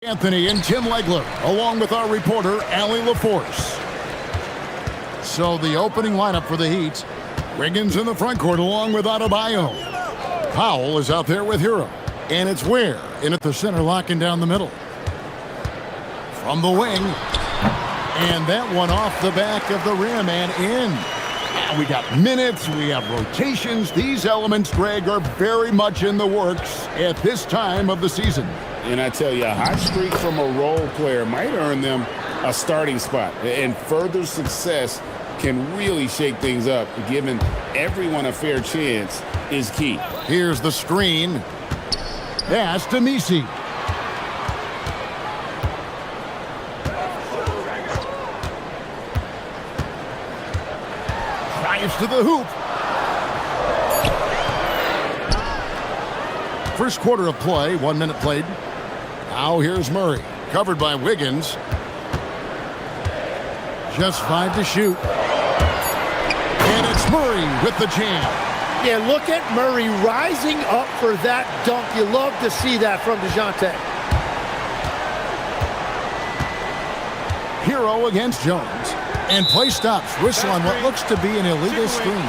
Anthony and Tim Legler, along with our reporter, Allie LaForce. So the opening lineup for the Heat. Wiggins in the front court along with Adebayo. Powell is out there with Hero. And it's Ware in at the center, locking down the middle. From the wing. And that one off the back of the rim and in. We got minutes, we have rotations. These elements, Greg, are very much in the works at this time of the season. And I tell you, a hot streak from a role player might earn them a starting spot. And further success can really shake things up. Giving everyone a fair chance is key. Here's the screen. Pass to Misi. Drives to the hoop. First quarter of play, 1 minute played. Now here's Murray, covered by Wiggins. Just 5 to shoot. And it's Murray with the jam. Yeah, look at Murray rising up for that dunk. You love to see that from DeJounte. Hero against Jones. And play stops. Whistle on what looks to be an illegal screen.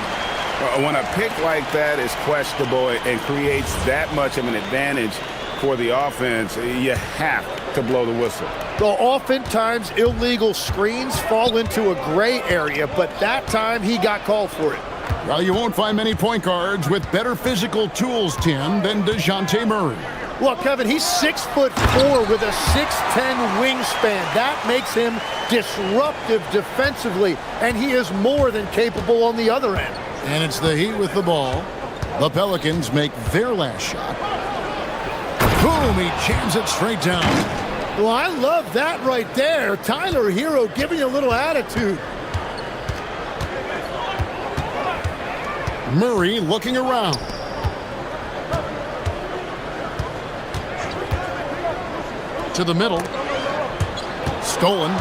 When a pick like that is questionable and creates that much of an advantage for the offense, you have to blow the whistle. Well, oftentimes illegal screens fall into a gray area, but that time he got called for it. Well, you won't find many point guards with better physical tools, Tim, than DeJounte Murray. Well, Kevin, he's 6'4" with a 6'10" wingspan. That makes him disruptive defensively, and he is more than capable on the other end. And it's the Heat with the ball. The Pelicans make their last shot. Boom, he jams it straight down. Well, I love that right there. Tyler Hero giving you a little attitude. Murray looking around. To the middle. Stolen.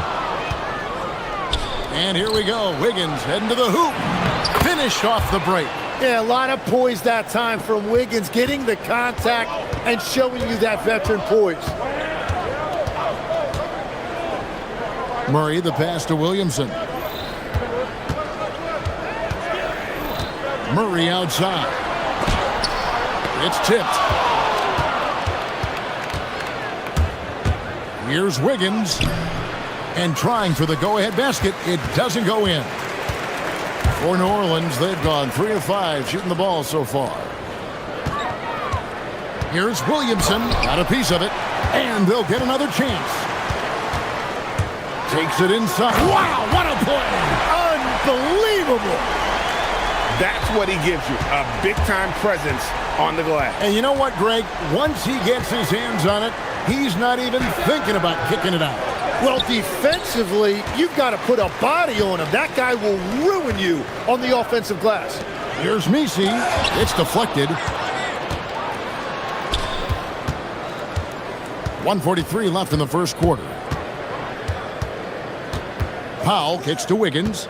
And here we go. Wiggins heading to the hoop. Finished off the break. Yeah, a lot of poise that time from Wiggins, getting the contact and showing you that veteran poise. Murray, the pass to Williamson. Murray outside. It's tipped. Here's Wiggins. And trying for the go-ahead basket. It doesn't go in. For New Orleans, they've gone 3 of 5 shooting the ball so far. Here's Williamson. Got a piece of it. And they'll get another chance. Takes it inside. Wow, what a play! Unbelievable! That's what he gives you, a big-time presence on the glass. And you know what, Greg? Once he gets his hands on it, he's not even thinking about kicking it out. Well, defensively, you've got to put a body on him. That guy will ruin you on the offensive glass. Here's Misi. It's deflected. 1:43 left in the first quarter. Powell kicks to Wiggins.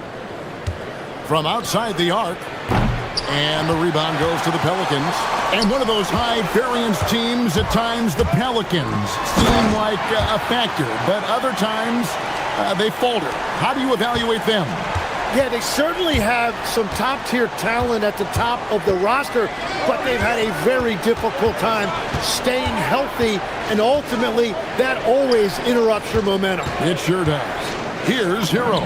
From outside the arc. And the rebound goes to the Pelicans. And one of those high-variance teams, at times the Pelicans seem like a factor, but other times they falter. How do you evaluate them? Yeah, they certainly have some top-tier talent at the top of the roster, but they've had a very difficult time staying healthy, and ultimately that always interrupts your momentum. It sure does. Here's Hero.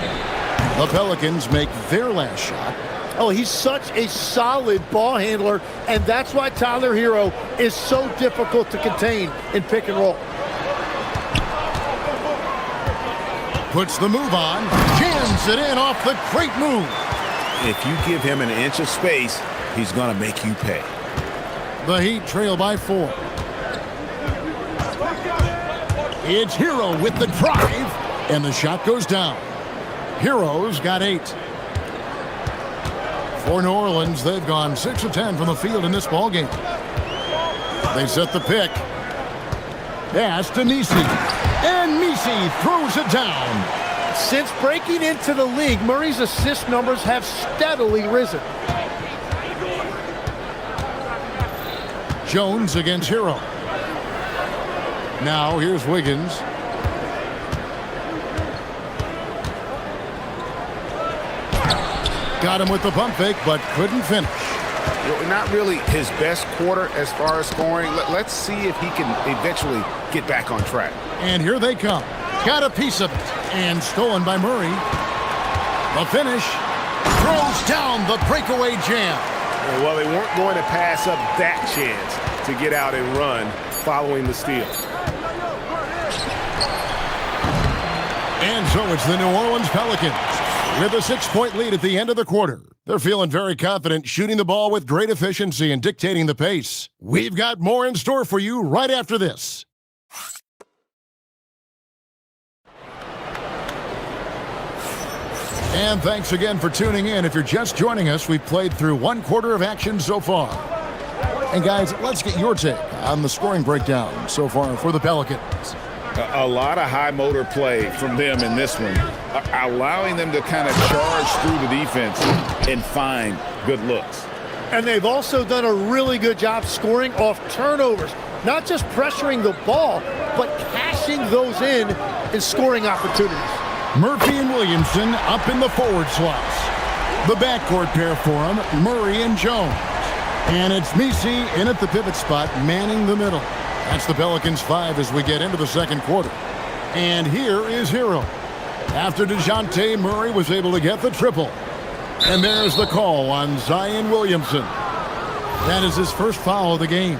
The Pelicans make their last shot. Oh, he's such a solid ball handler, and that's why Tyler Hero is so difficult to contain in pick and roll. Puts the move on, jams it in off the great move. If you give him an inch of space, he's going to make you pay. The Heat trail by 4. It's Hero with the drive, and the shot goes down. Hero's got 8. For New Orleans, they've gone 6 of 10 from the field in this ballgame. They set the pick. Pass to Misi. And Misi throws it down. Since breaking into the league, Murray's assist numbers have steadily risen. Jones against Hero. Now here's Wiggins. Got him with the pump fake, but couldn't finish. Not really his best quarter as far as scoring. Let's see if he can eventually get back on track. And here they come. Got a piece of it. And stolen by Murray. The finish. Throws down the breakaway jam. Well, they weren't going to pass up that chance to get out and run following the steal. And so it's the New Orleans Pelicans with a 6-point lead at the end of the quarter. They're feeling very confident, shooting the ball with great efficiency and dictating the pace. We've got more in store for you right after this. And thanks again for tuning in. If you're just joining us, we've played through one quarter of action so far. And guys, let's get your take on the scoring breakdown so far for the Pelicans. A lot of high motor play from them in this one, allowing them to kind of charge through the defense and find good looks. And they've also done a really good job scoring off turnovers. Not just pressuring the ball, but cashing those in and scoring opportunities. Murphy and Williamson up in the forward slots. The backcourt pair for them, Murray and Jones. And it's Misi in at the pivot spot, manning the middle. That's the Pelicans 5 as we get into the second quarter. And here is Hero. After DeJounte Murray was able to get the triple. And there's the call on Zion Williamson. That is his first foul of the game.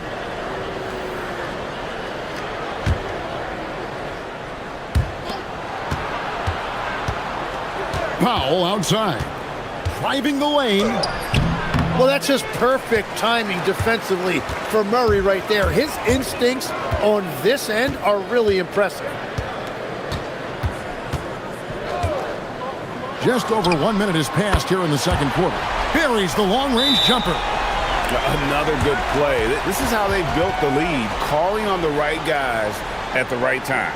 Powell outside. Driving the lane. Well, that's just perfect timing defensively for Murray right there. His instincts on this end are really impressive. Just over 1 minute has passed here in the second quarter. Buries the long-range jumper. Another good play. This is how they built the lead, calling on the right guys at the right time.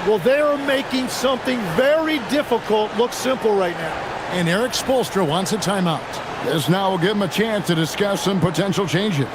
Well, they are making something very difficult look simple right now. And Eric Spoelstra wants a timeout. This now will give him a chance to discuss some potential changes.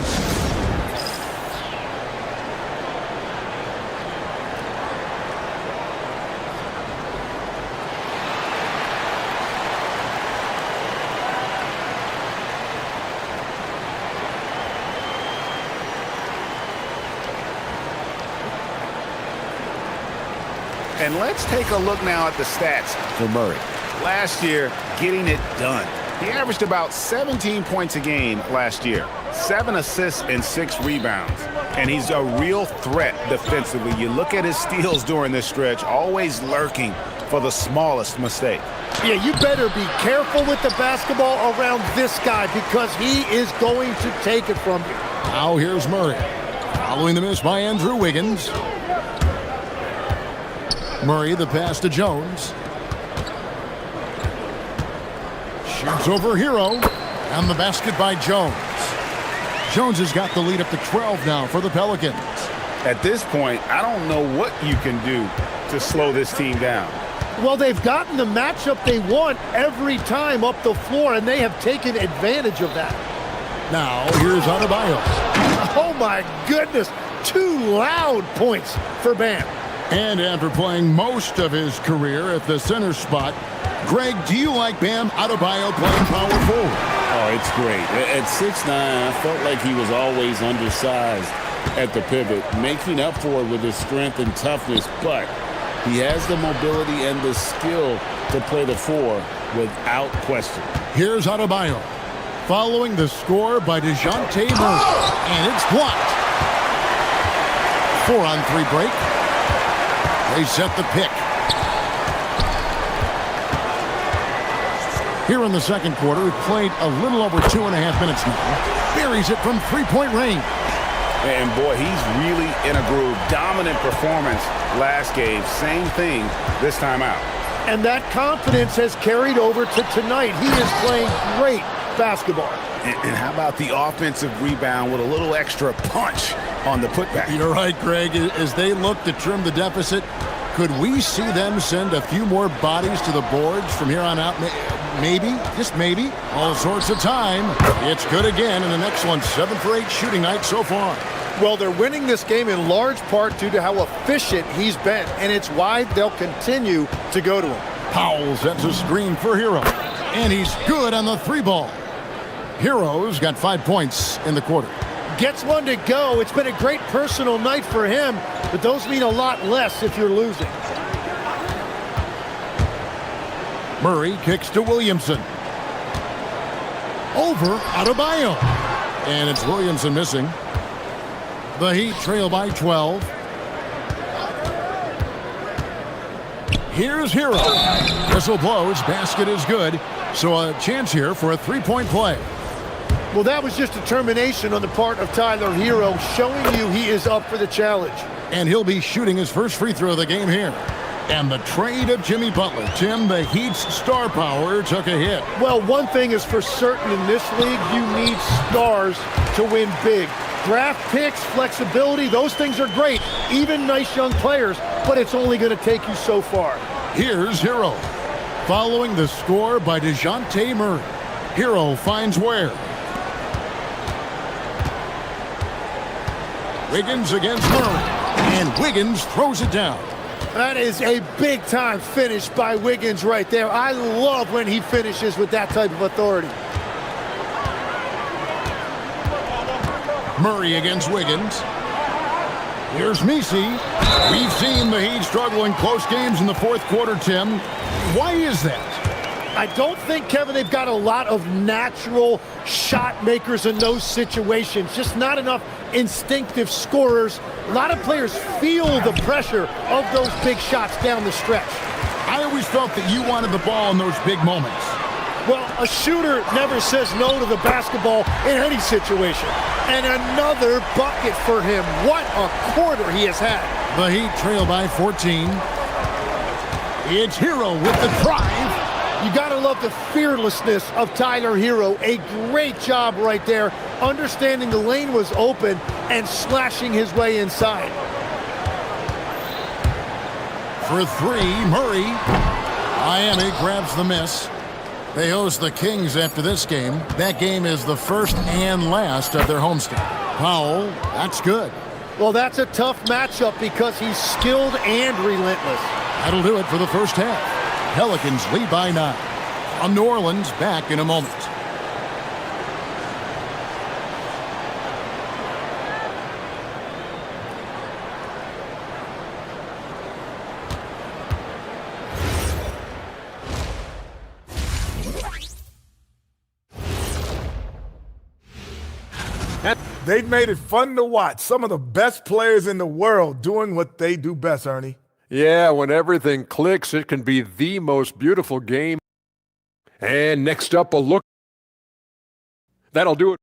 And let's take a look now at the stats for Murray. Last year, getting it done. He averaged about 17 points a game last year, 7 assists and 6 rebounds. And he's a real threat defensively. You look at his steals during this stretch, always lurking for the smallest mistake. Yeah, you better be careful with the basketball around this guy because he is going to take it from you. Now here's Murray. Following the miss by Andrew Wiggins. Murray, the pass to Jones. Shoots over Hero. And the basket by Jones. Jones has got the lead up to 12 now for the Pelicans. At this point, I don't know what you can do to slow this team down. Well, they've gotten the matchup they want every time up the floor, and they have taken advantage of that. Now, here's Adebayo. Oh, my goodness. 2 loud points for Bam. And after playing most of his career at the center spot, Greg, do you like Bam Adebayo playing power forward? Oh, it's great. At 6'9", I felt like he was always undersized at the pivot, making up for it with his strength and toughness, but he has the mobility and the skill to play the 4 without question. Here's Adebayo, following the score by DeJounte Murray, and it's blocked. 4-on-3 break. They set the pick. Here in the second quarter, we've played a little over 2.5 minutes now. Buries it from three-point range. And boy, he's really in a groove. Dominant performance last game. Same thing this time out. And that confidence has carried over to tonight. He is playing great basketball. And how about the offensive rebound with a little extra punch on the putback? You're right, Greg. As they look to trim the deficit, could we see them send a few more bodies to the boards from here on out? Maybe, just maybe. All sorts of time. It's good again, and an excellent 7 for 8 shooting night so far. Well, they're winning this game in large part due to how efficient he's been, and it's why they'll continue to go to him. Powell sets a screen for Hero, and he's good on the 3-ball. Hero's got 5 points in the quarter. Gets one to go. It's been a great personal night for him, but those mean a lot less if you're losing. Murray kicks to Williamson. Over Adebayo. And it's Williamson missing. The Heat trail by 12. Here's Hero. Whistle blows. Basket is good. So a chance here for a 3-point play. Well, that was just determination on the part of Tyler Hero, showing you he is up for the challenge. And he'll be shooting his first free throw of the game here. And the trade of Jimmy Butler. Tim, the Heat's star power took a hit. Well, one thing is for certain in this league, you need stars to win big. Draft picks, flexibility, those things are great. Even nice young players, but it's only going to take you so far. Here's Hero. Following the score by DeJounte Murray. Hero finds Ware. Wiggins against Murray. And Wiggins throws it down. That is a big-time finish by Wiggins right there. I love when he finishes with that type of authority. Murray against Wiggins. Here's Messi. We've seen the Heat struggle in close games in the fourth quarter, Tim. Why is that? I don't think, Kevin, they've got a lot of natural shot makers in those situations. Just not enough instinctive scorers. A lot of players feel the pressure of those big shots down the stretch. I always felt that you wanted the ball in those big moments. Well, a shooter never says no to the basketball in any situation. And another bucket for him. What a quarter he has had. The Heat trail by 14. It's Hero with the drive. You got to love the fearlessness of Tyler Hero. A great job right there, understanding the lane was open and slashing his way inside. For 3, Murray. Miami grabs the miss. They host the Kings after this game. That game is the first and last of their homestand. Powell, that's good. Well, that's a tough matchup because he's skilled and relentless. That'll do it for the first half. Pelicans lead by 9. On New Orleans, back in a moment. They've made it fun to watch. Some of the best players in the world doing what they do best, Ernie. Yeah, when everything clicks, it can be the most beautiful game. And next up, a look. That'll do it.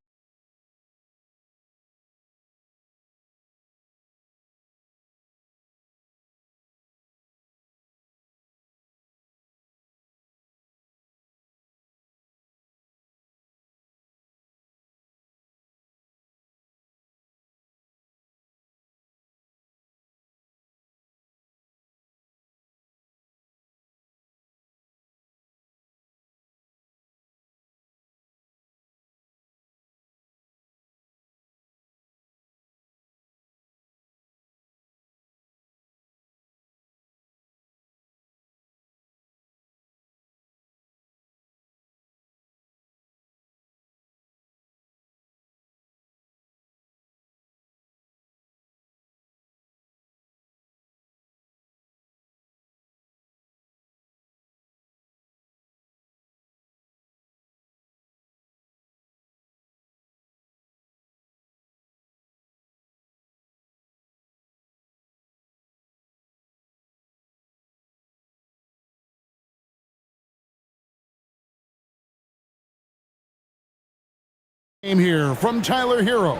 Here from Tyler Hero.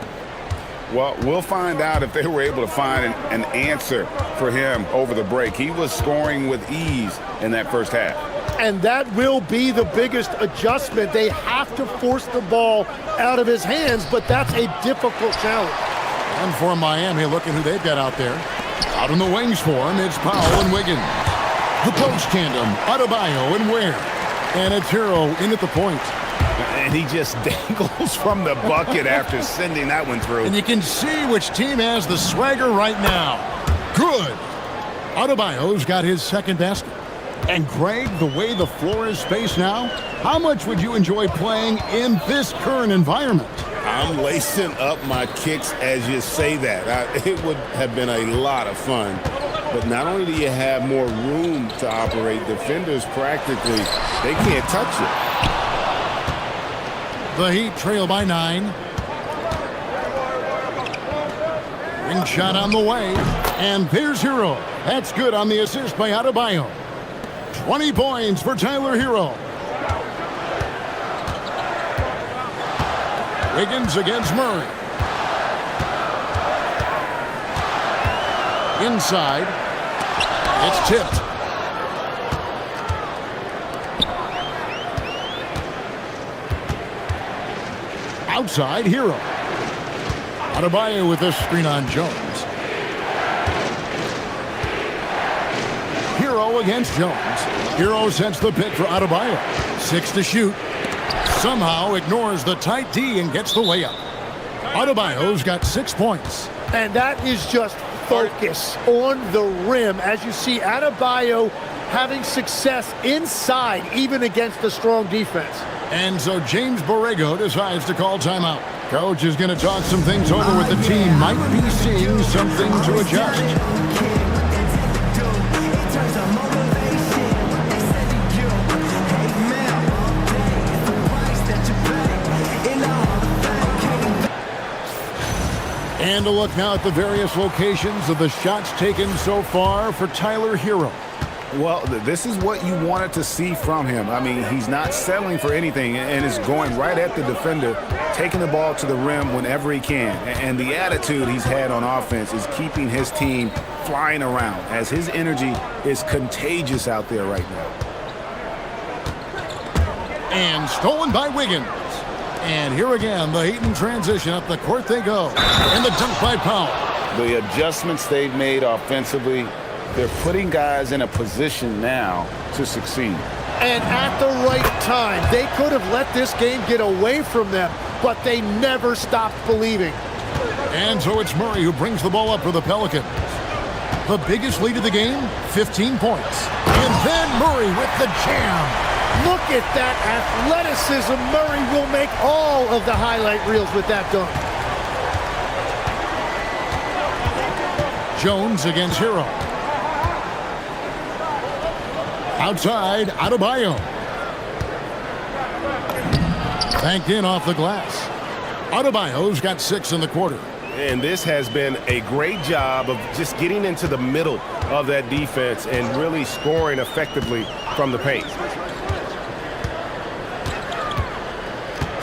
Well, we'll find out if they were able to find an answer for him over the break. He was scoring with ease in that first half. And that will be the biggest adjustment. They have to force the ball out of his hands, but that's a difficult challenge. And for Miami, looking who they've got out there. Out in the wings for him, it's Powell and Wiggins. The post tandem, Adebayo and Ware. And it's Hero in at the point. And he just dangles from the bucket after sending that one through. And you can see which team has the swagger right now. Good. Adebayo's got his second basket. And Greg, the way the floor is spaced now, how much would you enjoy playing in this current environment? I'm lacing up my kicks as you say that. It would have been a lot of fun. But not only do you have more room to operate, defenders practically, they can't touch you. The Heat trail by 9. Ring shot on the way. And there's Hero. That's good on the assist by Adebayo. 20 points for Tyler Hero. Wiggins against Murray. Inside. It's tipped. Outside, Hero. Adebayo with this screen on Jones. Hero against Jones. Hero sets the pick for Adebayo. 6 to shoot. Somehow ignores the tight D and gets the layup. Adebayo's got 6 points. And that is just focus on the rim. As you see, Adebayo having success inside, even against a strong defense. And so James Borrego decides to call timeout. Coach is going to talk some things over with the team. Might be seeing something to adjust. And a look now at the various locations of the shots taken so far for Tyler Hero. Well, this is what you wanted to see from him. I mean, he's not settling for anything and is going right at the defender, taking the ball to the rim whenever he can. And the attitude he's had on offense is keeping his team flying around, as his energy is contagious out there right now. And stolen by Wiggins. And here again, the Heat in transition. Up the court they go. And the dunk by Powell. The adjustments they've made offensively, they're putting guys in a position now to succeed. And at the right time, they could have let this game get away from them, but they never stopped believing. And so it's Murray who brings the ball up for the Pelicans. The biggest lead of the game, 15 points. And then Murray with the jam. Look at that athleticism. Murray will make all of the highlight reels with that dunk. Jones against Hero. Outside, Adebayo. Banked in off the glass. Adebayo's got 6 in the quarter. And this has been a great job of just getting into the middle of that defense and really scoring effectively from the paint.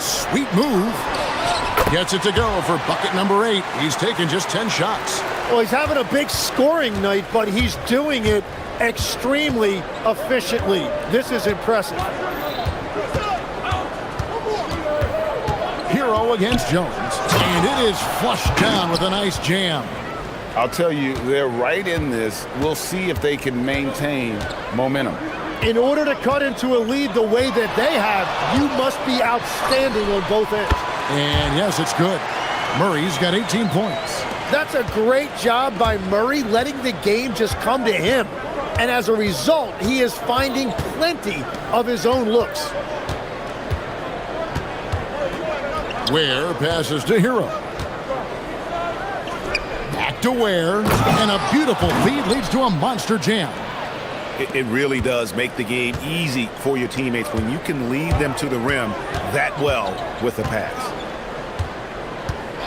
Sweet move. Gets it to go for bucket number 8. He's taken just 10 shots. Well, he's having a big scoring night, but he's doing it extremely efficiently. This is impressive. Hero against Jones. And it is flushed down with a nice jam. I'll tell you, they're right in this. We'll see if they can maintain momentum. In order to cut into a lead the way that they have, you must be outstanding on both ends. And yes, it's good. Murray's got 18 points. That's a great job by Murray, letting the game just come to him. And as a result, he is finding plenty of his own looks. Ware passes to Hero. Back to Ware. And a beautiful feed leads to a monster jam. It really does make the game easy for your teammates when you can lead them to the rim that well with a pass.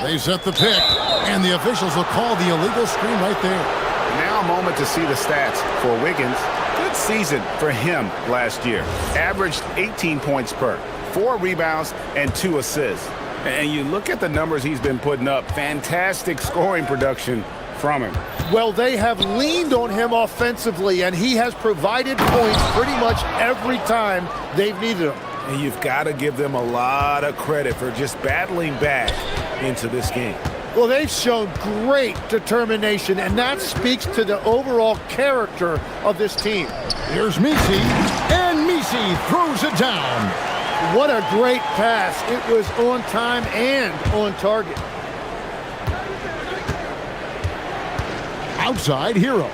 They set the pick, and the officials will call the illegal screen right there. Now a moment to see the stats for Wiggins. Good season for him last year. Averaged 18 points per, 4 rebounds, and 2 assists. And you look at the numbers he's been putting up, fantastic scoring production from him. Well, they have leaned on him offensively, and he has provided points pretty much every time they've needed him. And you've got to give them a lot of credit for just battling back into this game. Well, they've shown great determination, and that speaks to the overall character of this team. Here's Misi, and Misi throws it down. What a great pass. It was on time and on target. Outside Hero.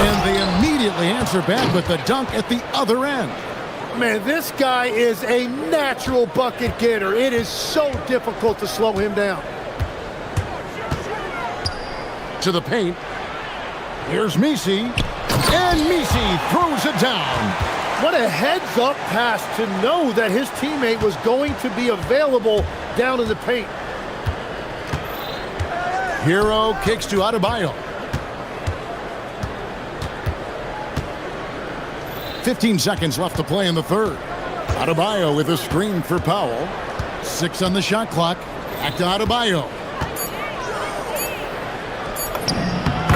And they immediately answer back with the dunk at the other end. Man, this guy is a natural bucket getter. It is so difficult to slow him down. To the paint. Here's Misi. And Misi throws it down. What a heads-up pass to know that his teammate was going to be available down in the paint. Hero kicks to Adebayo. 15 seconds left to play in the third. Adebayo with a screen for Powell. 6 on the shot clock. Back to Adebayo.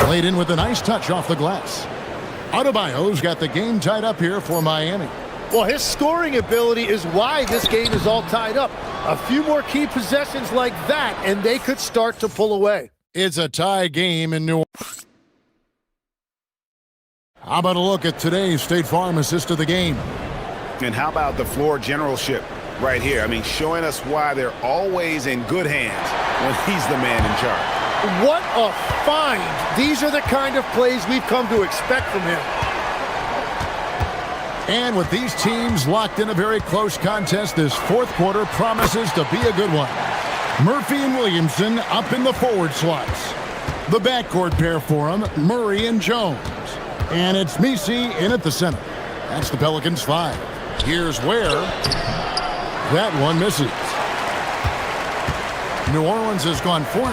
Played in with a nice touch off the glass. Adebayo's got the game tied up here for Miami. Well, his scoring ability is why this game is all tied up. A few more key possessions like that, and they could start to pull away. It's a tie game in New Orleans. How about a look at today's State Farm assist of the game? And how about the floor generalship right here? I mean, showing us why they're always in good hands when he's the man in charge. What a find. These are the kind of plays we've come to expect from him. And with these teams locked in a very close contest, this fourth quarter promises to be a good one. Murphy and Williamson up in the forward slots. The backcourt pair for them, Murray and Jones. And it's Misi in at the center. That's the Pelicans 5. Here's where that one misses. New Orleans has gone 4.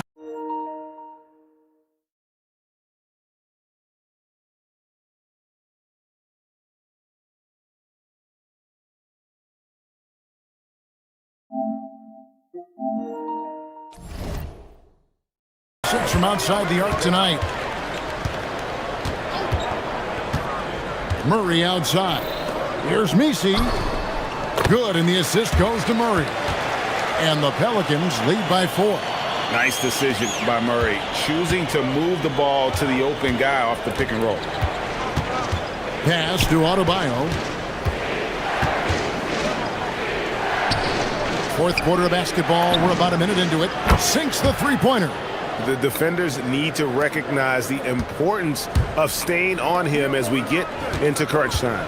Six from outside the arc tonight. Murray outside. Here's Misi. Good, and the assist goes to Murray. And the Pelicans lead by 4. Nice decision by Murray, choosing to move the ball to the open guy off the pick and roll. Pass to Adebayo. Fourth quarter of basketball. We're about a minute into it. Sinks the three-pointer. The defenders need to recognize the importance of staying on him as we get into crunch time.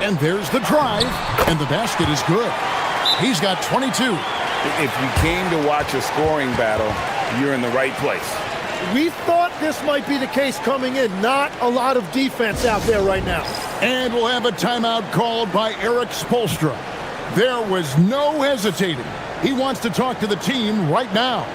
And there's the drive, and the basket is good. He's got 22. If you came to watch a scoring battle, you're in the right place. We thought this might be the case coming in. Not a lot of defense out there right now. And we'll have a timeout called by Eric Spoelstra. There was no hesitating. He wants to talk to the team right now.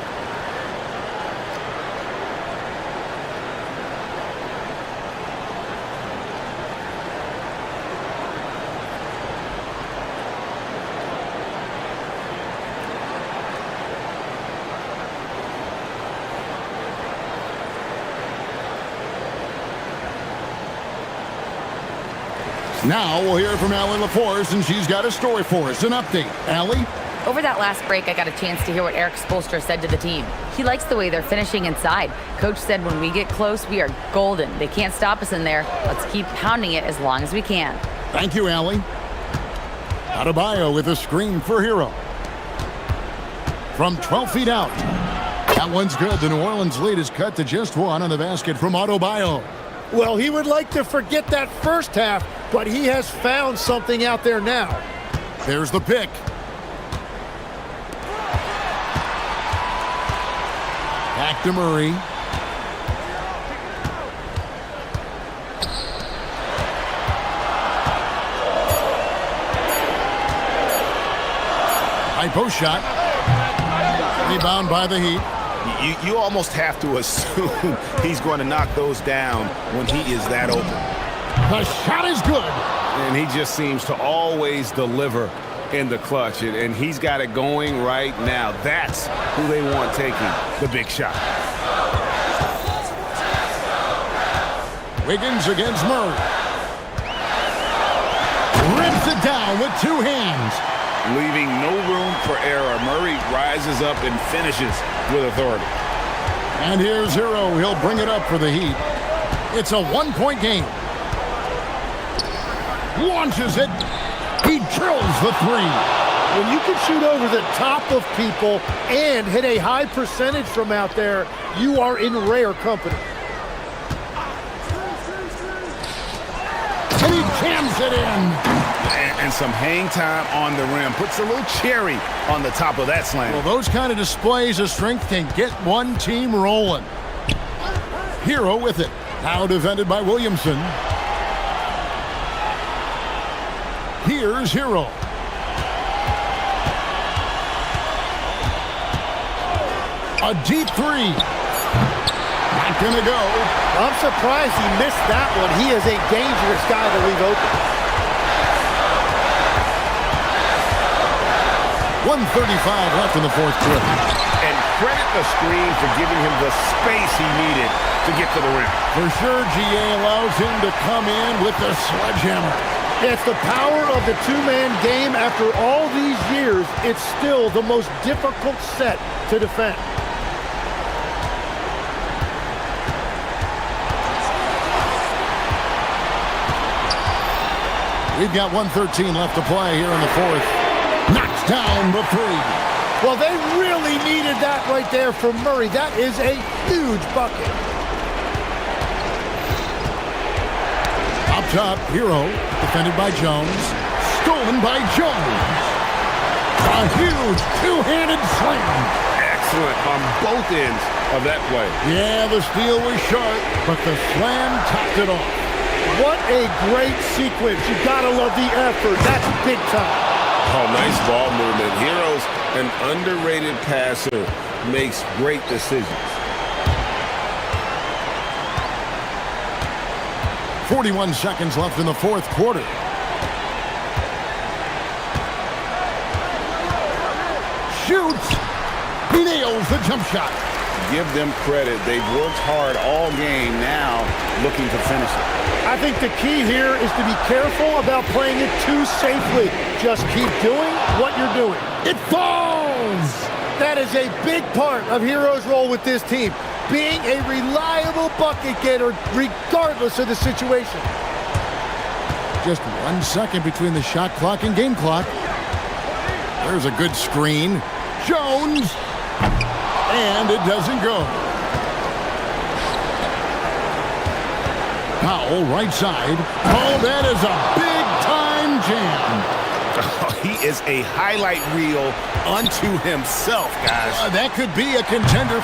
Now we'll hear from Allie LaForce, and she's got a story for us. An update. Allie? Over that last break, I got a chance to hear what Eric Spoelstra said to the team. He likes the way they're finishing inside. Coach said when we get close, we are golden. They can't stop us in there. Let's keep pounding it as long as we can. Thank you, Allie. Adebayo with a screen for Hero. From 12 feet out. That one's good. The New Orleans lead is cut to just 1 on the basket from Adebayo. Well, he would like to forget that first half, but he has found something out there now. There's the pick. Back to Murray. High post shot. Rebound by the Heat. You almost have to assume he's going to knock those down when he is that open. The shot is good. And he just seems to always deliver in the clutch, and he's got it going right now. That's who they want taking the big shot. Wiggins against Murray. Rips it down with 2 hands. Leaving no room for error. Murray rises up and finishes with authority. And here's Hero. He'll bring it up for the Heat. It's a 1-point game. launches it. He drills the three. When you can shoot over the top of people and hit a high percentage from out there, you are in rare company. And he jams it in. And some hang time on the rim. Puts a little cherry on the top of that slam. Well, those kind of displays of strength can get one team rolling. Hero with it. Now defended by Williamson. Here's Hero. A deep three. Not gonna go. I'm surprised he missed that one. He is a dangerous guy to leave open. 1:35 left in the fourth quarter. And credit the screen for giving him the space he needed to get to the rim. For sure, GA allows him to come in with the sledgehammer. It's the power of the two-man game. After all these years, it's still the most difficult set to defend. We've got 1:13 left to play here in the fourth. Knocks down the three. Well, they really needed that right there from Murray. That is a huge bucket. Up top, Hero, defended by Jones. Stolen by Jones. A huge two-handed slam. Excellent on both ends of that play. Yeah, the steal was sharp, but the slam topped it off. What a great sequence. You gotta love the effort. That's big time. Oh, nice ball movement. Hero's an underrated passer, makes great decisions. 41 seconds left in the fourth quarter. Shoots. He nails the jump shot. Give them credit. They've worked hard all game, now looking to finish it. I think the key here is to be careful about playing it too safely. Just keep doing what you're doing. It falls! That is a big part of Hero's role with this team, being a reliable bucket getter regardless of the situation. Just 1 second between the shot clock and game clock. There's a good screen. Jones! And it doesn't go. Powell, right side. Oh, that is a big-time jam. He is a highlight reel unto himself, guys. That could be a contender.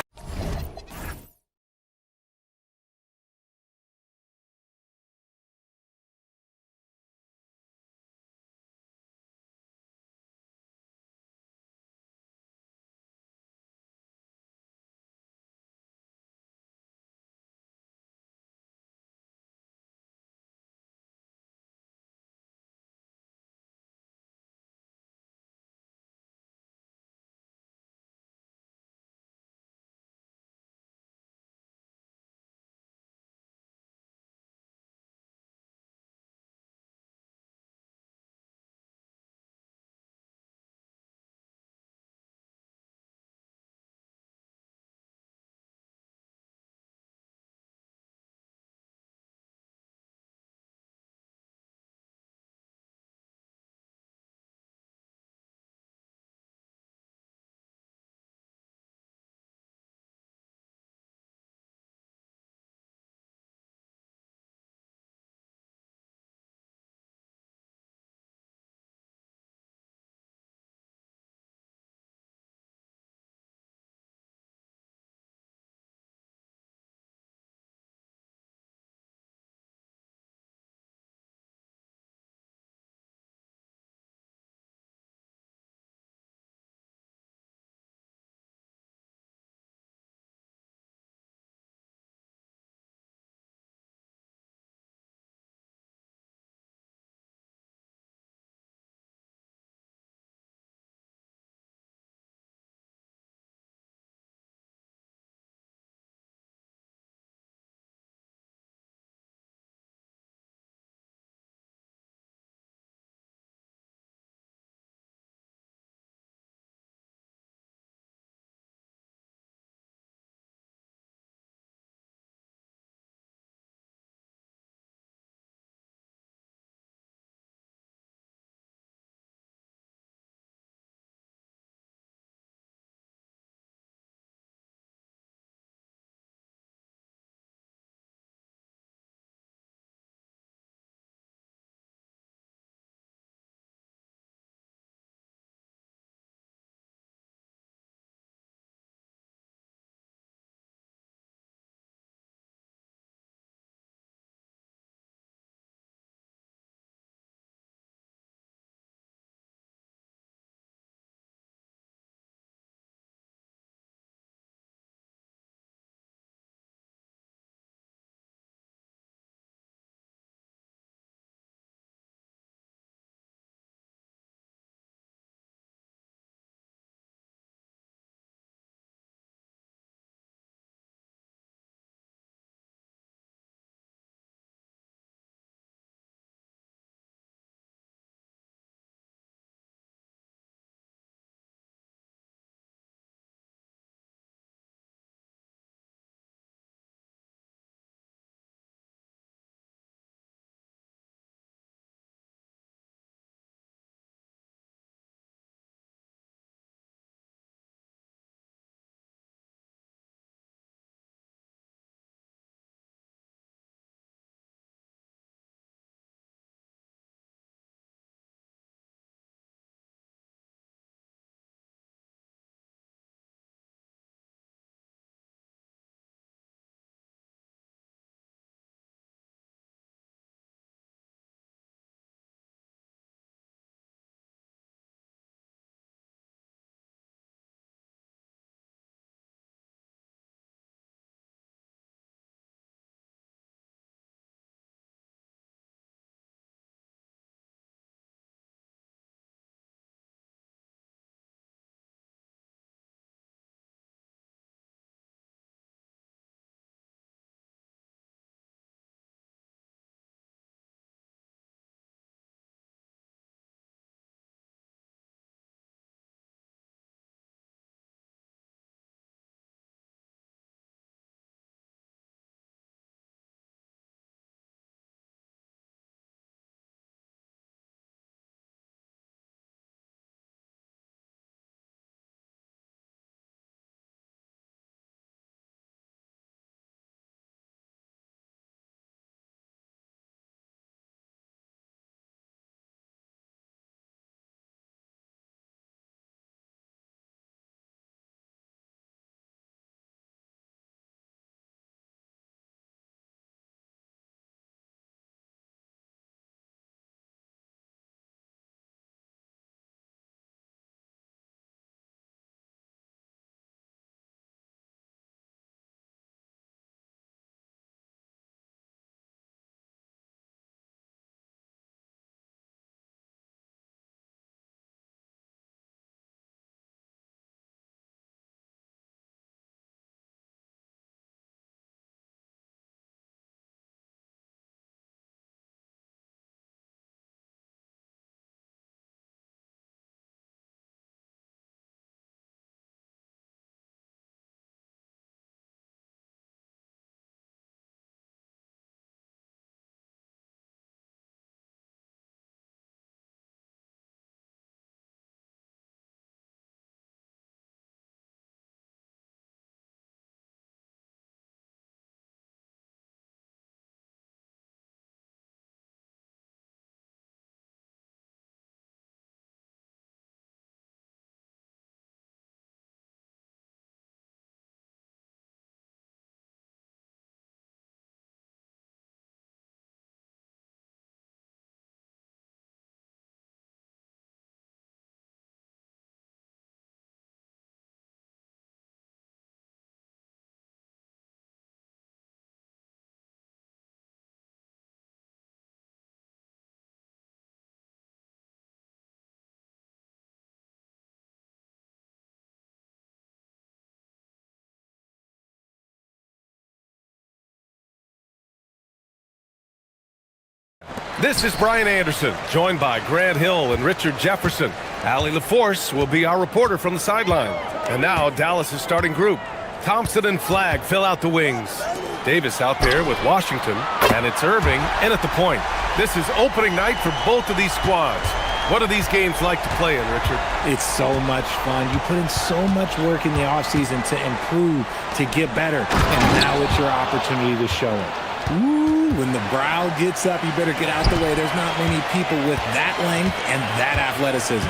This is Brian Anderson, joined by Grant Hill and Richard Jefferson. Allie LaForce will be our reporter from the sideline. And now Dallas' starting group. Thompson and Flagg fill out the wings. Davis out there with Washington, and it's Irving in at the point. This is opening night for both of these squads. What are these games like to play in, Richard? It's so much fun. You put in so much work in the offseason to improve, to get better, and now it's your opportunity to show it. Ooh, when the brow gets up, you better get out the way. There's not many people with that length and that athleticism.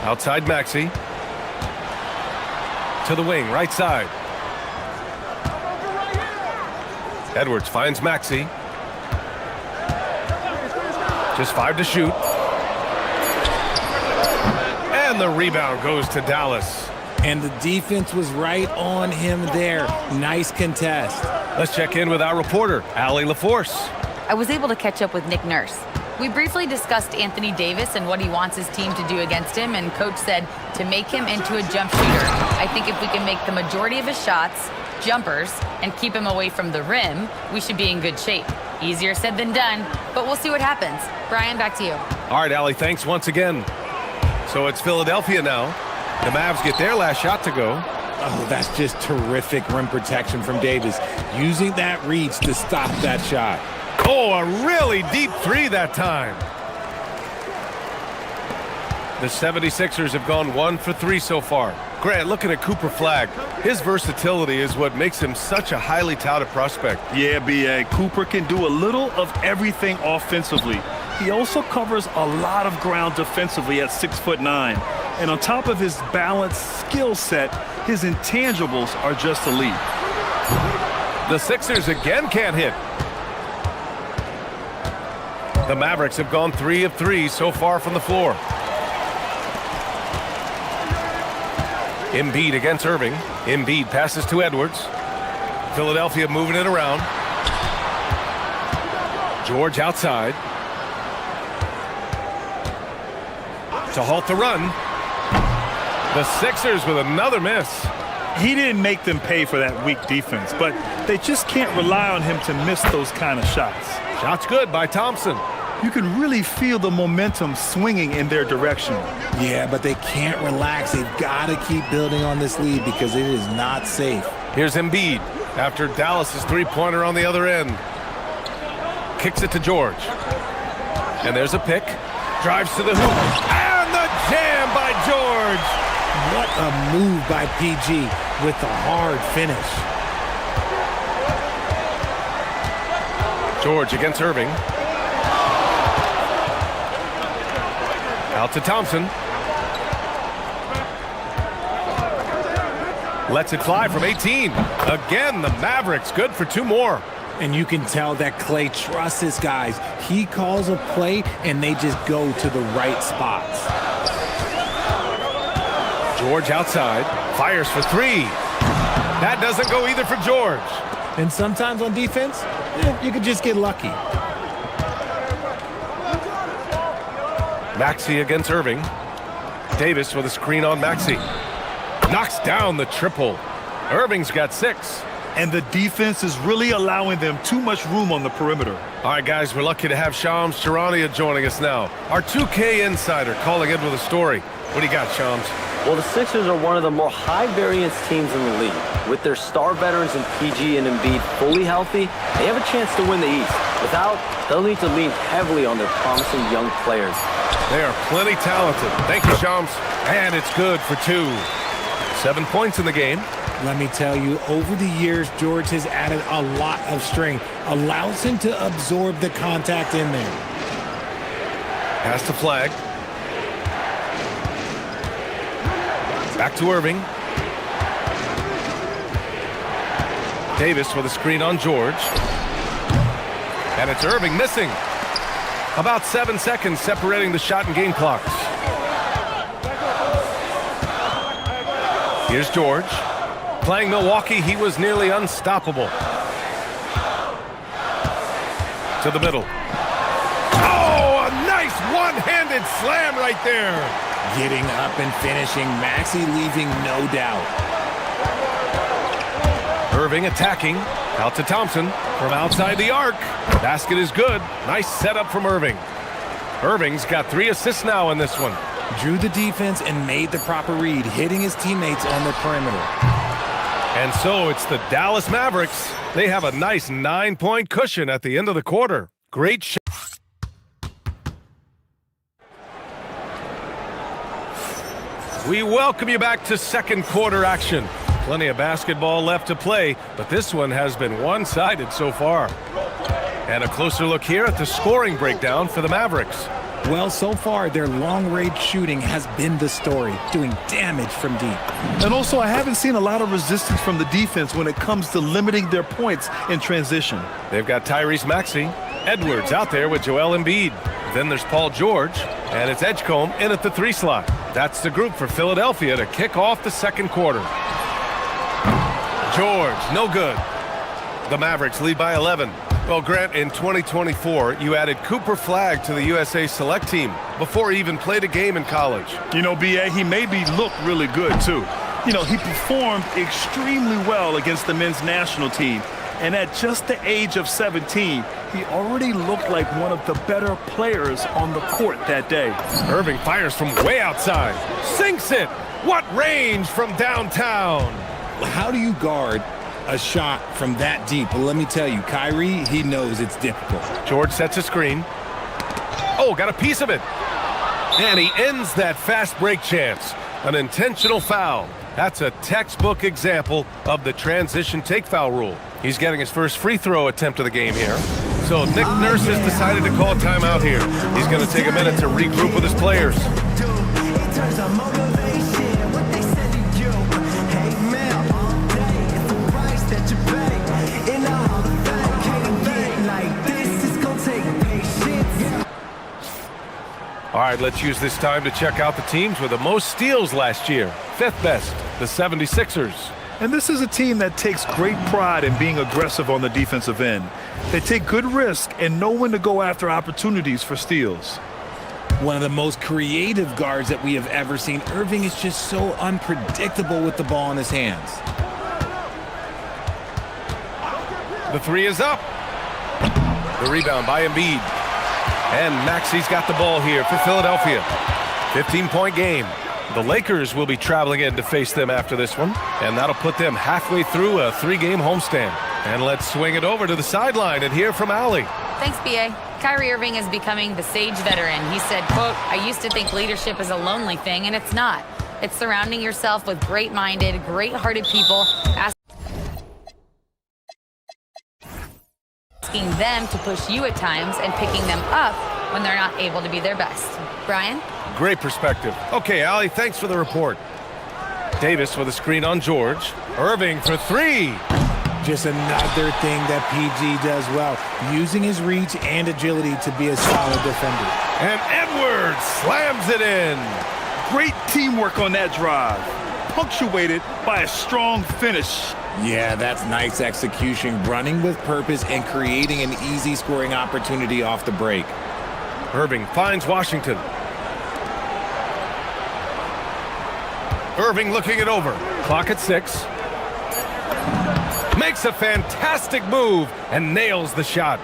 Outside Maxey. To the wing, right side. Edwards finds Maxey. Just 5 to shoot. And the rebound goes to Dallas. And the defense was right on him there. Nice contest. Let's check in with our reporter, Allie LaForce. I was able to catch up with Nick Nurse. We briefly discussed Anthony Davis and what he wants his team to do against him, and Coach said to make him into a jump shooter. I think if we can make the majority of his shots jumpers and keep him away from the rim, we should be in good shape. Easier said than done, but we'll see what happens. Brian, back to you. All right, Allie, thanks once again. So it's Philadelphia now. The Mavs get their last shot to go. Oh, that's just terrific rim protection from Davis. Using that reach to stop that shot. Oh, a really deep three that time. The 76ers have gone 1 for 3 so far. Grant, looking at Cooper Flagg, his versatility is what makes him such a highly touted prospect. Yeah, B.A. Cooper can do a little of everything offensively. He also covers a lot of ground defensively at 6'9". And on top of his balanced skill set, his intangibles are just elite. The Sixers again can't hit. The Mavericks have gone 3 of 3 so far from the floor. Embiid against Irving. Embiid passes to Edwards. Philadelphia moving it around. George outside. To halt the run. The Sixers with another miss. He didn't make them pay for that weak defense, but they just can't rely on him to miss those kind of shots. Shots good by Thompson. You can really feel the momentum swinging in their direction. Yeah, but they can't relax. They've got to keep building on this lead because it is not safe. Here's Embiid after Dallas's three-pointer on the other end. Kicks it to George. And there's a pick. Drives to the hoop. And the jam by George. What a move by PG with the hard finish. George against Irving. Out to Thompson. Lets it fly from 18. Again, the Mavericks good for 2 more. And you can tell that Klay trusts his guys. He calls a play, and they just go to the right spots. George outside. Fires for 3. That doesn't go either for George. And sometimes on defense, you could just get lucky. Maxey against Irving. Davis with a screen on Maxey. Knocks down the triple. Irving's got 6. And the defense is really allowing them too much room on the perimeter. All right, guys, we're lucky to have Shams Charania joining us now. Our 2K insider calling in with a story. What do you got, Shams? Well, the Sixers are one of the more high-variance teams in the league. With their star veterans in PG and Embiid fully healthy, they have a chance to win the East. Without, they'll need to lean heavily on their promising young players. They are plenty talented. Thank you, Shams. And it's good for 2. 7 points in the game. Let me tell you, over the years, George has added a lot of strength. Allows him to absorb the contact in there. Pass to Flagg. Back to Irving. Davis with a screen on George. And it's Irving missing. About 7 seconds separating the shot and game clocks. Here's George. Playing Milwaukee, he was nearly unstoppable. To the middle. Oh, a nice one-handed slam right there. Getting up and finishing. Maxey leaving no doubt. Irving attacking. Out to Thompson from outside the arc. Basket is good. Nice setup from Irving. Irving's got 3 assists now in this one. Drew the defense and made the proper read, hitting his teammates on the perimeter. And so it's the Dallas Mavericks. They have a nice 9-point cushion at the end of the quarter. Great shot. We welcome you back to second quarter action. Plenty of basketball left to play, but this one has been one-sided so far. And a closer look here at the scoring breakdown for the Mavericks. Well, so far, their long-range shooting has been the story, doing damage from deep. And also, I haven't seen a lot of resistance from the defense when it comes to limiting their points in transition. They've got Tyrese Maxey, Edwards out there with Joel Embiid. Then there's Paul George, and it's Edgecombe in at the 3 slot. That's the group for Philadelphia to kick off the second quarter. George, no good. The Mavericks lead by 11. Well, Grant, in 2024, you added Cooper Flagg to the USA Select team before he even played a game in college. You know, B.A., he maybe looked really good, too. You know, he performed extremely well against the men's national team. And at just the age of 17, he already looked like one of the better players on the court that day. Irving fires from way outside. Sinks it! What range from downtown! How do you guard a shot from that deep? Well, let me tell you, Kyrie, he knows it's difficult. George sets a screen. Oh, got a piece of it. And he ends that fast break chance. An intentional foul. That's a textbook example of the transition take foul rule. He's getting his first free throw attempt of the game here. So Nick Nurse has decided to call a timeout here. He's going to take a minute to regroup with his players. All right, let's use this time to check out the teams with the most steals last year. 5th best, the 76ers. And this is a team that takes great pride in being aggressive on the defensive end. They take good risk and know when to go after opportunities for steals. One of the most creative guards that we have ever seen. Irving is just so unpredictable with the ball in his hands. The 3 is up. The rebound by Embiid. And Maxey's got the ball here for Philadelphia. 15-point game. The Lakers will be traveling in to face them after this one, and that'll put them halfway through a 3-game homestand. And let's swing it over to the sideline and hear from Allie. Thanks, B.A. Kyrie Irving is becoming the sage veteran. He said, quote, "I used to think leadership is a lonely thing, and it's not. It's surrounding yourself with great-minded, great-hearted people, asking them to push you at times and picking them up when they're not able to be their best." Brian? Great perspective. Okay, Allie, thanks for the report. Davis with a screen on George. Irving for 3. Just another thing that PG does well, using his reach and agility to be a solid defender. And Edwards slams it in. Great teamwork on that drive, punctuated by a strong finish. Yeah, that's nice execution, running with purpose and creating an easy scoring opportunity off the break. Irving finds Washington. Irving looking it over. Clock at 6. Makes a fantastic move and nails the shot.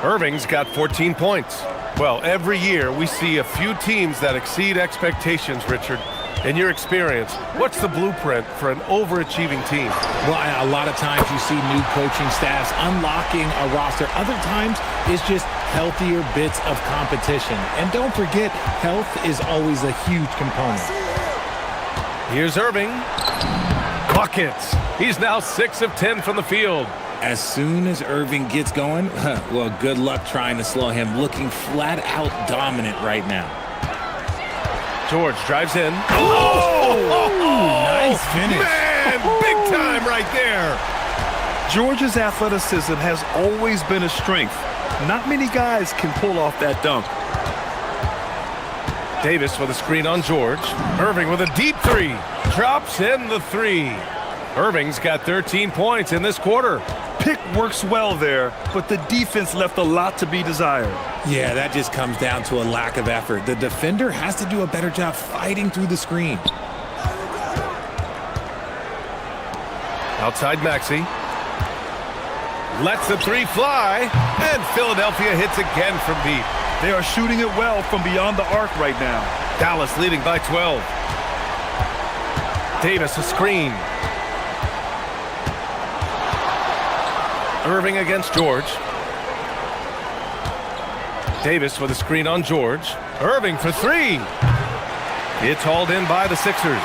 Irving's got 14 points. Well, every year we see a few teams that exceed expectations, Richard. In your experience, what's the blueprint for an overachieving team? Well, a lot of times you see new coaching staffs unlocking a roster. Other times it's just healthier bits of competition. And don't forget, health is always a huge component. Here's Irving. Buckets. He's now 6 of 10 from the field. As soon as Irving gets going, well, good luck trying to slow him. Looking flat out dominant right now. George drives in. Oh! Nice finish. Man, big time right there. George's athleticism has always been a strength. Not many guys can pull off that dunk. Davis with a screen on George. Irving with a deep 3. Drops in the 3. Irving's got 13 points in this quarter. Pick works well there, but the defense left a lot to be desired. Yeah, that just comes down to a lack of effort. The defender has to do a better job fighting through the screen. Outside Maxey. Lets the three fly, and Philadelphia hits again from deep. They are shooting it well from beyond the arc right now. Dallas leading by 12. Davis a screen. Irving against George. Davis with a screen on George. Irving for three. It's hauled in by the Sixers.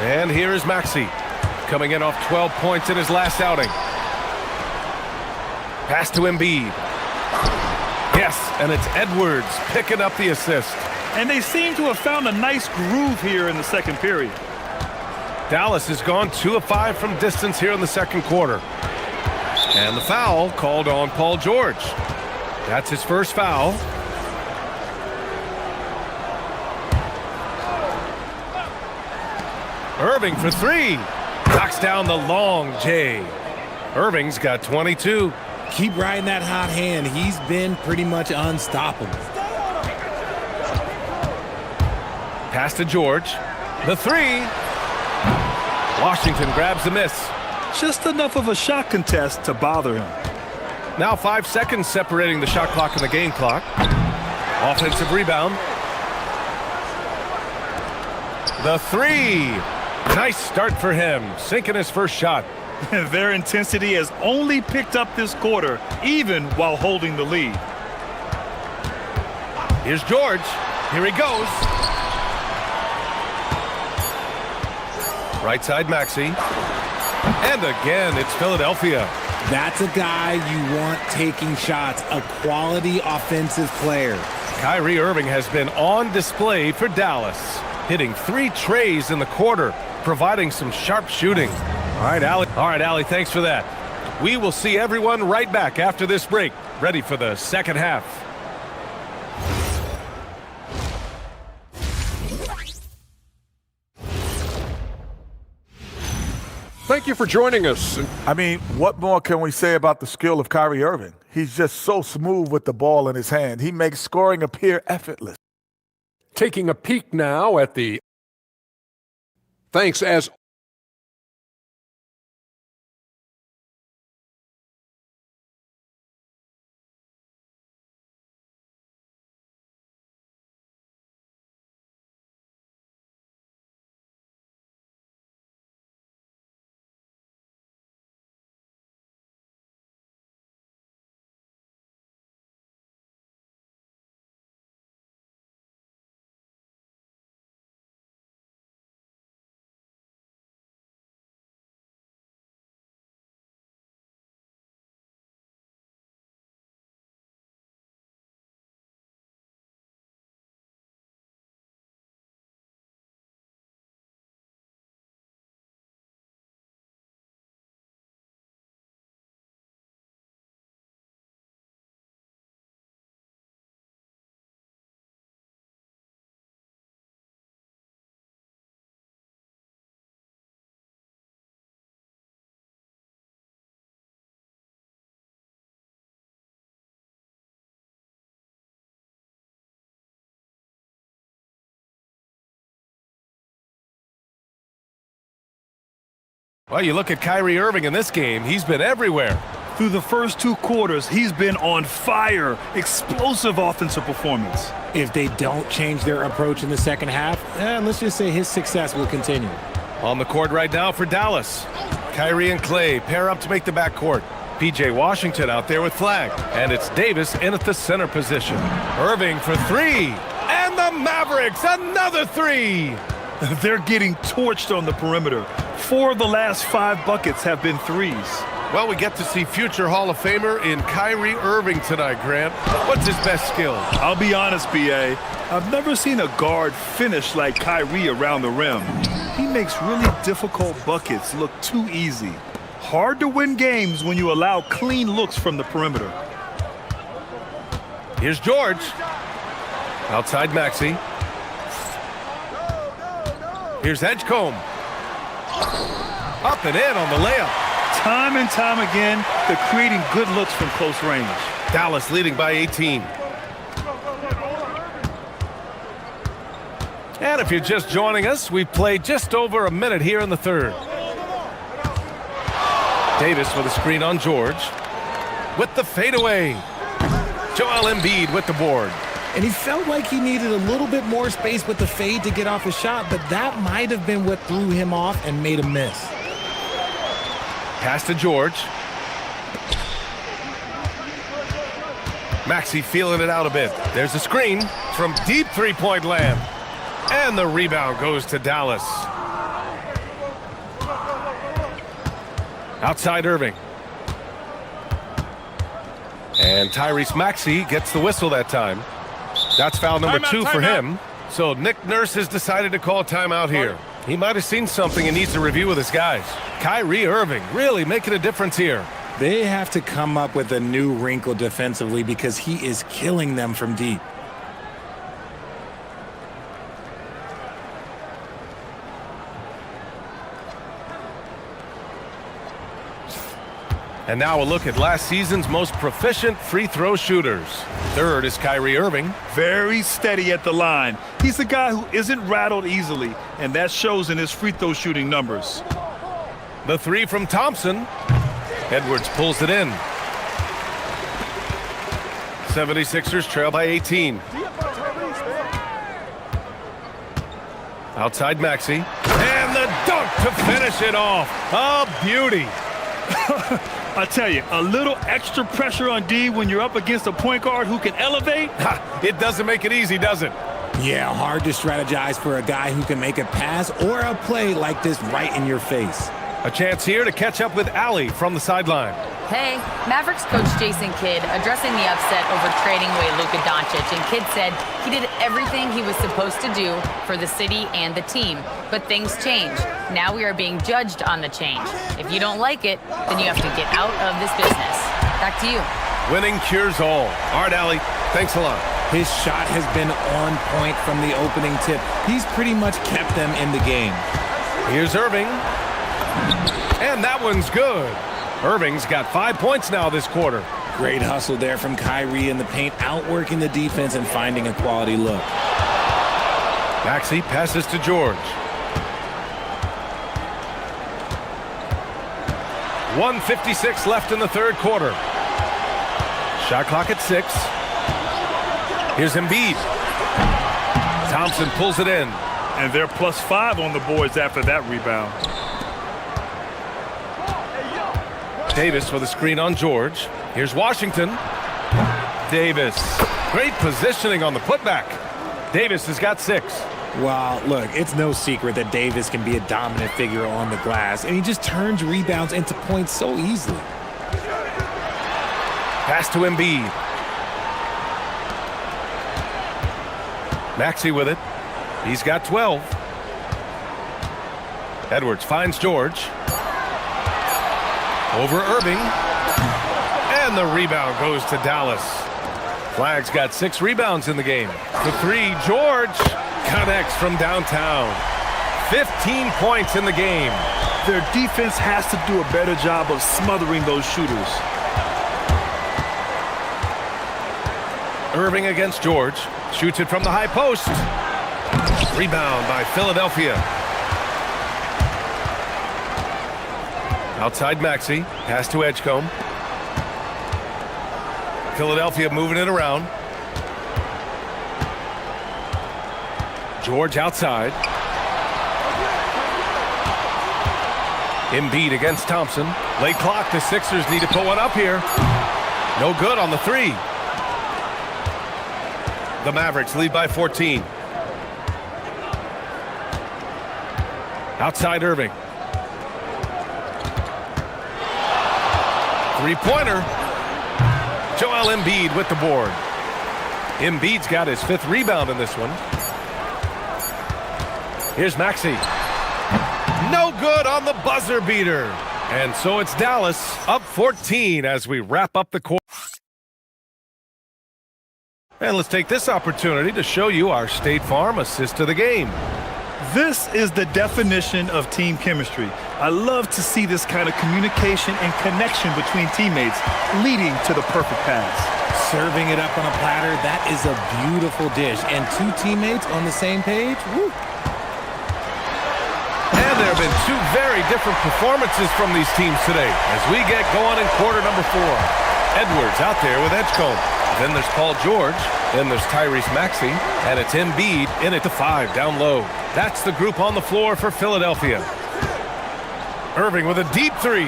And here is Maxey, coming in off 12 points in his last outing. Pass to Embiid. Yes, and it's Edwards picking up the assist. And they seem to have found a nice groove here in the second period. Dallas has gone 2 of 5 from distance here in the second quarter. And the foul called on Paul George. That's his first foul. Irving for three. Knocks down the long J. Irving's got 22. Keep riding that hot hand. He's been pretty much unstoppable. Pass to George. The three. Washington grabs the miss. Just enough of a shot contest to bother him. Now 5 seconds separating the shot clock and the game clock. Offensive rebound. The three. Nice start for him, sinking his first shot. Their intensity has only picked up this quarter, even while holding the lead. Here's George. Here he goes. Right side Maxey. And again, it's Philadelphia. That's a guy you want taking shots, a quality offensive player. Kyrie Irving has been on display for Dallas, hitting 3 trays in the quarter, providing some sharp shooting. All right, Allie, thanks for that. We will see everyone right back after this break, ready for the second half. Thank you for joining us. I mean, what more can we say about the skill of Kyrie Irving? He's just so smooth with the ball in his hand. He makes scoring appear effortless. Taking a peek now at the... Thanks as... Well, you look at Kyrie Irving in this game, he's been everywhere. Through the first 2 quarters, he's been on fire. Explosive offensive performance. If they don't change their approach in the second half, let's just say his success will continue. On the court right now for Dallas. Kyrie and Clay pair up to make the backcourt. P.J. Washington out there with Flag. And it's Davis in at the center position. Irving for three. And the Mavericks, another three. They're getting torched on the perimeter. 4 of the last 5 buckets have been threes. Well, we get to see future Hall of Famer in Kyrie Irving tonight, Grant. What's his best skill? I'll be honest, B.A. I've never seen a guard finish like Kyrie around the rim. He makes really difficult buckets look too easy. Hard to win games when you allow clean looks from the perimeter. Here's George. Outside Maxey. Here's Edgecombe. Up and in on the layup. Time and time again, they're creating good looks from close range. Dallas leading by 18. And if you're just joining us, we've played just over a minute here in the third. Davis with a screen on George. With the fadeaway. Joel Embiid with the board. And he felt like he needed a little bit more space with the fade to get off his shot, but that might have been what threw him off and made him miss. Pass to George. Maxey feeling it out a bit. There's a screen from deep three-point land. And the rebound goes to Dallas. Outside Irving. And Tyrese Maxey gets the whistle that time. That's foul number 2 for him. So Nick Nurse has decided to call a timeout here. He might have seen something and needs to review with his guys. Kyrie Irving really making a difference here. They have to come up with a new wrinkle defensively because he is killing them from deep. And now a look at last season's most proficient free throw shooters. Third is Kyrie Irving. Very steady at the line. He's a guy who isn't rattled easily, and that shows in his free throw shooting numbers. The three from Thompson. Edwards pulls it in. 76ers trail by 18. Outside Maxey. And the dunk to finish it off. A beauty. I tell you, a little extra pressure on D when you're up against a point guard who can elevate. It doesn't make it easy, does it? Yeah, hard to strategize for a guy who can make a pass or a play like this right in your face. A chance here to catch up with Allie from the sideline. Hey, Mavericks coach Jason Kidd addressing the upset over trading away Luka Doncic, and Kidd said he did everything he was supposed to do for the city and the team. But things change. Now we are being judged on the change. If you don't like it, then you have to get out of this business. Back to you. Winning cures all. All right, Allie, thanks a lot. His shot has been on point from the opening tip. He's pretty much kept them in the game. Here's Irving. And that one's good. Irving's got 5 points now this quarter. Great hustle there from Kyrie in the paint, outworking the defense and finding a quality look. Maxey passes to George. 1:56 left in the third quarter. Shot clock at 6. Here's Embiid. Thompson pulls it in. And they're +5 on the boards after that rebound. Davis with a screen on George. Here's Washington. Davis. Great positioning on the putback. Davis has got 6. Well, look, it's no secret that Davis can be a dominant figure on the glass, and he just turns rebounds into points so easily. Pass to Embiid. Maxey with it. He's got 12. Edwards finds George. Over Irving. And the rebound goes to Dallas. Flag's got 6 rebounds in the game. The 3, George connects from downtown. 15 points in the game. Their defense has to do a better job of smothering those shooters. Irving against George. Shoots it from the high post. Rebound by Philadelphia. Outside Maxey. Pass to Edgecombe. Philadelphia moving it around. George outside. Embiid against Thompson. Late clock. The Sixers need to put one up here. No good on the 3. The Mavericks lead by 14. Outside Irving. Three-pointer. Joel Embiid with the board. Embiid's got his 5th rebound in this one. Here's Maxey. No good on the buzzer beater. And so it's Dallas up 14 as we wrap up the quarter. And let's take this opportunity to show you our State Farm assist to the game. This is the definition of team chemistry. I love to see this kind of communication and connection between teammates leading to the perfect pass. Serving it up on a platter, that is a beautiful dish. And 2 teammates on the same page, woo. And there been two very different performances from these teams today as we get going in quarter number 4. Edwards out there with Edgecombe. Then there's Paul George. Then there's Tyrese Maxey. And it's Embiid in at the 5 down low. That's the group on the floor for Philadelphia. Irving with a deep 3.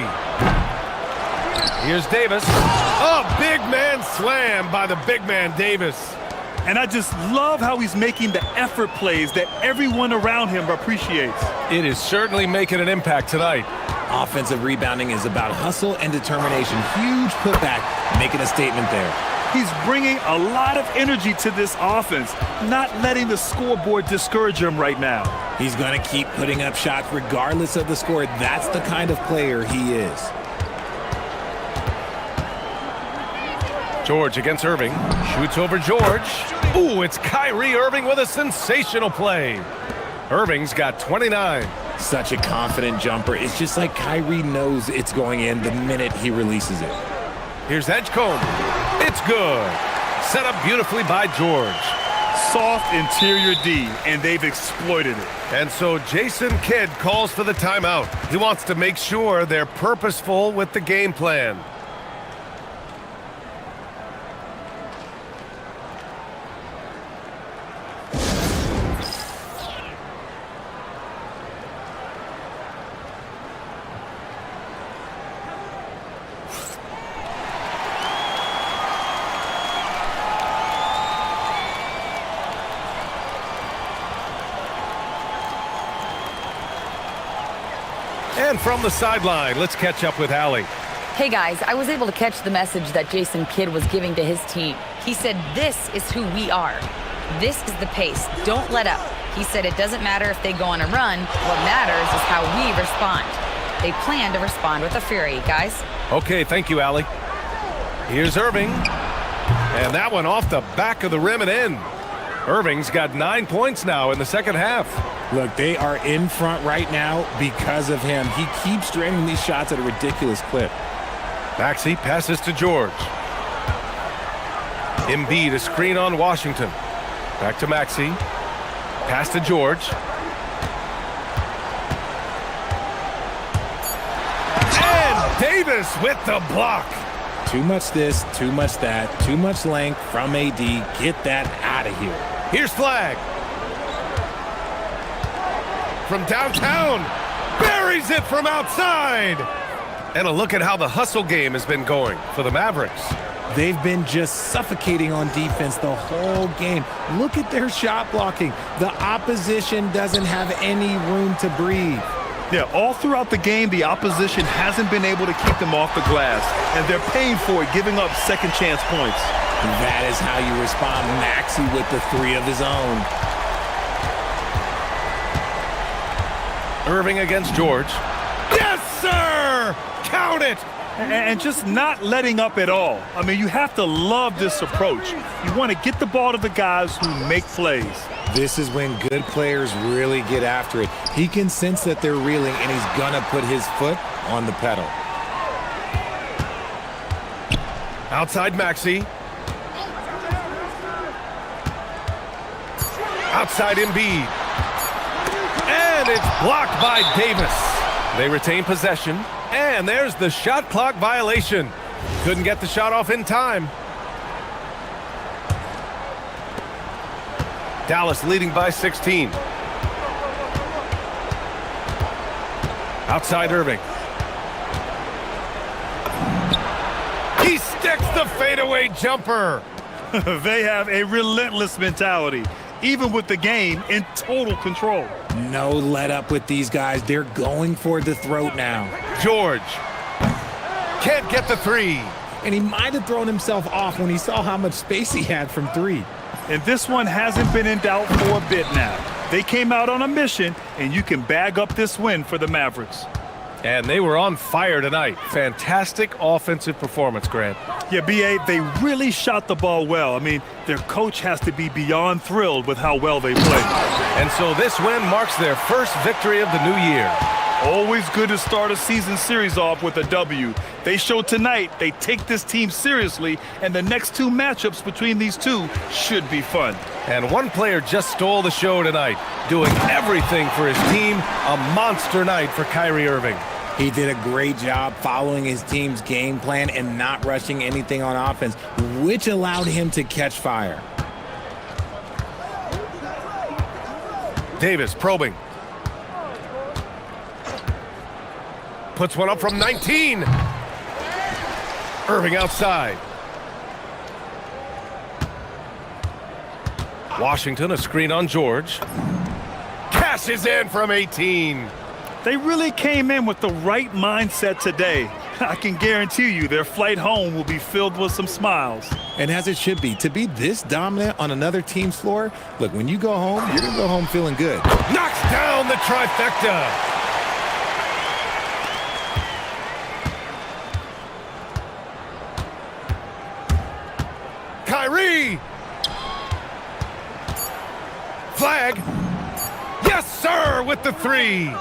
Here's Davis. Oh, big man slam by the big man Davis. And I just love how he's making the effort plays that everyone around him appreciates. It is certainly making an impact tonight. Offensive rebounding is about hustle and determination. Huge putback, making a statement there. He's bringing a lot of energy to this offense, not letting the scoreboard discourage him right now. He's going to keep putting up shots regardless of the score. That's the kind of player he is. George against Irving. Shoots over George. Ooh, it's Kyrie Irving with a sensational play. Irving's got 29. Such a confident jumper. It's just like Kyrie knows it's going in the minute he releases it. Here's Edgecombe. It's good. Set up beautifully by George. Soft interior D, and they've exploited it. And so Jason Kidd calls for the timeout. He wants to make sure they're purposeful with the game plan. And from the sideline, let's catch up with Allie. Hey guys, I was able to catch the message that Jason Kidd was giving to his team. He said, this is who we are. This is the pace. Don't let up. He said it doesn't matter if they go on a run. What matters is how we respond. They plan to respond with a fury, guys. Okay, thank you, Allie. Here's Irving. And that one off the back of the rim and in. Irving's got 9 points now in the second half. Look, they are in front right now because of him. He keeps draining these shots at a ridiculous clip. Maxey passes to George. Embiid, a screen on Washington. Back to Maxey. Pass to George. And Davis with the block. Too much this, too much that, too much length from AD. Get that out of here. Here's Flagg. From downtown. Buries it from outside. And a look at how the hustle game has been going for the Mavericks. They've been just suffocating on defense the whole game. Look at their shot blocking. The opposition doesn't have any room to breathe. Yeah, all throughout the game, the opposition hasn't been able to keep them off the glass, and they're paying for it, giving up second chance points. That is how you respond. Maxey with the 3 of his own. Irving against George. Yes, sir! Count it! And just not letting up at all. I mean, you have to love this approach. You want to get the ball to the guys who make plays. This is when good players really get after it. He can sense that they're reeling, and he's going to put his foot on the pedal. Outside Maxey. Outside Embiid. And it's blocked by Davis. They retain possession. And there's the shot clock violation. Couldn't get the shot off in time. Dallas leading by 16. Outside Irving. He sticks the fadeaway jumper. They have a relentless mentality, even with the game in total control. No let up with these guys. They're going for the throat now. George can't get the 3. And he might have thrown himself off when he saw how much space he had from 3. And this one hasn't been in doubt for a bit now. They came out on a mission, and you can bag up this win for the Mavericks. And they were on fire tonight. Fantastic offensive performance, Grant. Yeah, B.A., they really shot the ball well. I mean, their coach has to be beyond thrilled with how well they played. And so this win marks their first victory of the new year. Always good to start a season series off with a W. They show tonight they take this team seriously, and the next two matchups between these two should be fun. And one player just stole the show tonight, doing everything for his team. A monster night for Kyrie Irving. He did a great job following his team's game plan and not rushing anything on offense, which allowed him to catch fire. Davis probing. Puts one up from 19. Irving outside. Washington, a screen on George. Cashes in from 18. They really came in with the right mindset today. I can guarantee you their flight home will be filled with some smiles. And as it should be, to be this dominant on another team's floor, look, when you go home, you're going to go home feeling good. Knocks down the trifecta. Kyrie! Flag! Yes, sir, with the three!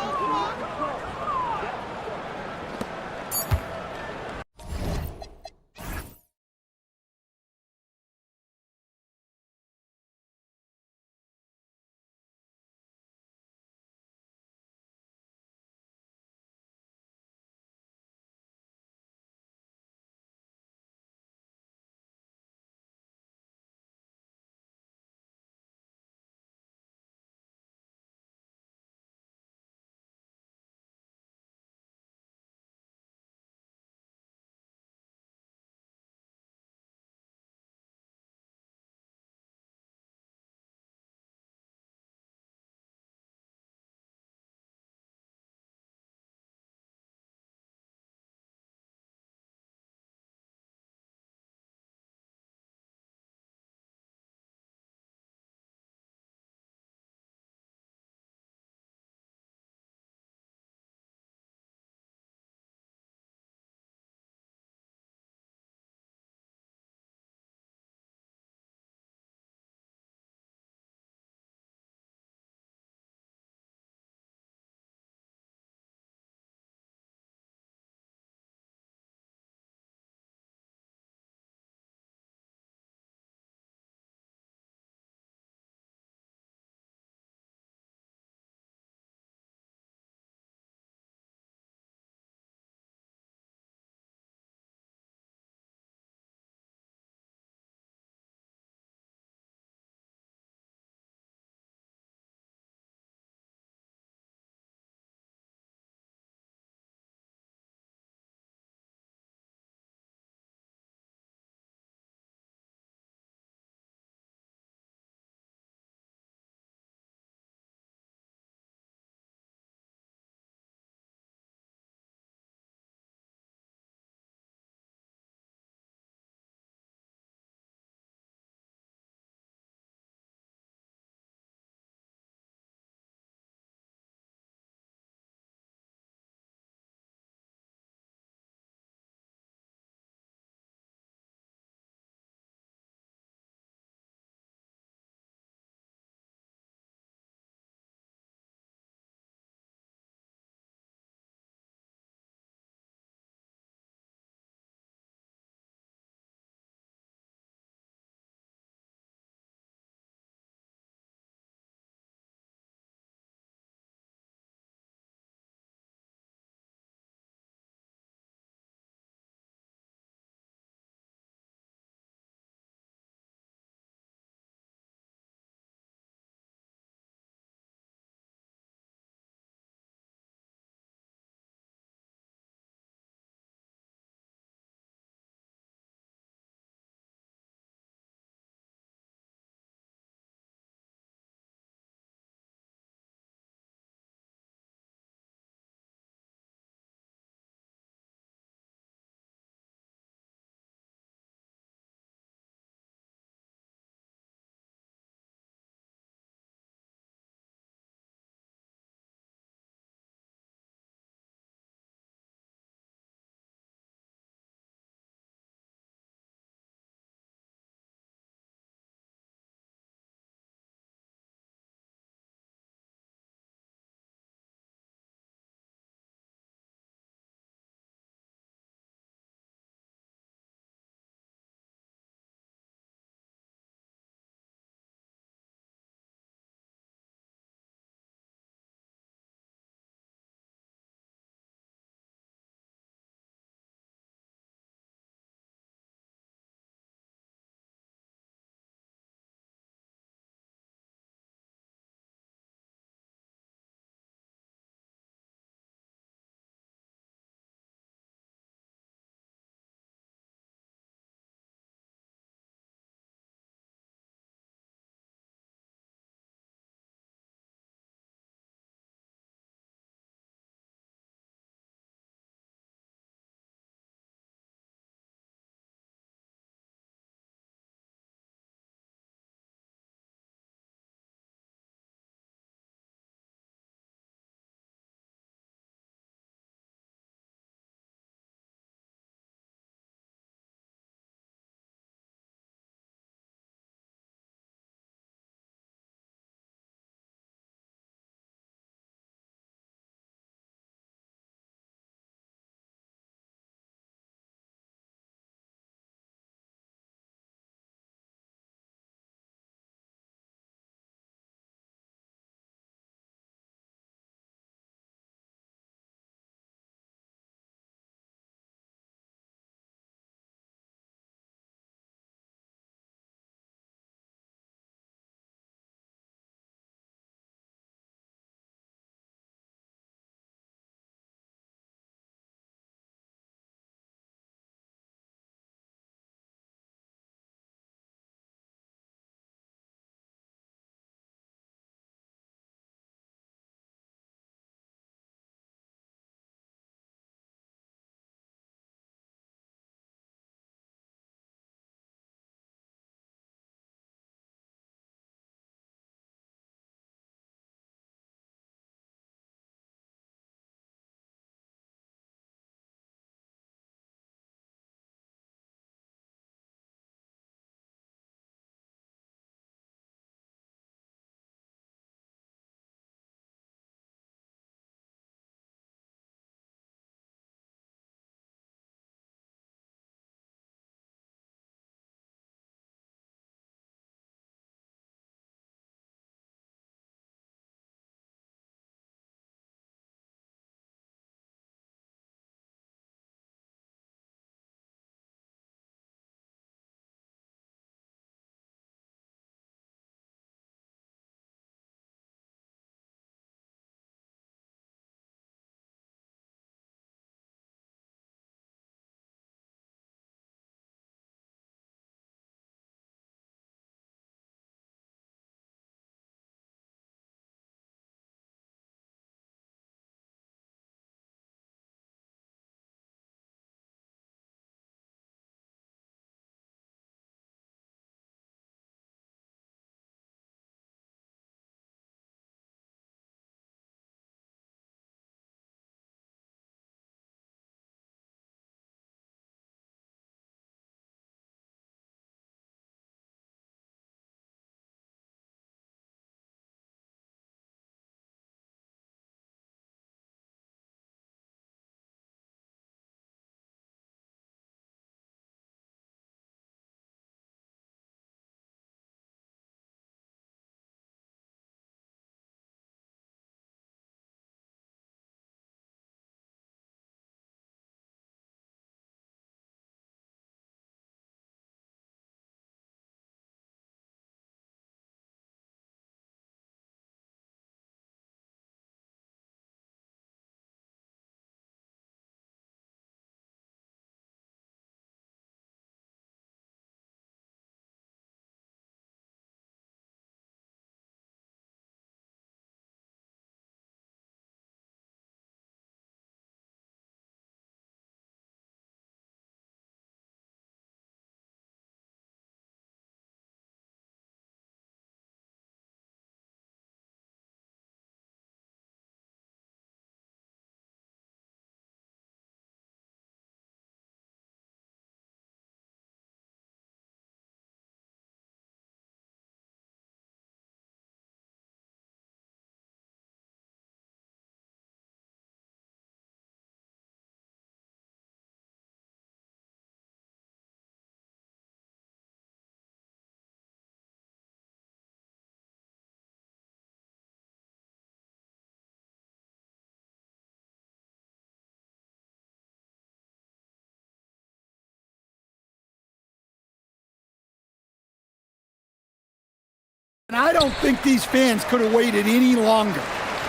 I don't think these fans could have waited any longer.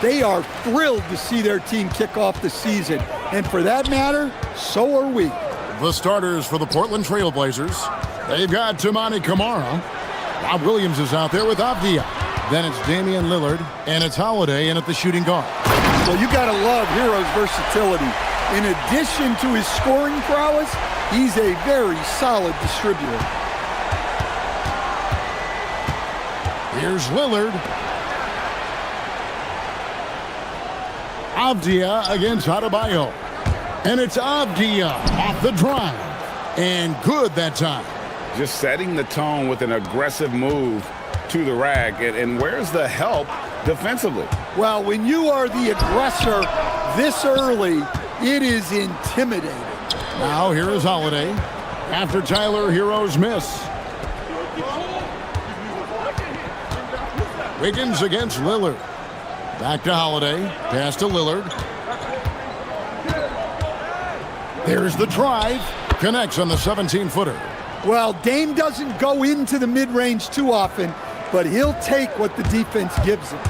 They are thrilled to see their team kick off the season. And for that matter, so are we. The starters for the Portland Trail Blazers. They've got Tamani Kamara. Bob Williams is out there with Avdia. Then it's Damian Lillard, and it's Holiday in at the shooting guard. Well, you got to love Hero's versatility. In addition to his scoring prowess, he's a very solid distributor. Here's Lillard. Avdia against Adebayo. And it's Avdia off the drive. And good that time. Just setting the tone with an aggressive move to the rack. And where's the help defensively? Well, when you are the aggressor this early, it is intimidating. Now here is Holiday after Tyler Hero's miss. Wiggins against Lillard. Back to Holiday. Pass to Lillard. There's the drive. Connects on the 17-footer. Well, Dame doesn't go into the mid-range too often, but he'll take what the defense gives him.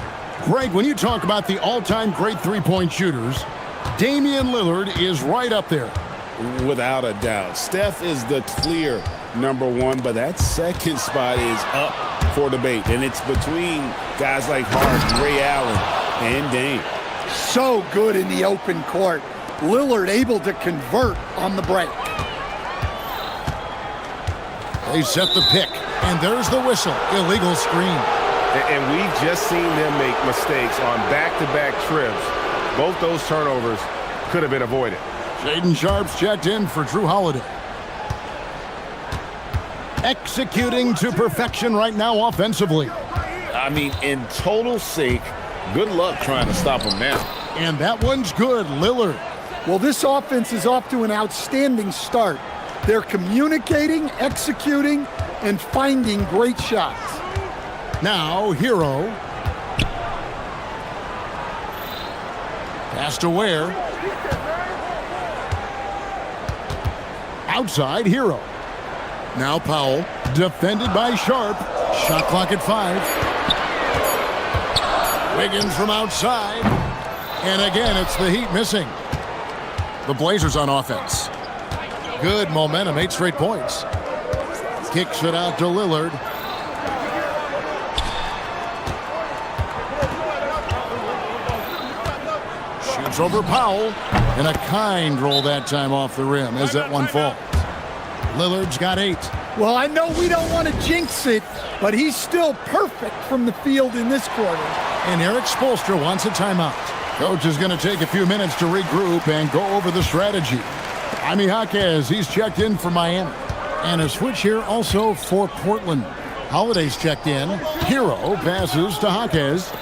Greg, when you talk about the all-time great three-point shooters, Damian Lillard is right up there. Without a doubt. Steph is the clear number one, but that second spot is up for debate. And it's between guys like Harden, Ray Allen, and Dame. So good in the open court. Lillard able to convert on the break. They set the pick, and there's the whistle. Illegal screen. And we've just seen them make mistakes on back-to-back trips. Both those turnovers could have been avoided. Shaden Sharp's checked in for Drew Holiday. Executing to perfection right now offensively. I mean, in total sync. Good luck trying to stop him now. And that one's good, Lillard. Well, this offense is off to an outstanding start. They're communicating, executing, and finding great shots. Now, Hero. Pass to Ware. Outside, Hero. Now Powell, defended by Sharp. Shot clock at 5. Wiggins from outside. And again, it's the Heat missing. The Blazers on offense. Good momentum, 8 straight points. Kicks it out to Lillard. Shoots over Powell. And a kind roll that time off the rim as that one falls. Lillard's got 8. Well, I know we don't want to jinx it, but he's still perfect from the field in this quarter. And Eric Spoelstra wants a timeout. Coach is going to take a few minutes to regroup and go over the strategy. Jaime Jaquez, he's checked in for Miami. And a switch here also for Portland. Holiday's checked in. Hero passes to Jaquez.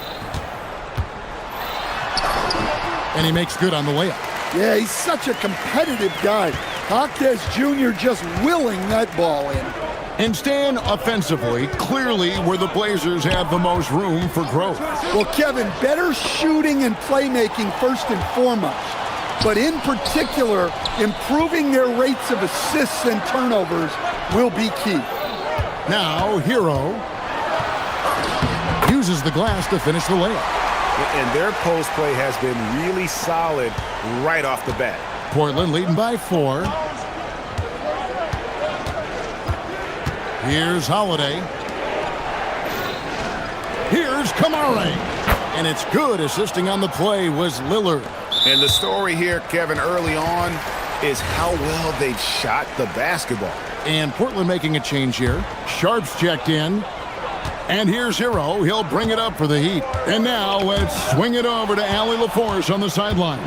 And he makes good on the layup. Yeah, he's such a competitive guy. Jaquez Jr. just willing that ball in. And Stan, offensively, clearly where the Blazers have the most room for growth. Well, Kevin, better shooting and playmaking first and foremost. But in particular, improving their rates of assists and turnovers will be key. Now, Hero uses the glass to finish the layup. And their post play has been really solid right off the bat. Portland leading by 4. Here's Holiday. Here's Kamara. And it's good. Assisting on the play was Lillard. And the story here, Kevin, early on is how well they've shot the basketball. And Portland making a change here. Sharp's checked in. And here's Hero. He'll bring it up for the Heat. And now let's swing it over to Allie LaForce on the sideline.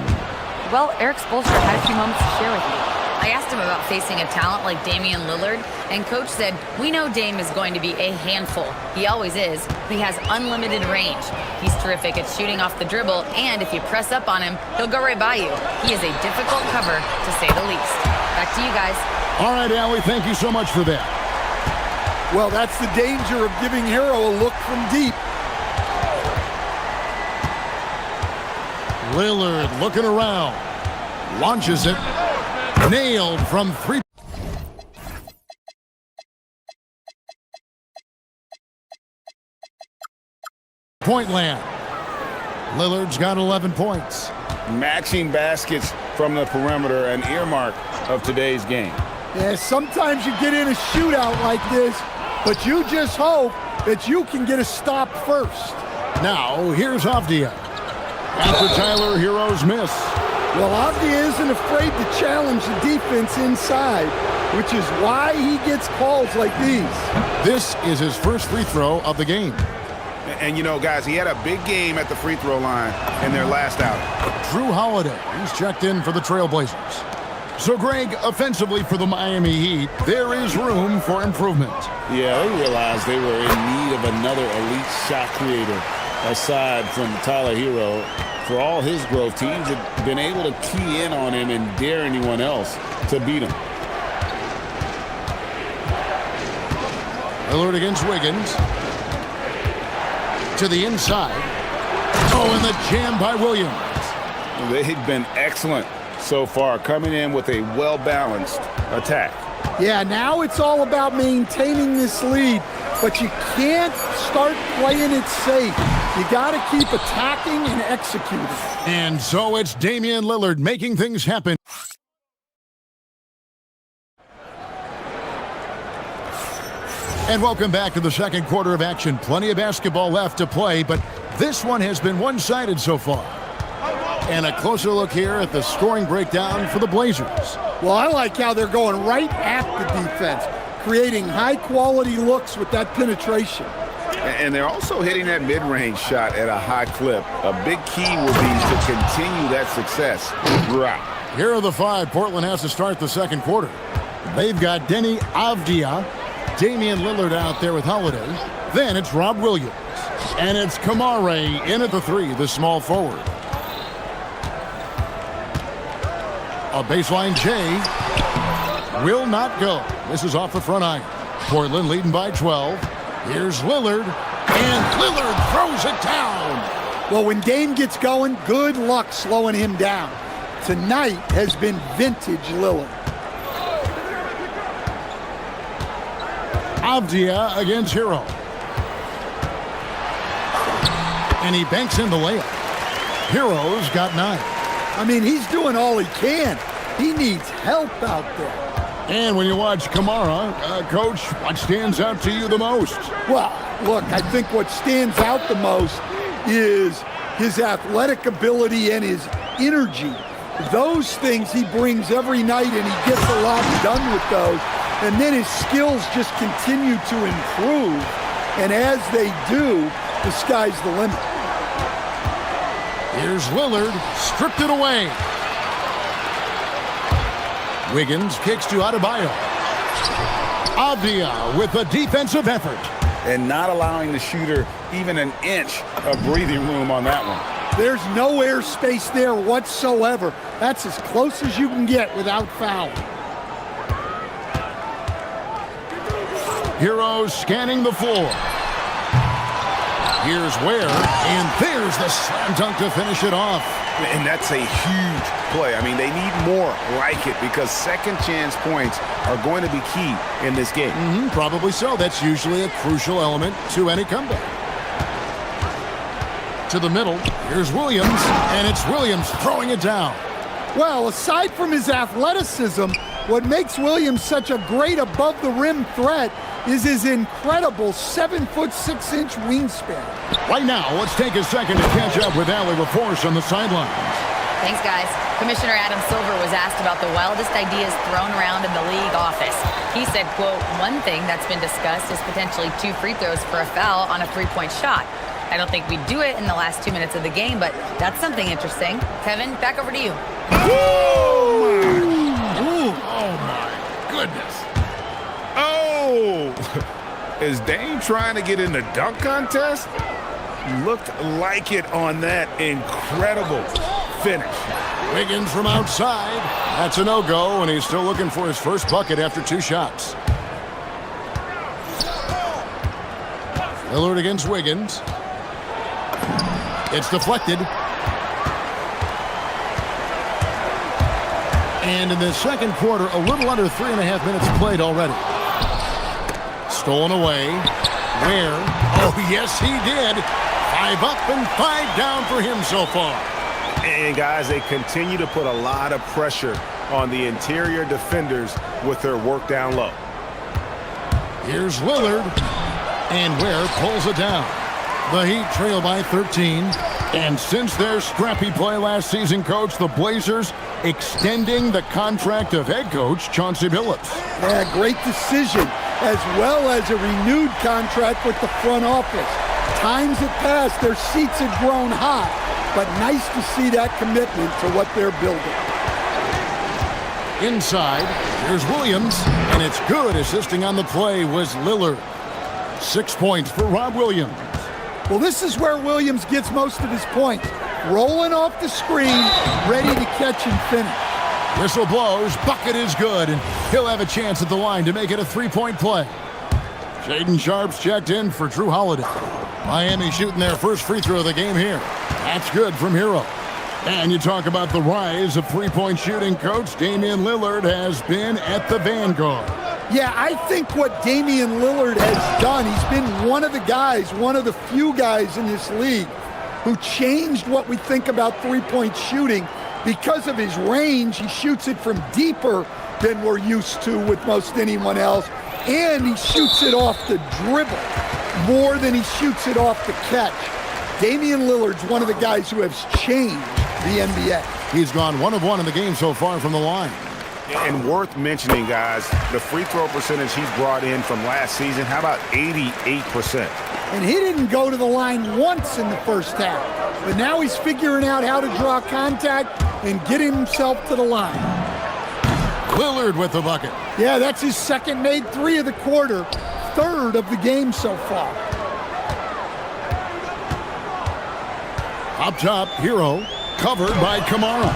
Well, Eric Spoelstra had a few moments to share with me. I asked him about facing a talent like Damian Lillard, and Coach said, we know Dame is going to be a handful. He always is. He has unlimited range. He's terrific at shooting off the dribble, and if you press up on him, he'll go right by you. He is a difficult cover, to say the least. Back to you guys. All right, Allie, thank you so much for that. Well, that's the danger of giving Hero a look from deep. Lillard looking around. Launches it. Nailed from 3. Point land. Lillard's got 11 points. Matching baskets from the perimeter, an earmark of today's game. Yeah, sometimes you get in a shootout like this, but you just hope that you can get a stop first. Now, here's Avdia. After Tyler Hero's miss. Well, Avdia isn't afraid to challenge the defense inside, which is why he gets calls like these. This is his first free throw of the game. And you know, guys, he had a big game at the free throw line in their last outing. Drew Holiday, he's checked in for the Trailblazers. So, Greg, offensively for the Miami Heat, there is room for improvement. Yeah, they realized they were in need of another elite shot creator aside from Tyler Hero. For all his growth, teams have been able to key in on him and dare anyone else to beat him. Lillard against Wiggins. To the inside. Oh, and the jam by Williams. They've been excellent so far, coming in with a well-balanced attack. Yeah, now it's all about maintaining this lead, but you can't start playing it safe. You got to keep attacking and executing. And so it's Damian Lillard making things happen. And welcome back to the second quarter of action. Plenty of basketball left to play, but this one has been one-sided so far. And a closer look here at the scoring breakdown for the Blazers. Well, I like how they're going right at the defense, creating high-quality looks with that penetration. And they're also hitting that mid-range shot at a high clip. A big key will be to continue that success throughout. Here are the five Portland has to start the second quarter. They've got Denny Avdia, Damian Lillard out there with Holiday. Then it's Rob Williams. And it's Kamare in at the three, the small forward. A baseline J will not go. This is off the front iron. Portland leading by 12. Here's Lillard, and Lillard throws it down. Well, when Dame gets going, good luck slowing him down. Tonight has been vintage Lillard. Avdia against Hero. And he banks in the layup. Hero's got 9. I mean, he's doing all he can. He needs help out there. And when you watch Kamara, Coach, what stands out to you the most? Well, look, I think what stands out the most is his athletic ability and his energy. Those things he brings every night, and he gets a lot done with those. And then his skills just continue to improve. And as they do, the sky's the limit. Here's Lillard, stripped it away. Wiggins kicks to Adebayo. Avdia with a defensive effort. And not allowing the shooter even an inch of breathing room on that one. There's no airspace there whatsoever. That's as close as you can get without fouling. Heroes scanning the floor. Here's Ware, and there's the slam dunk to finish it off. And that's a huge play. I mean, they need more like it because second chance points are going to be key in this game. Probably so. That's usually a crucial element to any comeback. To the middle, here's Williams, and it's Williams throwing it down. Well, aside from his athleticism, what makes Williams such a great above-the-rim threat is his incredible 7'6" wingspan. Right now, let's take a second to catch up with Allie LaForce on the sidelines. Thanks, guys. Commissioner Adam Silver was asked about the wildest ideas thrown around in the league office. He said, quote, one thing that's been discussed is potentially 2 free throws for a foul on a 3-point shot. I don't think we'd do it in the last 2 minutes of the game, but that's something interesting. Kevin, back over to you. Oh, my goodness. Oh! Is Dame trying to get in the dunk contest? Looked like it on that incredible finish. Wiggins from outside. That's a no-go, and he's still looking for his first bucket after 2 shots. Lillard against Wiggins. It's deflected. And in the second quarter, a little under 3.5 minutes played already. Stolen away. Where? Oh, yes, he did. 5 up and 5 down for him so far. And guys, they continue to put a lot of pressure on the interior defenders with their work down low. Here's Lillard, and Ware pulls it down. The Heat trail by 13, and since their scrappy play last season, Coach, the Blazers extending the contract of head coach Chauncey Billups. Yeah, great decision, as well as a renewed contract with the front office. Times have passed, their seats have grown hot, but nice to see that commitment to what they're building. Inside, here's Williams, and it's good. Assisting on the play was Lillard. 6 points for Rob Williams. Well, this is where Williams gets most of his points. Rolling off the screen, ready to catch and finish. Whistle blows, bucket is good, and he'll have a chance at the line to make it a 3-point play. Shaden Sharp's checked in for Drew Holiday. Miami shooting their first free throw of the game here. That's good from Hero. And you talk about the rise of three-point shooting, Coach. Damian Lillard has been at the vanguard. Yeah, I think what Damian Lillard has done, he's been one of the guys, one of the few guys in this league who changed what we think about three-point shooting. Because of his range, he shoots it from deeper than we're used to with most anyone else, and he shoots it off the dribble more than he shoots it off the catch. Damian Lillard's one of the guys who has changed the NBA. He's gone 1 of 1 in the game so far from the line. And worth mentioning, guys, the free throw percentage he's brought in from last season, how about 88%? And he didn't go to the line once in the first half. But now he's figuring out how to draw contact and get himself to the line. Lillard with the bucket. Yeah, that's his second made three of the quarter, third of the game so far. Up top, Hero, covered by Kamara.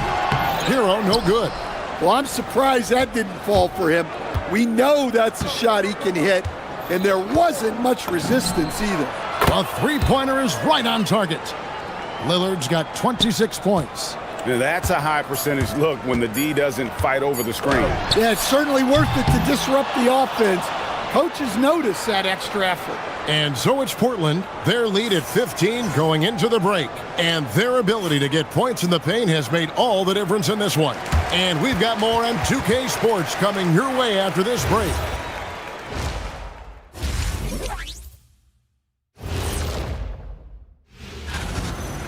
Hero, no good. Well, I'm surprised that didn't fall for him. We know that's a shot he can hit, and there wasn't much resistance either. A three-pointer is right on target. Lillard's got 26 points. Now that's a high percentage look when the D doesn't fight over the screen. Yeah, it's certainly worth it to disrupt the offense. Coaches notice that extra effort. And so it's Portland, their lead at 15 going into the break. And their ability to get points in the paint has made all the difference in this one. And we've got more on 2K Sports coming your way after this break.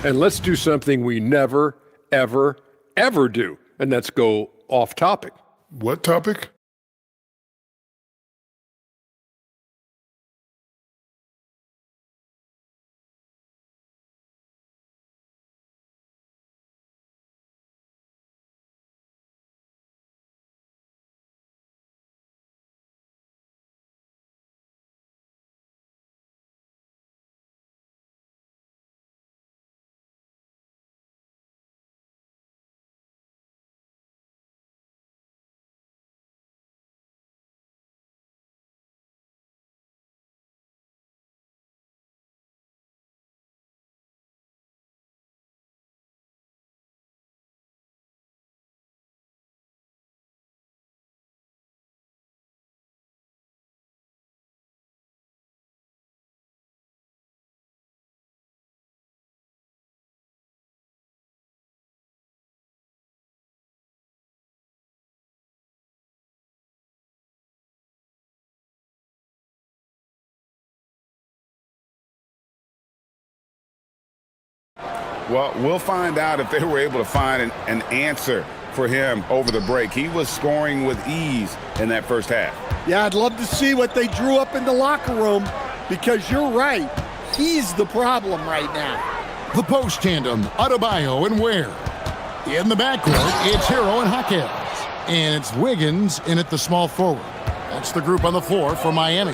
And let's do something we never, ever, ever do. And that's go off topic. What topic? Well, we'll find out if they were able to find an answer for him over the break. He was scoring with ease in that first half. Yeah, I'd love to see what they drew up in the locker room, because you're right. He's the problem right now. The post tandem, Adebayo and Ware. In the backcourt, it's Hero and Hackett. And it's Wiggins in at the small forward. That's the group on the floor for Miami.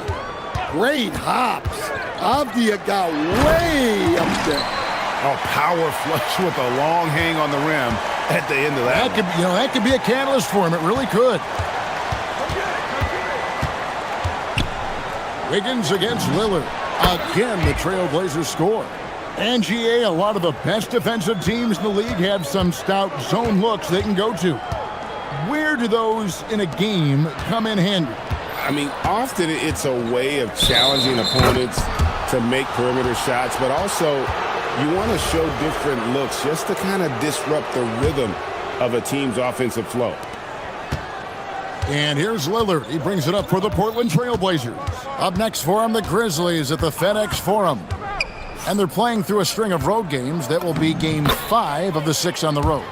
Great hops. Avdia got way up there. Oh, power flush with a long hang on the rim at the end of that. That could be a catalyst for him. It really could. Wiggins against Lillard. Again, the Trailblazers score. And GA, a lot of the best defensive teams in the league have some stout zone looks they can go to. Where do those in a game come in handy? I mean, often it's a way of challenging opponents to make perimeter shots, but also You want to show different looks just to kind of disrupt the rhythm of a team's offensive flow. And here's Lillard. He brings it up for the Portland Trail Blazers. Up next for him, the Grizzlies at the FedEx Forum. And they're playing through a string of road games. That will be game 5 of the 6 on the road.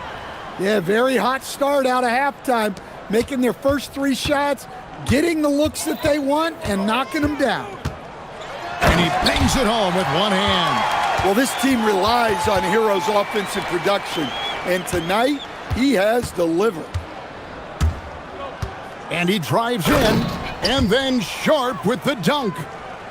Yeah, very hot start out of halftime, making their first 3 shots, getting the looks that they want, and knocking them down. And he bangs it home with one hand. Well, this team relies on Hero's offensive production, and tonight he has delivered. And he drives in, and then Sharp with the dunk.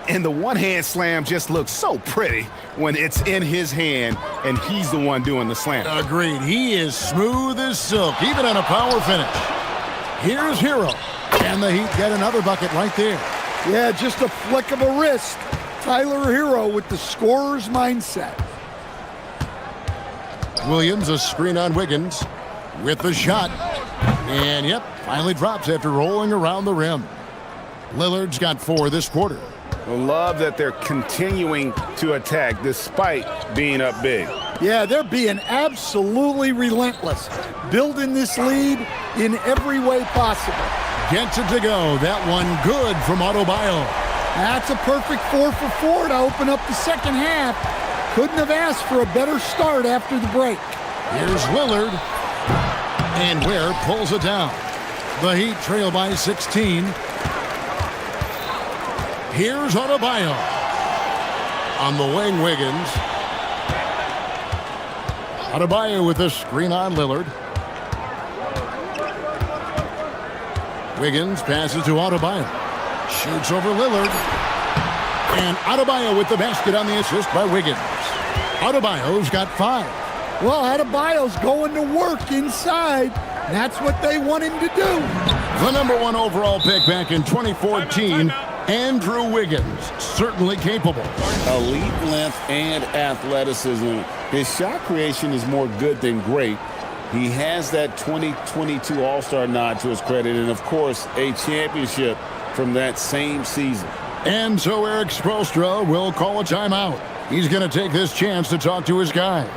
And the one-hand slam just looks so pretty when it's in his hand and he's the one doing the slam. Agreed. He is smooth as silk, even on a power finish. Here's Hero. And the Heat get another bucket right there. Yeah, just a flick of a wrist. Tyler Hero with the scorer's mindset. Williams, a screen on Wiggins with the shot. And, yep, finally drops after rolling around the rim. Lillard's got 4 this quarter. Love that they're continuing to attack despite being up big. Yeah, they're being absolutely relentless, building this lead in every way possible. Gets it to go. That one good from Adebayo. That's a perfect 4 for 4 to open up the second half. Couldn't have asked for a better start after the break. Here's Lillard. And Ware pulls it down. The Heat trail by 16. Here's Adebayo. On the wing, Wiggins. Adebayo with a screen on Lillard. Wiggins passes to Adebayo. Shoots over Lillard. And Adebayo with the basket on the assist by Wiggins. Adebayo's got 5. Well, Adebayo's going to work inside. That's what they want him to do. The number 1 overall pick back in 2014, Andrew Wiggins, certainly capable. Elite length and athleticism. His shot creation is more good than great. He has that 2022 All-Star nod to his credit, and of course, a championship from that same season. And so Eric Spoelstra will call a timeout. He's going to take this chance to talk to his guys.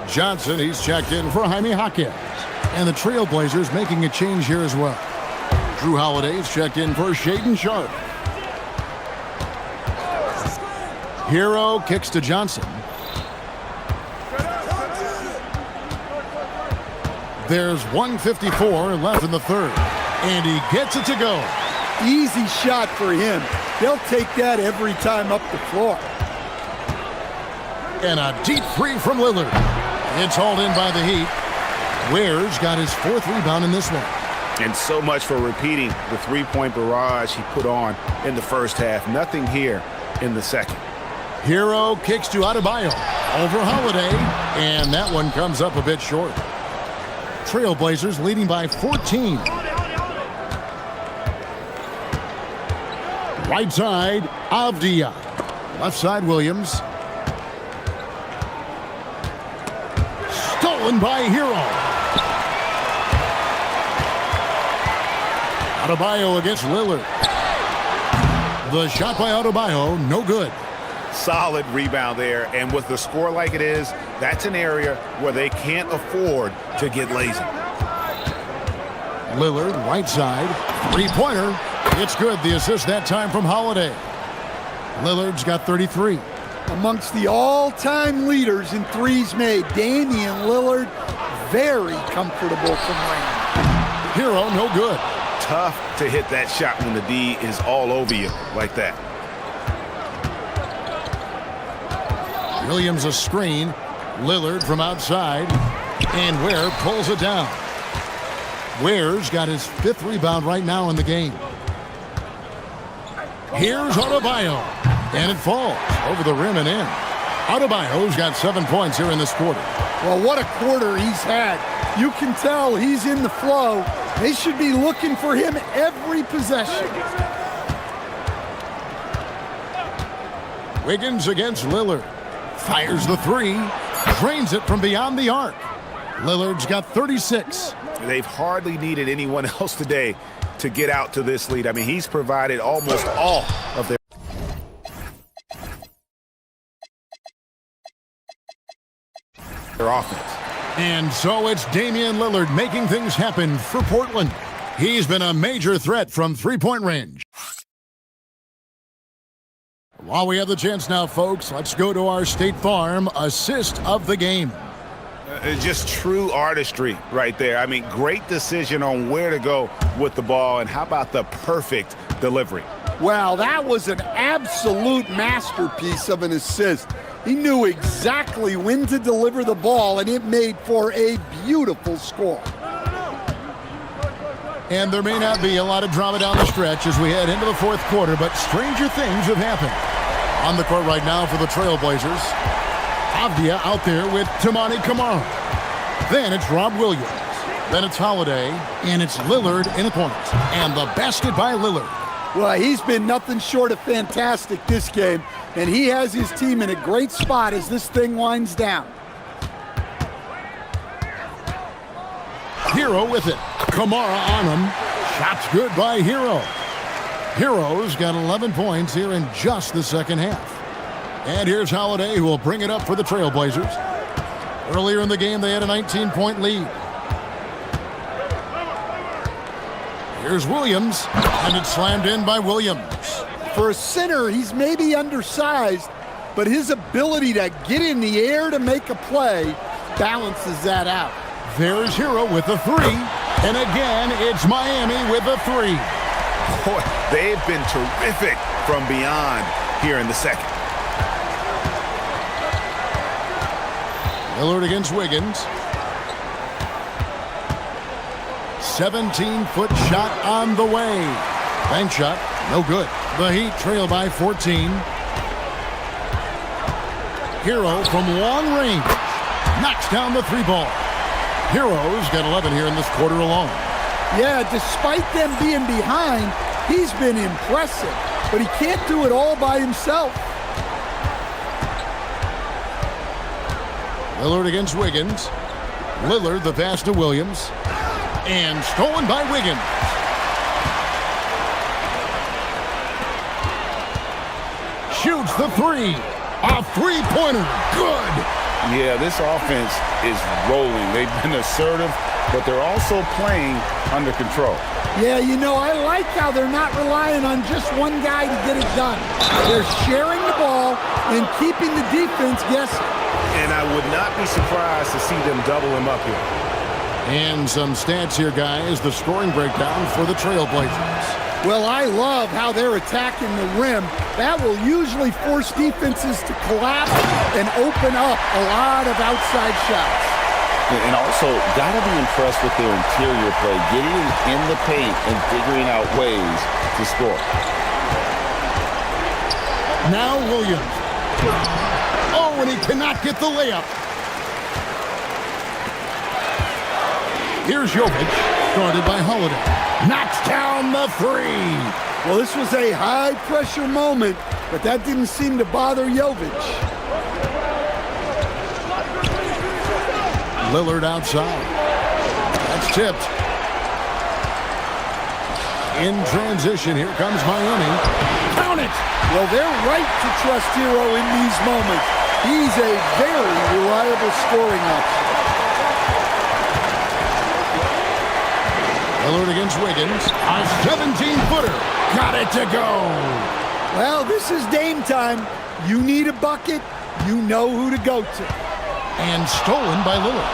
Johnson, he's checked in for Jaime Jaquez. And the Trailblazers making a change here as well. Drew Holiday's checked in for Shaedon Sharpe. Hero kicks to Johnson. There's 1:54 left in the third. And he gets it to go. Easy shot for him. They'll take that every time up the floor. And a deep 3 from Lillard. It's hauled in by the Heat. Ware's got his 4th rebound in this one. And so much for repeating the 3-point barrage he put on in the first half. Nothing here in the second. Hero kicks to Adebayo over Holiday, and that one comes up a bit short. Trailblazers leading by 14. Right side, Avdia. Left side, Williams. Stolen by Hero. Adebayo against Lillard. The shot by Adebayo, no good. Solid rebound there, and with the score like it is, that's an area where they can't afford to get lazy. Lillard, right side, 3-pointer. It's good. The assist that time from Holiday. Lillard's got 33. Amongst the all-time leaders in threes made, Damian Lillard, very comfortable from range. Hero, no good. Tough to hit that shot when the D is all over you like that. Williams a screen. Lillard from outside. And Ware pulls it down. Ware's got his 5th rebound right now in the game. Here's Adebayo. And it falls over the rim and in. Adebayo's got 7 points here in this quarter. Well, what a quarter he's had. You can tell he's in the flow. They should be looking for him every possession. Wiggins against Lillard. Fires the 3. Drains it from beyond the arc. Lillard's got 36. They've hardly needed anyone else today to get out to this lead. I mean, he's provided almost all of their offense. And so it's Damian Lillard making things happen for Portland. He's been a major threat from three-point range. While we have the chance now, folks, let's go to our State Farm assist of the game. Just true artistry right there. I mean, great decision on where to go with the ball, and how about the perfect delivery? Well, that was an absolute masterpiece of an assist. He knew exactly when to deliver the ball, and it made for a beautiful score. And there may not be a lot of drama down the stretch as we head into the fourth quarter, but stranger things have happened. On the court right now for the Trailblazers, Avdia out there with Tamani Kamara. Then it's Rob Williams. Then it's Holiday, and it's Lillard in a point. And the basket by Lillard. Well, he's been nothing short of fantastic this game, and he has his team in a great spot as this thing winds down. Hero with it. Kamara on him. Shots good by Hero. Hero's got 11 points here in just the second half. And here's Holiday, who will bring it up for the Trailblazers. Earlier in the game, they had a 19-point lead. Here's Williams, and it's slammed in by Williams. For a center, he's maybe undersized, but his ability to get in the air to make a play balances that out. There's Hero with a three, and again, it's Miami with a three. Boy, they've been terrific from beyond here in the second. Lillard against Wiggins. 17-foot shot on the way. Bank shot, no good. The Heat trail by 14. Hero from long range knocks down the three ball. Hero's got 11 here in this quarter alone. Yeah, despite them being behind, he's been impressive, but he can't do it all by himself. Lillard against Wiggins. Lillard the pass to Williams. And stolen by Wiggins. Shoots the three. A three-pointer. Good. Yeah, this offense is rolling. They've been assertive, but they're also playing under control. Yeah, you know, I like how they're not relying on just one guy to get it done. They're sharing the ball and keeping the defense guessing. And I would not be surprised to see them double him up here. And some stats here, guys. The scoring breakdown for the Trailblazers. Well, I love how they're attacking the rim. That will usually force defenses to collapse and open up a lot of outside shots. And also, got to be impressed with their interior play, getting in the paint and figuring out ways to score. Now Williams. Oh, and he cannot get the layup. Here's Jovic, guarded by Holiday. Knocks down the three. Well, this was a high-pressure moment, but that didn't seem to bother Jovic. Lillard outside. That's tipped. In transition, here comes Miami. Count it! Well, they're right to trust Hero in these moments. He's a very reliable scoring option. Lillard against Wiggins. A 17-footer. Got it to go. Well, this is Dame time. You need a bucket. You know who to go to. And stolen by Lillard.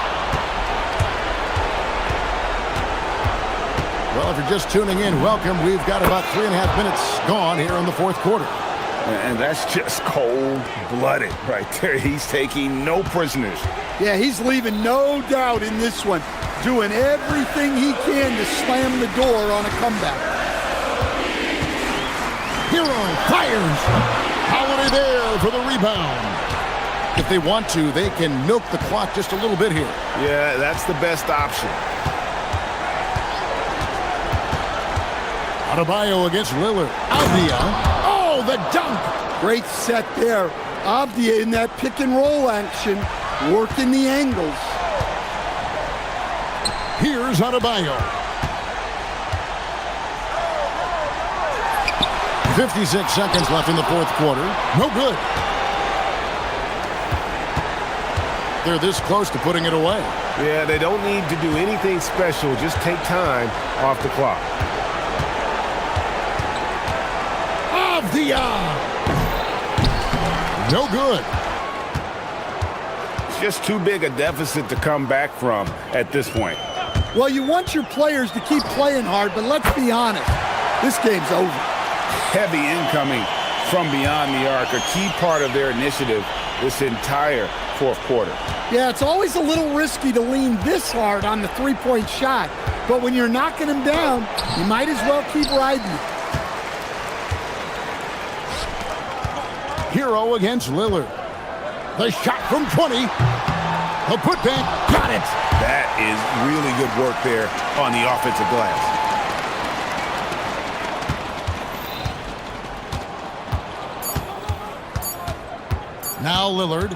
Well, if you're just tuning in, welcome. We've got about 3.5 minutes gone here in the fourth quarter. And that's just cold-blooded right there. He's taking no prisoners. Yeah, he's leaving no doubt in this one. Doing everything he can to slam the door on a comeback. Hero fires. Holiday there for the rebound. If they want to, they can milk the clock just a little bit here. Yeah, that's the best option. Adebayo against Lillard. Avdia. Oh, the dunk. Great set there. Avdia in that pick and roll action working the angles. Here's Adebayo. 56 seconds left in the fourth quarter. No good. They're this close to putting it away. Yeah, they don't need to do anything special. Just take time off the clock. No good. It's just too big a deficit to come back from at this point. Well, you want your players to keep playing hard, but let's be honest. This game's over. Heavy incoming from beyond the arc, a key part of their initiative this entire fourth quarter. Yeah, it's always a little risky to lean this hard on the three-point shot, but when you're knocking them down, you might as well keep riding it. Hero against Lillard. The shot from 20. The putback. Got it. That is really good work there on the offensive glass. Now Lillard.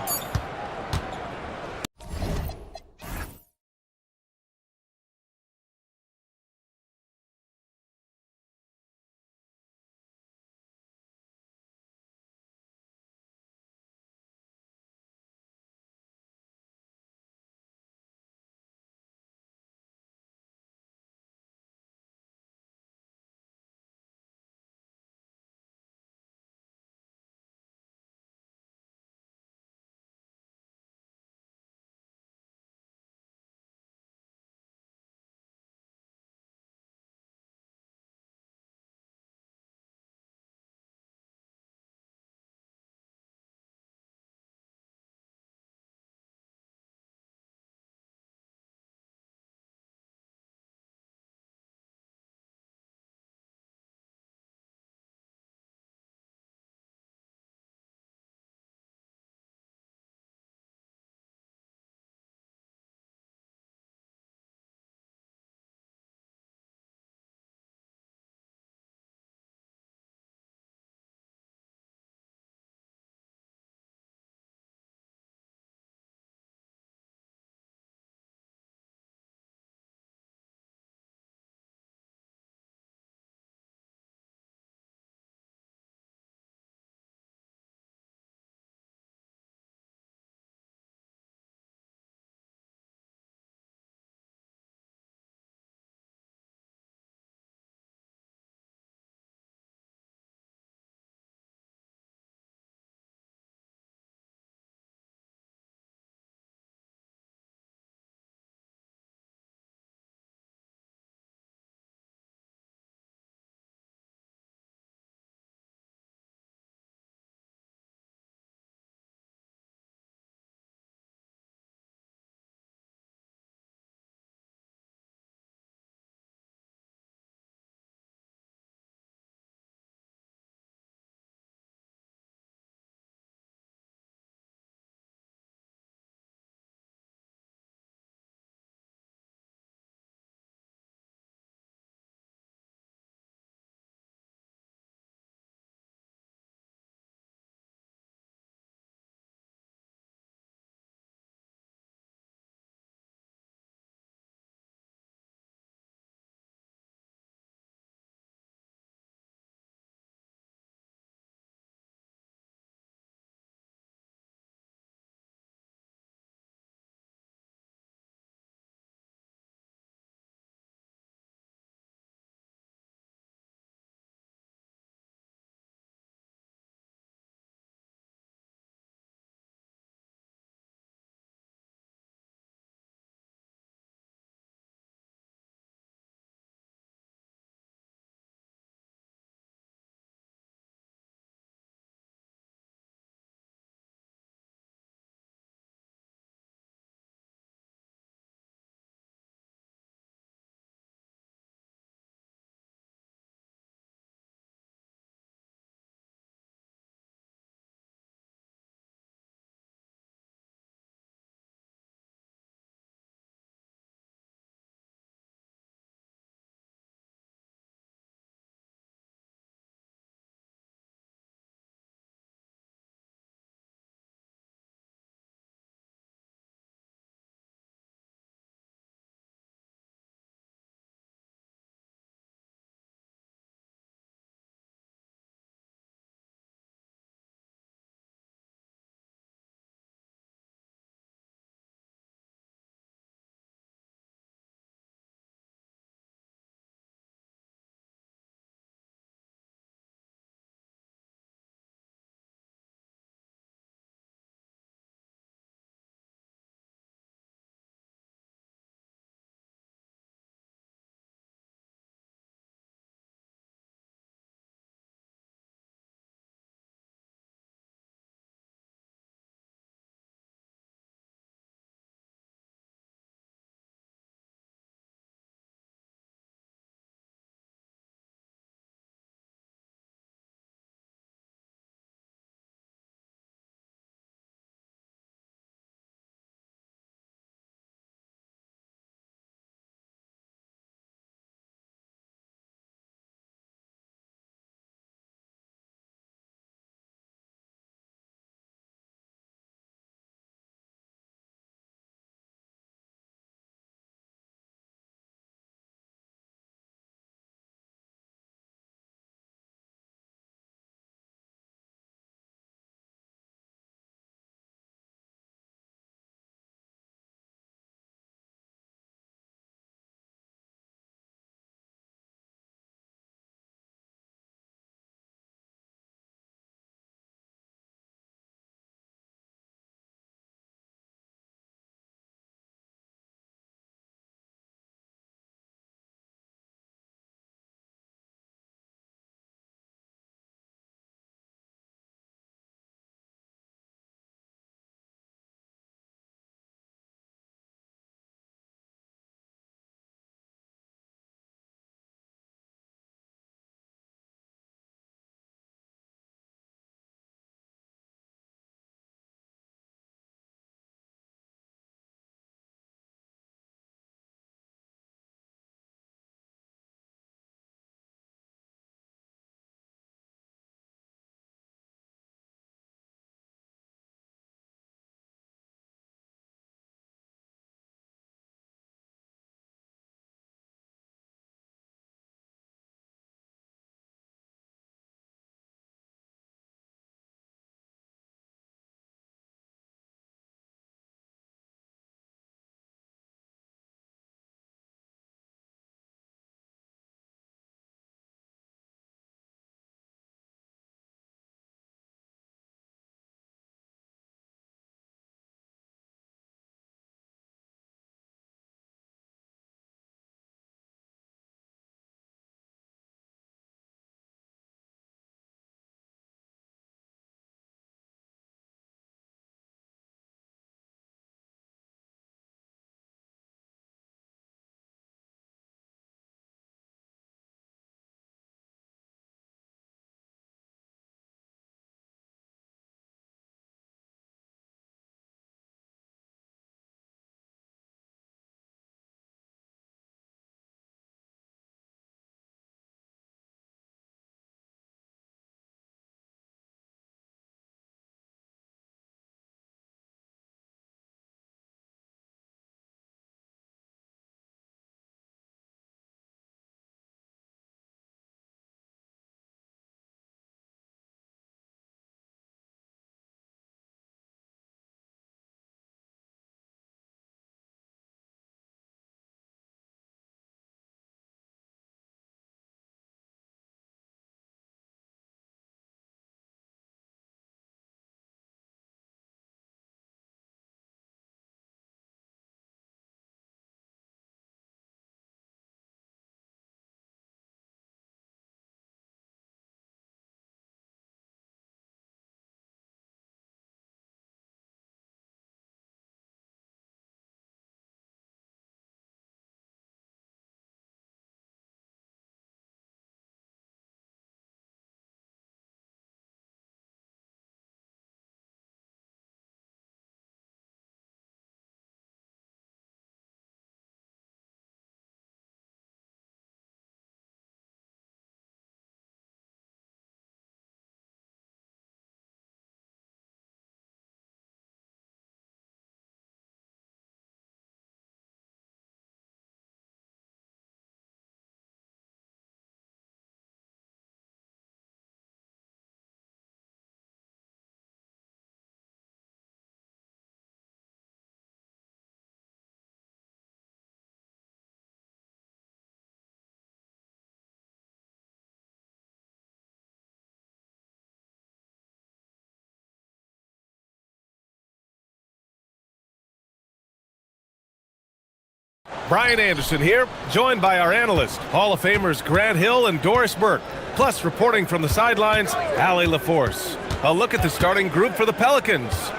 Brian Anderson here, joined by our analysts, Hall of Famers Grant Hill and Doris Burke. Plus, reporting from the sidelines, Allie LaForce. A look at the starting group for the Pelicans.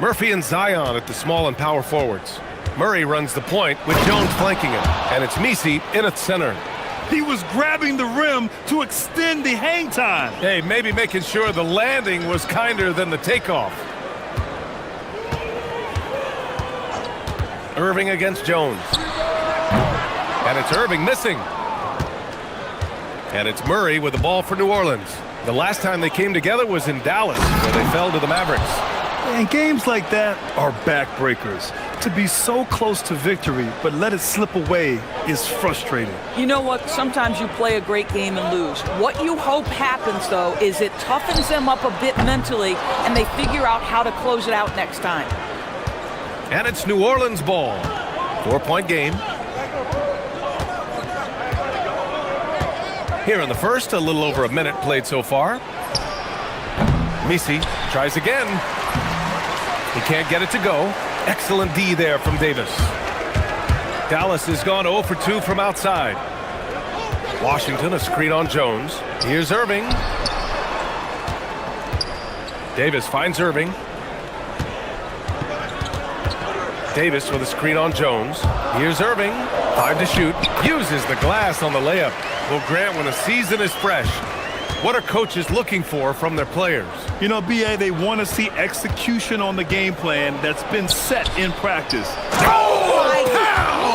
Murphy and Zion at the small and power forwards. Murray runs the point with Jones flanking him, and it's Misi in at center. He was grabbing the rim to extend the hang time. Hey, maybe making sure the landing was kinder than the takeoff. Irving against Jones. And it's Irving missing. And it's Murray with the ball for New Orleans. The last time they came together was in Dallas, where they fell to the Mavericks. And games like that are backbreakers. To be so close to victory, but let it slip away is frustrating. You know what? Sometimes you play a great game and lose. What you hope happens, though, is it toughens them up a bit mentally, and they figure out how to close it out next time. And it's New Orleans ball. 4-point game. Here in the first, a little over a minute played so far. Misi tries again. He can't get it to go. Excellent D there from Davis. Dallas has gone 0 for 2 from outside. Washington, a screen on Jones. Here's Irving. Davis finds Irving. Davis with a screen on Jones. Here's Irving. 5 to shoot. Uses the glass on the layup. Well, Grant, when a season is fresh, what are coaches looking for from their players? You know, B.A., they want to see execution on the game plan that's been set in practice.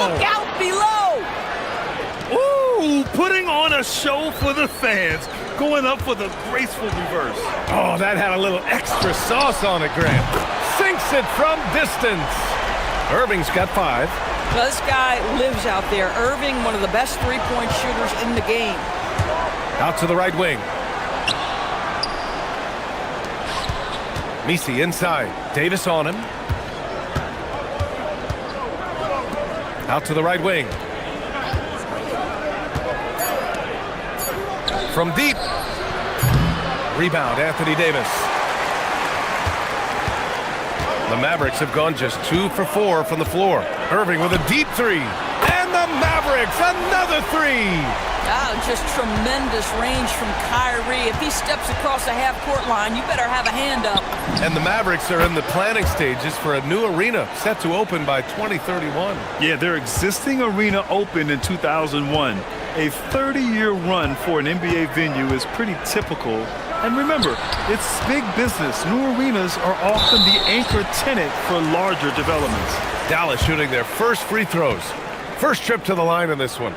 Look out below! Ooh, putting on a show for the fans. Going up for the graceful reverse. Oh, that had a little extra sauce on it, Grant. Sinks it from distance. Irving's got 5. Well, this guy lives out there. Irving, one of the best three-point shooters in the game. Out to the right wing. Misi inside. Davis on him. Out to the right wing. From deep. Rebound, Anthony Davis. The Mavericks have gone just 2 for 4 from the floor. Irving with a deep 3. And the Mavericks, another 3. Oh, just tremendous range from Kyrie. If he steps across the half-court line, you better have a hand up. And the Mavericks are in the planning stages for a new arena set to open by 2031. Yeah, their existing arena opened in 2001. A 30-year run for an NBA venue is pretty typical. And remember, it's big business. New arenas are often the anchor tenant for larger developments. Dallas shooting their first free throws. First trip to the line in this one.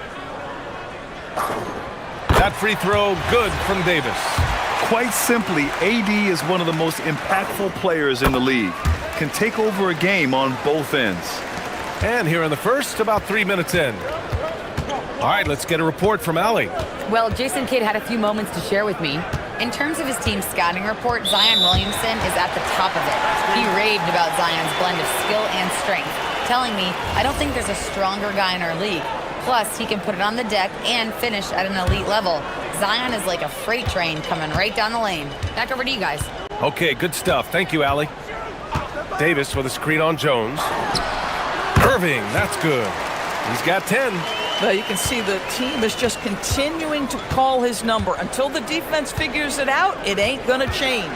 That free throw good from Davis. Quite simply, AD is one of the most impactful players in the league. Can take over a game on both ends. And here in the first, about 3 minutes in. All right, let's get a report from Allie. Well, Jason Kidd had a few moments to share with me. In terms of his team's scouting report, Zion Williamson is at the top of it. He raved about Zion's blend of skill and strength, telling me, I don't think there's a stronger guy in our league. Plus, he can put it on the deck and finish at an elite level. Zion is like a freight train coming right down the lane. Back over to you guys. Okay, good stuff. Thank you, Allie. Davis with a screen on Jones. Irving, that's good. He's got 10. Well, you can see the team is just continuing to call his number. Until the defense figures it out, it ain't gonna change.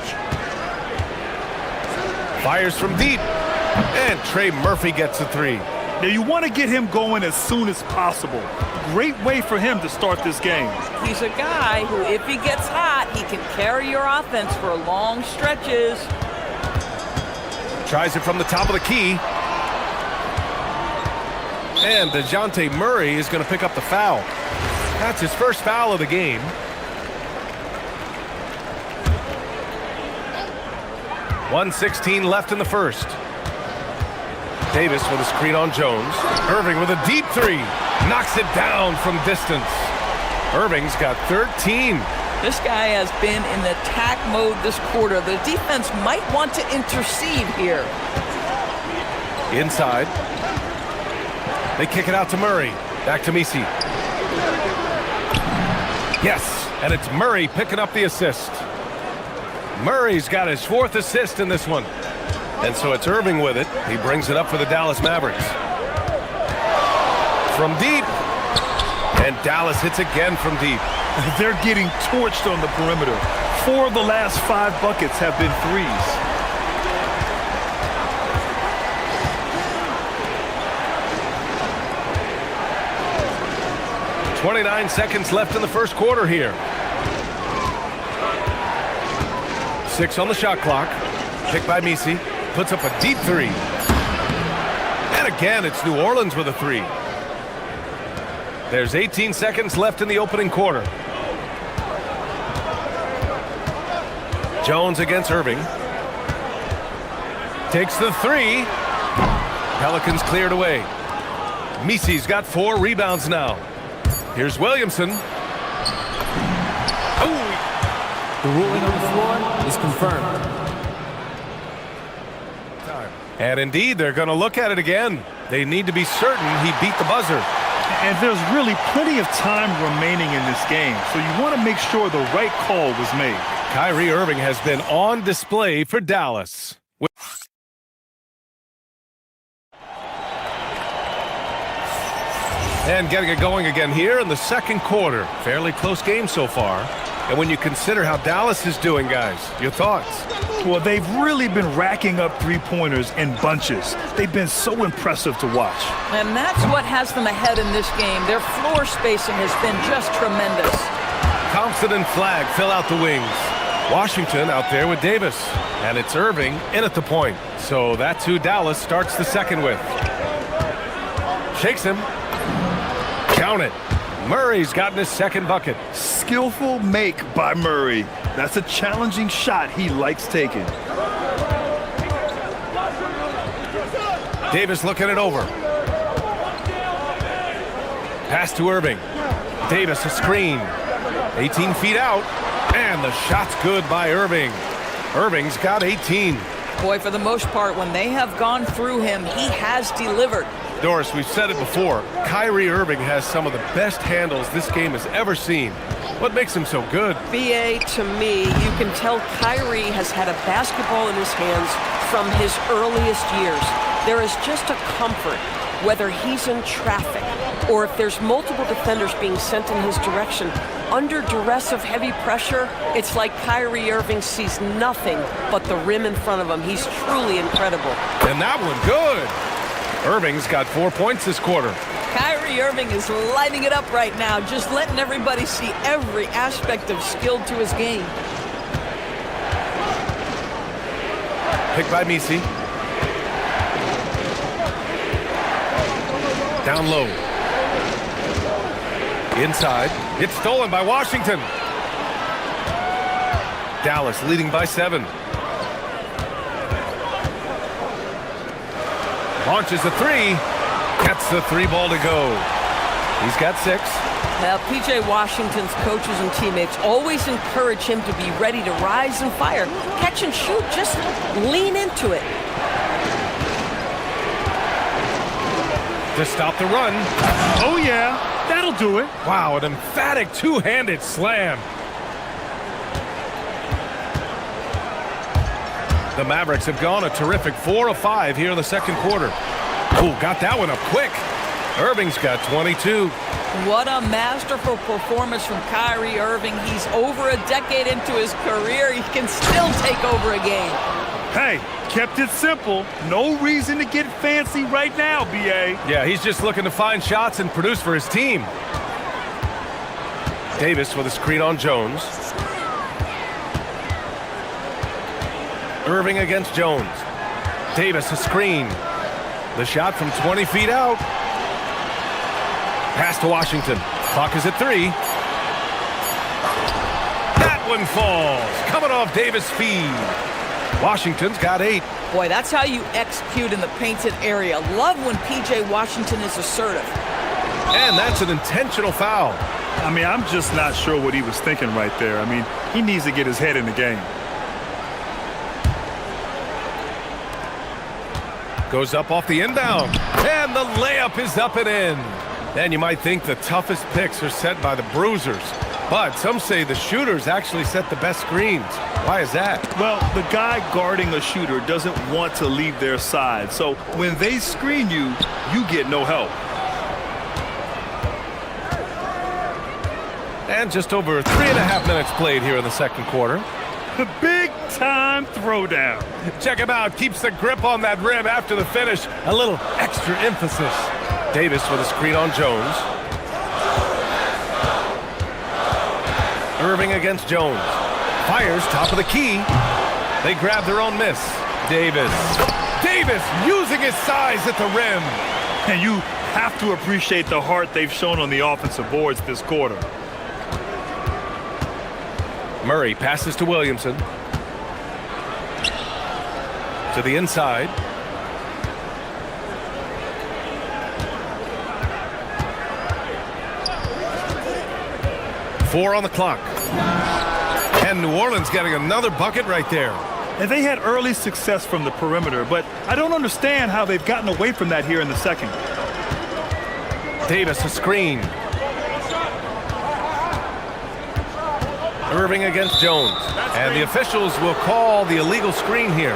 Fires from deep. And Trey Murphy gets a 3. Now, you want to get him going as soon as possible. Great way for him to start this game. He's a guy who, if he gets hot, he can carry your offense for long stretches. Tries it from the top of the key. And DeJounte Murray is going to pick up the foul. That's his first foul of the game. .116 left in the first. Davis with a screen on Jones. Irving with a deep 3. Knocks it down from distance. Irving's got 13. This guy has been in attack mode this quarter. The defense might want to intercede here. Inside. They kick it out to Murray. Back to Misi. Yes, and it's Murray picking up the assist. Murray's got his 4th assist in this one. And so it's Irving with it. He brings it up for the Dallas Mavericks. from deep. And Dallas hits again from deep. They're getting torched on the perimeter. 4 of the last 5 buckets have been threes. .29 seconds left in the first quarter here. 6 on the shot clock. Picked by Misi. Puts up a deep 3. And again, it's New Orleans with a 3. There's 18 seconds left in the opening quarter. Jones against Irving. Takes the 3. Pelicans cleared away. Misi's got 4 rebounds now. Here's Williamson. Oh! The ruling on the floor is confirmed. And indeed, they're going to look at it again. They need to be certain he beat the buzzer. And there's really plenty of time remaining in this game, so you want to make sure the right call was made. Kyrie Irving has been on display for Dallas. And getting it going again here in the second quarter. Fairly close game so far. And when you consider how Dallas is doing, guys, your thoughts? Well, they've really been racking up three-pointers in bunches. They've been so impressive to watch. And that's what has them ahead in this game. Their floor spacing has been just tremendous. Thompson and Flagg fill out the wings. Washington out there with Davis. And it's Irving in at the point. So that's who Dallas starts the second with. Shakes him. Count it. Murray's gotten his second bucket. Skillful make by Murray. That's a challenging shot he likes taking. Davis looking it over. Pass to Irving. Davis a screen. 18 feet out. And the shot's good by Irving. Irving's got 18. Boy, for the most part, when they have gone through him, he has delivered. Doris, we've said it before. Kyrie Irving has some of the best handles this game has ever seen. What makes him so good? BA, to me, you can tell Kyrie has had a basketball in his hands from his earliest years. There is just a comfort, whether he's in traffic or if there's multiple defenders being sent in his direction. Under duress of heavy pressure, it's like Kyrie Irving sees nothing but the rim in front of him. He's truly incredible. And that one good. Irving's got 4 points this quarter. Kyrie Irving is lighting it up right now, just letting everybody see every aspect of skill to his game. Picked by Misi. Down low. Inside. It's stolen by Washington. Dallas leading by 7. Launches a 3. Gets the 3 ball to go. He's got 6. Now, P.J. Washington's coaches and teammates always encourage him to be ready to rise and fire. Catch and shoot, just lean into it. To stop the run. Oh, yeah, that'll do it. Wow, an emphatic two-handed slam. The Mavericks have gone a terrific 4 of 5 here in the second quarter. Oh, got that one up quick. Irving's got 22. What a masterful performance from Kyrie Irving. He's over a decade into his career. He can still take over a game. Hey, kept it simple. No reason to get fancy right now, B.A. Yeah, he's just looking to find shots and produce for his team. Davis with a screen on Jones. Irving against Jones. Davis a screen. The shot from 20 feet out. Pass to Washington. Clock is at 3. That one falls. Coming off Davis' feed. Washington's got 8. Boy, that's how you execute in the painted area. Love when P.J. Washington is assertive. And that's an intentional foul. I mean, I'm just not sure what he was thinking right there. I mean, he needs to get his head in the game. Goes up off the inbound. And the layup is up and in. And you might think the toughest picks are set by the bruisers. But some say the shooters actually set the best screens. Why is that? Well, the guy guarding a shooter doesn't want to leave their side. So when they screen you, you get no help. And just over 3.5 minutes played here in the second quarter. The big-time throwdown. Check him out. Keeps the grip on that rim after the finish. A little extra emphasis. Davis with a screen on Jones. Irving against Jones. Fires top of the key. They grab their own miss. Davis using his size at the rim. And you have to appreciate the heart they've shown on the offensive boards this quarter. Murray passes to Williamson. To the inside. Four on the clock. And New Orleans getting another bucket right there. And they had early success from the perimeter, but I don't understand how they've gotten away from that here in the second. Davis a screen. Irving against Jones. And the officials will call the illegal screen here.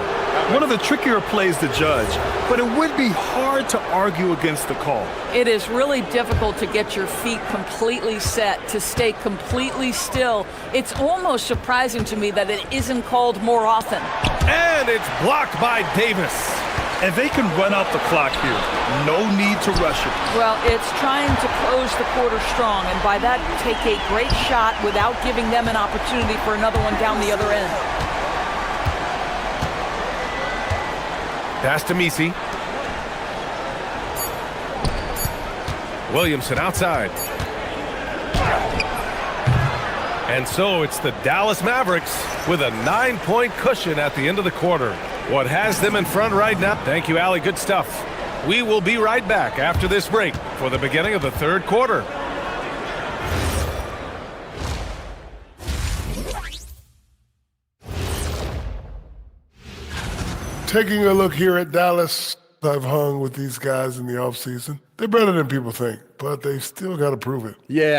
One of the trickier plays to judge, but it would be hard to argue against the call. It is really difficult to get your feet completely set, to stay completely still. It's almost surprising to me that it isn't called more often. And it's blocked by Davis. And they can run out the clock here. No need to rush it. Well, it's trying to close the quarter strong, and by that, take a great shot without giving them an opportunity for another one down the other end. Pass to Misi. Williamson outside. And so it's the Dallas Mavericks with a 9-point cushion at the end of the quarter. What has them in front right now? Thank you, Allie. Good stuff. We will be right back after this break for the beginning of the third quarter. Taking a look here at Dallas, I've hung with these guys in the offseason. They're better than people think, but they still got to prove it. Yeah.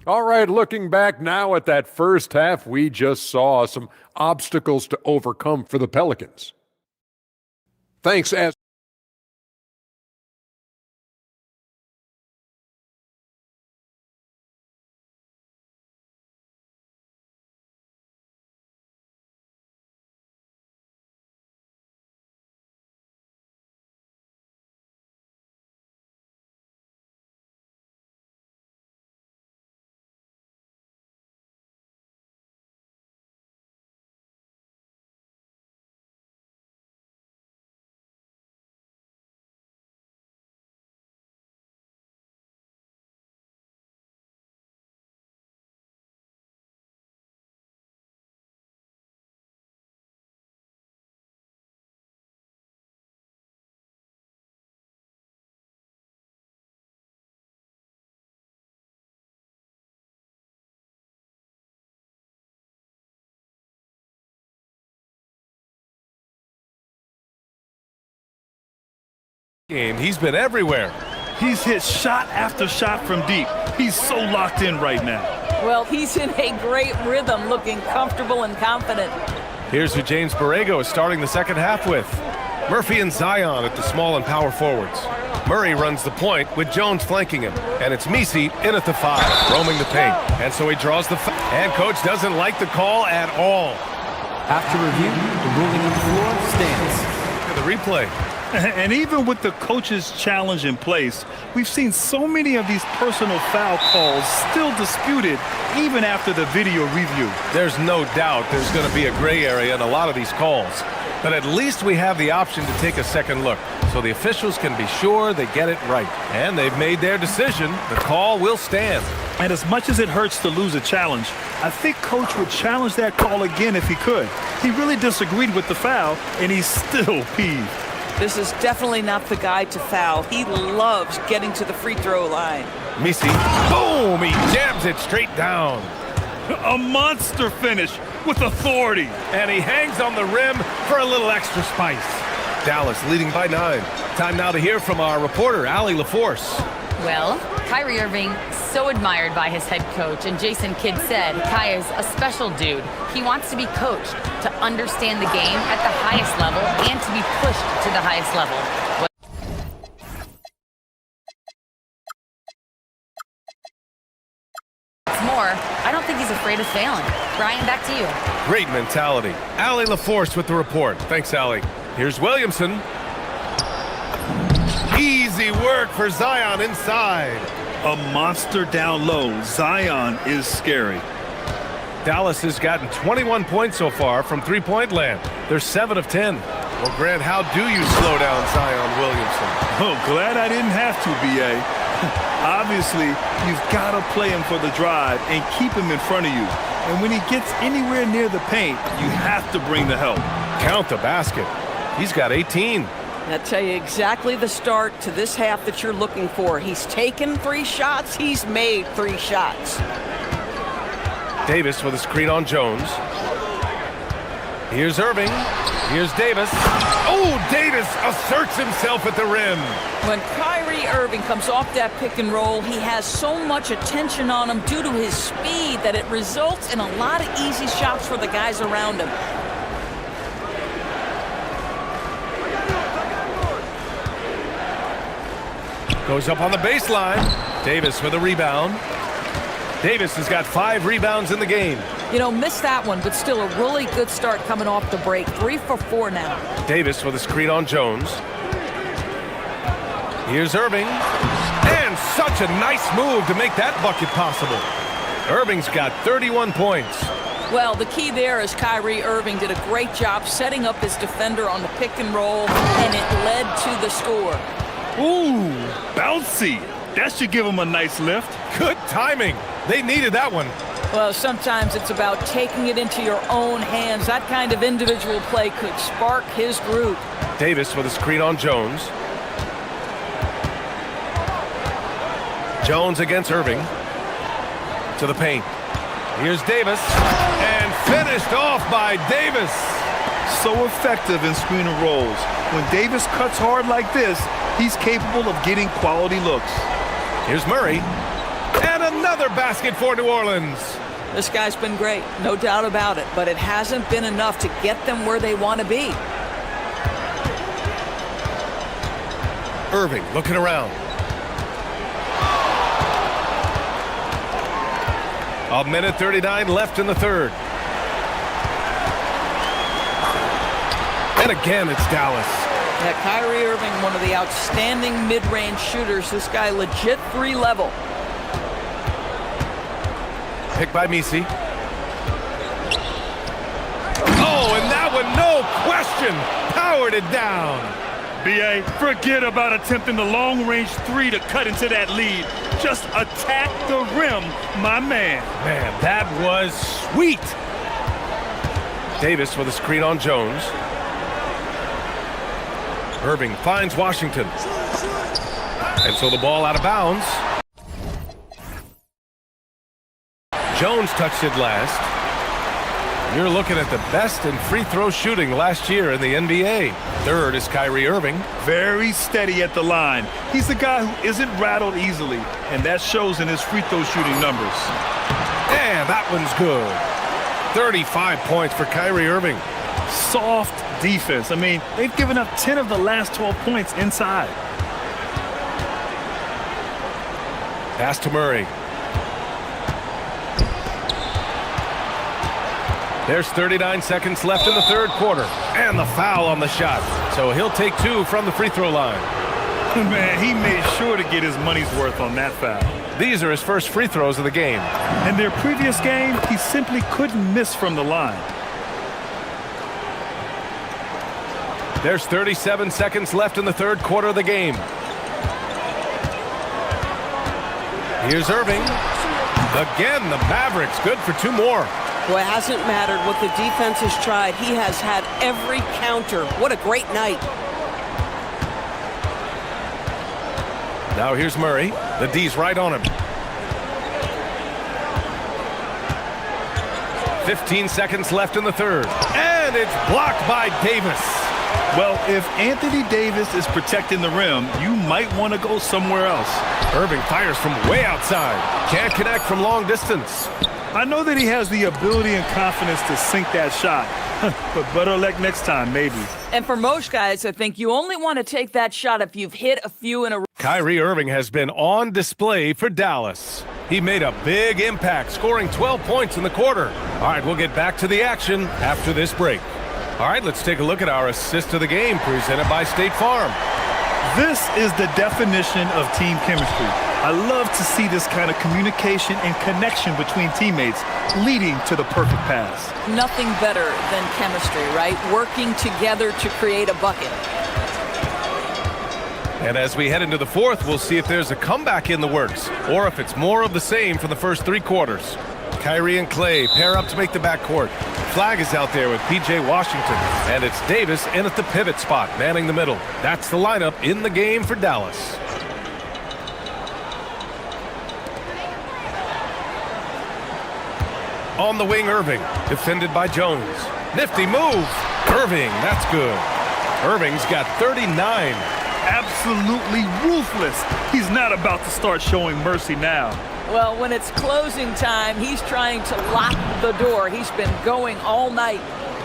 All right, looking back now at that first half, we just saw some obstacles to overcome for the Pelicans. Thanks as He's been everywhere. He's hit shot after shot from deep. He's so locked in right now. Well, he's in a great rhythm, looking comfortable and confident. Here's who James Borrego is starting the second half with. Murphy and Zion at the small and power forwards. Murray runs the point with Jones flanking him. And it's Misi in at the 5, roaming the paint. And so he draws the foul. And coach doesn't like the call at all. After review, the ruling on the floor stands. The replay. And even with the coach's challenge in place, we've seen so many of these personal foul calls still disputed even after the video review. There's no doubt there's going to be a gray area in a lot of these calls. But at least we have the option to take a second look, so the officials can be sure they get it right. And they've made their decision. The call will stand. And as much as it hurts to lose a challenge, I think Coach would challenge that call again if he could. He really disagreed with the foul, and he's still peeved. This is definitely not the guy to foul. He loves getting to the free throw line. Misi, boom, he jams it straight down. A monster finish with authority. And he hangs on the rim for a little extra spice. Dallas leading by 9. Time now to hear from our reporter, Allie LaForce. Well, Kyrie Irving, so admired by his head coach, and Jason Kidd said Kai is a special dude. He wants to be coached to understand the game at the highest level and to be pushed to the highest level. afraid of failing. Brian, back to you. Great mentality. Allie LaForce with the report. Thanks, Allie. Here's Williamson. Easy work for Zion inside. A monster down low. Zion is scary. Dallas has gotten 21 points so far from three-point land. They're 7 of 10. Well, Grant, how do you slow down Zion Williamson? Oh, glad I didn't have to, B.A. Obviously, you've got to play him for the drive and keep him in front of you. And when he gets anywhere near the paint, you have to bring the help. Count the basket. He's got 18. I'll tell you exactly the start to this half that you're looking for. He's taken 3 shots. He's made 3 shots. Davis with a screen on Jones. Here's Irving. Here's Davis. Oh, Davis asserts himself at the rim. When Kyrie Irving comes off that pick and roll, he has so much attention on him due to his speed that it results in a lot of easy shots for the guys around him. Goes up on the baseline. Davis with a rebound. Davis has got 5 rebounds in the game. You know, missed that one, but still a really good start coming off the break. 3 for 4 now. Davis with a screen on Jones. Here's Irving. And such a nice move to make that bucket possible. Irving's got 31 points. Well, the key there is Kyrie Irving did a great job setting up his defender on the pick and roll, and it led to the score. Ooh, bouncy. That should give him a nice lift. Good timing. They needed that one. Well, sometimes it's about taking it into your own hands. That kind of individual play could spark his group. Davis with a screen on Jones. Jones against Irving. To the paint. Here's Davis. And finished off by Davis. So effective in screen and rolls. When Davis cuts hard like this, he's capable of getting quality looks. Here's Murray. And another basket for New Orleans. This guy's been great, no doubt about it, but it hasn't been enough to get them where they want to be. Irving looking around. A minute 39 left in the third. And again, it's Dallas. Yeah, Kyrie Irving, one of the outstanding mid-range shooters. This guy legit 3-level. Picked by Misi. Oh, and that one, no question, powered it down. B.A., forget about attempting the long-range 3 to cut into that lead. Just attack the rim, my man. Man, that was sweet. Davis with a screen on Jones. Irving finds Washington. And so the ball out of bounds. Jones touched it last. You're looking at the best in free throw shooting last year in the NBA. Third is Kyrie Irving. Very steady at the line. He's a guy who isn't rattled easily, and that shows in his free throw shooting numbers. And that one's good. 35 points for Kyrie Irving. Soft defense. I mean, they've given up 10 of the last 12 points inside. Pass to Murray. There's 39 seconds left in the third quarter. And the foul on the shot. So he'll take 2 from the free throw line. Man, he made sure to get his money's worth on that foul. These are his first free throws of the game. In their previous game, he simply couldn't miss from the line. There's 37 seconds left in the third quarter of the game. Here's Irving. Again, the Mavericks good for 2 more. Well, it hasn't mattered what the defense has tried. He has had every counter. What a great night. Now here's Murray. The D's right on him. 15 seconds left in the third. And it's blocked by Davis. Well, if Anthony Davis is protecting the rim, you might want to go somewhere else. Irving fires from way outside. Can't connect from long distance. I know that he has the ability and confidence to sink that shot. But better luck next time, maybe. And for most guys, I think you only want to take that shot if you've hit a few in a row. Kyrie Irving has been on display for Dallas. He made a big impact, scoring 12 points in the quarter. All right, we'll get back to the action after this break. All right, let's take a look at our assist of the game presented by State Farm. This is the definition of team chemistry. I love to see this kind of communication and connection between teammates leading to the perfect pass. Nothing better than chemistry, right? Working together to create a bucket. And as we head into the fourth, we'll see if there's a comeback in the works or if it's more of the same for the first three quarters. Kyrie and Clay pair up to make the backcourt. Flag is out there with P.J. Washington, and it's Davis in at the pivot spot, manning the middle. That's the lineup in the game for Dallas. On the wing, Irving, defended by Jones. Nifty move. Irving, that's good. Irving's got 39. Absolutely ruthless. He's not about to start showing mercy now. Well, when it's closing time, he's trying to lock the door. He's been going all night.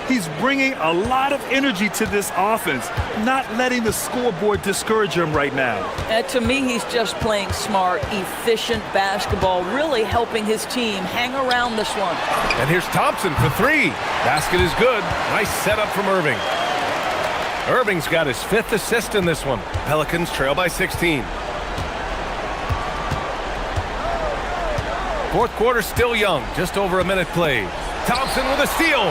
He's bringing a lot of energy to this offense, not letting the scoreboard discourage him right now. To me, he's just playing smart, efficient basketball, really helping his team hang around this one. And here's Thompson for three. Basket is good. Nice setup from Irving. Irving's got his fifth assist in this one. Pelicans trail by 16. Fourth quarter still young, just over a minute played. Thompson with a steal.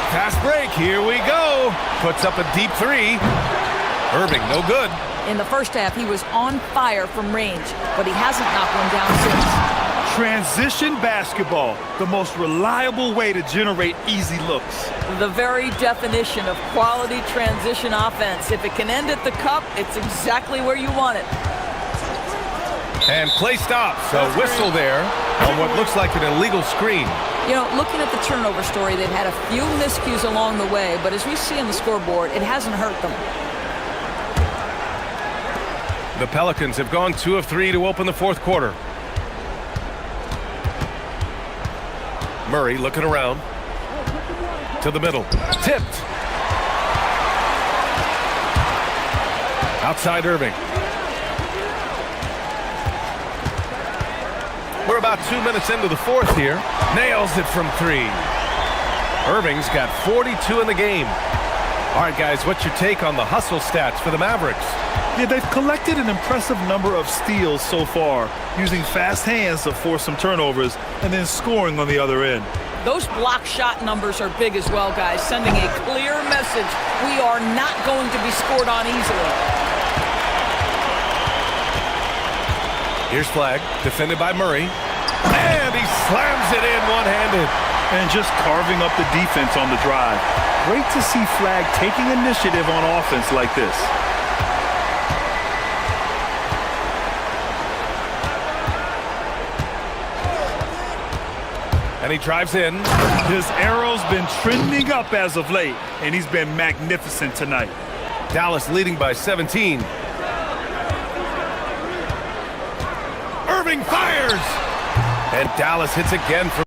Fast break, here we go. Puts up a deep three. Irving, no good. In the first half, he was on fire from range, but he hasn't knocked one down since. Transition basketball, the most reliable way to generate easy looks. The very definition of quality transition offense. If it can end at the cup, it's exactly where you want it. And play stops. A whistle there on what looks like an illegal screen. You know, looking at the turnover story, they've had a few miscues along the way, but as we see on the scoreboard, it hasn't hurt them. The Pelicans have gone 2 of 3 to open the fourth quarter. Murray looking around. To the middle. Tipped. Outside Irving. We're about 2 minutes into the fourth here. Nails it from three. Irving's got 42 in the game. All right, guys, what's your take on the hustle stats for the Mavericks? Yeah, they've collected an impressive number of steals so far, using fast hands to force some turnovers and then scoring on the other end. Those block shot numbers are big as well, guys, sending a clear message. We are not going to be scored on easily. Here's Flag, defended by Murray. And he slams it in one-handed. And just carving up the defense on the drive. Great to see Flag taking initiative on offense like this. And he drives in. His arrow's been trending up as of late, and he's been magnificent tonight. Dallas leading by 17. Irving fires! And Dallas hits again from...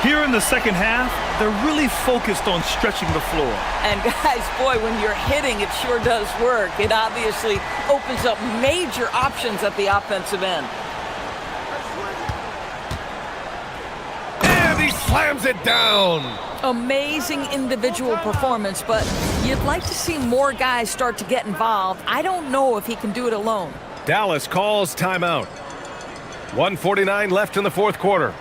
Here in the second half, they're really focused on stretching the floor. And guys, boy, when you're hitting, it sure does work. It obviously opens up major options at the offensive end. And he slams it down. Amazing individual performance, but you'd like to see more guys start to get involved. I don't know if he can do it alone. Dallas calls timeout. 1:49 left in the fourth quarter.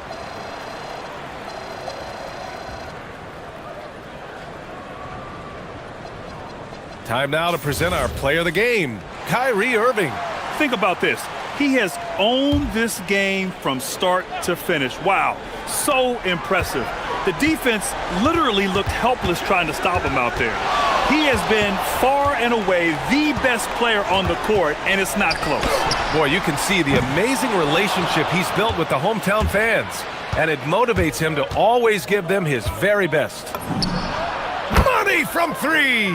Time now to present our player of the game, Kyrie Irving. Think about this. He has owned this game from start to finish. Wow, so impressive. The defense literally looked helpless trying to stop him out there. He has been far and away the best player on the court, and it's not close. Boy, you can see the amazing relationship he's built with the hometown fans, and it motivates him to always give them his very best. Money from three!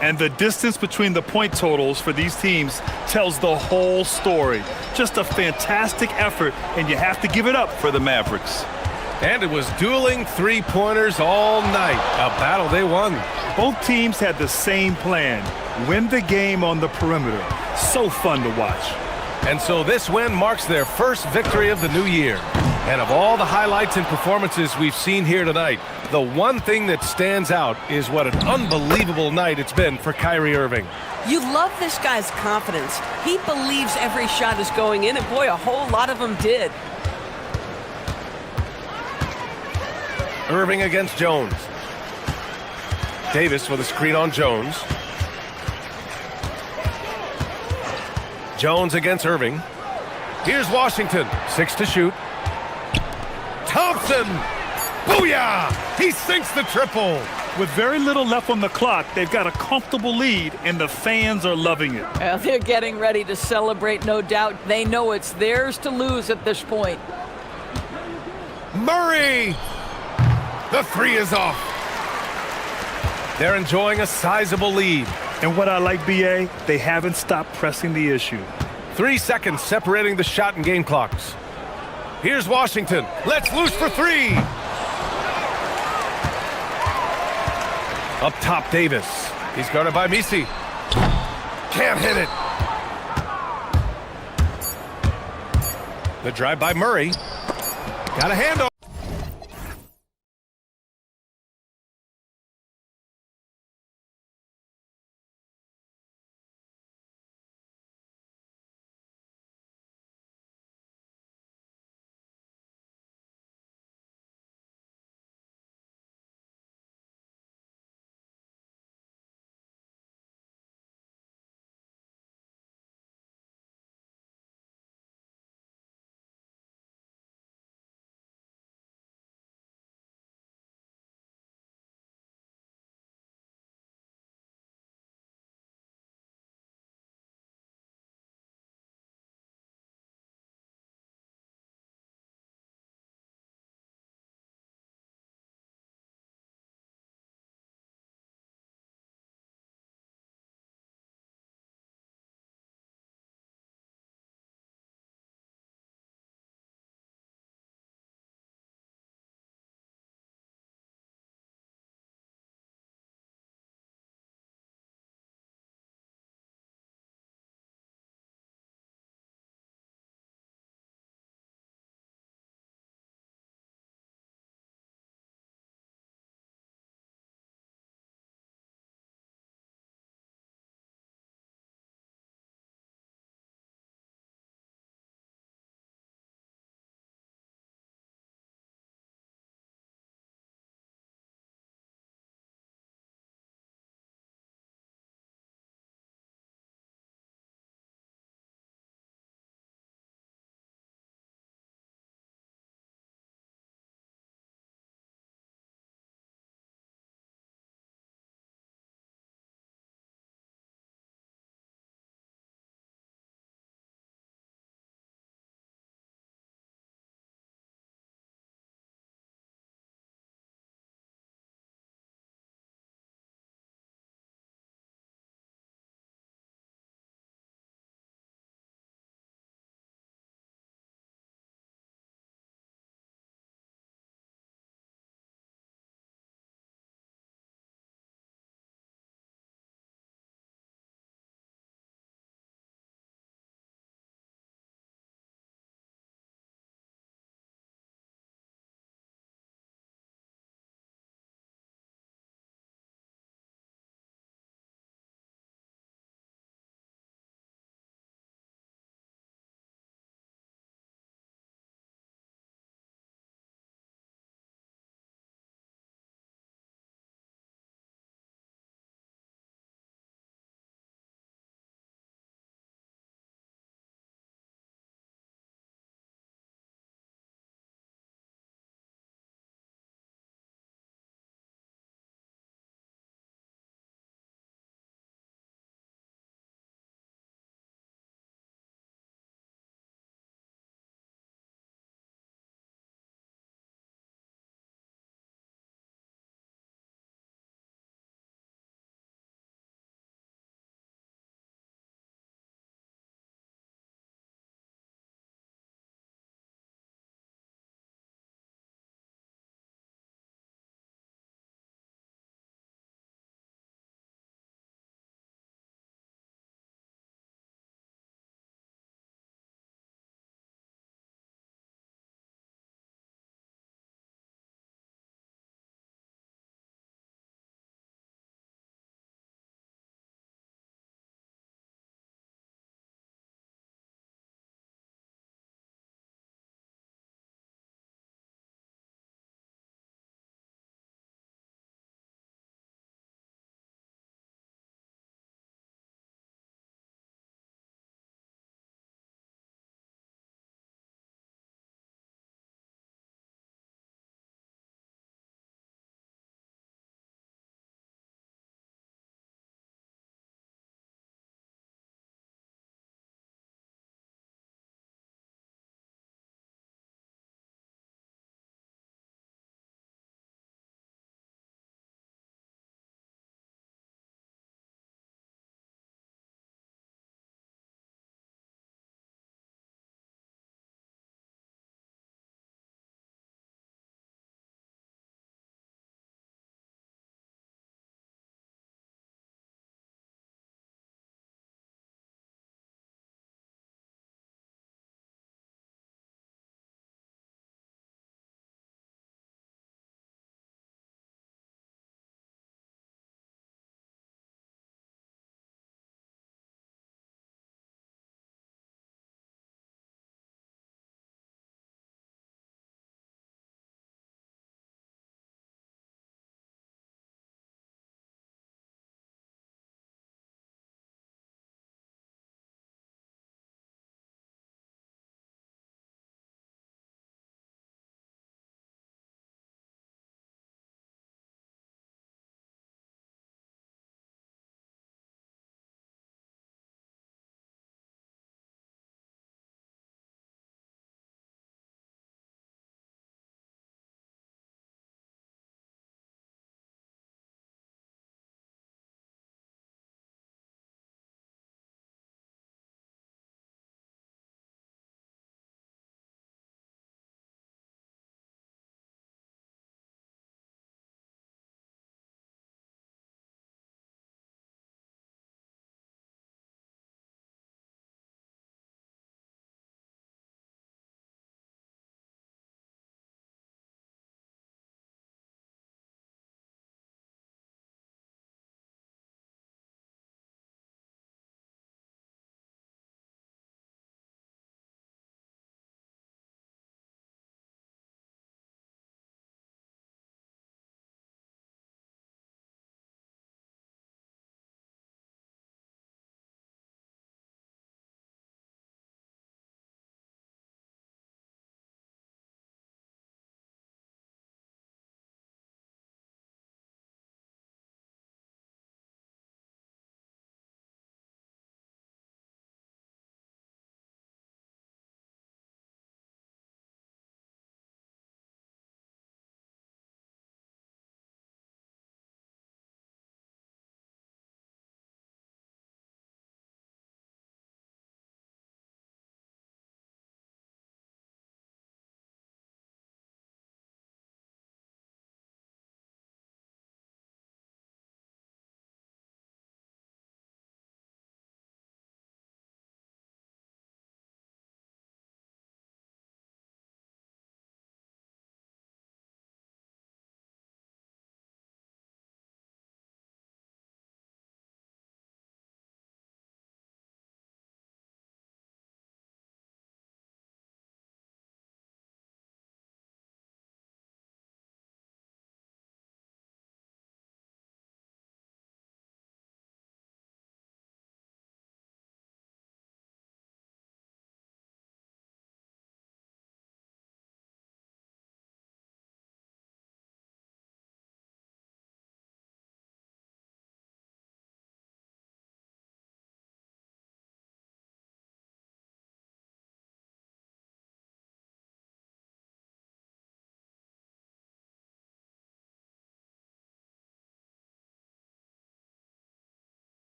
And the distance between the point totals for these teams tells the whole story. Just a fantastic effort, and you have to give it up for the Mavericks. And it was dueling three-pointers all night. A battle they won. Both teams had the same plan. Win the game on the perimeter. So fun to watch. And so this win marks their first victory of the new year. And of all the highlights and performances we've seen here tonight, the one thing that stands out is what an unbelievable night it's been for Kyrie Irving. You love this guy's confidence. He believes every shot is going in, and boy, a whole lot of them did. Irving against Jones. Davis with a screen on Jones. Jones against Irving. Here's Washington. 6 to shoot. Thompson! Booyah! He sinks the triple. With very little left on the clock, they've got a comfortable lead, and the fans are loving it. Well, they're getting ready to celebrate, no doubt. They know it's theirs to lose at this point. Murray! The three is off. They're enjoying a sizable lead. And what I like, B.A., they haven't stopped pressing the issue. 3 seconds separating the shot and game clocks. Here's Washington. Let's loose for three. Up top, Davis. He's guarded by Misi. Can't hit it. The drive by Murray. Got a hand on.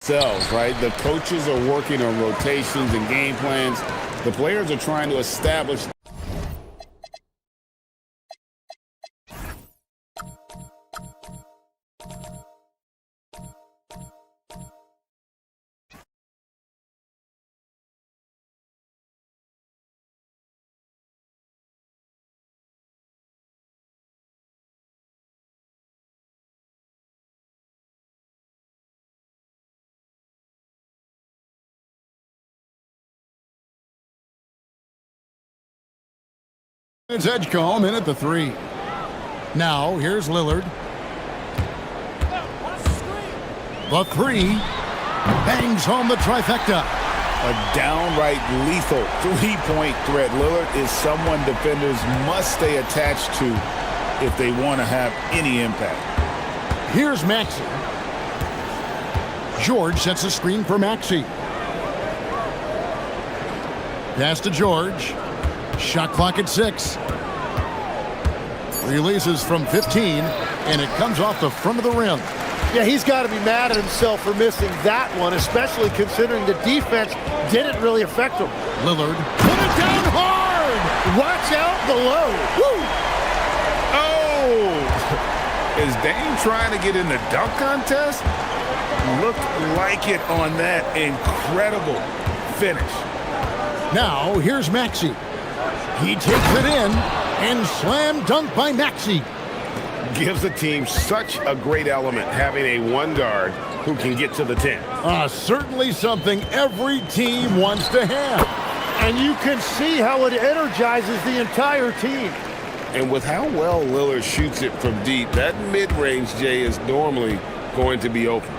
themselves, right? The coaches are working on rotations and game plans. The players are trying to establish. It's Edgecombe in at the 3. Now, here's Lillard. The 3 bangs home the trifecta. A downright lethal three-point threat. Lillard is someone defenders must stay attached to if they want to have any impact. Here's Maxey. George sets a screen for Maxey. Pass to George. Shot clock at 6. Releases from 15, and it comes off the front of the rim. Yeah, he's got to be mad at himself for missing that one, especially considering the defense didn't really affect him. Lillard put it down hard. Watch out below. Woo! Oh! Is Dame trying to get in the dunk contest? Looked like it on that incredible finish. Now, here's Maxey. He takes it in, and slam dunk by Maxey. Gives the team such a great element having a one guard who can get to the 10. Certainly something every team wants to have. And you can see how it energizes the entire team. And with how well Lillard shoots it from deep, that mid-range, Jay, is normally going to be open.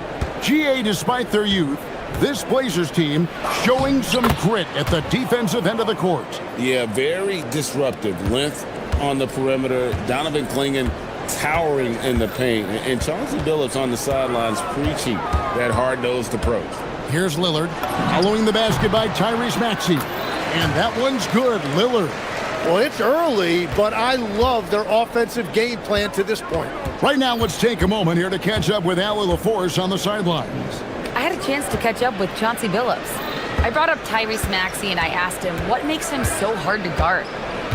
GA, despite their youth, this Blazers team showing some grit at the defensive end of the court. Yeah, very disruptive. Length on the perimeter. Donovan Clingan towering in the paint. And Chauncey Billups on the sidelines preaching that hard-nosed approach. Here's Lillard following the basket by Tyrese Maxey. And that one's good, Lillard. Well, it's early, but I love their offensive game plan to this point. Right now, let's take a moment here to catch up with Allie LaForce on the sidelines. I had a chance to catch up with Chauncey Billups. I brought up Tyrese Maxey and I asked him what makes him so hard to guard.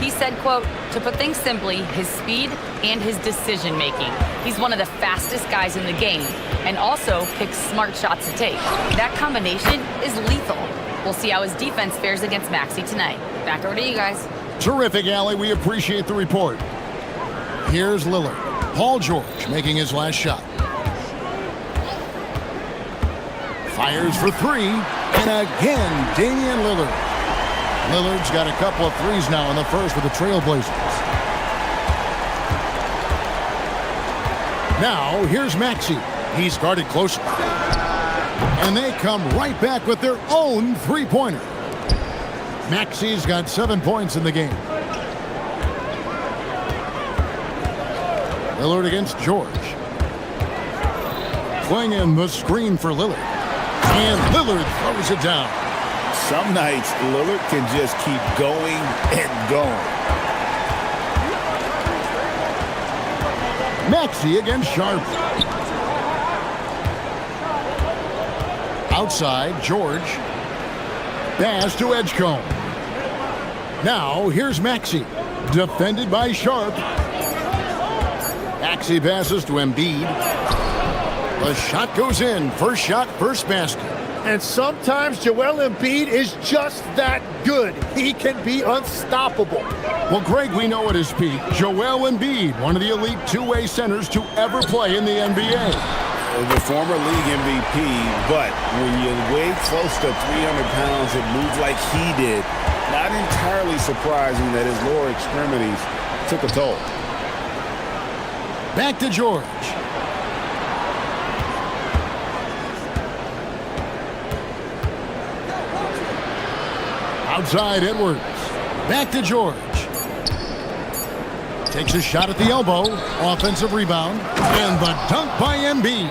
He said, quote, to put things simply, his speed and his decision making. He's one of the fastest guys in the game and also picks smart shots to take. That combination is lethal. We'll see how his defense fares against Maxey tonight. Back over to you guys. Terrific, Allie. We appreciate the report. Here's Lillard. Paul George making his last shot. Fires for 3, and again, Damian Lillard. Lillard's got a couple of threes now in the first with the Trailblazers. Now, here's Maxey. He's guarded closer. And they come right back with their own three-pointer. Maxey's got 7 points in the game. Lillard against George. Clingan the screen for Lillard. And Lillard throws it down. Some nights, Lillard can just keep going and going. Maxey against Sharp. Outside, George. Pass to Edgecombe. Now, here's Maxey. Defended by Sharp. Maxey passes to Embiid. The shot goes in. First shot, first basket. And sometimes Joel Embiid is just that good. He can be unstoppable. Well, Greg, we know at his peak, Joel Embiid, one of the elite two-way centers to ever play in the NBA. The former league MVP, but when you weigh close to 300 pounds and move like he did, not entirely surprising that his lower extremities took a toll. Back to George. Outside, Edwards. Back to George. Takes a shot at the elbow. Offensive rebound. And the dunk by Embiid.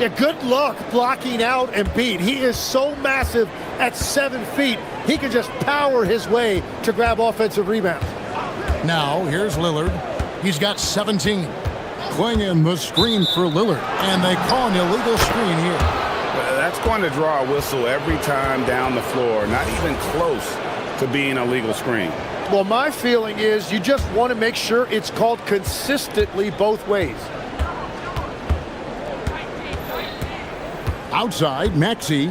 Yeah, good luck blocking out Embiid. He is so massive at 7 feet. He can just power his way to grab offensive rebounds. Now, here's Lillard. He's got 17. Clingan the screen for Lillard. And they call an illegal screen here. That's That's going to draw a whistle every time down the floor, not even close to being a legal screen. Well, my feeling is you just want to make sure it's called consistently both ways. Outside, Maxey.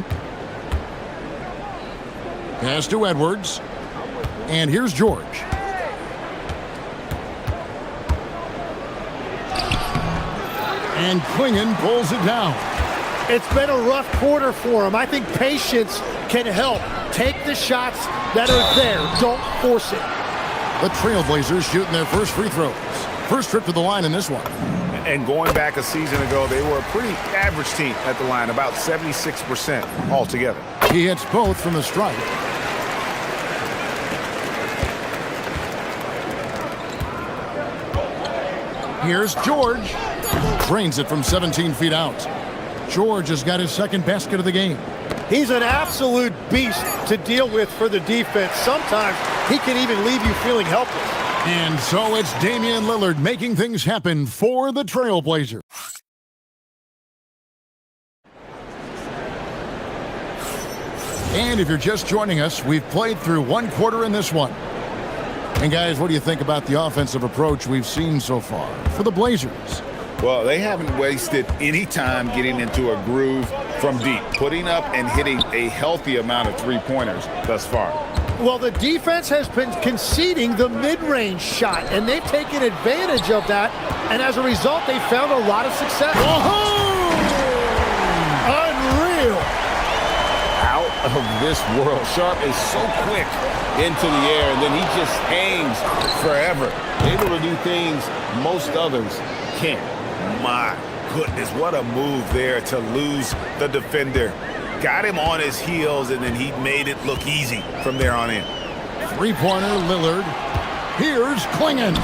Pass to Edwards. And here's George. And Klingon pulls it down. It's been a rough quarter for him. I think patience can help. Take the shots that are there. Don't force it. The Trailblazers shooting their first free throws. First trip to the line in this one. And going back a season ago, they were a pretty average team at the line, about 76% altogether. He hits both from the stripe. Here's George. Drains it from 17 feet out. George has got his second basket of the game. He's an absolute beast to deal with for the defense. Sometimes he can even leave you feeling helpless. And so it's Damian Lillard making things happen for the Trailblazers. And if you're just joining us, we've played through one quarter in this one. And guys, what do you think about the offensive approach we've seen so far for the Blazers? Well, they haven't wasted any time getting into a groove from deep, putting up and hitting a healthy amount of three-pointers thus far. Well, the defense has been conceding the mid-range shot, and they've taken advantage of that, and as a result, they found a lot of success. Unreal! Out of this world. Sharp is so quick into the air, and then he just hangs forever. Able to do things most others can't. My goodness, what a move there to lose the defender. Got him on his heels, and then he made it look easy from there on in. Three-pointer, Lillard. Here's Klingon.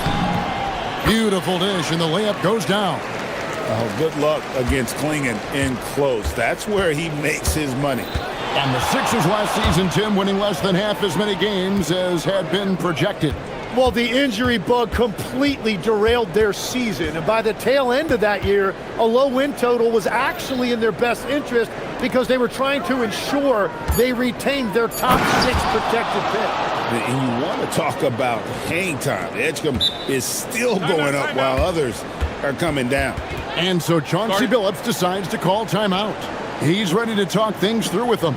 Beautiful dish, and the layup goes down. Oh, good luck against Klingon in close. That's where he makes his money. And the Sixers last season, Tim, winning less than half as many games as had been projected. Well, the injury bug completely derailed their season. And by the tail end of that year, a low win total was actually in their best interest because they were trying to ensure they retained their top 6 protected pick. And you want to talk about hang time. Edgecombe is still going up while others are coming down. And so Chauncey Billups decides to call timeout. He's ready to talk things through with them.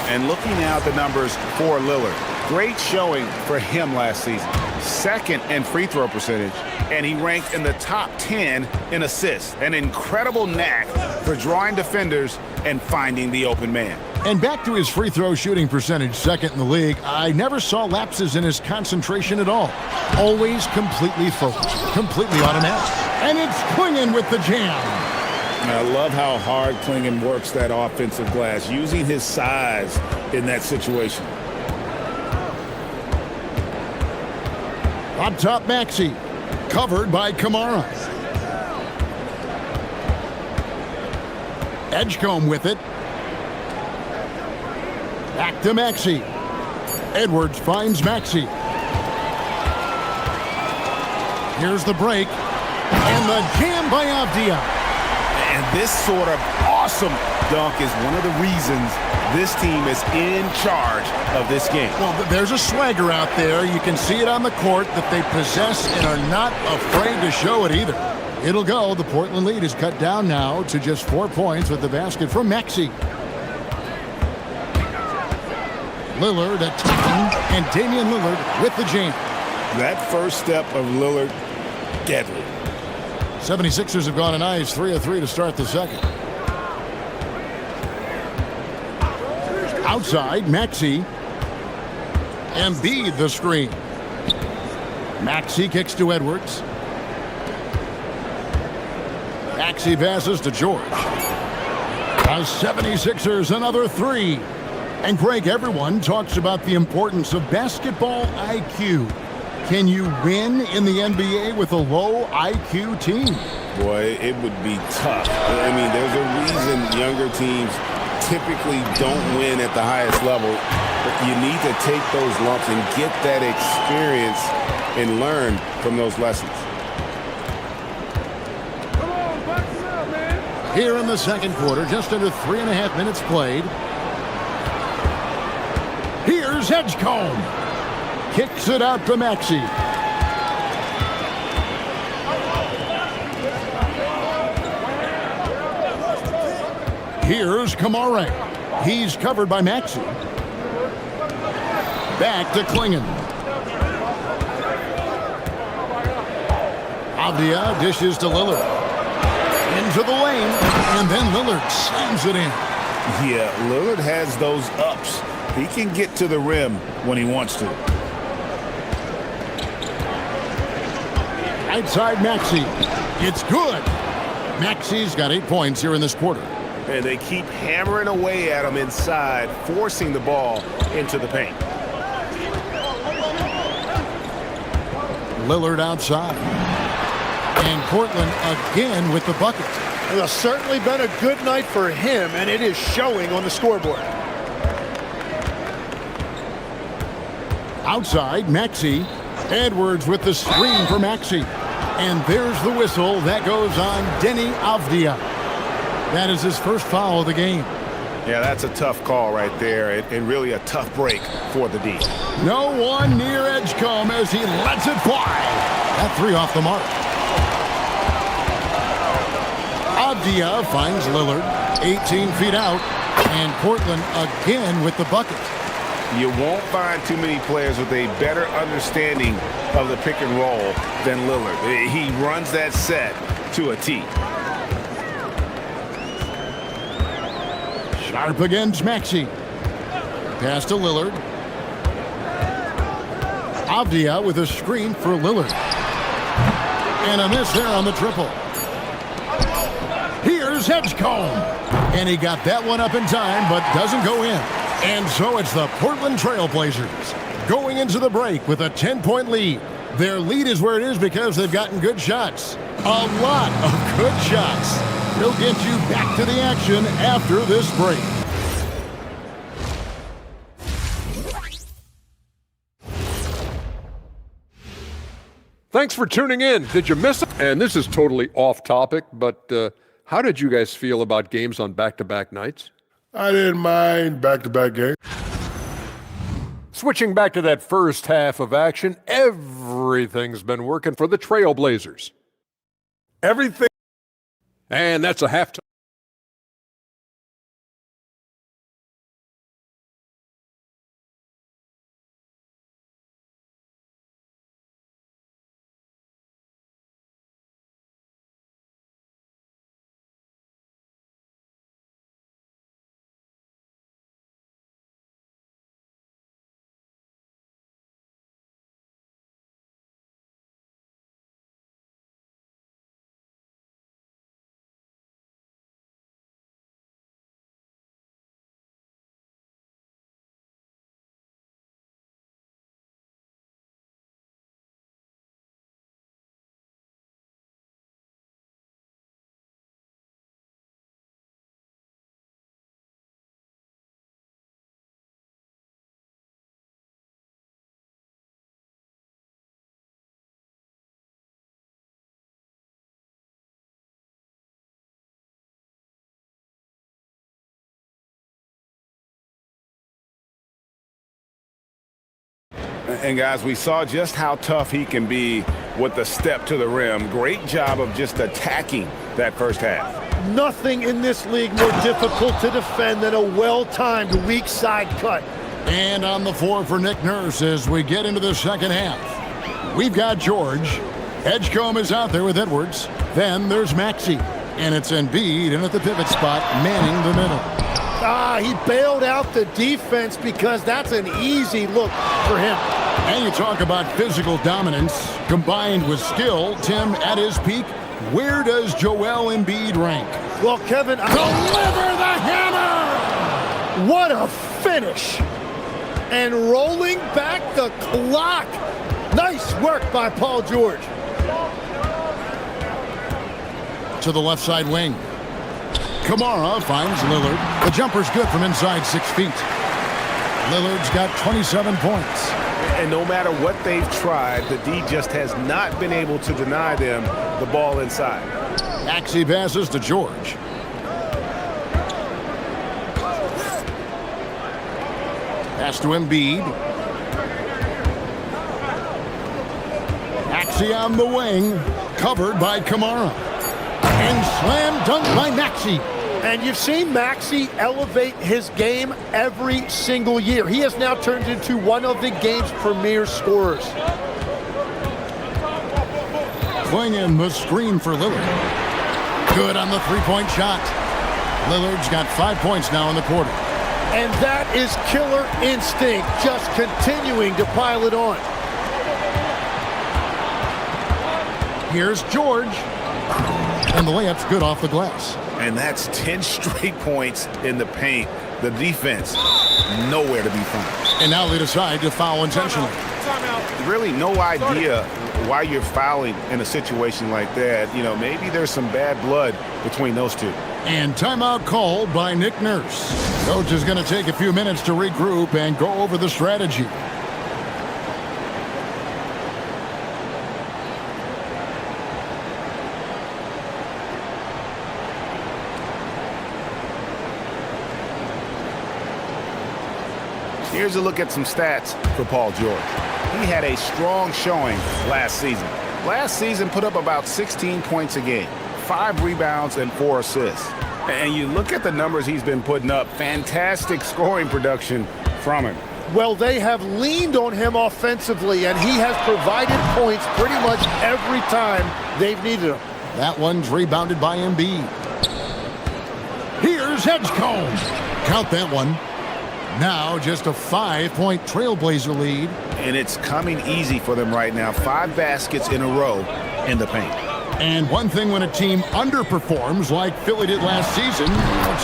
And looking now at the numbers for Lillard, great showing for him last season. Second in free throw percentage, and he ranked in the top 10 in assists. An incredible knack for drawing defenders and finding the open man. And back to his free throw shooting percentage, second in the league. I never saw lapses in his concentration at all. Always completely focused, completely automatic. And it's Klingon with the jam. I love how hard Klingon works that offensive glass, using his size in that situation. Up top, Maxey, covered by Kamara. Edgecombe with it. Back to Maxey. Edwards finds Maxey. Here's the break. And the jam by Avdia. And this sort of awesome dunk is one of the reasons this team is in charge of this game. Well, there's a swagger out there. You can see it on the court that they possess and are not afraid to show it either. It'll go. The Portland lead is cut down now to just 4 points with the basket from Maxey. Lillard attacking, and Damian Lillard with the jam. That first step of Lillard, deadly. 76ers have gone a nice 3 of 3 to start the second. Outside, Maxey. Embiid the screen. Maxey kicks to Edwards. Maxey passes to George. The 76ers another 3. And Greg, everyone talks about the importance of basketball IQ. Can you win in the NBA with a low IQ team? Boy, it would be tough. I mean, there's a reason younger teams typically don't win at the highest level. But you need to take those lumps and get that experience and learn from those lessons. Here in the second quarter, just under 3.5 minutes played. Here's Edgecombe. Kicks it out to Maxey. Here's Kamara. He's covered by Maxey. Back to Klingon. Avdia dishes to Lillard. Into the lane, and then Lillard slams it in. Yeah, Lillard has those ups. He can get to the rim when he wants to. Outside Maxey. It's good. Maxey's got 8 points here in this quarter. And they keep hammering away at him inside, forcing the ball into the paint. Lillard outside. And Portland again with the bucket. It has certainly been a good night for him, and it is showing on the scoreboard. Outside, Maxey. Edwards with the screen for Maxey. And there's the whistle. That goes on Denny Avdia. That is his first foul of the game. Yeah, that's a tough call right there, and really a tough break for the D. No one near Edgecombe as he lets it fly. That three off the mark. Avdia finds Lillard, 18 feet out, and Portland again with the bucket. You won't find too many players with a better understanding of the pick and roll than Lillard. He runs that set to a T. Sharp against Maxey. Pass to Lillard. Avdia with a screen for Lillard. And a miss there on the triple. Here's Edgecombe. And he got that one up in time, but doesn't go in. And so it's the Portland Trail Blazers going into the break with a 10-point lead. Their lead is where it is because they've gotten good shots. A lot of good shots. We'll get you back to the action after this break. Thanks for tuning in. Did you miss it? And this is totally off topic, but how did you guys feel about games on back-to-back nights? I didn't mind back-to-back games. Switching back to that first half of action, everything's been working for the Trailblazers. Everything. And that's a halftime. And guys, we saw just how tough he can be with the step to the rim. Great job of just attacking that first half. Nothing in this league more difficult to defend than a well-timed weak side cut. And on the floor for Nick Nurse as we get into the second half. We've got George. Edgecombe is out there with Edwards. Then there's Maxey. And it's Embiid in at the pivot spot, manning the middle. He bailed out the defense because that's an easy look for him. And you talk about physical dominance combined with skill. Tim, at his peak, where does Joel Embiid rank? Well, Kevin, deliver the hammer! What a finish! And rolling back the clock. Nice work by Paul George. To the left side wing. Kamara finds Lillard. The jumper's good from inside 6 feet. Lillard's got 27 points. And no matter what they've tried, the D just has not been able to deny them the ball inside. Maxey passes to George. Pass to Embiid. Maxey on the wing, covered by Kamara. And slam dunk by Maxey. And you've seen Maxey elevate his game every single year. He has now turned into one of the game's premier scorers. Playing in the screen for Lillard. Good on the three-point shot. Lillard's got 5 points now in the quarter. And that is killer instinct, just continuing to pile it on. Here's George. And the layup's good off the glass. And that's 10 straight points in the paint. The defense, nowhere to be found. And now they decide to foul intentionally. Really no idea why you're fouling in a situation like that. You know, maybe there's some bad blood between those two. And timeout called by Nick Nurse. Coach is going to take a few minutes to regroup and go over the strategy. Here's a look at some stats for Paul George. He had a strong showing last season. Last season put up about 16 points a game, 5 rebounds and 4 assists. And you look at the numbers he's been putting up, fantastic scoring production from him. Well, they have leaned on him offensively, and he has provided points pretty much every time they've needed him. That one's rebounded by Embiid. Here's Edgecombe. Count that one. Now just a 5-point Trailblazer lead. And it's coming easy for them right now. 5 baskets in a row in the paint. And one thing when a team underperforms like Philly did last season,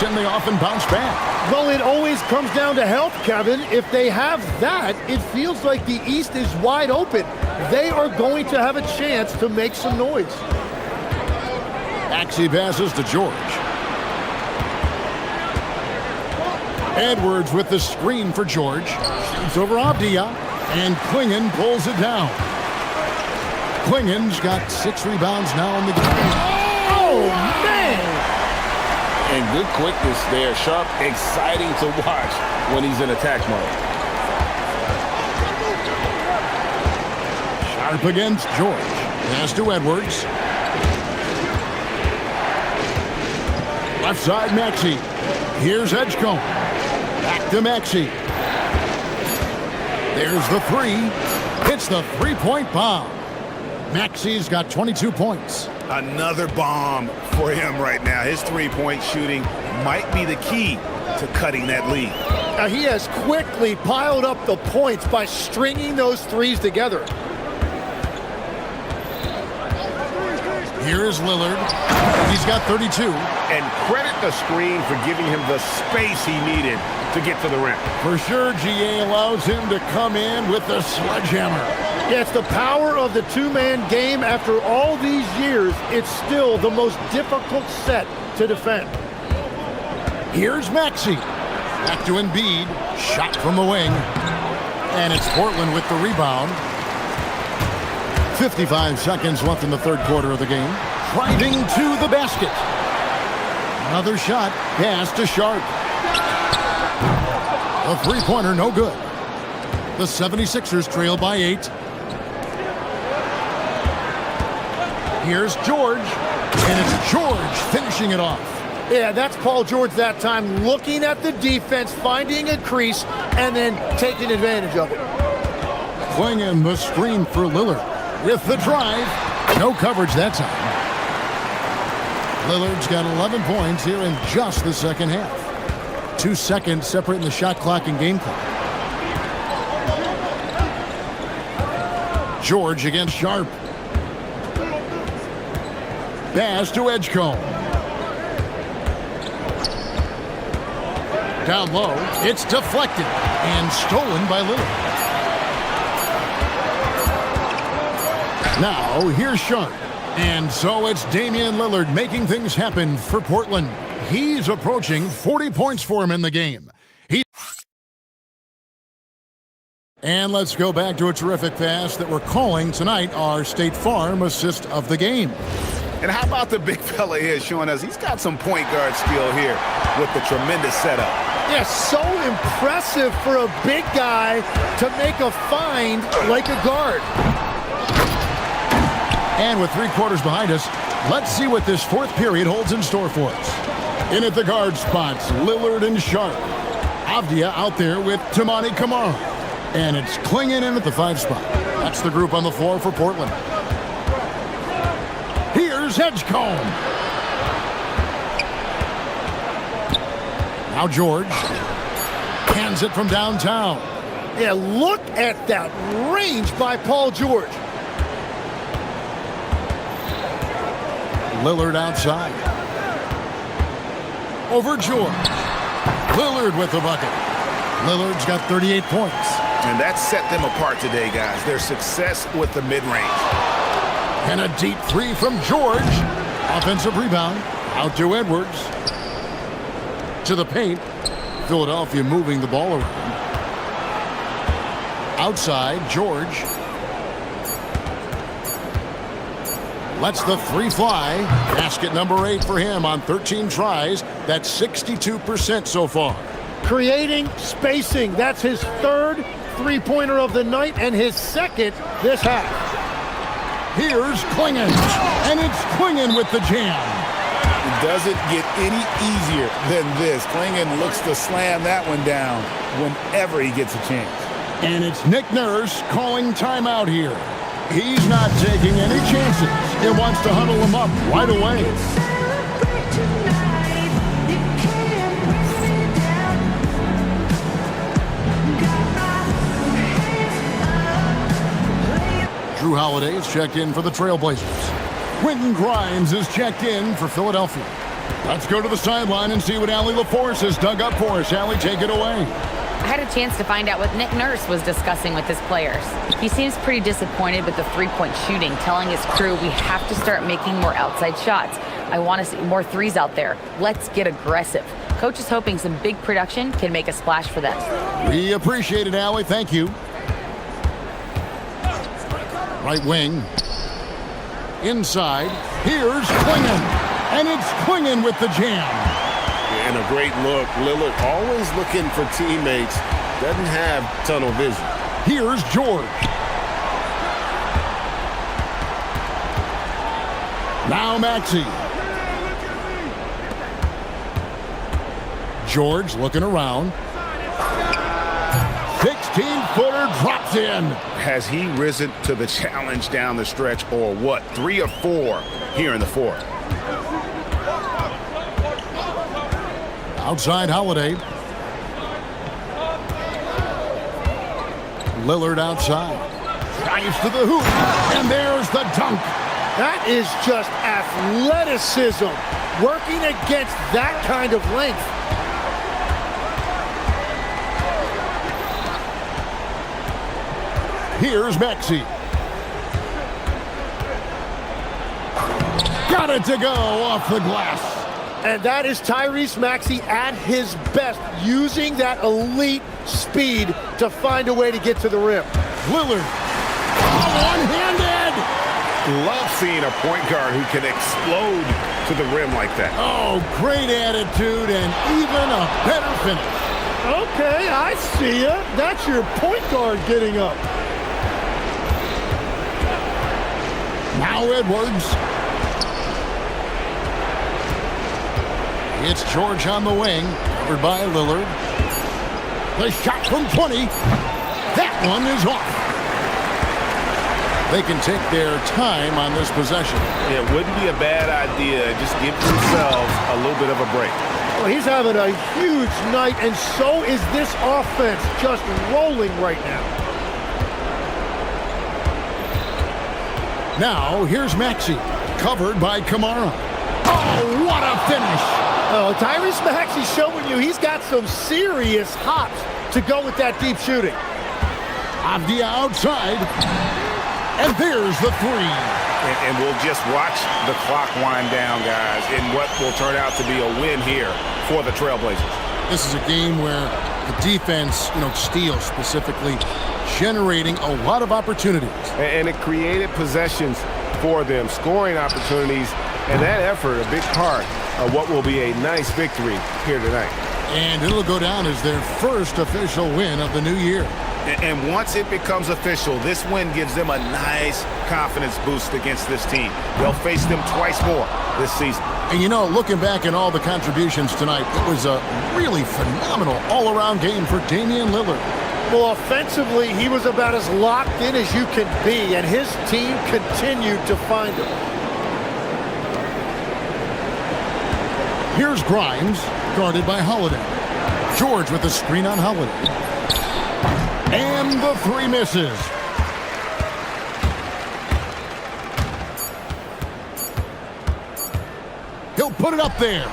then they often bounce back. Well, it always comes down to health, Kevin. If they have that, it feels like the East is wide open. They are going to have a chance to make some noise. Maxey passes to George. Edwards with the screen for George. Shoots over Abdia. And Klingon pulls it down. Klingon's got 6 rebounds now in the game. Oh, man! And good quickness there. Sharp, exciting to watch when he's in attack mode. Sharp against George. Pass to Edwards. Left side, Maxey. Here's Edgecombe. Back to Maxey. There's the 3. Hits the 3-point bomb. Maxey's got 22 points. Another bomb for him right now. His 3-point shooting might be the key to cutting that lead. Now he has quickly piled up the points by stringing those threes together. Here's Lillard. He's got 32. And credit the screen for giving him the space he needed to get to the rim. For sure, GA allows him to come in with the sledgehammer. Yeah, it's the power of the two-man game. After all these years, it's still the most difficult set to defend. Here's Maxey. Back to Embiid. Shot from the wing. And it's Portland with the rebound. 55 seconds left in the third quarter of the game. Driving to the basket. Another shot. Pass to Sharp. A three-pointer, no good. The 76ers trail by 8. Here's George. And it's George finishing it off. Yeah, that's Paul George that time, looking at the defense, finding a crease, and then taking advantage of it. Playing in the screen for Lillard. With the drive. No coverage that time. Lillard's got 11 points here in just the second half. 2 seconds separating the shot clock and game clock. George against Sharp. Pass to Edgecombe. Down low. It's deflected and stolen by Lillard. Now, here's Sharp. And so it's Damian Lillard making things happen for Portland. He's approaching 40 points for him in the game. And let's go back to a terrific pass that we're calling tonight our State Farm assist of the game. And how about the big fella here showing us he's got some point guard skill here with the tremendous setup. Yeah, so impressive for a big guy to make a find like a guard. And with 3 quarters behind us, let's see what this fourth period holds in store for us. In at the guard spots, Lillard and Sharp. Avdia out there with Tamani Kamara. And it's Klingon in at the 5 spot. That's the group on the floor for Portland. Here's Edgecombe. Now George hands it from downtown. Yeah, look at that range by Paul George. Lillard outside. Over George. Lillard with the bucket. Lillard's got 38 points. And that set them apart today, guys. Their success with the mid-range. And a deep 3 from George. Offensive rebound. Out to Edwards. To the paint. Philadelphia moving the ball around. Outside, George. Lets the 3 fly. Basket number 8 for him on 13 tries. That's 62% so far. Creating spacing. That's his 3rd three-pointer of the night and his 2nd this half. Here's Klingon. And it's Klingon with the jam. It doesn't get any easier than this. Klingon looks to slam that one down whenever he gets a chance. And it's Nick Nurse calling timeout here. He's not taking any chances. He wants to huddle him up right away. Drew Holiday is checked in for the Trailblazers. Quentin Grimes is checked in for Philadelphia. Let's go to the sideline and see what Allie LaForce has dug up for us. Allie, take it away. I had a chance to find out what Nick Nurse was discussing with his players. He seems pretty disappointed with the 3-point shooting, telling his crew we have to start making more outside shots. I want to see more 3s out there. Let's get aggressive. Coach is hoping some big production can make a splash for them. We appreciate it, Allie. Thank you. Right wing. Inside. Here's Klingon. And it's Klingon with the jam. And a great look. Lillard always looking for teammates. Doesn't have tunnel vision. Here's George. Now Maxey. George looking around. 16-footer drops in. Has he risen to the challenge down the stretch, or what? 3 or 4 here in the 4th. Outside Holiday. Lillard outside. Dives to the hoop. And there's the dunk. That is just athleticism. Working against that kind of length. Here's Maxey. Got it to go off the glass. And that is Tyrese Maxey at his best, using that elite speed to find a way to get to the rim. Lillard, one-handed. Love seeing a point guard who can explode to the rim like that. Oh, great attitude and even a better finish. Okay, I see ya. That's your point guard getting up. Now Edwards. It's George on the wing, covered by Lillard. The shot from 20. That one is off. They can take their time on this possession. It wouldn't be a bad idea. Just give themselves a little bit of a break. Well, he's having a huge night, and so is this offense, just rolling right now. Now, here's Maxey, covered by Kamara. Oh, what a finish! Oh, Tyrese Maxey showing you he's got some serious hops to go with that deep shooting. Avdia outside. And there's the three. And we'll just watch the clock wind down, guys, in what will turn out to be a win here for the Trailblazers. This is a game where the defense, steals specifically, generating a lot of opportunities. And it created possessions for them, scoring opportunities, and that effort a big part of what will be a nice victory here tonight. And it'll go down as their first official win of the new year. And once it becomes official, this win gives them a nice confidence boost against this team. They'll face them twice more this season. And looking back at all the contributions tonight, it was a really phenomenal all-around game for Damian Lillard. Well, offensively, he was about as locked in as you can be, and his team continued to find him. Here's Grimes, guarded by Holiday. George with the screen on Holiday. And the three misses. He'll put it up there.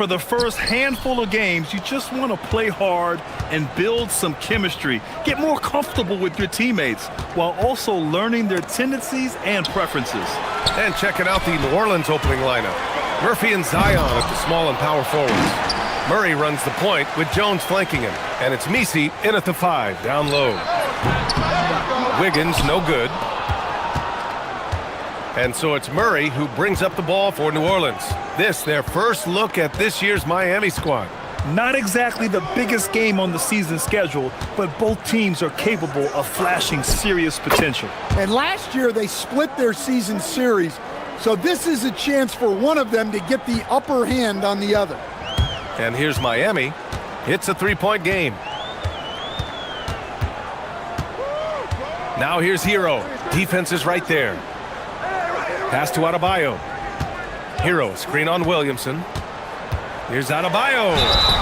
For the first handful of games, you just want to play hard and build some chemistry. Get more comfortable with your teammates while also learning their tendencies and preferences. And checking out the New Orleans opening lineup. Murphy and Zion at the small and power forwards. Murray runs the point with Jones flanking him. And it's Misi in at the 5, down low. Wiggins, no good. And so it's Murray who brings up the ball for New Orleans. This, their first look at this year's Miami squad. Not exactly the biggest game on the season schedule, but both teams are capable of flashing serious potential. And last year they split their season series, so this is a chance for one of them to get the upper hand on the other. And here's Miami. It's a three-point game. Now here's Hero. Defense is right there. Pass to Adebayo. Hero, screen on Williamson. Here's Adebayo.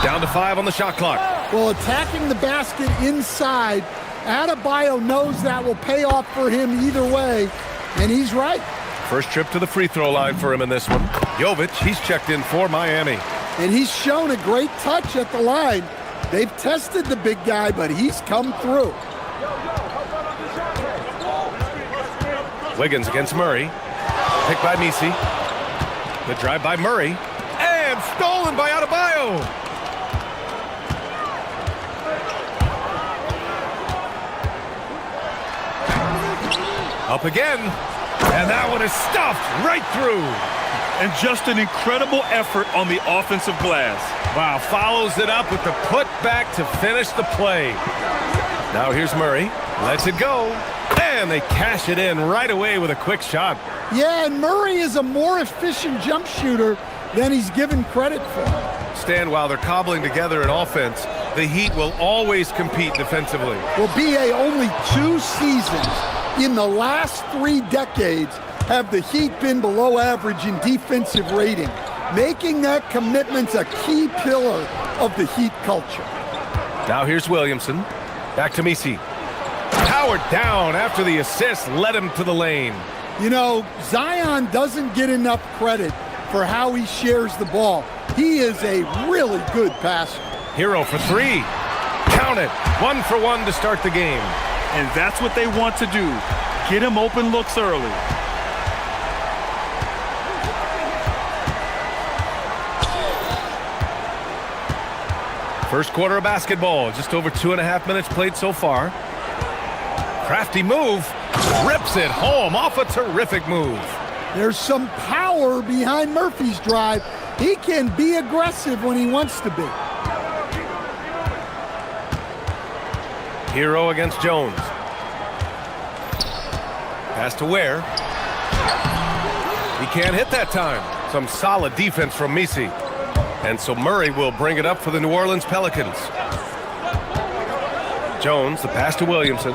Down to 5 on the shot clock. Well, attacking the basket inside, Adebayo knows that will pay off for him either way, and he's right. First trip to the free throw line for him in this one. Jovic, he's checked in for Miami. And he's shown a great touch at the line. They've tested the big guy, but he's come through. Wiggins against Murray. Picked by Misi. The drive by Murray. And stolen by Adebayo. Up again. And that one is stuffed right through. And just an incredible effort on the offensive glass. Wow, follows it up with the putback to finish the play. Now here's Murray. Lets it go. And they cash it in right away with a quick shot. Yeah, and Murray is a more efficient jump shooter than he's given credit for. Stan, while they're cobbling together an offense, the Heat will always compete defensively. Well, BA, only 2 seasons in the last 3 decades have the Heat been below average in defensive rating, making that commitment a key pillar of the Heat culture. Now here's Williamson. Back to Misi. Powered down after the assist led him to the lane. You know, Zion doesn't get enough credit for how he shares the ball. He is a really good passer. Hero for 3. Count it. 1 for 1 to start the game. And that's what they want to do. Get him open looks early. First quarter of basketball. Just over 2.5 minutes played so far. Crafty move. Rips it home off a terrific move. There's some power behind Murphy's drive. He can be aggressive when he wants to be. Hero against Jones. Pass to Ware. He can't hit that time. Some solid defense from Misi. And so Murray will bring it up for the New Orleans Pelicans. Jones, the pass to Williamson.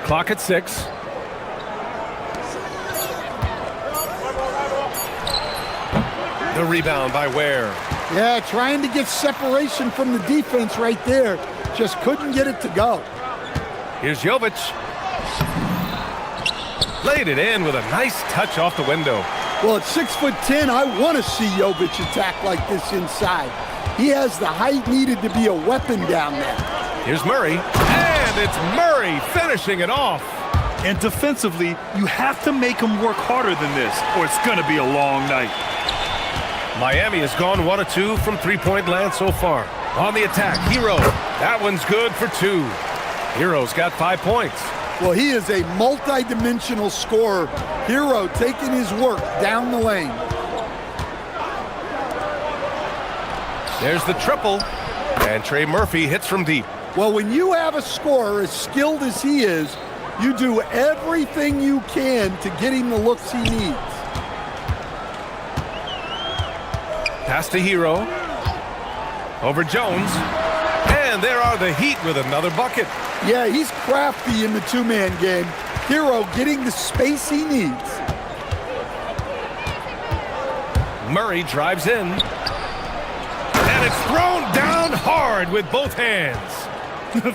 Clock at 6. The rebound by Ware. Yeah, trying to get separation from the defense right there. Just couldn't get it to go. Here's Jovic. Laid it in with a nice touch off the window. Well, at 6'10", I want to see Jovic attack like this inside. He has the height needed to be a weapon down there. Here's Murray. And it's Murray finishing it off. And defensively, you have to make him work harder than this, or it's going to be a long night. Miami has gone 1 of 2 from three-point land so far. On the attack, Hero. That one's good for 2. Hero's got 5 points. Well, he is a multi-dimensional scorer. Hero taking his work down the lane. There's the triple. And Trey Murphy hits from deep. Well, when you have a scorer as skilled as he is, you do everything you can to get him the looks he needs. Pass to Hero. Over Jones. And there are the Heat with another bucket. Yeah, he's crafty in the two-man game. Hero getting the space he needs. Murray drives in. And it's thrown down hard with both hands.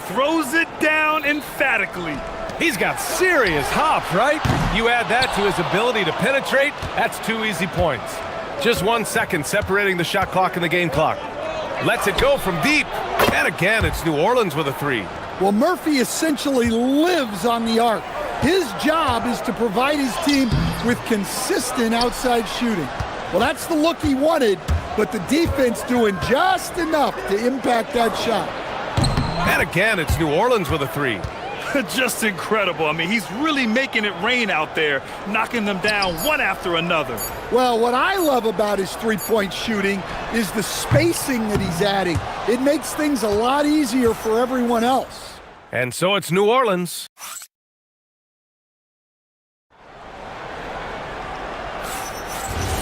Throws it down emphatically. He's got serious hops, right? You add that to his ability to penetrate, that's 2 easy points. Just 1 second separating the shot clock and the game clock. Lets it go from deep. And again, it's New Orleans with a 3. Well, Murphy essentially lives on the arc. His job is to provide his team with consistent outside shooting. Well, that's the look he wanted, but the defense doing just enough to impact that shot. And again, it's New Orleans with a 3. Just incredible. I mean, he's really making it rain out there, knocking them down one after another. Well, what I love about his three-point shooting is the spacing that he's adding. It makes things a lot easier for everyone else. And so it's New Orleans.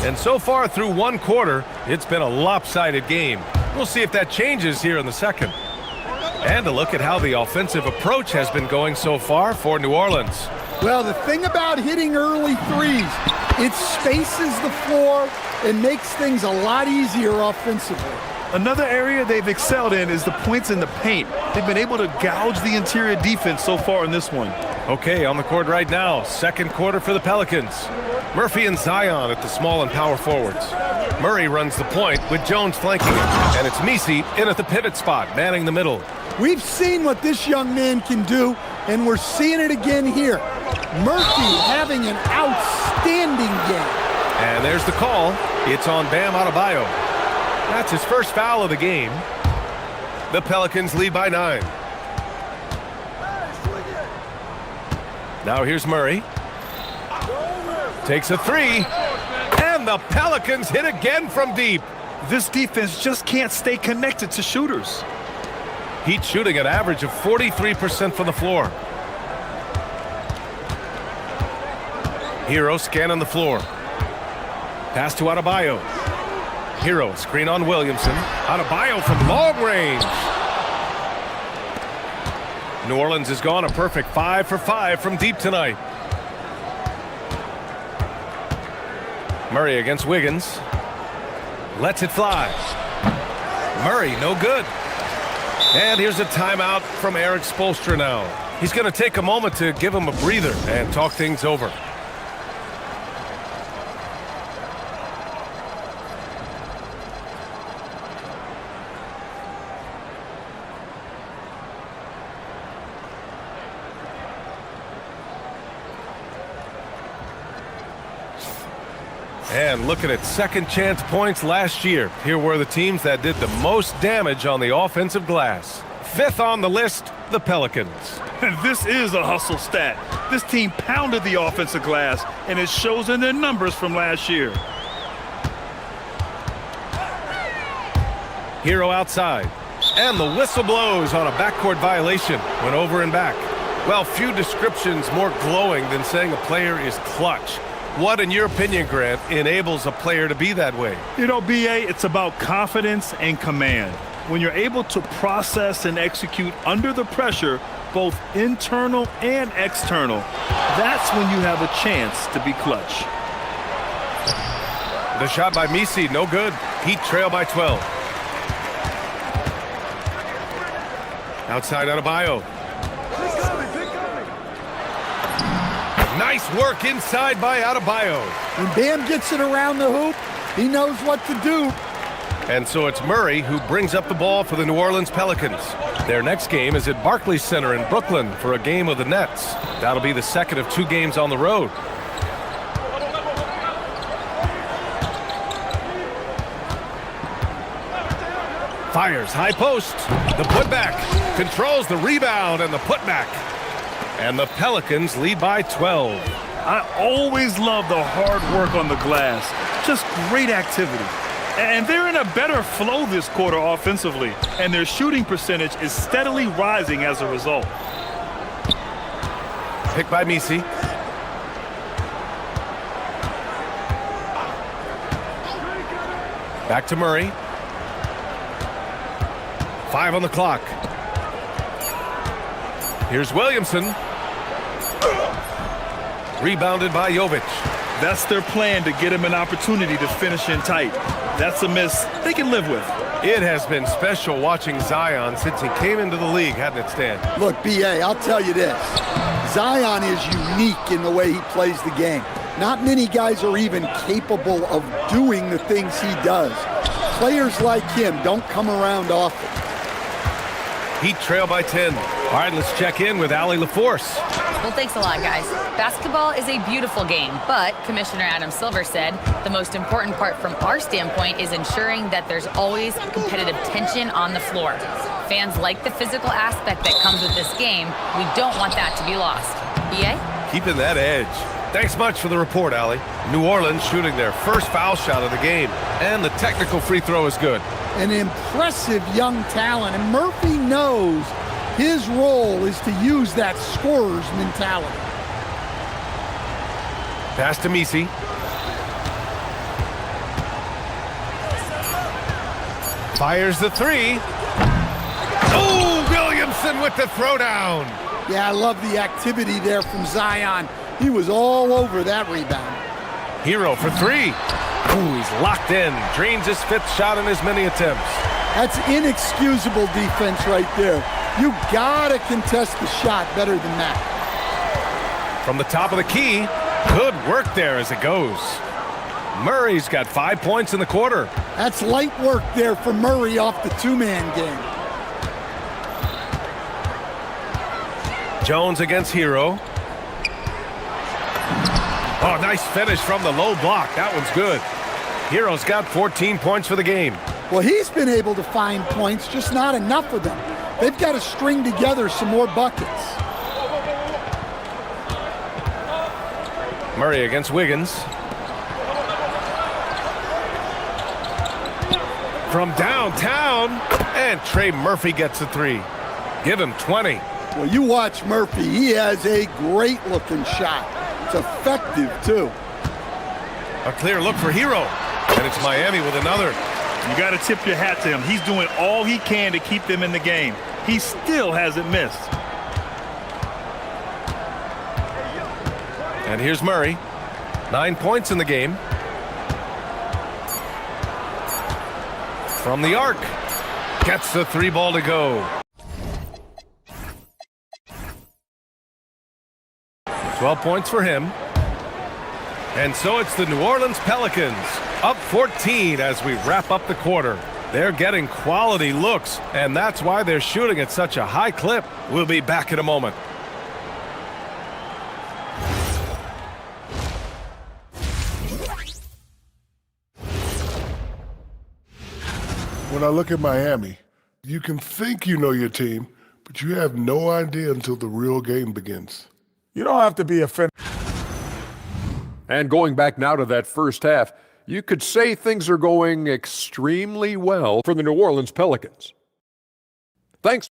And so far through 1 quarter, it's been a lopsided game. We'll see if that changes here in the second. And a look at how the offensive approach has been going so far for New Orleans. Well, the thing about hitting early threes, it spaces the floor and makes things a lot easier offensively. Another area they've excelled in is the points in the paint. They've been able to gouge the interior defense so far in this one. Okay, on the court right now, second quarter for the Pelicans. Murphy and Zion at the small and power forwards. Murray runs the point with Jones flanking him. And it's Misi in at the pivot spot, manning the middle. We've seen what this young man can do, and we're seeing it again here. Murphy having an outstanding game. And there's the call. It's on Bam Adebayo. That's his first foul of the game. The Pelicans lead by 9. Now here's Murray. Takes a 3. And the Pelicans hit again from deep. This defense just can't stay connected to shooters. Heat shooting an average of 43% from the floor. Hero scanning the floor. Pass to Adebayo. Hero screen on Williamson. Adebayo from long range. New Orleans has gone a perfect 5 for 5 from deep tonight. Murray against Wiggins. Lets it fly. Murray, no good. And here's a timeout from Eric Spoelstra now. He's going to take a moment to give him a breather and talk things over. And looking at second chance points last year, here were the teams that did the most damage on the offensive glass. 5th on the list, the Pelicans. And this is a hustle stat. This team pounded the offensive glass, and it shows in their numbers from last year. Hero outside. And the whistle blows on a backcourt violation. Went over and back. Well, few descriptions more glowing than saying a player is clutch. What, in your opinion, Grant, enables a player to be that way? You know, BA, it's about confidence and command. When you're able to process and execute under the pressure, both internal and external, that's when you have a chance to be clutch. The shot by Misi, no good. Heat trail by 12. Outside Adebayo. Nice work inside by Adebayo. When Bam gets it around the hoop, he knows what to do. And so it's Murray who brings up the ball for the New Orleans Pelicans. Their next game is at Barclays Center in Brooklyn for a game of the Nets. That'll be the second of 2 games on the road. Fires high post. The putback. Controls the rebound and the putback. And the Pelicans lead by 12. I always love the hard work on the glass. Just great activity. And they're in a better flow this quarter offensively, and their shooting percentage is steadily rising as a result. Picked by Misi. Back to Murray. 5 on the clock. Here's Williamson. Rebounded by Jovic. That's their plan, to get him an opportunity to finish in tight. That's a miss they can live with. It has been special watching Zion since he came into the league, hasn't it, Stan? Look, B.A., I'll tell you this. Zion is unique in the way he plays the game. Not many guys are even capable of doing the things he does. Players like him don't come around often. Heat trail by 10. All right, let's check in with Allie LaForce. Well, thanks a lot, guys. Basketball is a beautiful game, but Commissioner Adam Silver said the most important part from our standpoint is ensuring that there's always competitive tension on the floor. Fans like the physical aspect that comes with this game. We don't want that to be lost. EA? Keeping that edge. Thanks much for the report, Allie. New Orleans shooting their first foul shot of the game, and the technical free throw is good. An impressive young talent, and Murphy knows his role is to use that scorer's mentality. Pass to Misi. Fires the three. Oh, Williamson with the throwdown. Yeah, I love the activity there from Zion. He was all over that rebound. Hero for three. Ooh, he's locked in. Drains his fifth shot in as many attempts. That's inexcusable defense right there. You gotta contest the shot better than that. From the top of the key, good work there as it goes. Murray's got 5 points in the quarter. That's light work there for Murray off the two-man game. Jones against Hero. Oh, nice finish from the low block. That one's good. Hero's got 14 points for the game. Well, he's been able to find points, just not enough of them. They've got to string together some more buckets. Murray against Wiggins. From downtown, and Trey Murphy gets a three. Give him 20. Well, you watch Murphy. He has a great-looking shot. It's effective, too. A clear look for Hero, and it's Miami with another. You got to tip your hat to him. He's doing all he can to keep them in the game. He still hasn't missed. And here's Murray. 9 points in the game. From the arc. Gets the three ball to go. 12 points for him. And so it's the New Orleans Pelicans up 14 as we wrap up the quarter. They're getting quality looks, and that's why they're shooting at such a high clip. We'll be back in a moment. When I look at Miami, you can think you know your team, but you have no idea until the real game begins. You don't have to be offended. And going back now to that first half, you could say things are going extremely well for the New Orleans Pelicans. Thanks.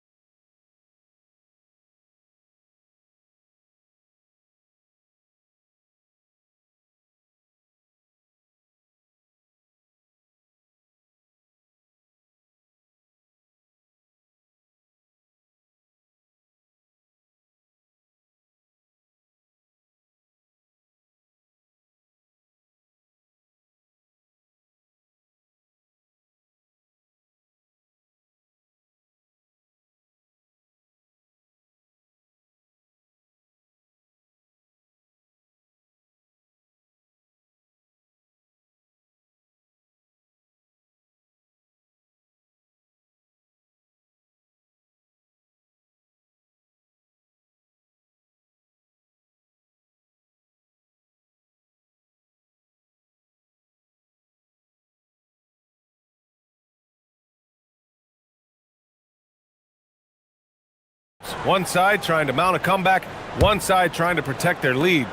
One side trying to mount a comeback, one side trying to protect their lead.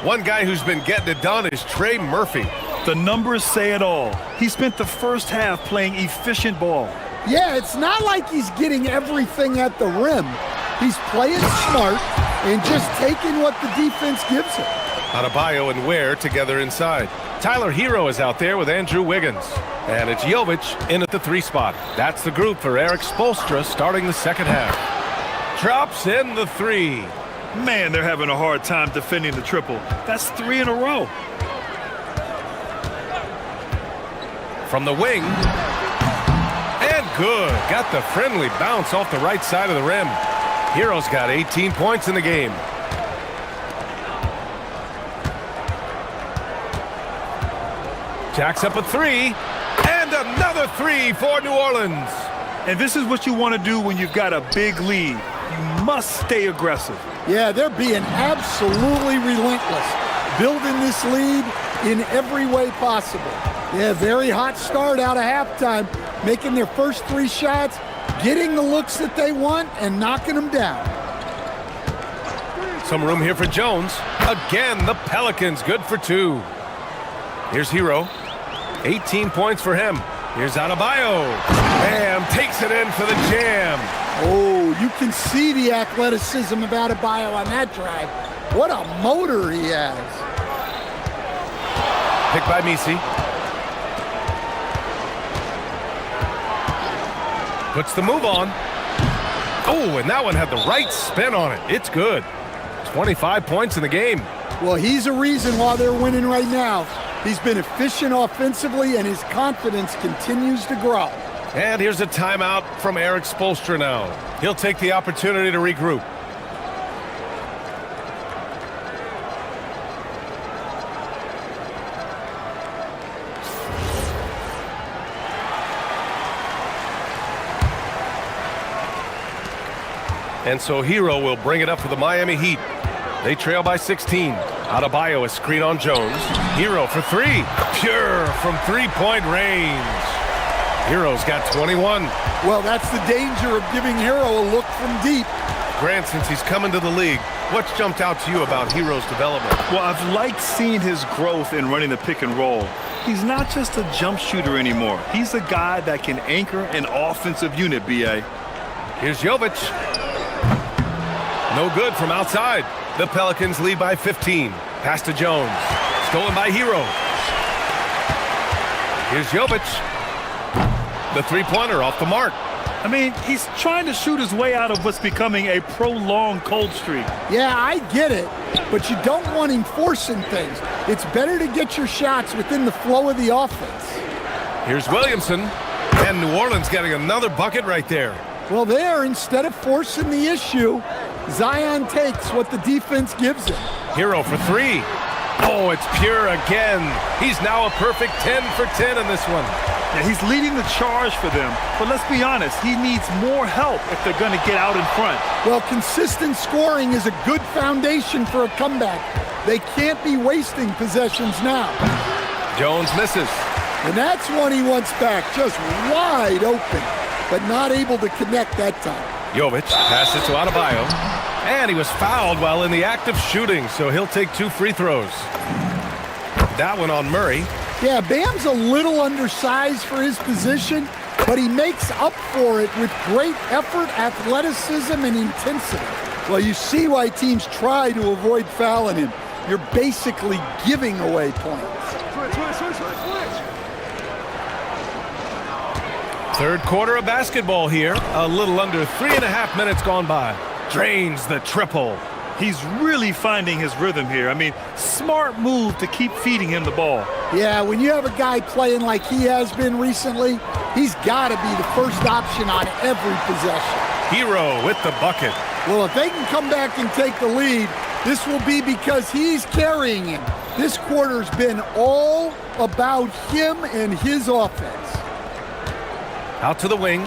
One guy who's been getting it done is Trey Murphy. The numbers say it all. He spent the first half playing efficient ball. Yeah, it's not like he's getting everything at the rim. He's playing smart and just taking what the defense gives him. Adebayo and Ware together inside. Tyler Hero is out there with Andrew Wiggins. And it's Jovic in at the three spot. That's the group for Eric Spoelstra starting the second half. Drops in the three. Man, they're having a hard time defending the triple. That's 3 in a row. From the wing. And good. Got the friendly bounce off the right side of the rim. Hero's got 18 points in the game. Jacks up a three, and another three for New Orleans. And this is what you want to do when you've got a big lead. You must stay aggressive. Yeah, they're being absolutely relentless, building this lead in every way possible. Yeah, very hot start out of halftime, making their first 3 shots, getting the looks that they want, and knocking them down. Some room here for Jones. Again, the Pelicans good for 2. Here's Hero. 18 points for him. Here's Adebayo. Bam, takes it in for the jam. Oh, you can see the athleticism of Adebayo on that drive. What a motor he has. Picked by Misi. Puts the move on. Oh, and that one had the right spin on it. It's good. 25 points in the game. Well, he's a reason why they're winning right now. He's been efficient offensively, and his confidence continues to grow. And here's a timeout from Eric Spoelstra now. He'll take the opportunity to regroup. And so Hero will bring it up for the Miami Heat. They trail by 16. Adebayo is screen on Jones. Hero for 3. Pure from three-point range. Hero's got 21. Well, that's the danger of giving Hero a look from deep. Grant, since he's come into the league, what's jumped out to you about Hero's development? Well, I've liked seeing his growth in running the pick and roll. He's not just a jump shooter anymore. He's a guy that can anchor an offensive unit, B.A. Here's Jovic. No good from outside. The Pelicans lead by 15. Pass to Jones. Stolen by Hero. Here's Jovic. The three-pointer off the mark. I mean, he's trying to shoot his way out of what's becoming a prolonged cold streak. Yeah, I get it, but you don't want him forcing things. It's better to get your shots within the flow of the offense. Here's Williamson. And New Orleans getting another bucket right there. Well, there, instead of forcing the issue, Zion takes what the defense gives him. Hero for 3. Oh, it's Pure again. He's now a perfect 10 for 10 in this one. Yeah, he's leading the charge for them. But let's be honest, he needs more help if they're going to get out in front. Well, consistent scoring is a good foundation for a comeback. They can't be wasting possessions now. Jones misses. And that's one he wants back, just wide open, but not able to connect that time. Jovic passes it to Adebayo. And he was fouled while in the act of shooting, so he'll take 2 free throws. That one on Murray. Yeah, Bam's a little undersized for his position, but he makes up for it with great effort, athleticism, and intensity. Well, you see why teams try to avoid fouling him. You're basically giving away points. Third quarter of basketball here. A little under 3.5 minutes gone by. Drains the triple. He's really finding his rhythm here. I mean, smart move to keep feeding him the ball. Yeah, when you have a guy playing like he has been recently, he's got to be the first option on every possession. Hero with the bucket. Well, if they can come back and take the lead, this will be because he's carrying him. This quarter's been all about him and his offense. Out to the wing.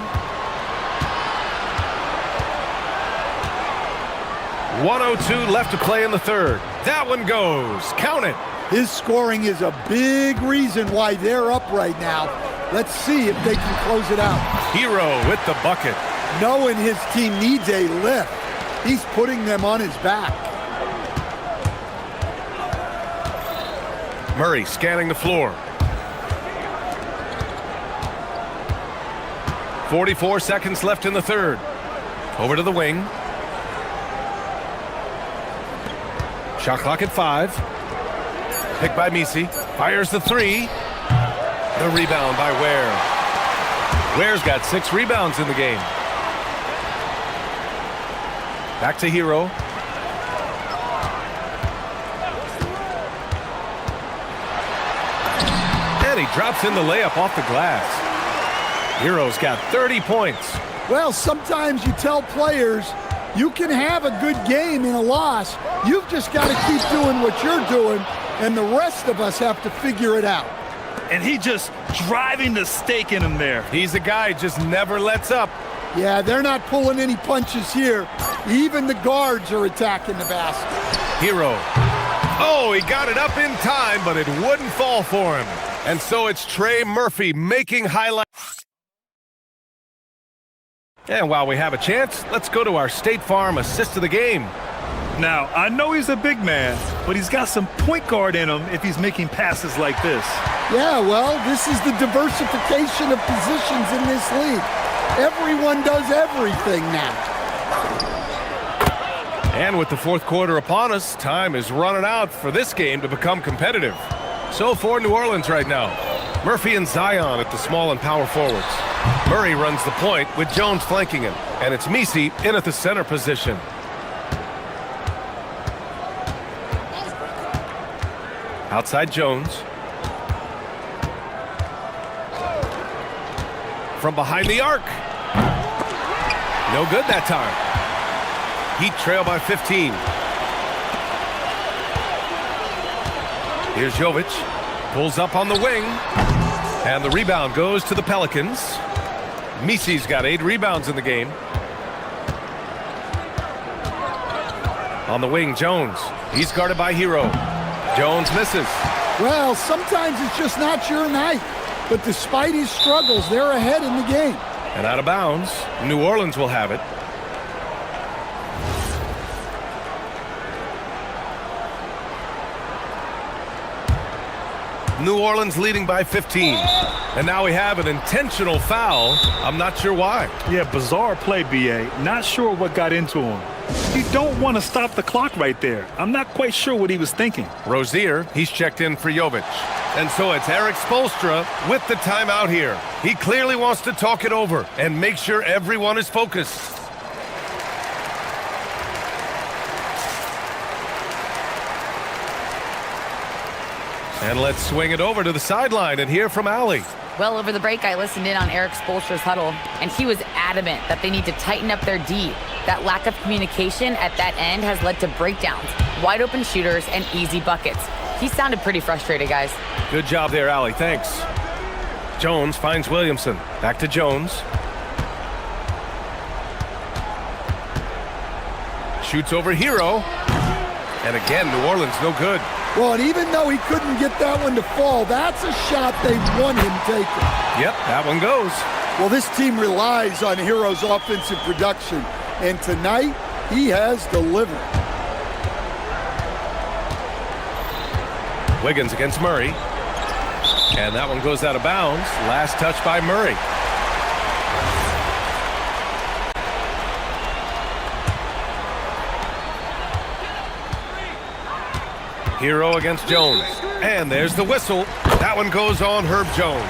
1:02 left to play in the third. That one goes. Count it. His scoring is a big reason why they're up right now. Let's see if they can close it out. Hero with the bucket. Knowing his team needs a lift, he's putting them on his back. Murray scanning the floor. 44 seconds left in the third. Over to the wing. Shot clock at 5. Picked by Misi. Fires the 3. The rebound by Ware. Ware's got 6 rebounds in the game. Back to Hero. And he drops in the layup off the glass. Hero's got 30 points. Well, sometimes you tell players you can have a good game in a loss. You've just got to keep doing what you're doing, and the rest of us have to figure it out. and he just driving the stake in him there. He's a guy just never lets up. Yeah, they're not pulling any punches here. Even the guards are attacking the basket. Hero. Oh, he got it up in time, but it wouldn't fall for him. And so it's Trey Murphy making highlights. And while we have a chance, let's go to our State Farm assist of the game. Now, I know he's a big man, but he's got some point guard in him if he's making passes like this. Yeah, well, this is the diversification of positions in this league. Everyone does everything now. And with the fourth quarter upon us, time is running out for this game to become competitive. So for New Orleans right now, Murphy and Zion at the small and power forwards. Murray runs the point with Jones flanking him, and it's Misi in at the center position. Outside Jones. From behind the arc. No good that time. Heat trail by 15. Here's Jovic. Pulls up on the wing. And the rebound goes to the Pelicans. Misi's got 8 rebounds in the game. On the wing, Jones. He's guarded by Hero. Jones misses. Well, sometimes it's just not your night. But despite his struggles, they're ahead in the game. And out of bounds, New Orleans will have it. New Orleans leading by 15. And now we have an intentional foul. I'm not sure why. Yeah, bizarre play, B.A. Not sure what got into him. You don't want to stop the clock right there. I'm not quite sure what he was thinking. Rozier, he's checked in for Jovic. And so it's Eric Spoelstra with the timeout here. He clearly wants to talk it over and make sure everyone is focused. And let's swing it over to the sideline and hear from Allie. Well, over the break, I listened in on Eric Spoelstra's huddle, and he was adamant that they need to tighten up their D. That lack of communication at that end has led to breakdowns, wide open shooters, and easy buckets. He sounded pretty frustrated, guys. Good job there, Allie. Thanks. Jones finds Williamson. Back to Jones. Shoots over Hero. And again, New Orleans no good. Well, and even though he couldn't get that one to fall, that's a shot they want him taking. Yep, that one goes. Well, this team relies on Hero's offensive production, and tonight he has delivered. Wiggins against Murray. And that one goes out of bounds. Last touch by Murray. Hero against Jones. And there's the whistle. That one goes on Herb Jones.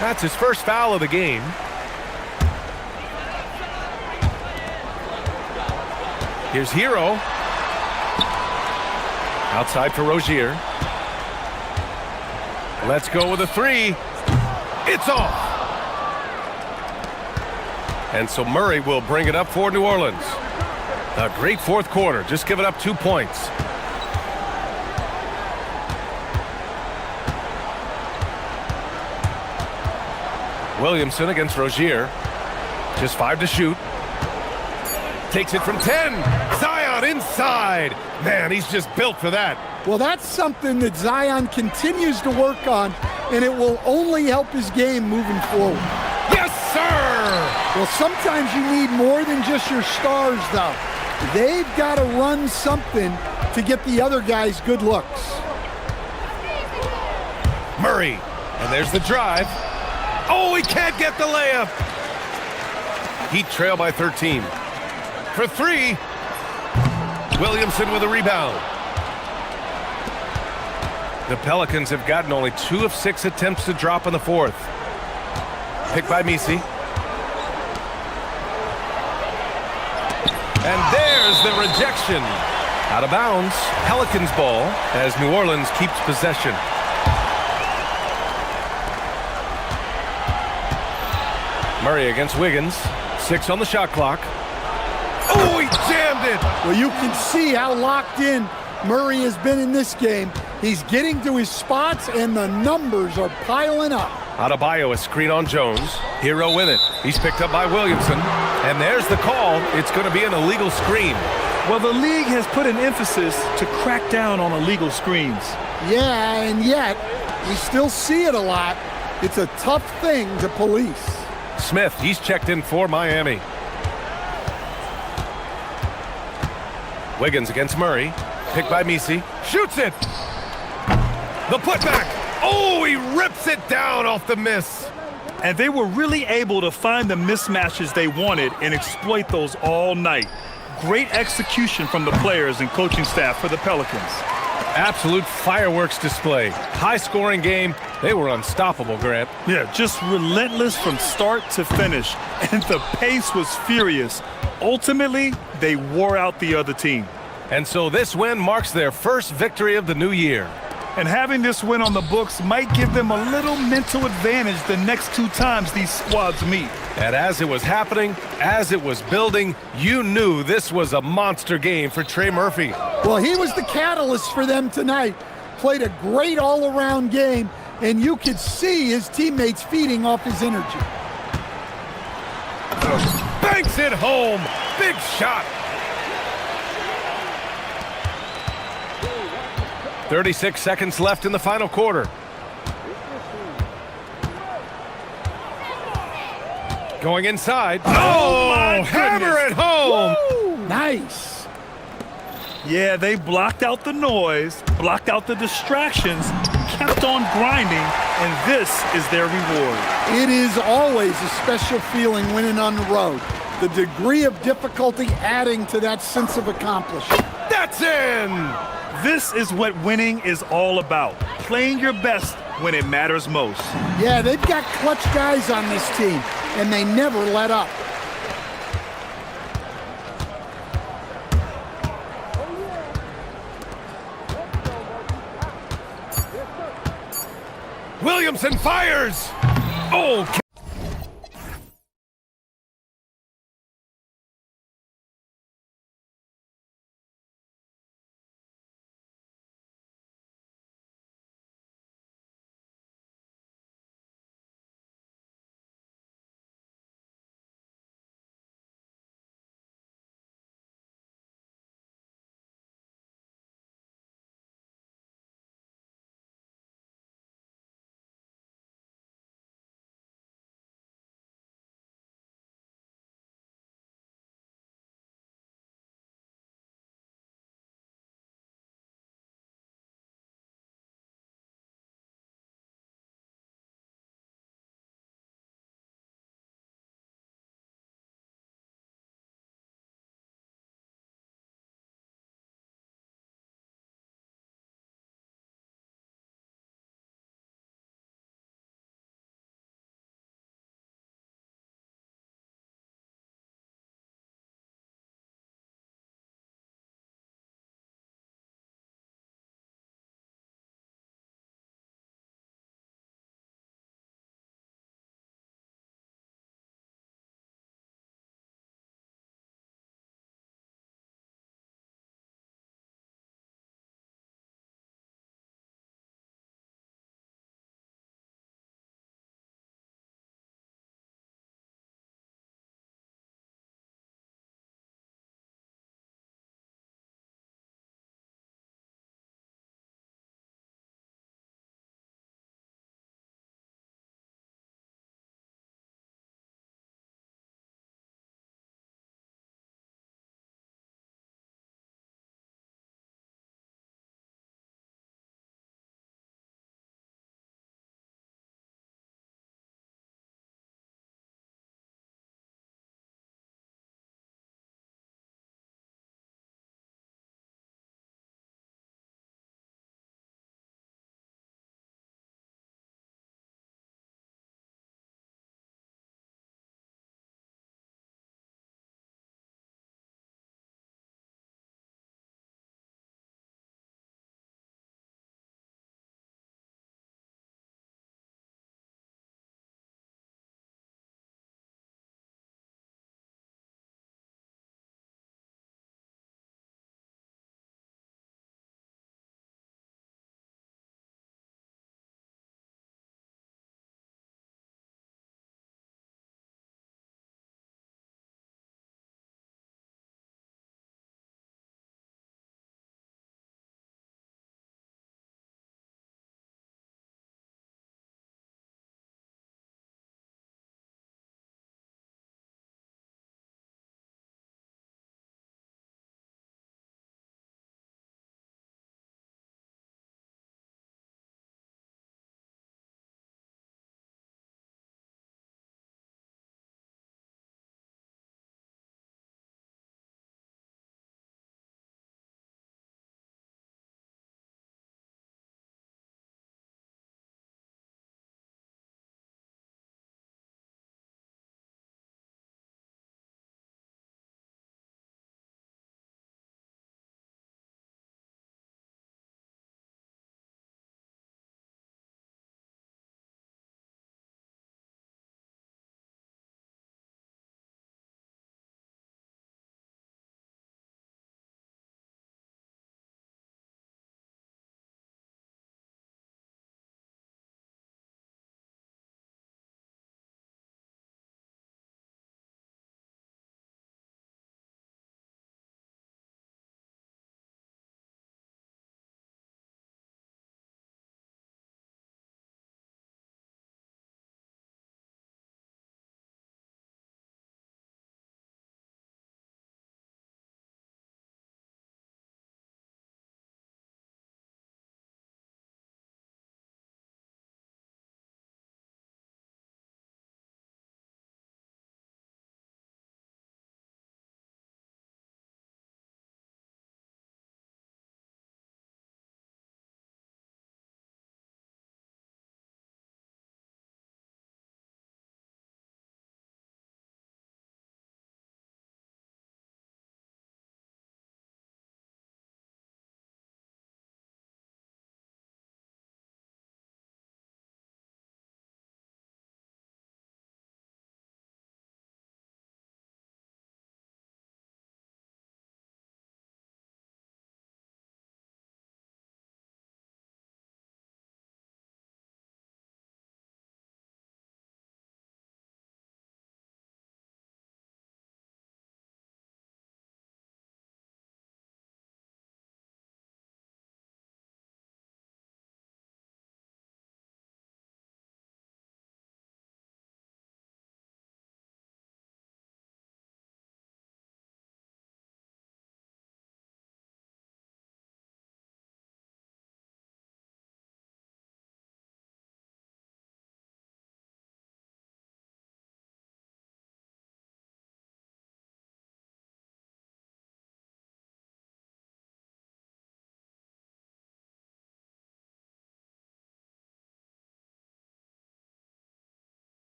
That's his first foul of the game. Here's Hero. Outside for Rozier. Let's go with a three. It's off. And so Murray will bring it up for New Orleans. A great fourth quarter. Just giving up 2 points. Williamson against Rozier. Just 5 to shoot. Takes it from 10. Zion inside. Man, he's just built for that. Well, that's something that Zion continues to work on, and it will only help his game moving forward. Yes, sir! Well, sometimes you need more than just your stars, though. They've got to run something to get the other guys good looks. Murray. And there's the drive. Oh, he can't get the layup. Heat trail by 13. For 3. Williamson with a rebound. The Pelicans have gotten only 2 of 6 attempts to drop in the fourth. Picked by Misi. And there's the rejection. Out of bounds. Pelicans ball as New Orleans keeps possession. Murray against Wiggins. 6 on the shot clock. Oh, he jammed it! Well, you can see how locked in Murray has been in this game. He's getting to his spots, and the numbers are piling up. Adebayo, a screen on Jones. Hero with it. He's picked up by Williamson. And there's the call. It's going to be an illegal screen. Well, the league has put an emphasis to crack down on illegal screens. Yeah, and yet we still see it a lot. It's a tough thing to police. Smith, he's checked in for Miami. Wiggins against Murray. Picked by Misi. Shoots it! The putback! Oh, he rips it down off the miss. And they were really able to find the mismatches they wanted and exploit those all night. Great execution from the players and coaching staff for the Pelicans. Absolute fireworks display. High-scoring game. They were unstoppable, Grant. Yeah, just relentless from start to finish. And the pace was furious. Ultimately, they wore out the other team. And so this win marks their first victory of the new year. And having this win on the books might give them a little mental advantage the next 2 times these squads meet. And as it was happening, as it was building, you knew this was a monster game for Trey Murphy. Well, he was the catalyst for them tonight. Played a great all-around game, and you could see his teammates feeding off his energy. Banks it home. Big shot. 36 seconds left in the final quarter. Going inside. Oh, hammer it home. Woo! Nice. Yeah, they blocked out the noise, blocked out the distractions, kept on grinding, and this is their reward. It is always a special feeling winning on the road. The degree of difficulty adding to that sense of accomplishment. That's in! This is what winning is all about. Playing your best when it matters most. Yeah, they've got clutch guys on this team, and they never let up. Williamson fires! Oh!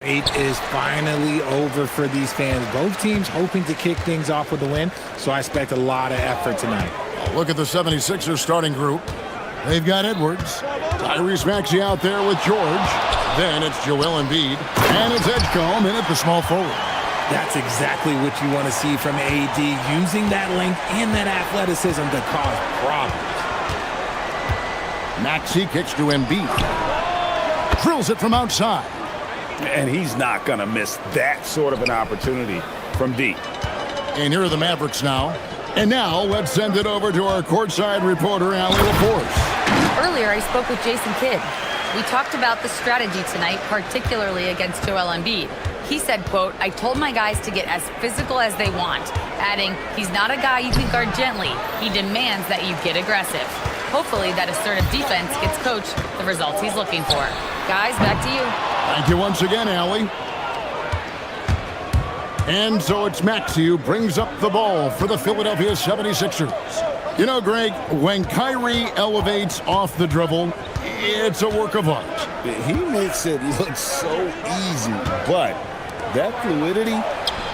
It is finally over for these fans. Both teams hoping to kick things off with a win, so I expect a lot of effort tonight. Look at the 76ers starting group. They've got Edwards. Tyrese Maxey out there with George. Then it's Joel Embiid. And it's Edgecombe in at the small forward. That's exactly what you want to see from AD, using that length and that athleticism to cause problems. Maxey kicks to Embiid. Drills it from outside. And he's not going to miss that sort of an opportunity from deep. And here are the Mavericks now. And now let's send it over to our courtside reporter, Allie LaForce. Earlier, I spoke with Jason Kidd. We talked about the strategy tonight, particularly against Joel Embiid. He said, quote, "I told my guys to get as physical as they want," adding, "He's not a guy you can guard gently. He demands that you get aggressive." Hopefully that assertive defense gets Coach the results he's looking for. Guys, back to you. Thank you once again, Allie. And so it's Maxey who brings up the ball for the Philadelphia 76ers. You know, Greg, when Kyrie elevates off the dribble, it's a work of art. He makes it look so easy, but that fluidity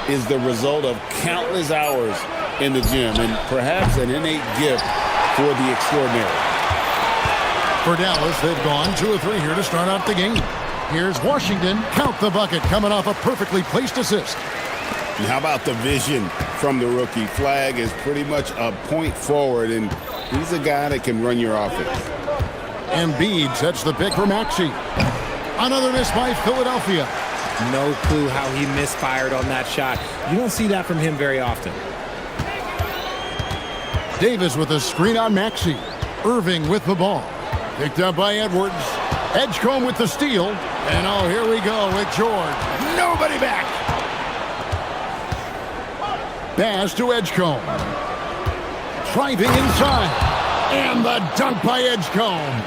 is the result of countless hours in the gym and perhaps an innate gift for the extraordinary. For Dallas, they've gone 2 of 3 here to start out the game. Here's Washington. Count the bucket, coming off a perfectly placed assist. And how about the vision from the rookie? Flag is pretty much a point forward, and he's a guy that can run your offense. Embiid sets the pick for Maxey. Another miss by Philadelphia. No clue how he misfired on that shot. You don't see that from him very often. Davis with a screen on Maxey. Irving with the ball. Picked up by Edwards. Edgecombe with the steal. And oh, here we go with George. Nobody back. Pass to Edgecombe. Driving inside. And the dunk by Edgecombe.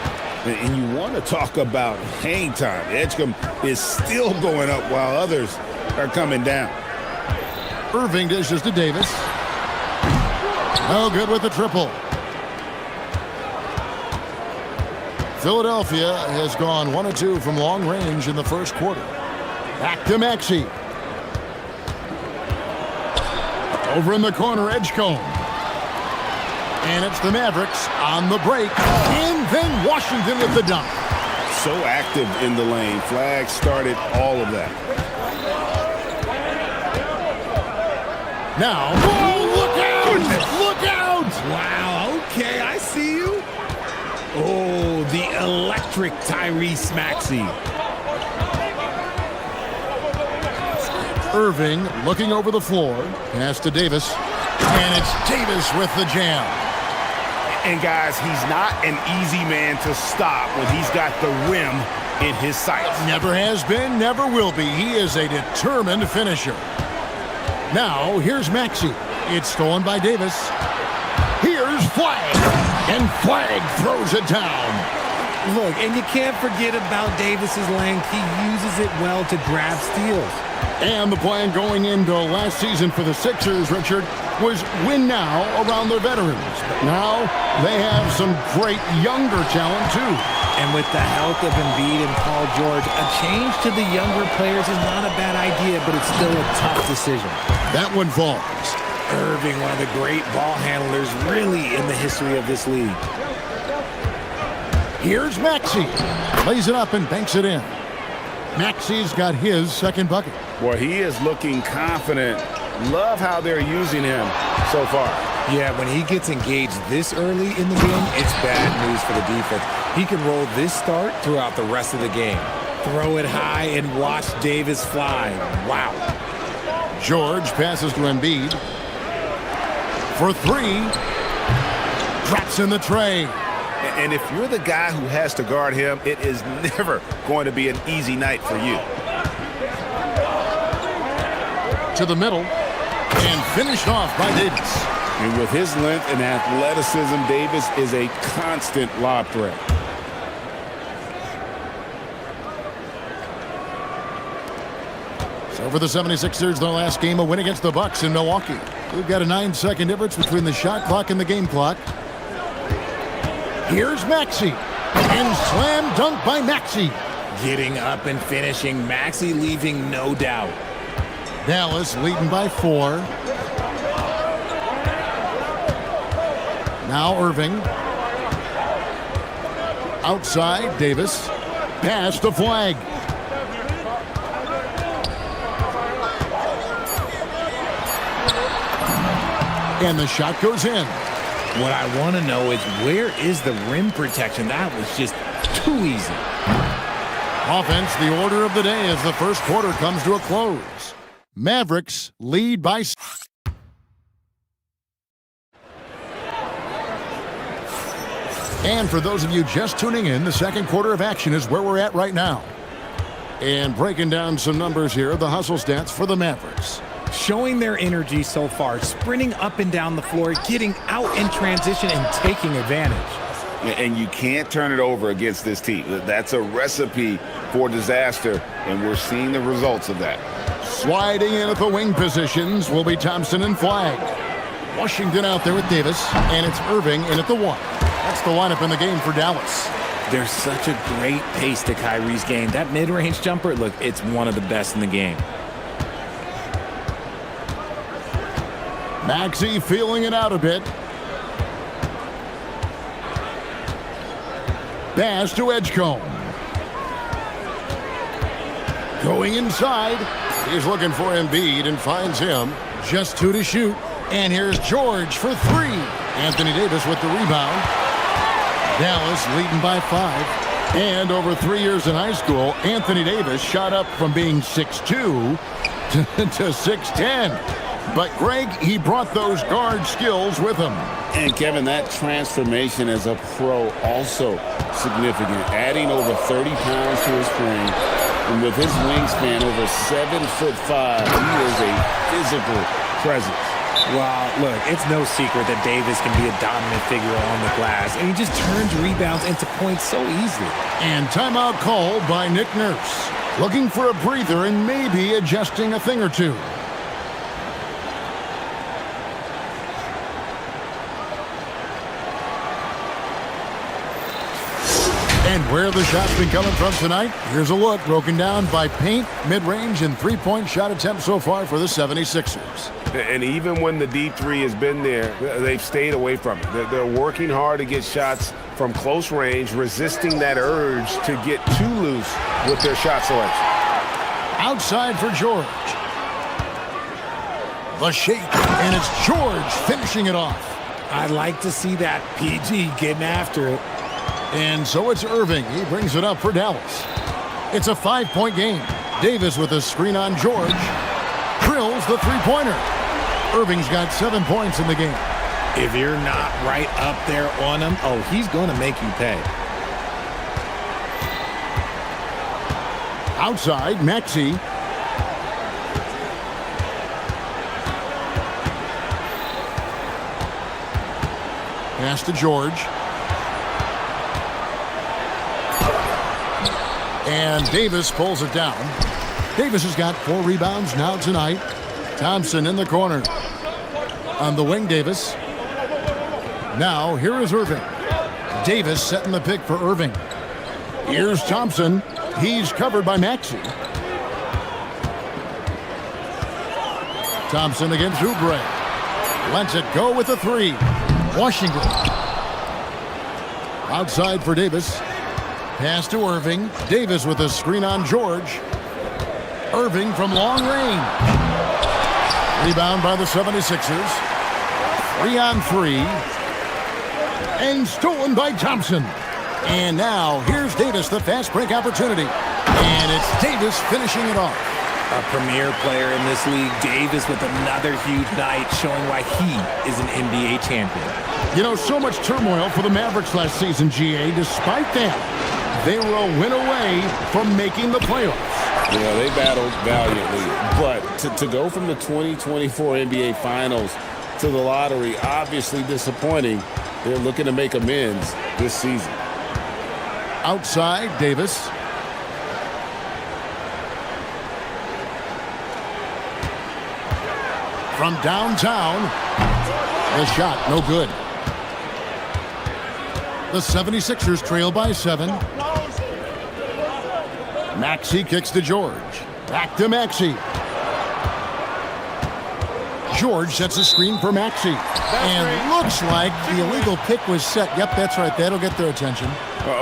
And you want to talk about hang time. Edgecombe is still going up while others are coming down. Irving dishes to Davis. No good with the triple. Philadelphia has gone 1 of 2 from long range in the first quarter. Back to Maxey. Over in the corner, Edgecombe. And it's the Mavericks on the break. And then Washington with the dunk. So active in the lane. Flag started all of that. Now, oh, look out! Look out! Wow, okay, I see you. Oh, the electric Tyrese Maxey. Irving looking over the floor. Pass to Davis. And it's Davis with the jam. And guys, he's not an easy man to stop when he's got the rim in his sights. Never has been, never will be. He is a determined finisher. Now, here's Maxey. It's stolen by Davis. Here's Flag. And Flag throws it down. Look, and you can't forget about Davis's length. He uses it well to grab steals. And the plan going into last season for the Sixers, Richard, was win now around their veterans. But now they have some great younger talent, too. And with the help of Embiid and Paul George, a change to the younger players is not a bad idea, but it's still a tough decision. That one falls. Irving, one of the great ball handlers really in the history of this league. Here's Maxey. Lays it up and banks it in. Maxey's got his second bucket. Well, he is looking confident. Love how they're using him so far. Yeah, when he gets engaged this early in the game, it's bad news for the defense. He can roll this start throughout the rest of the game. Throw it high and watch Davis fly. Wow. George passes to Embiid. For 3. Drops in the tray. And if you're the guy who has to guard him, it is never going to be an easy night for you. To the middle. And finished off by Davis. And with his length and athleticism, Davis is a constant lob threat. So for the 76ers, their last game, a win against the Bucks in Milwaukee. We've got a 9-second difference between the shot clock and the game clock. Here's Maxey. And slam dunk by Maxey. Getting up and finishing. Maxey leaving no doubt. Dallas leading by 4. Now Irving. Outside, Davis. Pass to Flag. And the shot goes in. What I want to know is, where is the rim protection? That was just too easy. Offense, the order of the day as the first quarter comes to a close. Mavericks lead by... And for those of you just tuning in, the second quarter of action is where we're at right now. And breaking down some numbers here, the hustle stats for the Mavericks. Showing their energy so far, sprinting up and down the floor, getting out in transition and taking advantage. And you can't turn it over against this team. That's a recipe for disaster, and we're seeing the results of that. Sliding in at the wing positions will be Thompson and Flag. Washington out there with Davis, and it's Irving in at the 1. That's the lineup in the game for Dallas. There's such a great pace to Kyrie's game. That mid-range jumper, look, it's one of the best in the game. Maxey feeling it out a bit. Pass to Edgecombe. Going inside. He's looking for Embiid and finds him. Just 2 to shoot. And here's George for 3. Anthony Davis with the rebound. Dallas leading by 5. And over 3 years in high school, Anthony Davis shot up from being 6'2" to 6'10". But Greg, he brought those guard skills with him. And Kevin, that transformation as a pro also significant. Adding over 30 pounds to his frame, and with his wingspan over 7'5", he is a physical presence. Well, look, it's no secret that Davis can be a dominant figure on the glass, and he just turns rebounds into points so easily. And timeout called by Nick Nurse. Looking for a breather and maybe adjusting a thing or two. And where the shots been coming from tonight? Here's a look broken down by paint, mid-range, and three-point shot attempts so far for the 76ers. And even when the deep three has been there, they've stayed away from it. They're working hard to get shots from close range, resisting that urge to get too loose with their shot selection. Outside for George. The shake, and it's George finishing it off. I'd like to see that PG getting after it. And so it's Irving. He brings it up for Dallas. It's a 5-point game. Davis with a screen on George. Drills the three-pointer. Irving's got 7 points in the game. If you're not right up there on him, oh, he's going to make you pay. Outside, Maxey. Pass to George. And Davis pulls it down. Davis has got 4 rebounds now tonight. Thompson in the corner. On the wing, Davis. Now, here is Irving. Davis setting the pick for Irving. Here's Thompson. He's covered by Maxey. Thompson against Oubre. Lets it go with a 3. Washington. Outside for Davis. Pass to Irving. Davis with a screen on George. Irving from long range. Rebound by the 76ers. 3-on-3. And stolen by Thompson. And now here's Davis, the fast break opportunity. And it's Davis finishing it off. A premier player in this league, Davis with another huge night, showing why he is an NBA champion. You know, so much turmoil for the Mavericks last season, GA. Despite that, they were a win away from making the playoffs. You know, they battled valiantly. But to go from the 2024 NBA Finals to the lottery, obviously disappointing. They're looking to make amends this season. Outside, Davis. From downtown, the shot, no good. The 76ers trail by 7. Maxey kicks to George. Back to Maxey. George sets a screen for Maxey. And looks like the illegal pick was set. Yep, that's right. That'll get their attention.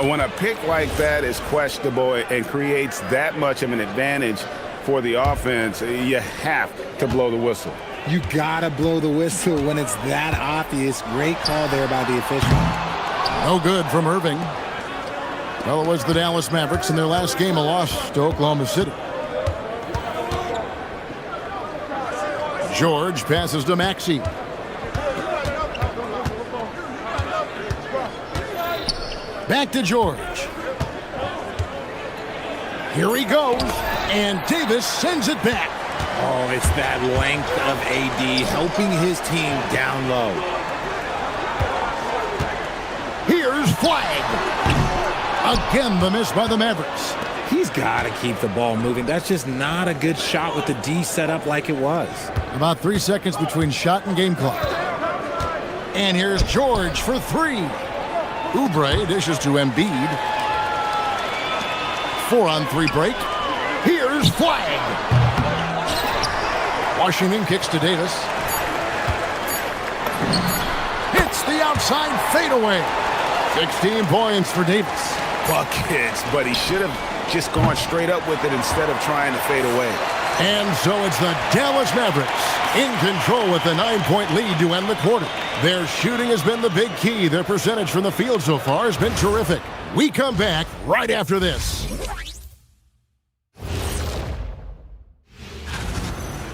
When a pick like that is questionable and creates that much of an advantage for the offense, you have to blow the whistle. You gotta blow the whistle when it's that obvious. Great call there by the official. No good from Irving. Well, it was the Dallas Mavericks in their last game, a loss to Oklahoma City. George passes to Maxey. Back to George. Here he goes, and Davis sends it back. Oh, it's that length of AD helping his team down low. Here's Flag. Again, the miss by the Mavericks. He's got to keep the ball moving. That's just not a good shot with the D set up like it was. About 3 seconds between shot and game clock. And here's George for three. Oubre dishes to Embiid. 4-on-3 break. Here's Flag. Washington kicks to Davis. Hits the outside fadeaway. 16 points for Davis. Buckets, but he should have just gone straight up with it instead of trying to fade away. And so it's the Dallas Mavericks in control with a 9-point lead to end the quarter. Their shooting has been the big key. Their percentage from the field so far has been terrific. We come back right after this.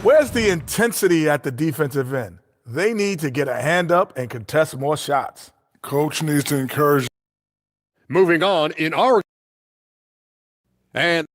Where's the intensity at the defensive end? They need to get a hand up and contest more shots. Coach needs to encourage. Moving on in our... And...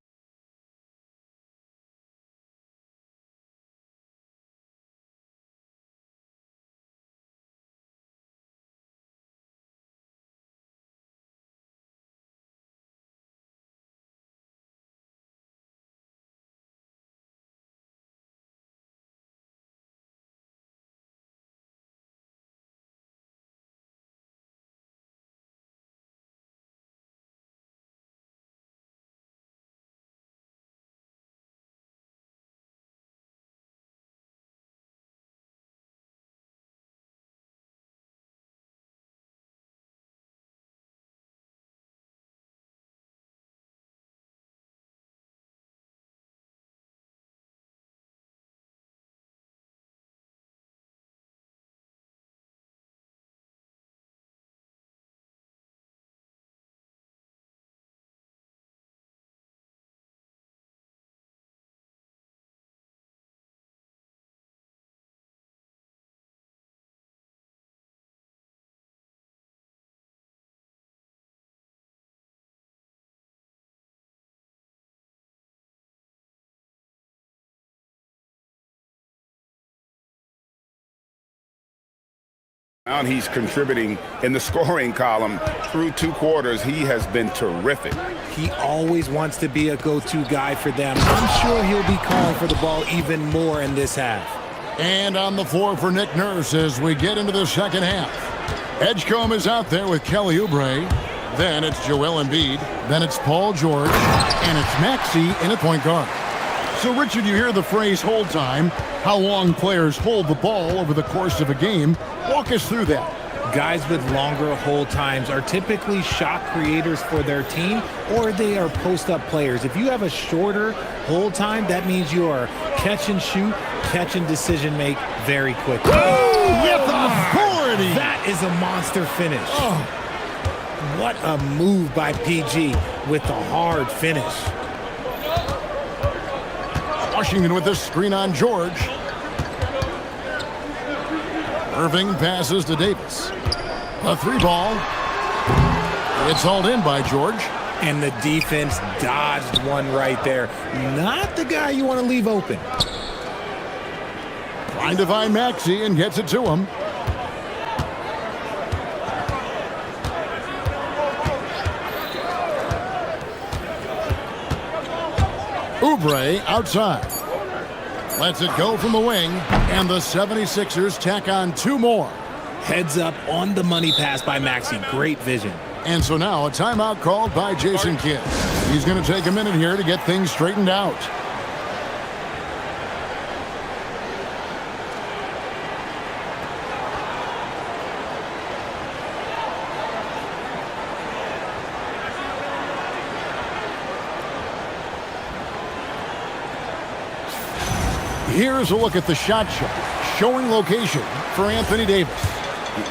Now he's contributing in the scoring column through 2 quarters. He has been terrific. He always wants to be a go-to guy for them. I'm sure he'll be calling for the ball even more in this half. And on the floor for Nick Nurse as we get into the second half. Edgecombe is out there with Kelly Oubre. Then it's Joel Embiid. Then it's Paul George. And it's Maxey in at point guard. So, Richard, you hear the phrase hold time, how long players hold the ball over the course of a game. Walk us through that. Guys with longer hold times are typically shot creators for their team, or they are post-up players. If you have a shorter hold time, that means you are catch and shoot, catch and decision make very quickly. Oh, with authority! That is a monster finish. Oh. What a move by PG with the hard finish. Washington with the screen on George. Irving passes to Davis. A 3-ball. It's hauled in by George. And the defense dodged one right there. Not the guy you want to leave open. Trying to find Maxey and gets it to him. Oubre outside. Lets it go from the wing, and the 76ers tack on 2 more. Heads up on the money pass by Maxey. Great vision. And so now a timeout called by Jason Kidd. He's going to take a minute here to get things straightened out. Here's a look at the shot chart, showing location for Anthony Davis.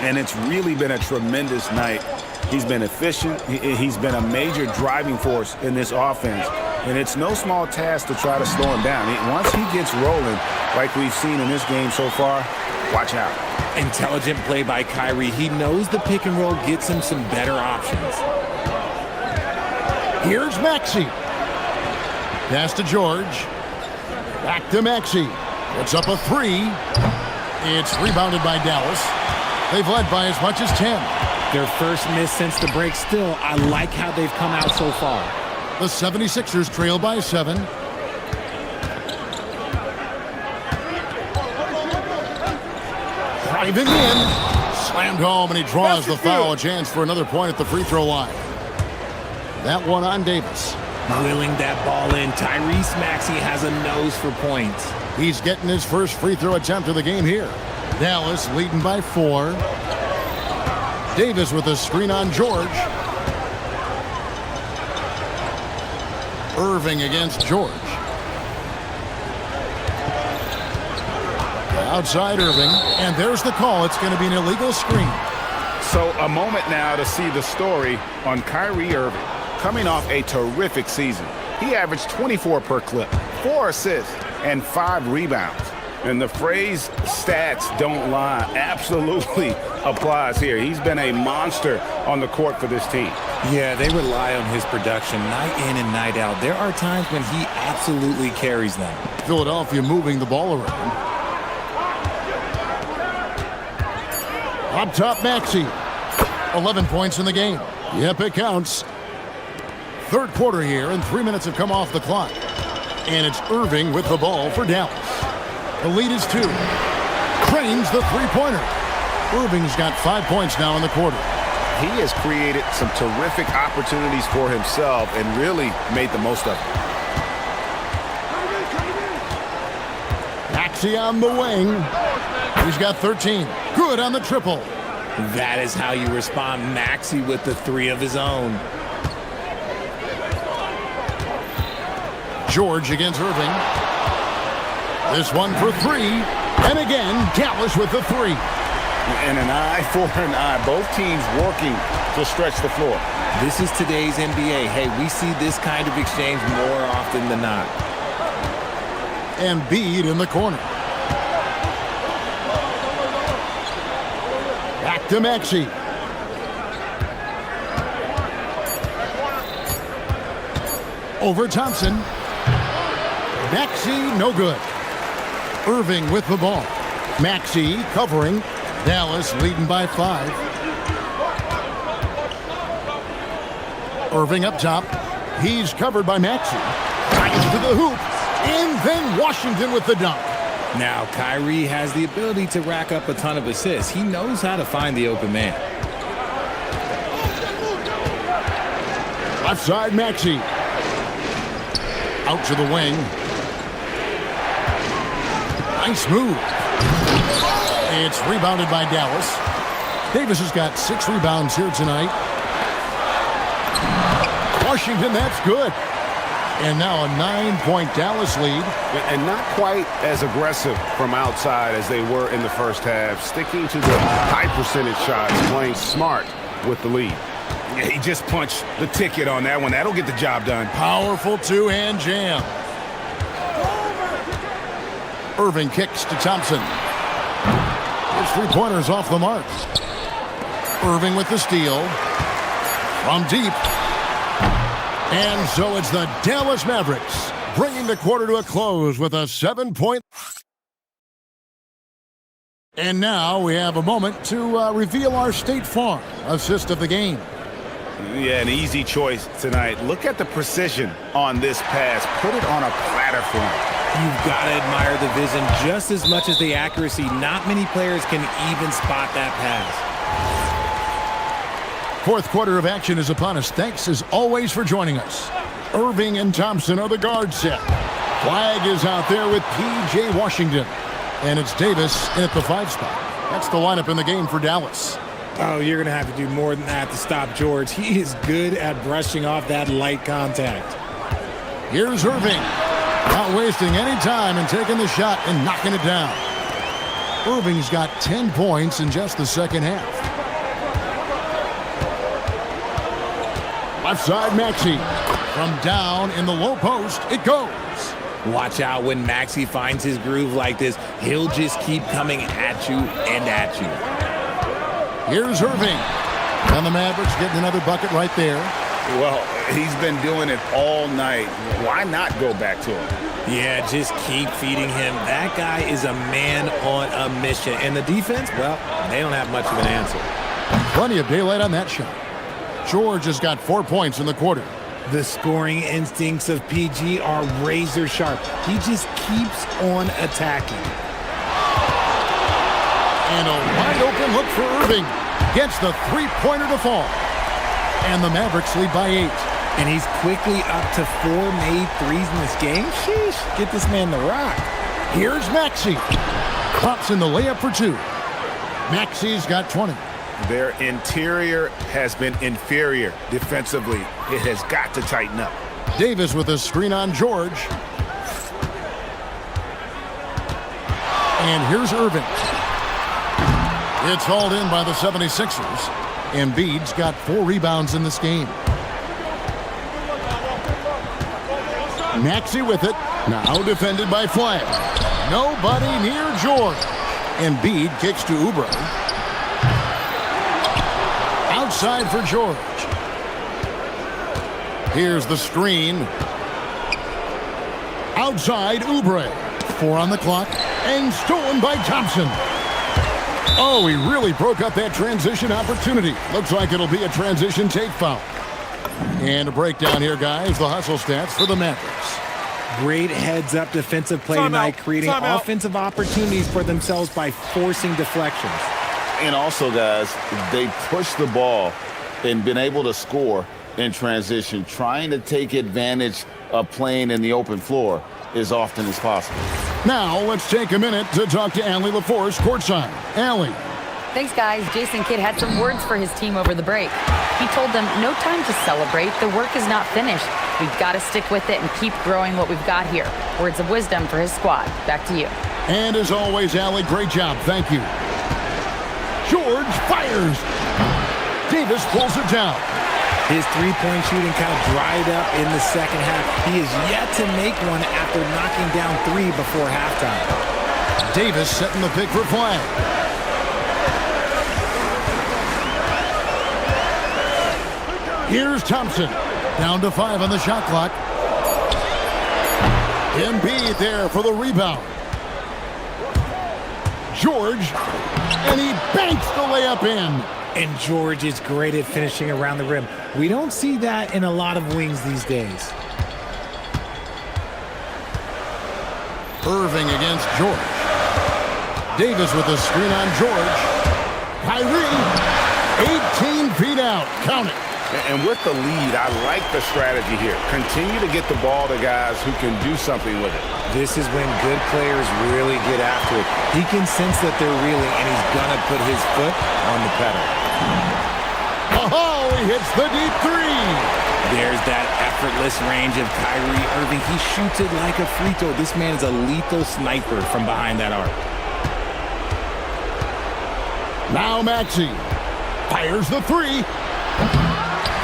And it's really been a tremendous night. He's been efficient. He's been a major driving force in this offense. And it's no small task to try to slow him down. Once he gets rolling, like we've seen in this game so far, watch out. Intelligent play by Kyrie. He knows the pick and roll gets him some better options. Here's Maxey. Pass to George. Back to Maxey. Puts up a three. It's rebounded by Dallas. They've led by as much as 10. Their first miss since the break. Still, I like how they've come out so far. The 76ers trail by 7. Driving in. Slammed home, and he draws the foul. A chance for another point at the free throw line. That one on Davis. Wheeling that ball in. Tyrese Maxey has a nose for points. He's getting his first free throw attempt of the game here. Dallas leading by 4. Davis with a screen on George. Irving against George. Outside Irving, and there's the call. It's going to be an illegal screen. So a moment now to see the story on Kyrie Irving. Coming off a terrific season. He averaged 24 per clip, 4 assists, and 5 rebounds. And the phrase stats don't lie absolutely applies here. He's been a monster on the court for this team. Yeah, they rely on his production night in and night out. There are times when he absolutely carries them. Philadelphia moving the ball around. Up top, Maxey. 11 points in the game. Yep, it counts. Third quarter here, and 3 minutes have come off the clock. And it's Irving with the ball for Dallas. The lead is 2. Cranes the three-pointer. Irving's got 5 points now in the quarter. He has created some terrific opportunities for himself and really made the most of it. Maxey on the wing. He's got 13. Good on the triple. That is how you respond. Maxey with the 3 of his own. George against Irving. This one for 3. And again, Dallas with the 3. And an eye for an eye. Both teams working to stretch the floor. This is today's NBA. Hey, we see this kind of exchange more often than not. Embiid in the corner. Back to Maxey. Over Thompson. Maxey, no good. Irving with the ball. Maxey covering. Dallas leading by 5. Irving up top. He's covered by Maxey. Drives to the hoop. And then Washington with the dunk. Now, Kyrie has the ability to rack up a ton of assists. He knows how to find the open man. Left side, Maxey. Out to the wing. Nice move. It's rebounded by Dallas. Davis has got 6 rebounds here tonight. Washington, that's good. And now a 9-point Dallas lead. And not quite as aggressive from outside as they were in the first half. Sticking to the high percentage shots, playing smart with the lead. Yeah, he just punched the ticket on that one. That'll get the job done. Powerful two-hand jam. Irving kicks to Thompson. His three-pointer's off the mark. Irving with the steal. From deep. And so it's the Dallas Mavericks bringing the quarter to a close with a 7-point. And now we have a moment to reveal our State Farm assist of the game. Yeah, an easy choice tonight. Look at the precision on this pass. Put it on a platter for him. You've got to admire the vision just as much as the accuracy. Not many players can even spot that pass. Fourth quarter of action is upon us. Thanks as always for joining us. Irving and Thompson are the guard set. Flag is out there with P.J. Washington. And it's Davis in at the 5 spot. That's the lineup in the game for Dallas. Oh, you're going to have to do more than that to stop George. He is good at brushing off that light contact. Here's Irving. Not wasting any time and taking the shot and knocking it down. Irving's got 10 points in just the second half. Left side, Maxey. From down in the low post, it goes. Watch out when Maxey finds his groove like this. He'll just keep coming at you and at you. Here's Irving. And the Mavericks getting another bucket right there. Well, he's been doing it all night. Why not go back to him? Yeah, just keep feeding him. That guy is a man on a mission. And the defense, well, they don't have much of an answer. Plenty of daylight on that shot. George has got 4 points in the quarter. The scoring instincts of PG are razor sharp. He just keeps on attacking. And a wide open look for Irving. Gets the three-pointer to fall. And the Mavericks lead by 8. And he's quickly up to 4 made threes in this game. Sheesh, get this man the rock. Here's Maxey. Pops in the layup for 2. Maxey's got 20. Their interior has been inferior defensively. It has got to tighten up. Davis with a screen on George. And here's Irving. It's hauled in by the 76ers. Embiid's got 4 rebounds in this game. Maxey with it. Now defended by Flag. Nobody near George. Embiid kicks to Oubre. Outside for George. Here's the screen. Outside Oubre. 4 on the clock. And stolen by Thompson. Oh, he really broke up that transition opportunity. Looks like it'll be a transition take foul. And a breakdown here, guys. The hustle stats for the Mavericks. Great heads-up defensive play tonight, creating offensive opportunities for themselves by forcing deflections. And also, guys, they push the ball and been able to score in transition, trying to take advantage of playing in the open floor as often as possible. Now, let's take a minute to talk to Allie LaForce courtside. Allie. Thanks, guys. Jason Kidd had some words for his team over the break. He told them, no time to celebrate. The work is not finished. We've got to stick with it and keep growing what we've got here. Words of wisdom for his squad. Back to you. And as always, Allie, great job. Thank you. George fires. Davis pulls it down. His three-point shooting kind of dried up in the second half. He is yet to make one after knocking down 3 before halftime. Davis setting the pick for Flag. Here's Thompson. Down to 5 on the shot clock. Embiid there for the rebound. George. And he banks the layup in. And George is great at finishing around the rim. We don't see that in a lot of wings these days. Irving against George. Davis with a screen on George. Kyrie, 18 feet out. Count it. And with the lead, I like the strategy here. Continue to get the ball to guys who can do something with it. This is when good players really get after it. He can sense that they're reeling, and he's going to put his foot on the pedal. Oh, he hits the deep 3. There's that effortless range of Kyrie Irving. He shoots it like a free throw. This man is a lethal sniper from behind that arc. Now Maxey fires the 3.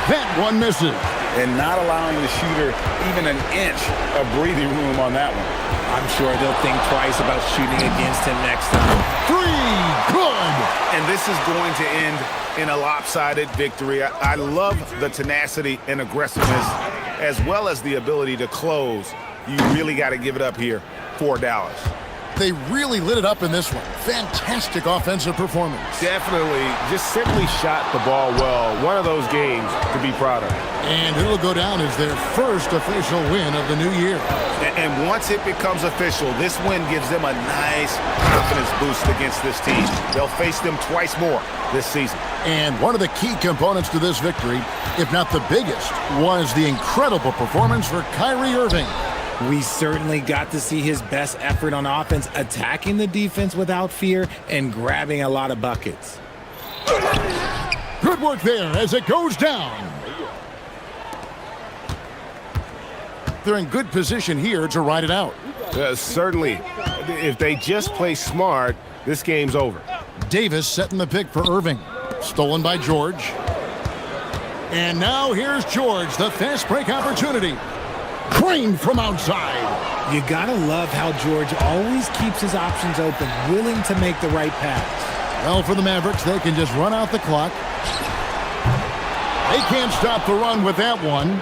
That one misses. And not allowing the shooter even an inch of breathing room on that one. I'm sure they'll think twice about shooting against him next time. 3, good. And this is going to end in a lopsided victory. I love the tenacity and aggressiveness as well as the ability to close. You really got to give it up here for Dallas. They really lit it up in this one. Fantastic offensive performance. Definitely. Just simply shot the ball well. One of those games to be proud of. And it'll go down as their first official win of the new year. And once it becomes official, this win gives them a nice confidence boost against this team. They'll face them twice more this season. And one of the key components to this victory, if not the biggest, was the incredible performance for Kyrie Irving. We certainly got to see his best effort on offense, attacking the defense without fear and grabbing a lot of buckets. Good work there as it goes down. They're in good position here to ride it out. Certainly. If they just play smart, this game's over. Davis setting the pick for Irving. Stolen by George. And now here's George, the fast break opportunity. Crane from outside. You gotta love how George always keeps his options open, willing to make the right pass. Well, for the Mavericks, they can just run out the clock. They can't stop the run with that one.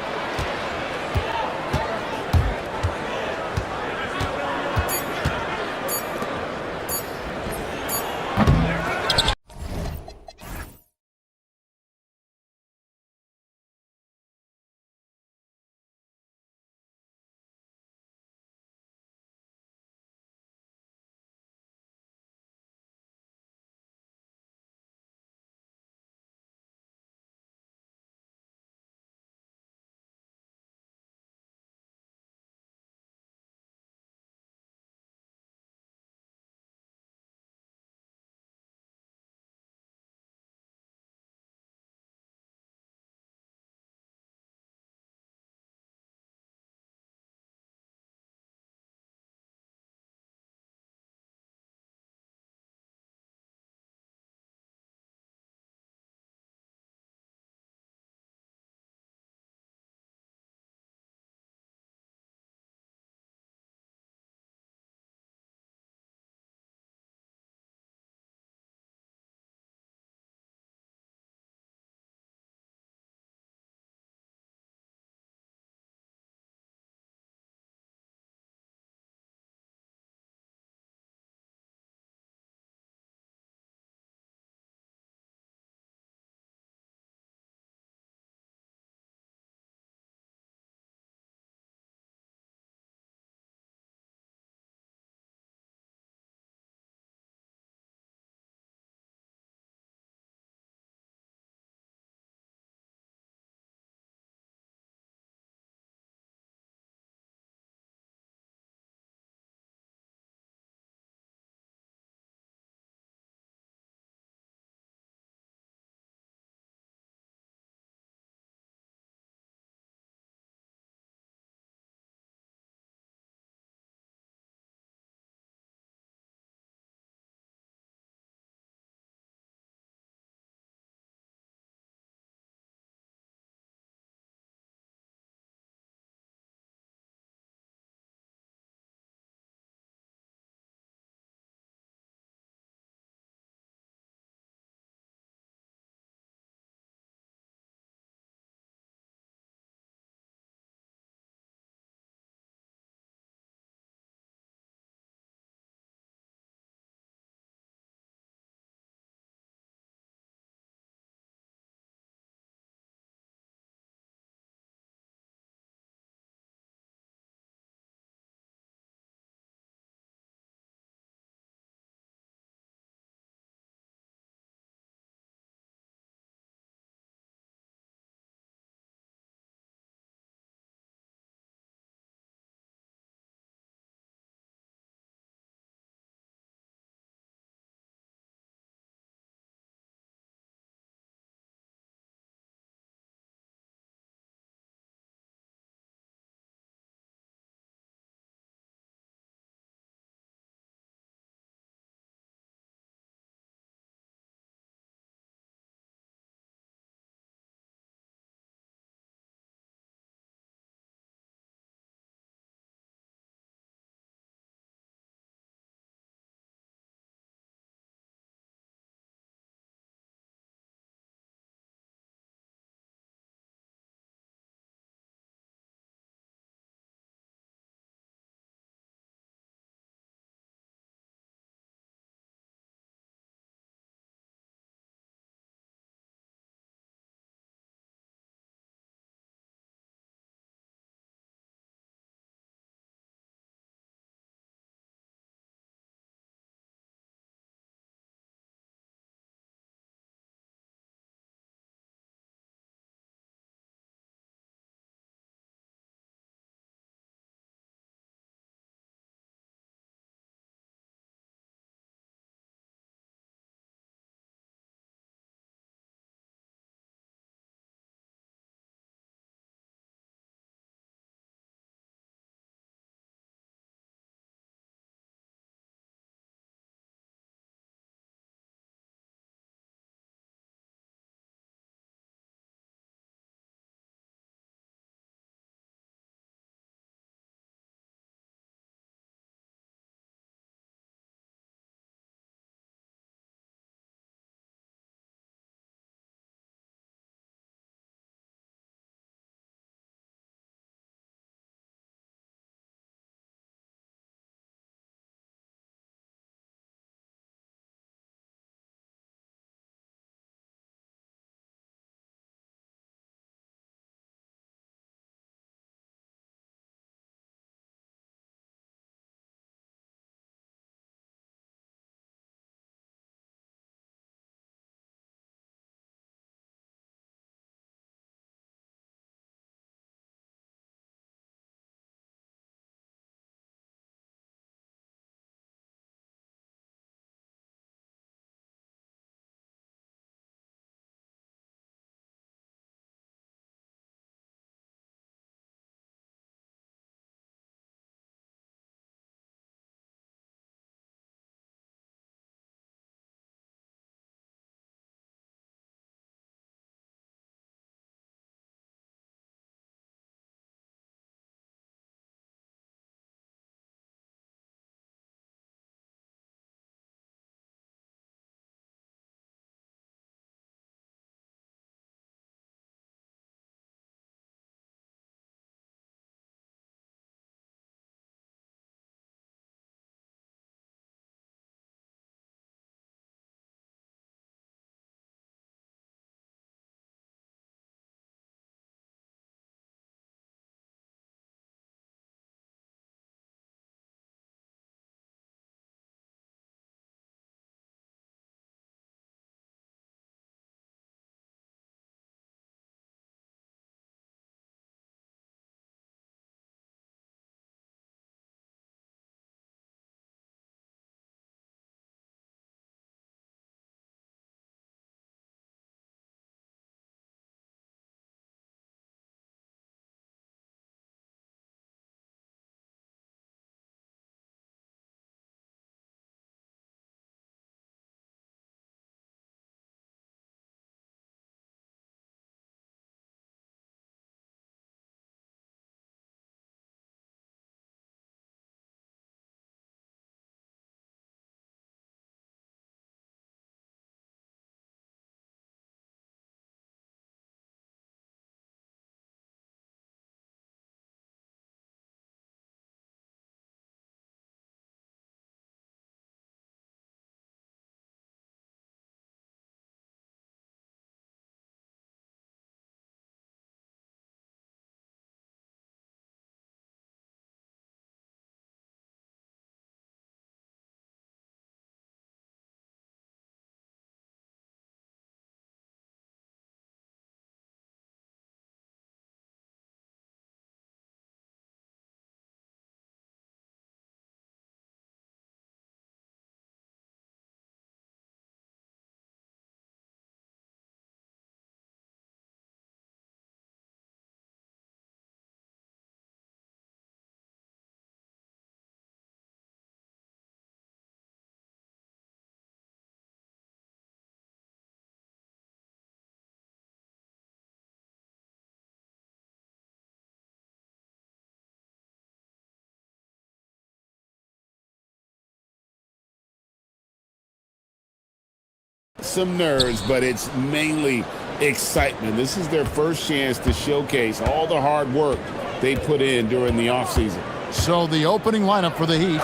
some nerves, but it's mainly excitement. This is their first chance to showcase all the hard work they put in during the offseason. So the opening lineup for the Heat.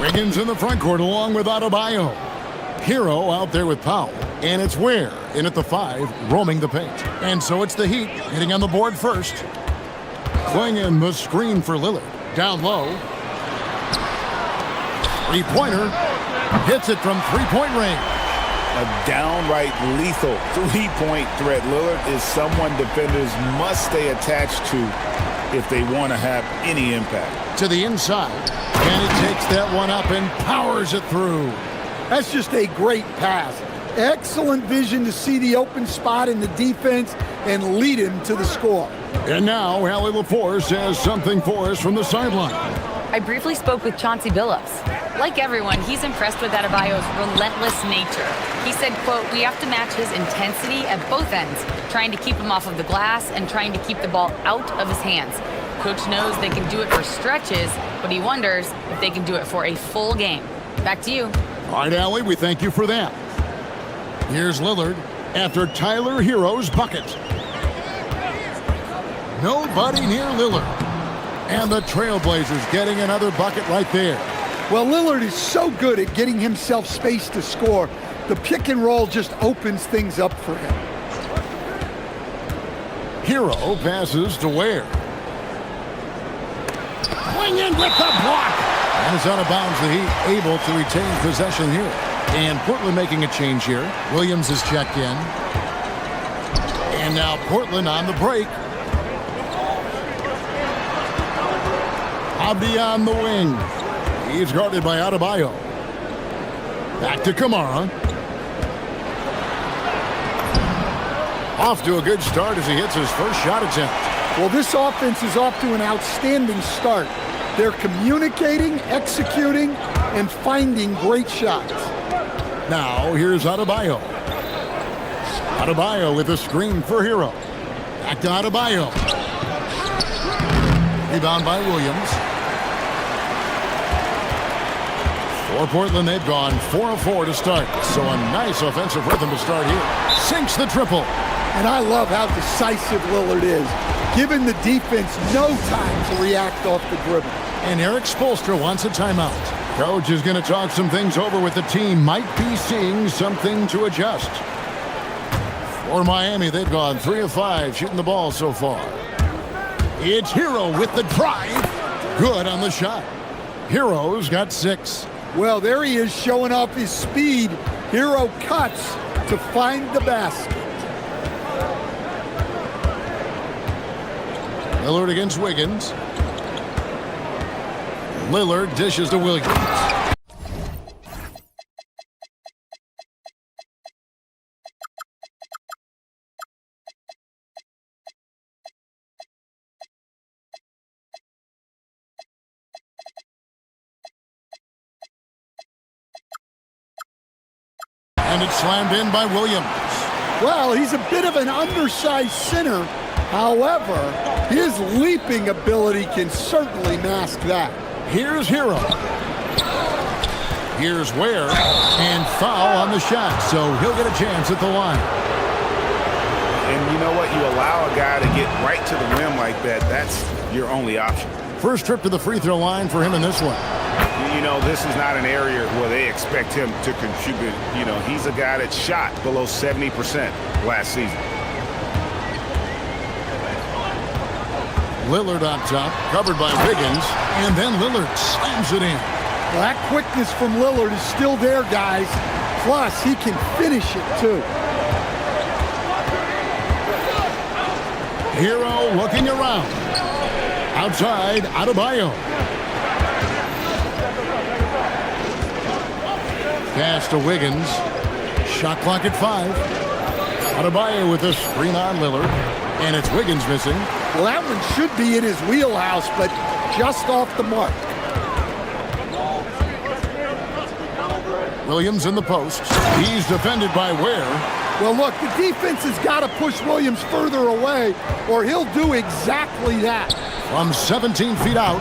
Wiggins in the front court along with Adebayo. Hero out there with Powell. And it's Ware in at the 5, roaming the paint. And so it's the Heat hitting on the board first. Playing the screen for Lillard. Down low. Three-pointer. Hits it from three-point range. A downright lethal three-point threat. Lillard is someone defenders must stay attached to if they want to have any impact. To the inside. And he takes that one up and powers it through. That's just a great pass. Excellent vision to see the open spot in the defense and lead him to the score. And now, Allie LaForce has something for us from the sideline. I briefly spoke with Chauncey Billups. Like everyone, he's impressed with Adebayo's relentless nature. He said, quote, "We have to match his intensity at both ends, trying to keep him off of the glass and trying to keep the ball out of his hands. Coach knows they can do it for stretches, but he wonders if they can do it for a full game." Back to you. All right, Allie, we thank you for that. Here's Lillard after Tyler Hero's bucket. Nobody near Lillard. And the Trailblazers getting another bucket right there. Well, Lillard is so good at getting himself space to score. The pick and roll just opens things up for him. Hero passes to Ware. Swing in with the block. And it's out of bounds. The Heat able to retain possession here. And Portland making a change here. Williams is checked in. And now Portland on the break. Abdi on the wing. He's guarded by Adebayo. Back to Kamara. Off to a good start as he hits his first shot attempt. Well, this offense is off to an outstanding start. They're communicating, executing, and finding great shots. Now, here's Adebayo. Adebayo with a screen for Hero. Back to Adebayo. Rebound by Williams. For Portland, they've gone 4 of 4 to start. So a nice offensive rhythm to start here. Sinks the triple. And I love how decisive Lillard is, giving the defense no time to react off the dribble. And Eric Spoelstra wants a timeout. Coach is going to talk some things over with the team. Might be seeing something to adjust. For Miami, they've gone 3 of 5 shooting the ball so far. It's Hero with the drive. Good on the shot. Hero's got 6. Well, there he is showing off his speed. Hero cuts to find the basket. Lillard against Wiggins. Lillard dishes to Williams. And it's slammed in by Williams. Well, he's a bit of an undersized center. However, his leaping ability can certainly mask that. Here's Hero. Here's Ware. And foul on the shot, so he'll get a chance at the line. And you know what? You allow a guy to get right to the rim like that, that's your only option. First trip to the free throw line for him in this one. You know, this is not an area where they expect him to contribute. You know, he's a guy that shot below 70% last season. Lillard on top, covered by Wiggins, and then Lillard slams it in. Well, that quickness from Lillard is still there, guys. Plus, he can finish it, too. Hero looking around. Outside, Adebayo. Pass to Wiggins. Shot clock at 5. Adebayo with a screen on Lillard. And it's Wiggins missing. Well, that one should be in his wheelhouse, but just off the mark. Williams in the post. He's defended by Ware. Well, look, the defense has got to push Williams further away, or he'll do exactly that. From 17 feet out.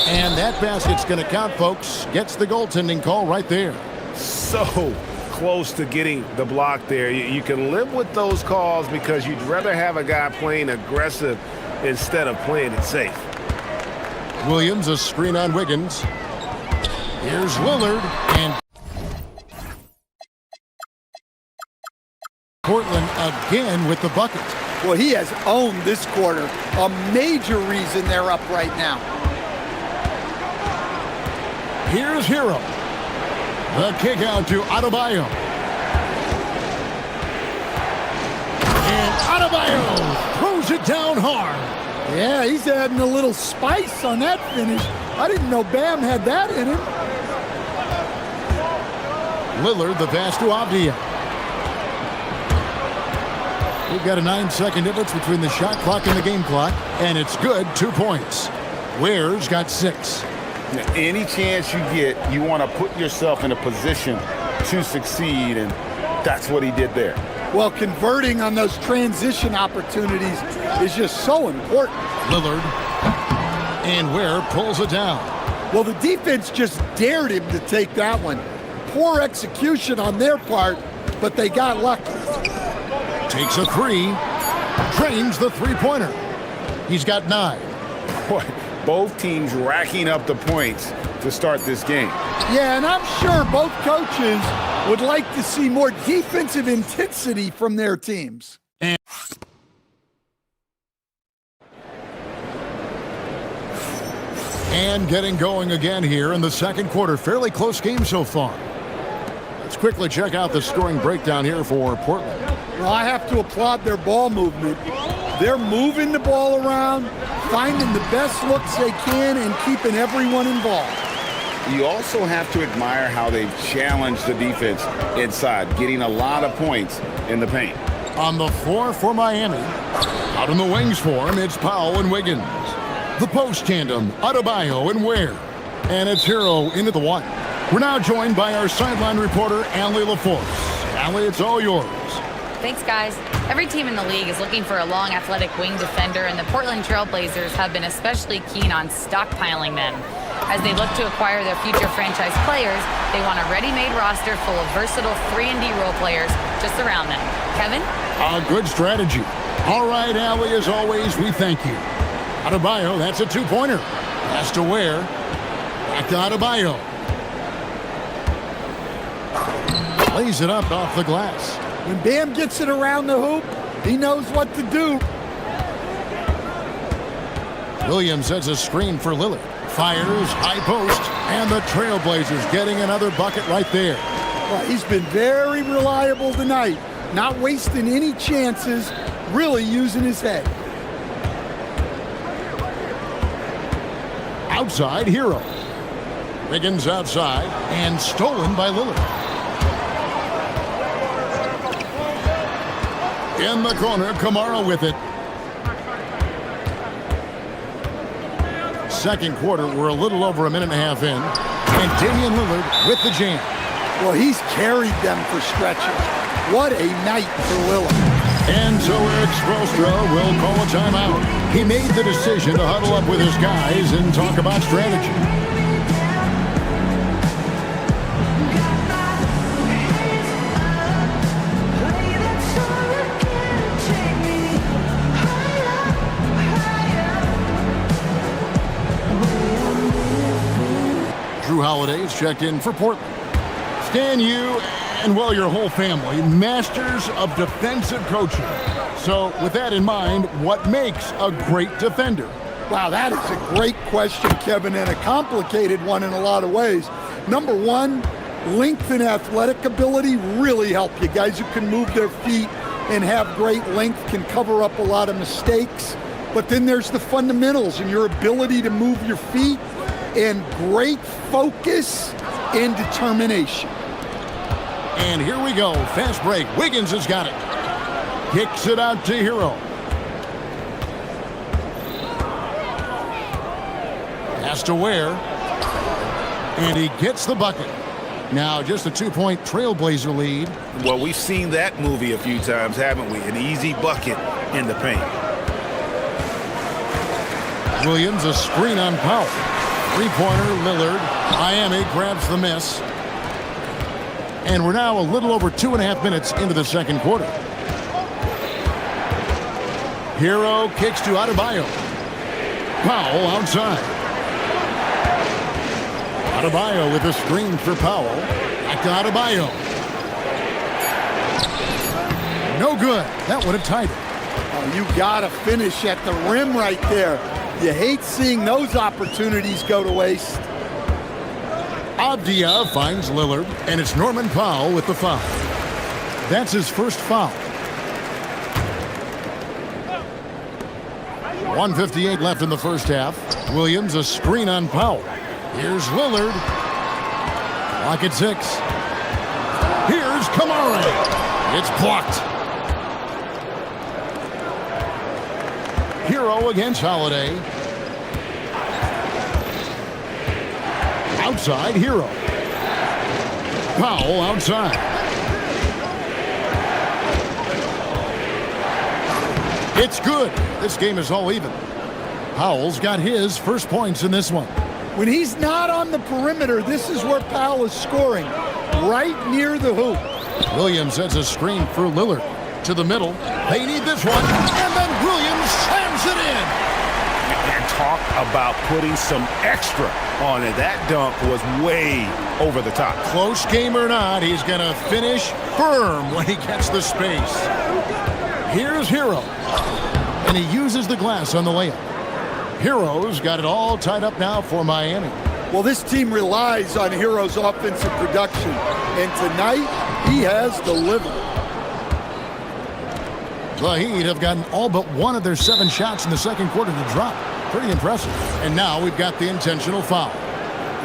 And that basket's going to count, folks. Gets the goaltending call right there. So close to getting the block there. You can live with those calls because you'd rather have a guy playing aggressive instead of playing it safe. Williams, a screen on Wiggins. Here's Lillard, and Portland again with the bucket. Well, he has owned this quarter. A major reason they're up right now. Here's Hero. The kick out to Adebayo. And Adebayo throws it down hard. Yeah, he's adding a little spice on that finish. I didn't know Bam had that in him. Lillard, the pass to Avdia. We've got a 9-second difference between the shot clock and the game clock, and it's good, 2 points. Ware's got 6. Now, any chance you get, you want to put yourself in a position to succeed, and that's what he did there. Well, converting on those transition opportunities is just so important. Lillard, and Ware pulls it down. Well, the defense just dared him to take that one. Poor execution on their part, but they got lucky. Takes a 3, drains the three-pointer. He's got 9. Boy, both teams racking up the points to start this game. Yeah, and I'm sure both coaches would like to see more defensive intensity from their teams. And getting going again here in the second quarter. Fairly close game so far. Let's quickly check out the scoring breakdown here for Portland. Well, I have to applaud their ball movement. They're moving the ball around, finding the best looks they can, and keeping everyone involved. You also have to admire how they've challenged the defense inside, getting a lot of points in the paint. On the floor for Miami, out in the wings for him, it's Powell and Wiggins. The post tandem, Adebayo and Ware. And it's Hero into the 1. We're now joined by our sideline reporter, Allie LaForce. Allie, it's all yours. Thanks, guys. Every team in the league is looking for a long, athletic wing defender, and the Portland Trail Blazers have been especially keen on stockpiling them. As they look to acquire their future franchise players, they want a ready-made roster full of versatile 3-and-D role players just around them. Kevin? A good strategy. All right, Allie, as always, we thank you. Adebayo, that's a 2-pointer. Pass to Ware. Back to Adebayo. Lays it up off the glass. When Bam gets it around the hoop, he knows what to do. Williams sets a screen for Lillard. Fires, high post, and the Trailblazers getting another bucket right there. Well, he's been very reliable tonight, not wasting any chances, really using his head. Outside, Hero. Wiggins outside, and stolen by Lillard. In the corner, Kamara with it. Second quarter, we're a little over a minute and a half in. And Damian Lillard with the jam. Well, he's carried them for stretches. What a night for Lillard. And so Eric Spoelstra will call a timeout. He made the decision to huddle up with his guys and talk about strategy. Drew Holiday's checked in for Portland. Stan, you and, well, your whole family, masters of defensive coaching. So with that in mind, what makes a great defender? Wow, that is a great question, Kevin, and a complicated one in a lot of ways. Number one, length and athletic ability really help you. Guys who can move their feet and have great length can cover up a lot of mistakes. But then there's the fundamentals and your ability to move your feet and great focus and determination. And here we go. Fast break. Wiggins has got it. Kicks it out to Hero. Pass to Ware. And he gets the bucket. Now just a 2-point Trailblazer lead. Well, we've seen that movie a few times, haven't we? An easy bucket in the paint. Williams, a screen on Powell. Three-pointer, Lillard. Miami grabs the miss. And we're now a little over 2.5 minutes into the second quarter. Hero kicks to Adebayo. Powell outside. Adebayo with a screen for Powell. Back to Adebayo. No good. That would have tied it. Oh, you got to finish at the rim right there. You hate seeing those opportunities go to waste. Avdia finds Lillard, and it's Norman Powell with the foul. That's his first foul. 1:58 left in the first half. Williams a screen on Powell. Here's Lillard. Clock at 6. Here's Kamara. It's blocked. Hero against Holiday. Outside, Hero. Powell outside. It's good. This game is all even. Powell's got his first points in this one. When he's not on the perimeter, this is where Powell is scoring, right near the hoop. Williams sets a screen for Lillard. To the middle. They need this one. And then Williams slams it in. And talk about putting some extra on it. That dunk was way over the top. Close game or not, he's going to finish firm when he gets the space. Here's Hero. And he uses the glass on the layup. Hero's got it all tied up now for Miami. Well, this team relies on Hero's offensive production. And tonight, he has delivered. The Heat have gotten all but one of their 7 shots in the second quarter to drop. Pretty impressive. And now we've got the intentional foul.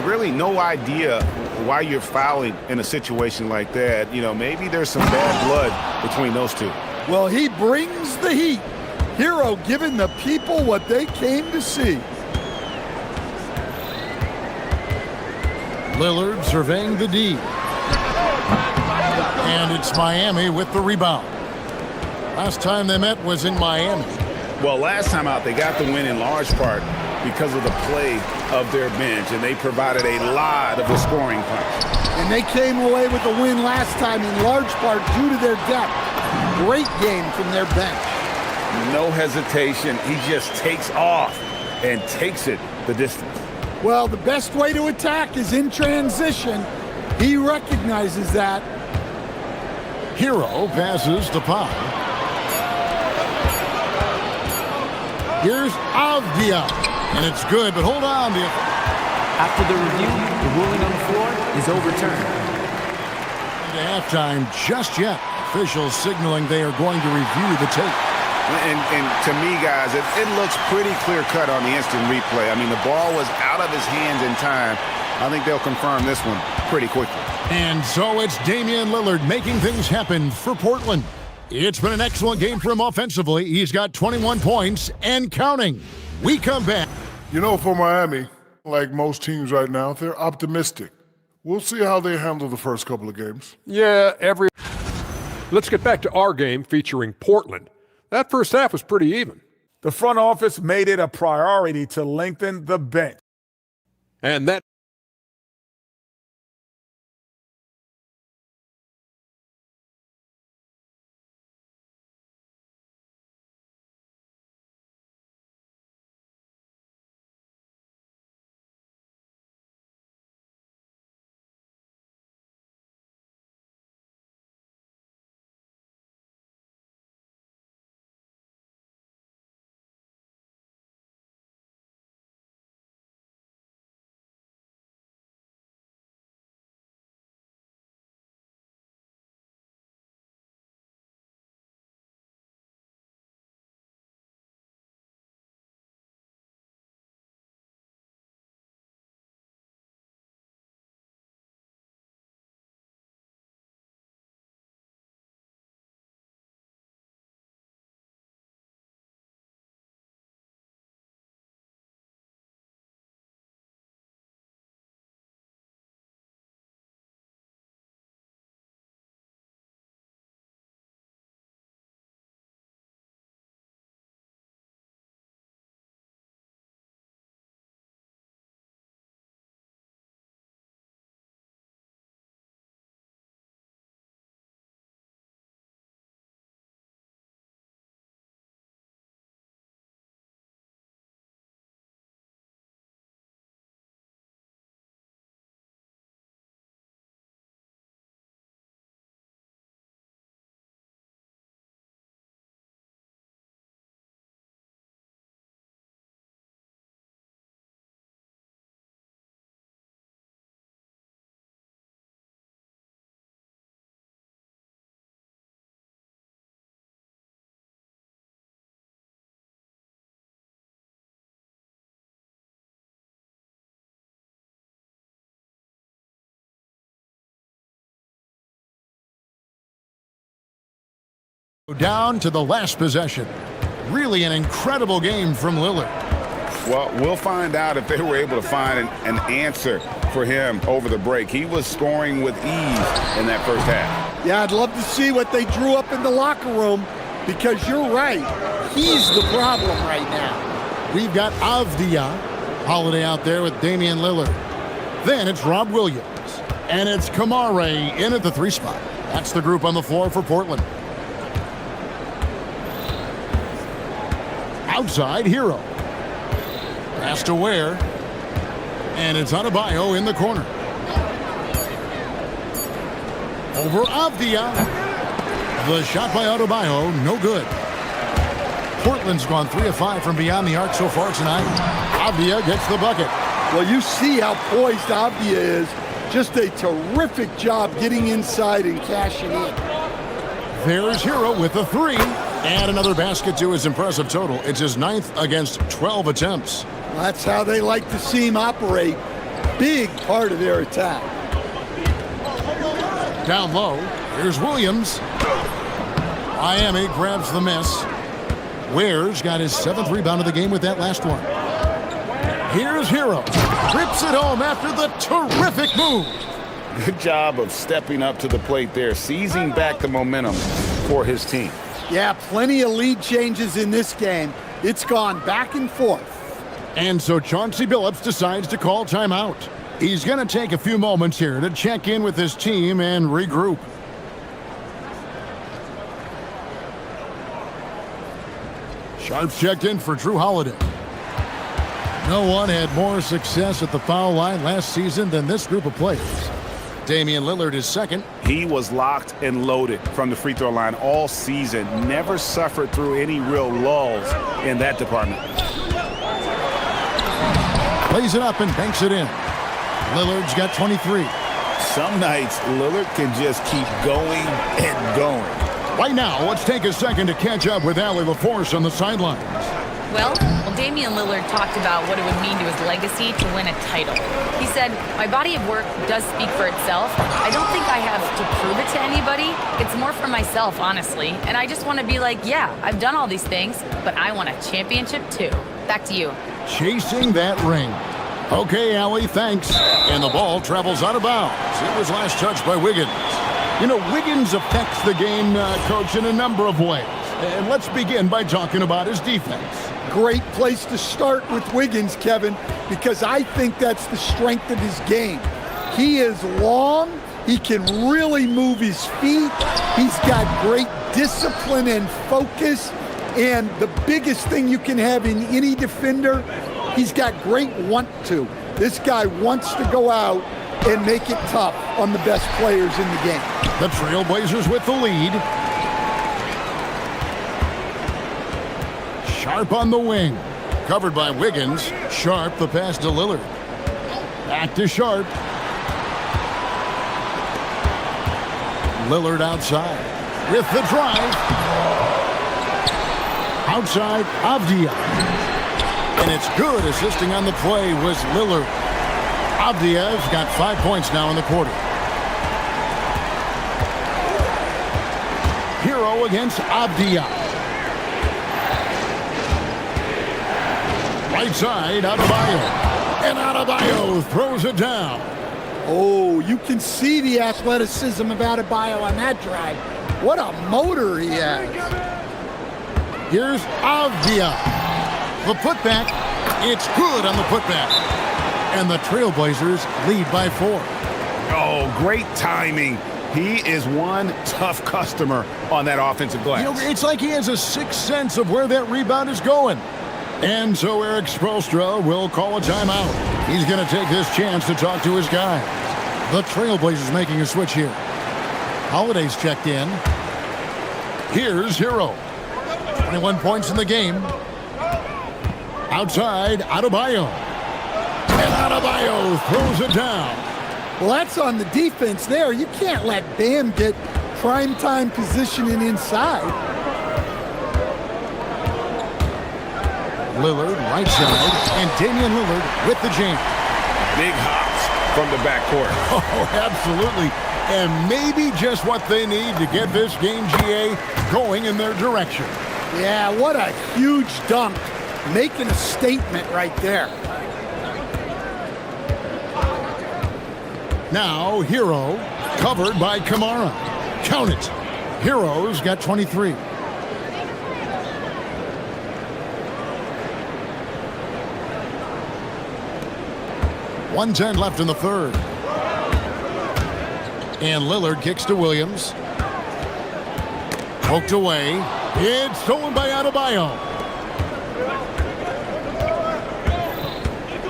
Really no idea why you're fouling in a situation like that. You know, maybe there's some bad blood between those two. Well, he brings the heat. Hero giving the people what they came to see. Lillard surveying the D. And it's Miami with the rebound. Last time they met was in Miami. Well, last time out, they got the win in large part because of the play of their bench, and they provided a lot of the scoring punch. And they came away with the win last time in large part due to their depth. Great game from their bench. No hesitation. He just takes off and takes it the distance. Well, the best way to attack is in transition. He recognizes that. Hero passes to Powell. Here's Avdia. And it's good, but hold on. After the review, the ruling on the floor is overturned. Into halftime just yet. Officials signaling they are going to review the tape. And to me, guys, it looks pretty clear-cut on the instant replay. I mean, the ball was out of his hands in time. I think they'll confirm this one pretty quickly. And so it's Damian Lillard making things happen for Portland. It's been an excellent game for him offensively. He's got 21 points and counting. We come back. You know, for Miami, like most teams right now, they're optimistic. We'll see how they handle the first couple of games. Yeah, Let's get back to our game featuring Portland. That first half was pretty even. The front office made it a priority to lengthen the bench. And that Down to the last possession. Really an incredible game from Lillard. Well, we'll find out if they were able to find an answer for him over the break. He was scoring with ease in that first half. Yeah, I'd love to see what they drew up in the locker room, because you're right. He's the problem right now. We've got Avdia Holiday out there with Damian Lillard. Then it's Rob Williams. And it's Kamare in at the 3 spot. That's the group on the floor for Portland. Outside, Hero. Pass to Ware. And it's Adebayo in the corner. Over Avdia. The shot by Adebayo, no good. Portland's gone 3 of 5 from beyond the arc so far tonight. Avdia gets the bucket. Well, you see how poised Avdia is. Just a terrific job getting inside and cashing in. There's Hero with the 3. And another basket to his impressive total. It's his 9th against 12 attempts. That's how they like to see him operate. Big part of their attack. Down low, here's Williams. Miami grabs the miss. Ware's got his 7th rebound of the game with that last one. Here's Hero. Rips it home after the terrific move. Good job of stepping up to the plate there, seizing back the momentum for his team. Yeah, plenty of lead changes in this game. It's gone back and forth. And so Chauncey Billups decides to call timeout. He's going to take a few moments here to check in with his team and regroup. Sharps checked in for Drew Holiday. No one had more success at the foul line last season than this group of players. Damian Lillard is second. He was locked and loaded from the free throw line all season. Never suffered through any real lulls in that department. Plays it up and banks it in. Lillard's got 23. Some nights, Lillard can just keep going and going. Right now, let's take a second to catch up with Allie LaForce on the sidelines. Well, Damian Lillard talked about what it would mean to his legacy to win a title. He said, "My body of work does speak for itself. I don't think I have to prove it to anybody. It's more for myself, honestly. And I just want to be like, yeah, I've done all these things, but I want a championship too." Back to you. Chasing that ring. Okay, Allie, thanks. And the ball travels out of bounds. It was last touched by Wiggins. You know, Wiggins affects the game, Coach, in a number of ways. And let's begin by talking about his defense. Great place to start with Wiggins, Kevin, because I think that's the strength of his game. He is long. He can really move his feet. He's got great discipline and focus. And the biggest thing you can have in any defender, he's got great want to. This guy wants to go out and make it tough on the best players in the game. The Trailblazers with the lead. Sharp on the wing. Covered by Wiggins. Sharp, the pass to Lillard. Back to Sharp. Lillard outside. With the drive. Outside, Avdia. And it's good. Assisting on the play was Lillard. Avdia's got 5 points now in the quarter. Hero against Avdia. Right side, Adebayo. And Adebayo throws it down. Oh, you can see the athleticism of Adebayo on that drive. What a motor he has. Here's Avdia. The putback. It's good on the putback. And the Trailblazers lead by 4. Oh, great timing. He is one tough customer on that offensive glass. You know, it's like he has a sixth sense of where that rebound is going. And so Eric Spoelstra will call a timeout. He's going to take this chance to talk to his guys. The Trailblazers making a switch here. Holiday's checked in. Here's Hero. 21 points in the game. Outside, Adebayo. And Adebayo throws it down. Well, that's on the defense there. You can't let Bam get prime-time positioning inside. Lillard right side, and Damian Lillard with the jam. Big hops from the backcourt. Oh, absolutely. And maybe just what they need to get this game, GA, going in their direction. Yeah, what a huge dunk. Making a statement right there. Now, Hero, covered by Kamara. Count it. Hero's got 23. .110 left in the third. And Lillard kicks to Williams. Poked away. It's stolen by Adebayo.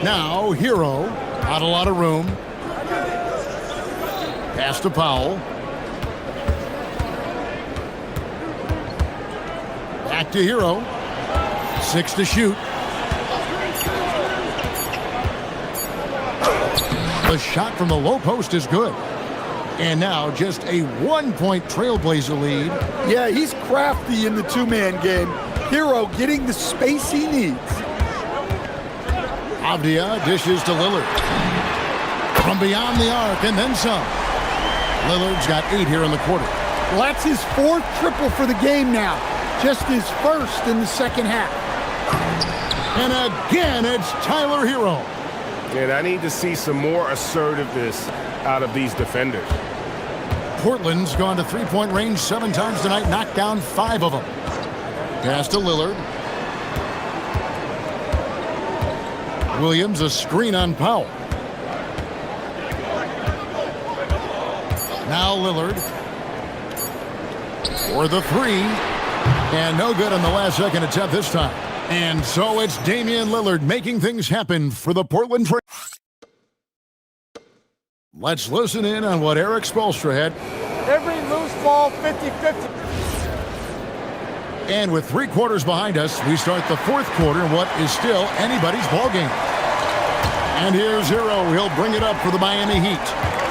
Now, Hero, not a lot of room. Pass to Powell. Back to Hero. 6 to shoot. The shot from the low post is good. And now just a 1-point trailblazer lead. Yeah, he's crafty in the two-man game. Hero getting the space he needs. Avdia dishes to Lillard. From beyond the arc and then some. Lillard's got 8 here in the quarter. Well, that's his 4th triple for the game now. Just his 1st in the second half. And again, it's Tyler Hero. And I need to see some more assertiveness out of these defenders. Portland's gone to three-point range 7 times tonight, knocked down 5 of them. Pass to Lillard. Williams, a screen on Powell. Now Lillard. For the 3. And no good on the last second attempt this time. And so it's Damian Lillard making things happen for the Portland Trail. Let's listen in on what Eric Spoelstra had. Every loose ball, 50-50. And with 3 quarters behind us, we start the 4th quarter in what is still anybody's ball game. And here's Hero. He'll bring it up for the Miami Heat.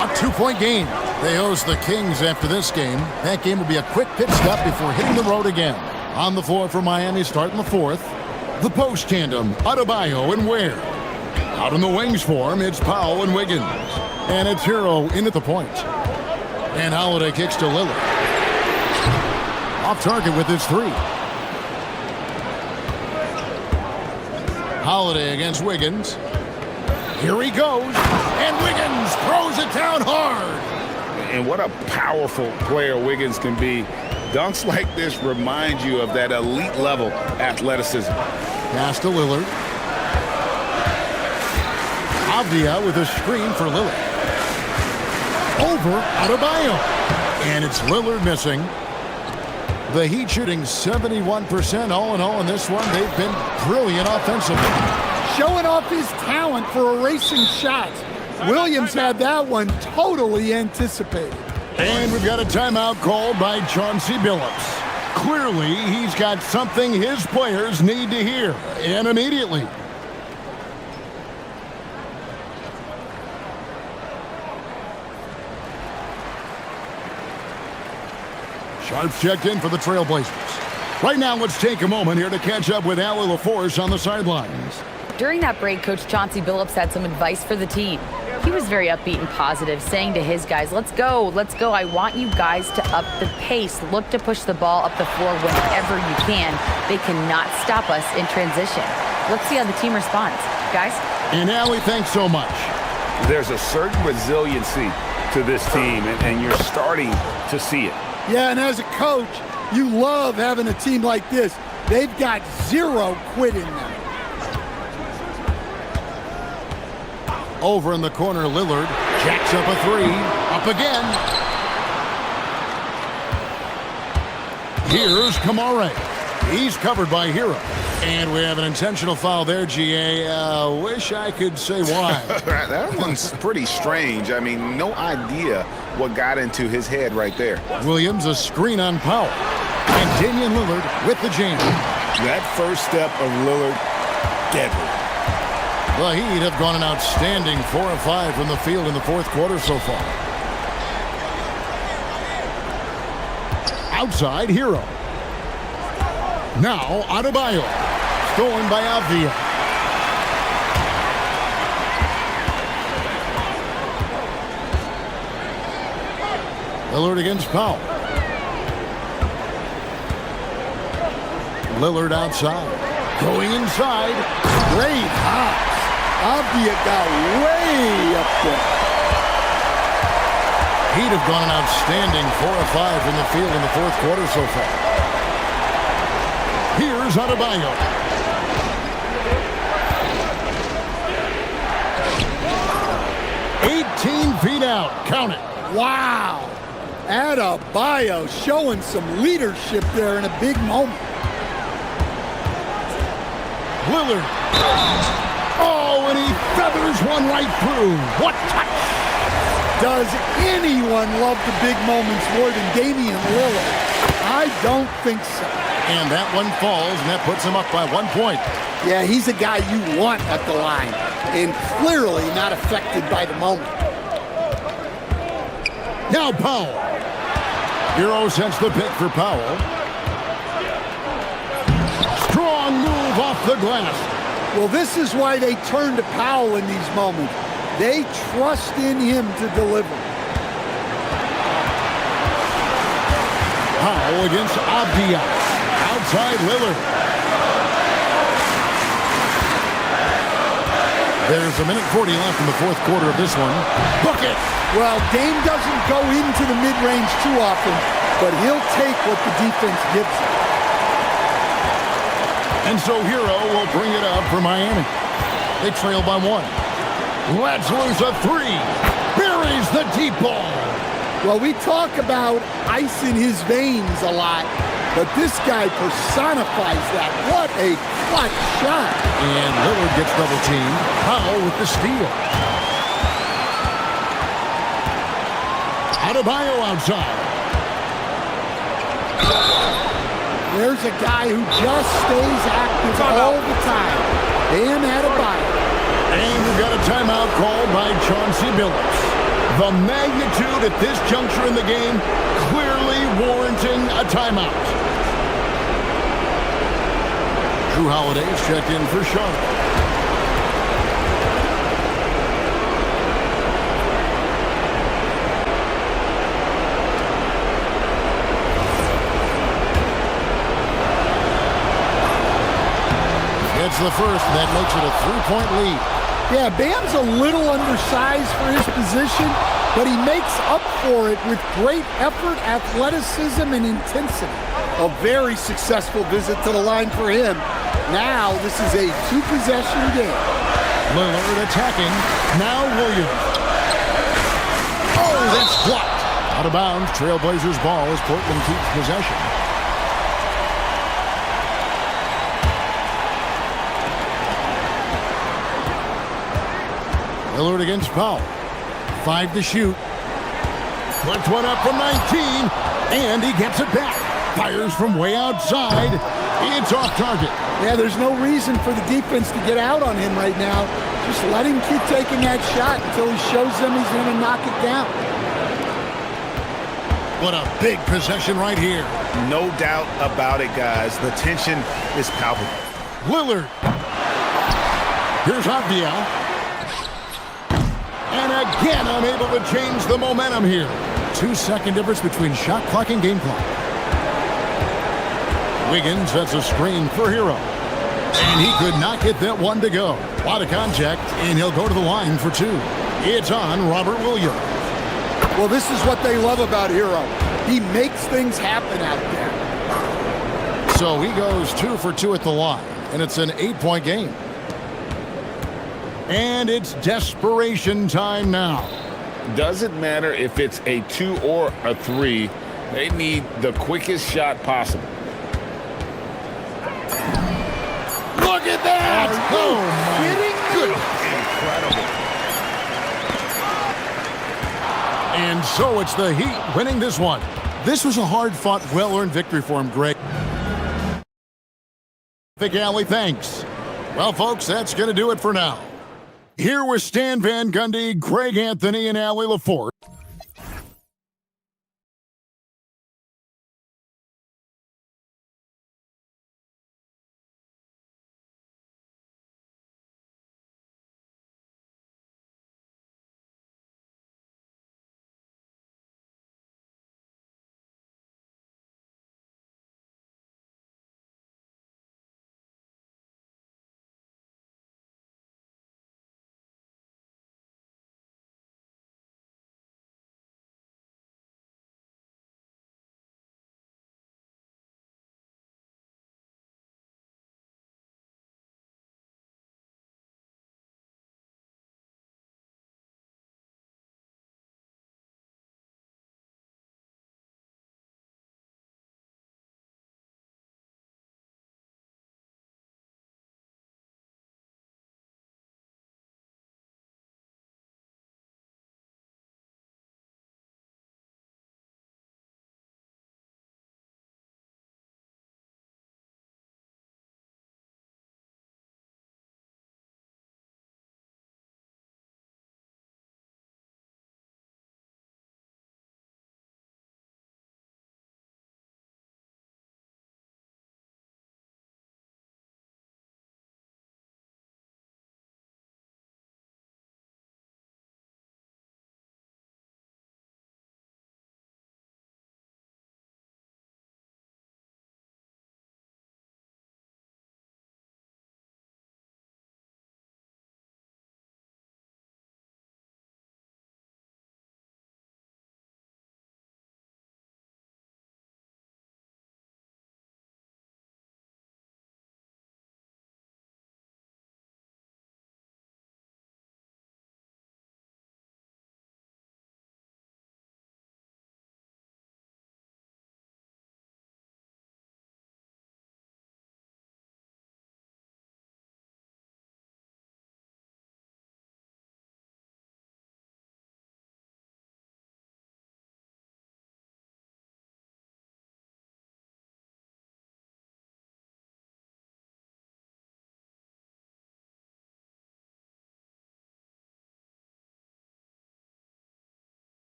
A 2-point game. They host the Kings after this game. That game will be a quick pit stop before hitting the road again. On the floor for Miami starting the 4th. The post tandem, Adebayo and Ware. Out in the wings for him, it's Powell and Wiggins. And it's Hero in at the point. And Holiday kicks to Lillard. Off target with his 3. Holiday against Wiggins. Here he goes. And Wiggins throws it down hard. And what a powerful player Wiggins can be. Dunks like this remind you of that elite level athleticism. Pass to Lillard. Avdia with a screen for Lillard. Over Adebayo. And it's Lillard missing. The Heat shooting 71% all in all in this one. They've been brilliant offensively. Showing off his talent for erasing shots. Williams had that one totally anticipated. And we've got a timeout called by Chauncey Billups. Clearly, he's got something his players need to hear, and immediately. Sharps checked in for the Trailblazers. Right now, let's take a moment here to catch up with Allie LaForce on the sidelines. During that break, Coach Chauncey Billups had some advice for the team. He was very upbeat and positive, saying to his guys, let's go. I want you guys to up the pace. Look to push the ball up the floor whenever you can. They cannot stop us in transition. Let's see how the team responds. Guys? And Allie, thanks so much. There's a certain resiliency to this team, and you're starting to see it. Yeah, and as a coach, you love having a team like this. They've got 0 quit in them. Over in the corner, Lillard jacks up a 3. Up again. Here's Kamara. He's covered by Hero. And we have an intentional foul there, GA. Wish I could say why. That one's pretty strange. I mean, no idea what got into his head right there. Williams, a screen on Powell. And Damian Lillard with the jam. That first step of Lillard, deadly. The Heat have gone an outstanding 4 of 5 from the field in the 4th quarter so far. Outside, Hero. Now, Adebayo. Stolen by Avdia. Lillard against Powell. Lillard outside. Going inside. Great hops. Avdia got way up there. Heat have gone an outstanding 4 of 5 in the field in the fourth quarter so far. Here's Adebayo. Feet out. Count it. Wow. Adebayo showing some leadership there in a big moment. Lillard. Oh, and he feathers one right through. What touch. Does anyone love the big moments more than Damian Lillard? I don't think so. And that one falls, and that puts him up by 1 point. Yeah, he's a guy you want at the line, and clearly not affected by the moment. Now Powell. Hero sends the pick for Powell. Strong move off the glass. Well, this is why they turn to Powell in these moments. They trust in him to deliver. Powell against Avdia. Outside Lillard. There's a minute 40 left in the fourth quarter of this one. Bucket! Well, Dame doesn't go into the mid-range too often, but he'll take what the defense gives him. And so Hero will bring it up for Miami. They trail by 1. Let's lose a 3. Buries the deep ball. Well, we talk about ice in his veins a lot, but this guy personifies that. What a clutch shot. And Lillard gets double-teamed. Powell with the steal. Adebayo outside. There's a guy who just stays active all the time. Bam Adebayo. And we've got a timeout called by Chauncey Billups. The magnitude at this juncture in the game clearly warranting a timeout. Drew Holiday's checked in for Charlotte. Gets the first, and that makes it a 3-point lead. Yeah, Bam's a little undersized for his position, but he makes up for it with great effort, athleticism, and intensity. A very successful visit to the line for him. Now, this is a 2-possession game. Lillard attacking. Now Williams. Oh, that's blocked. Out of bounds. Trailblazers ball as Portland keeps possession. Lillard against Powell. 5 to shoot. Puts one up from 19, and he gets it back. Fires from way outside. It's off target. Yeah, there's no reason for the defense to get out on him right now. Just let him keep taking that shot until he shows them he's going to knock it down. What a big possession right here. No doubt about it, guys. The tension is palpable. Lillard. Here's Avdia. And again, unable to change the momentum here. 2-second difference between shot clock and game clock. Wiggins sets a screen for Hero. And he could not get that one to go. A lot of contact, and he'll go to the line for 2. It's on Robert Williams. Well, this is what they love about Hero. He makes things happen out there. So he goes 2 for 2 at the line, and it's an 8-point game. And it's desperation time now. Doesn't matter if it's a 2 or a 3. They need the quickest shot possible. Look at that! Oh, my goodness. And so it's the Heat winning this one. This was a hard-fought, well-earned victory for him, Greg. Big Alley, thanks. Well, folks, that's going to do it for now. Here with Stan Van Gundy, Greg Anthony, and Allie LaForce.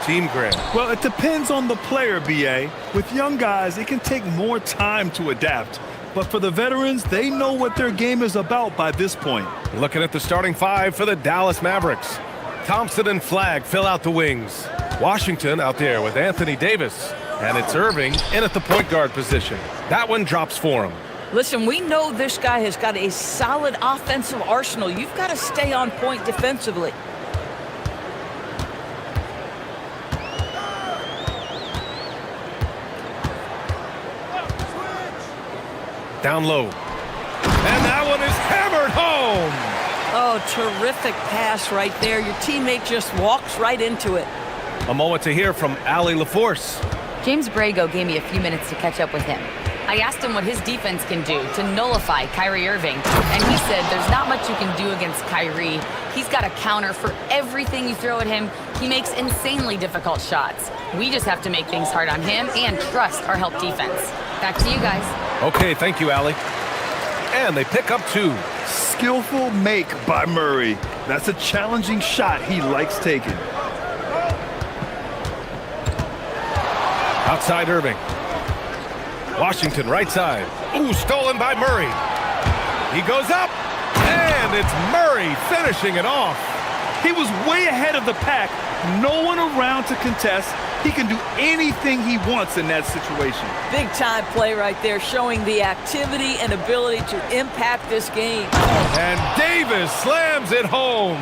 team, Grant? Well, it depends on the player, B.A. With young guys, it can take more time to adapt. But for the veterans, they know what their game is about by this point. Looking at the starting five for the Dallas Mavericks. Thompson and Flagg fill out the wings. Washington out there with Anthony Davis. And it's Irving in at the point guard position. That one drops for him. Listen, we know this guy has got a solid offensive arsenal. You've got to stay on point defensively. Down low. And that one is hammered home. Oh, terrific pass right there. Your teammate just walks right into it. A moment to hear from Allie LaForce. James Brago gave me a few minutes to catch up with him. I asked him what his defense can do to nullify Kyrie Irving, and he said there's not much you can do against Kyrie. He's got a counter for everything you throw at him. He makes insanely difficult shots. We just have to make things hard on him and trust our help defense. Back to you guys. Okay, thank you, Allie. And they pick up two. Skillful make by Murray. That's a challenging shot he likes taking. Outside Irving. Washington right side. Ooh, stolen by Murray. He goes up, and it's Murray finishing it off. He was way ahead of the pack. No one around to contest. He can do anything he wants in that situation. Big time play right there, showing the activity and ability to impact this game. And Davis slams it home.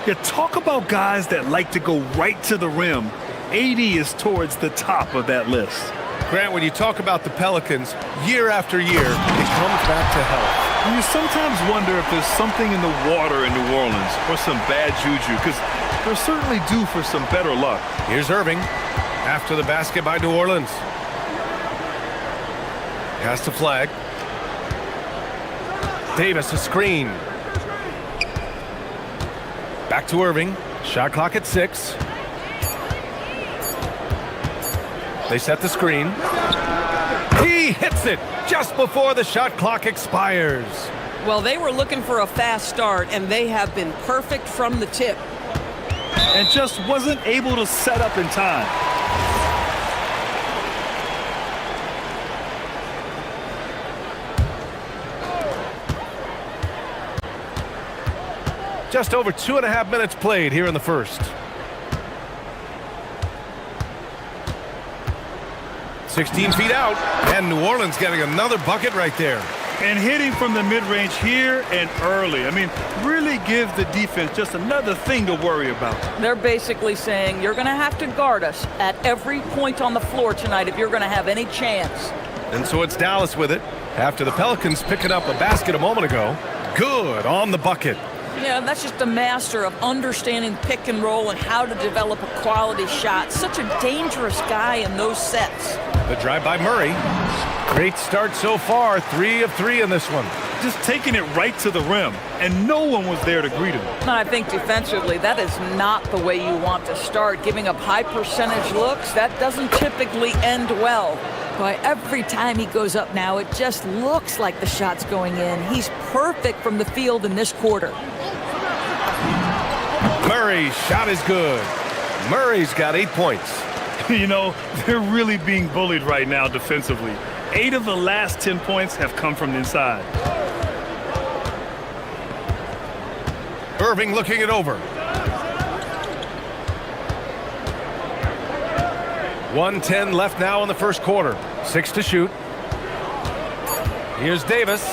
You talk about guys that like to go right to the rim. AD is towards the top of that list. Grant, when you talk about the Pelicans, year after year, it comes back to health. And you sometimes wonder if there's something in the water in New Orleans or some bad juju, because they're certainly due for some better luck. Here's Irving after the basket by New Orleans. Pass to Flagg. Davis, a screen. Back to Irving. Shot clock at 6. They set the screen. He hits it just before the shot clock expires. Well, they were looking for a fast start, and they have been perfect from the tip. And just wasn't able to set up in time. Just over 2.5 minutes played here in the first. 16 feet out, and New Orleans getting another bucket right there. And hitting from the mid-range here and early. I mean, really give the defense just another thing to worry about. They're basically saying you're going to have to guard us at every point on the floor tonight if you're going to have any chance. And so it's Dallas with it after the Pelicans picking up a basket a moment ago. Good on the bucket. Yeah, that's just a master of understanding pick and roll and how to develop a quality shot. Such a dangerous guy in those sets. The drive by Murray. Great start so far. 3 of 3 in this one. Just taking it right to the rim, and no one was there to greet him. And I think defensively, that is not the way you want to start. Giving up high percentage looks, that doesn't typically end well. Boy, every time he goes up now, it just looks like the shot's going in. He's perfect from the field in this quarter. Murray's shot is good. Murray's got 8 points. You know, they're really being bullied right now defensively. 8 of the last 10 points have come from inside. Irving looking it over. 1:10 left now in the first quarter. 6 to shoot. Here's Davis.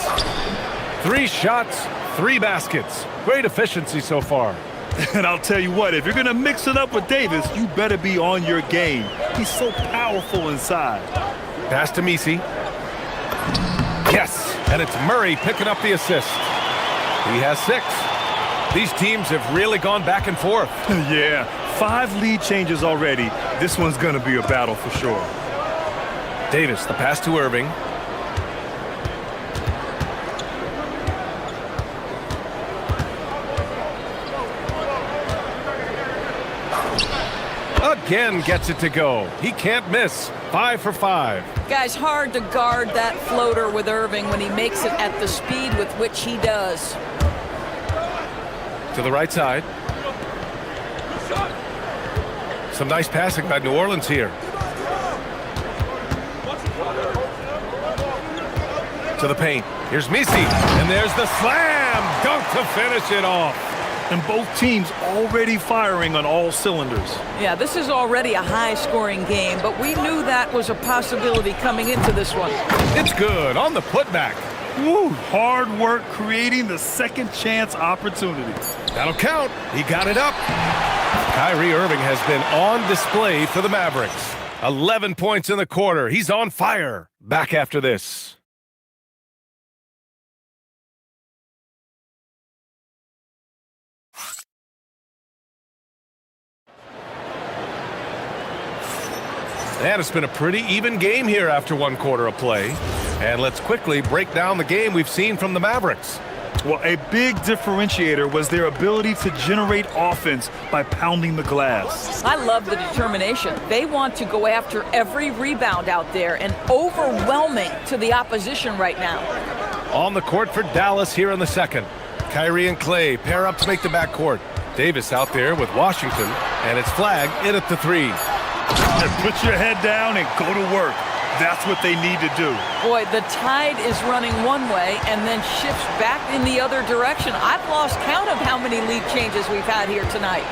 3 shots, 3 baskets. Great efficiency so far. And I'll tell you what, if you're going to mix it up with Davis, you better be on your game. He's so powerful inside. Pass to Misi. Yes, and it's Murray picking up the assist. He has 6. These teams have really gone back and forth. Yeah, 5 lead changes already. This one's going to be a battle for sure. Davis, the pass to Irving. Again gets it to go. He can't miss. 5 for 5. Guys, hard to guard that floater with Irving when he makes it at the speed with which he does. To the right side. Some nice passing by New Orleans here. To the paint. Here's Misi, and there's the slam dunk to finish it off. And both teams already firing on all cylinders. Yeah, this is already a high-scoring game, but we knew that was a possibility coming into this one. It's good on the putback. Woo, hard work creating the second chance opportunity. That'll count. He got it up. Kyrie Irving has been on display for the Mavericks. 11 points in the quarter. He's on fire. Back after this. And it's been a pretty even game here after one quarter of play. And let's quickly break down the game we've seen from the Mavericks. Well, a big differentiator was their ability to generate offense by pounding the glass. I love the determination. They want to go after every rebound out there and overwhelming to the opposition right now. On the court for Dallas here in the second. Kyrie and Clay pair up to make the backcourt. Davis out there with Washington, and it's Flag in at the three. Put your head down and go to work. That's what they need to do. Boy, the tide is running one way and then shifts back in the other direction. I've lost count of how many lead changes we've had here tonight.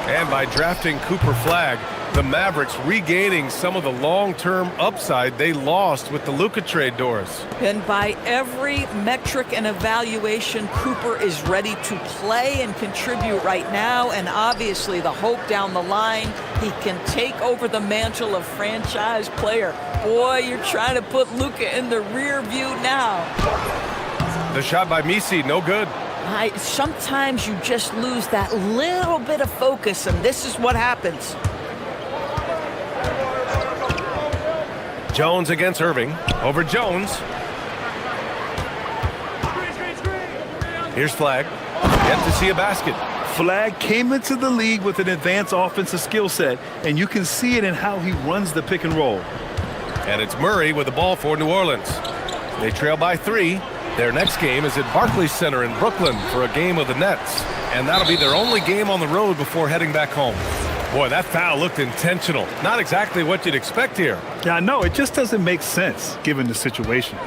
And by drafting Cooper Flag, the Mavericks regaining some of the long-term upside they lost with the Luka trade, Doris. And by every metric and evaluation, Cooper is ready to play and contribute right now. And obviously the hope down the line, he can take over the mantle of franchise player. Boy, you're trying to put Luka in the rear view now. The shot by Misi, no good. Sometimes you just lose that little bit of focus, and this is what happens. Jones against Irving. Over Jones. Here's Flag. Yet to see a basket. Flag came into the league with an advanced offensive skill set, and you can see it in how he runs the pick and roll. And it's Murray with the ball for New Orleans. They trail by 3. Their next game is at Barclays Center in Brooklyn for a game of the Nets. And that'll be their only game on the road before heading back home. Boy, that foul looked intentional. Not exactly what you'd expect here. Yeah, I know. It just doesn't make sense given the situation.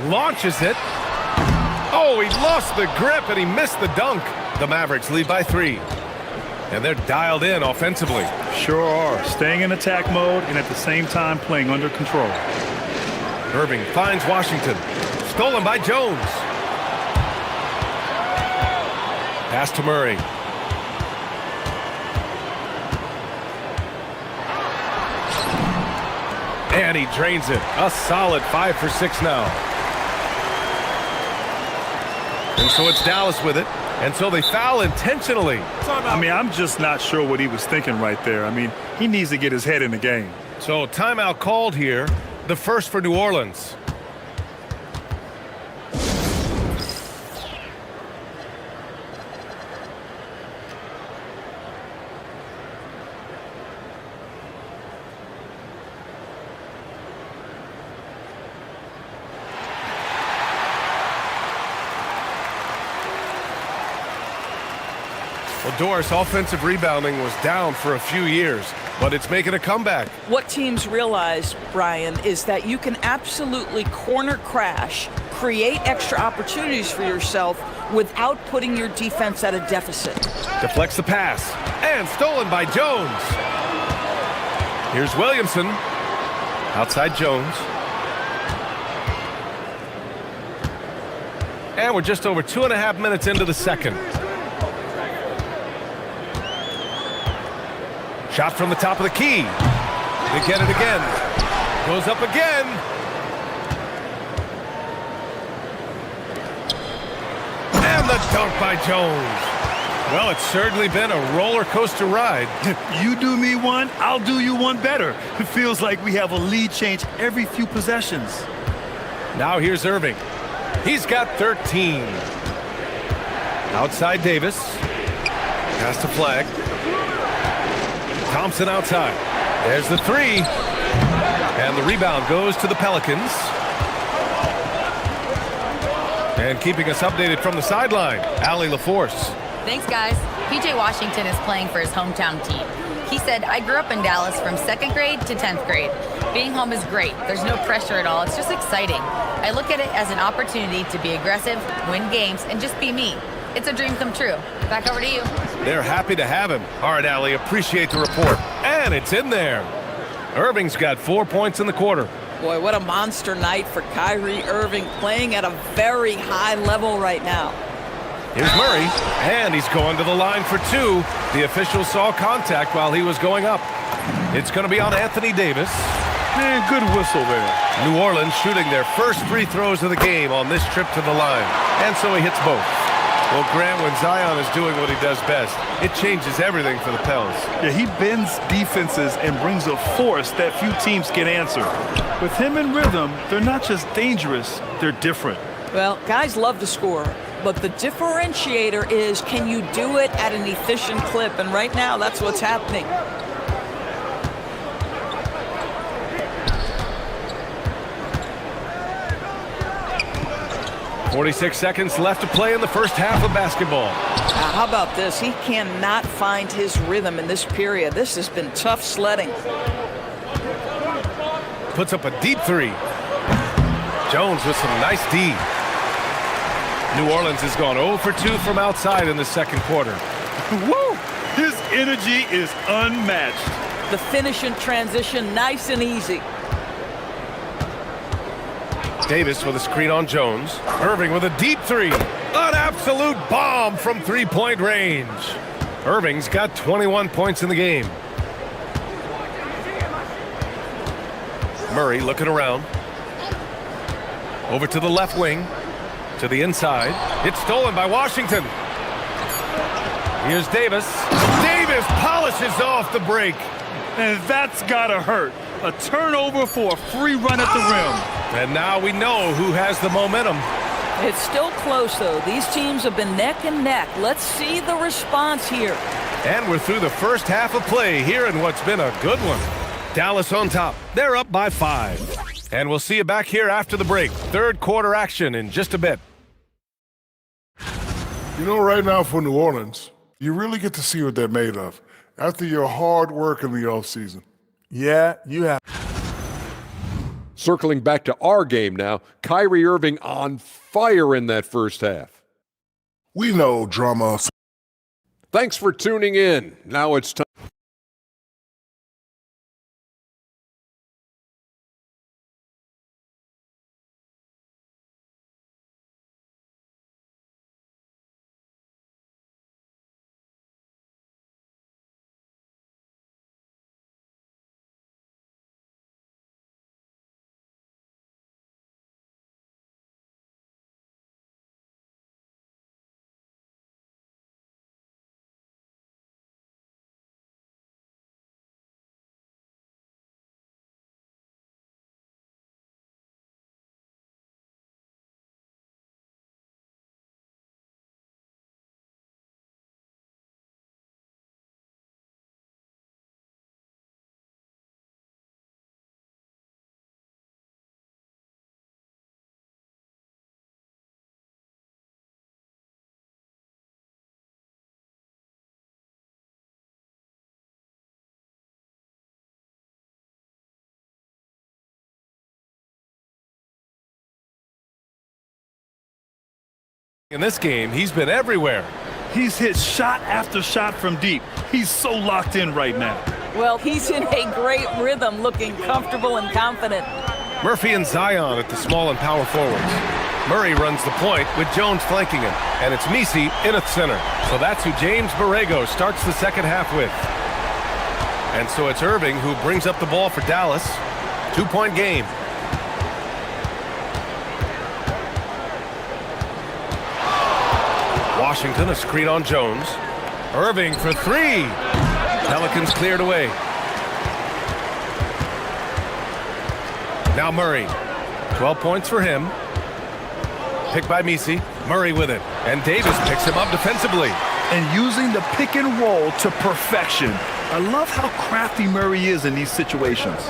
Launches it. Oh, he lost the grip and he missed the dunk. The Mavericks lead by 3. And they're dialed in offensively. Sure are. Staying in attack mode and at the same time playing under control. Irving finds Washington. Stolen by Jones. Pass to Murray. And he drains it. A solid 5 for 6 now. And so it's Dallas with it. And so they foul intentionally. I mean, I'm just not sure what he was thinking right there. I mean, he needs to get his head in the game. So timeout called here. The first for New Orleans. Well, Doris, offensive rebounding was down for a few years, but it's making a comeback. What teams realize, Brian, is that you can absolutely corner crash, create extra opportunities for yourself without putting your defense at a deficit. Deflects the pass, and stolen by Jones. Here's Williamson. Outside Jones. And we're just over 2.5 minutes into the second. Shot from the top of the key. They get it again. Goes up again. And the dunk by Jones. Well, it's certainly been a roller coaster ride. You do me one, I'll do you one better. It feels like we have a lead change every few possessions. Now here's Irving. He's got 13. Outside Davis. Pass to Flag. Thompson outside. There's the 3. And the rebound goes to the Pelicans. And keeping us updated from the sideline, Allie LaForce. Thanks, guys. PJ Washington is playing for his hometown team. He said, I grew up in Dallas from 2nd grade to 10th grade. Being home is great. There's no pressure at all. It's just exciting. I look at it as an opportunity to be aggressive, win games, and just be me. It's a dream come true. Back over to you. They're happy to have him. All right, Allie, appreciate the report. And it's in there. Irving's got 4 points in the quarter. Boy, what a monster night for Kyrie Irving, playing at a very high level right now. Here's Murray, and he's going to the line for two. The official saw contact while he was going up. It's going to be on Anthony Davis. Man, good whistle there. New Orleans shooting their first free throws of the game on this trip to the line. And so he hits both. Well, Grant, when Zion is doing what he does best, it changes everything for the Pels. Yeah, he bends defenses and brings a force that few teams can answer. With him in rhythm, they're not just dangerous, they're different. Well, guys love to score, but the differentiator is, can you do it at an efficient clip? And right now, that's what's happening. .46 seconds left to play in the first half of basketball. How about this? He cannot find his rhythm in this period. This has been tough sledding. Puts up a deep three. Jones with some nice D. New Orleans has gone 0 for 2 from outside in the second quarter. Woo! His energy is unmatched. The finish in transition, nice and easy. Davis with a screen on Jones. Irving with a deep three. An absolute bomb from three-point range. Irving's got 21 points in the game. Murray looking around. Over to the left wing. To the inside. It's stolen by Washington. Here's Davis. Davis polishes off the break. And that's gotta hurt. A turnover for a free run at the rim. And now we know who has the momentum. It's still close, though. These teams have been neck and neck. Let's see the response here. And we're through the first half of play here in what's been a good one. Dallas on top. They're up by 5. And we'll see you back here after the break. Third quarter action in just a bit. You know, right now for New Orleans, you really get to see what they're made of after your hard work in the offseason. Yeah, you have. Circling back to our game now, Kyrie Irving on fire in that first half. We know drama. Thanks for tuning in. Now it's time. In this game, he's been everywhere. He's hit shot after shot from deep. He's so locked in right now. Well, he's in a great rhythm, looking comfortable and confident. Murphy and Zion at the small and power forwards. Murray runs the point with Jones flanking him. And it's Misi in at center. So that's who James Borrego starts the second half with. And so it's Irving who brings up the ball for Dallas. 2-point game. Washington, a screen on Jones. Irving for three. Pelicans cleared away. Now Murray. 12 points for him. Picked by Misi. Murray with it. And Davis picks him up defensively. And using the pick and roll to perfection. I love how crafty Murray is in these situations.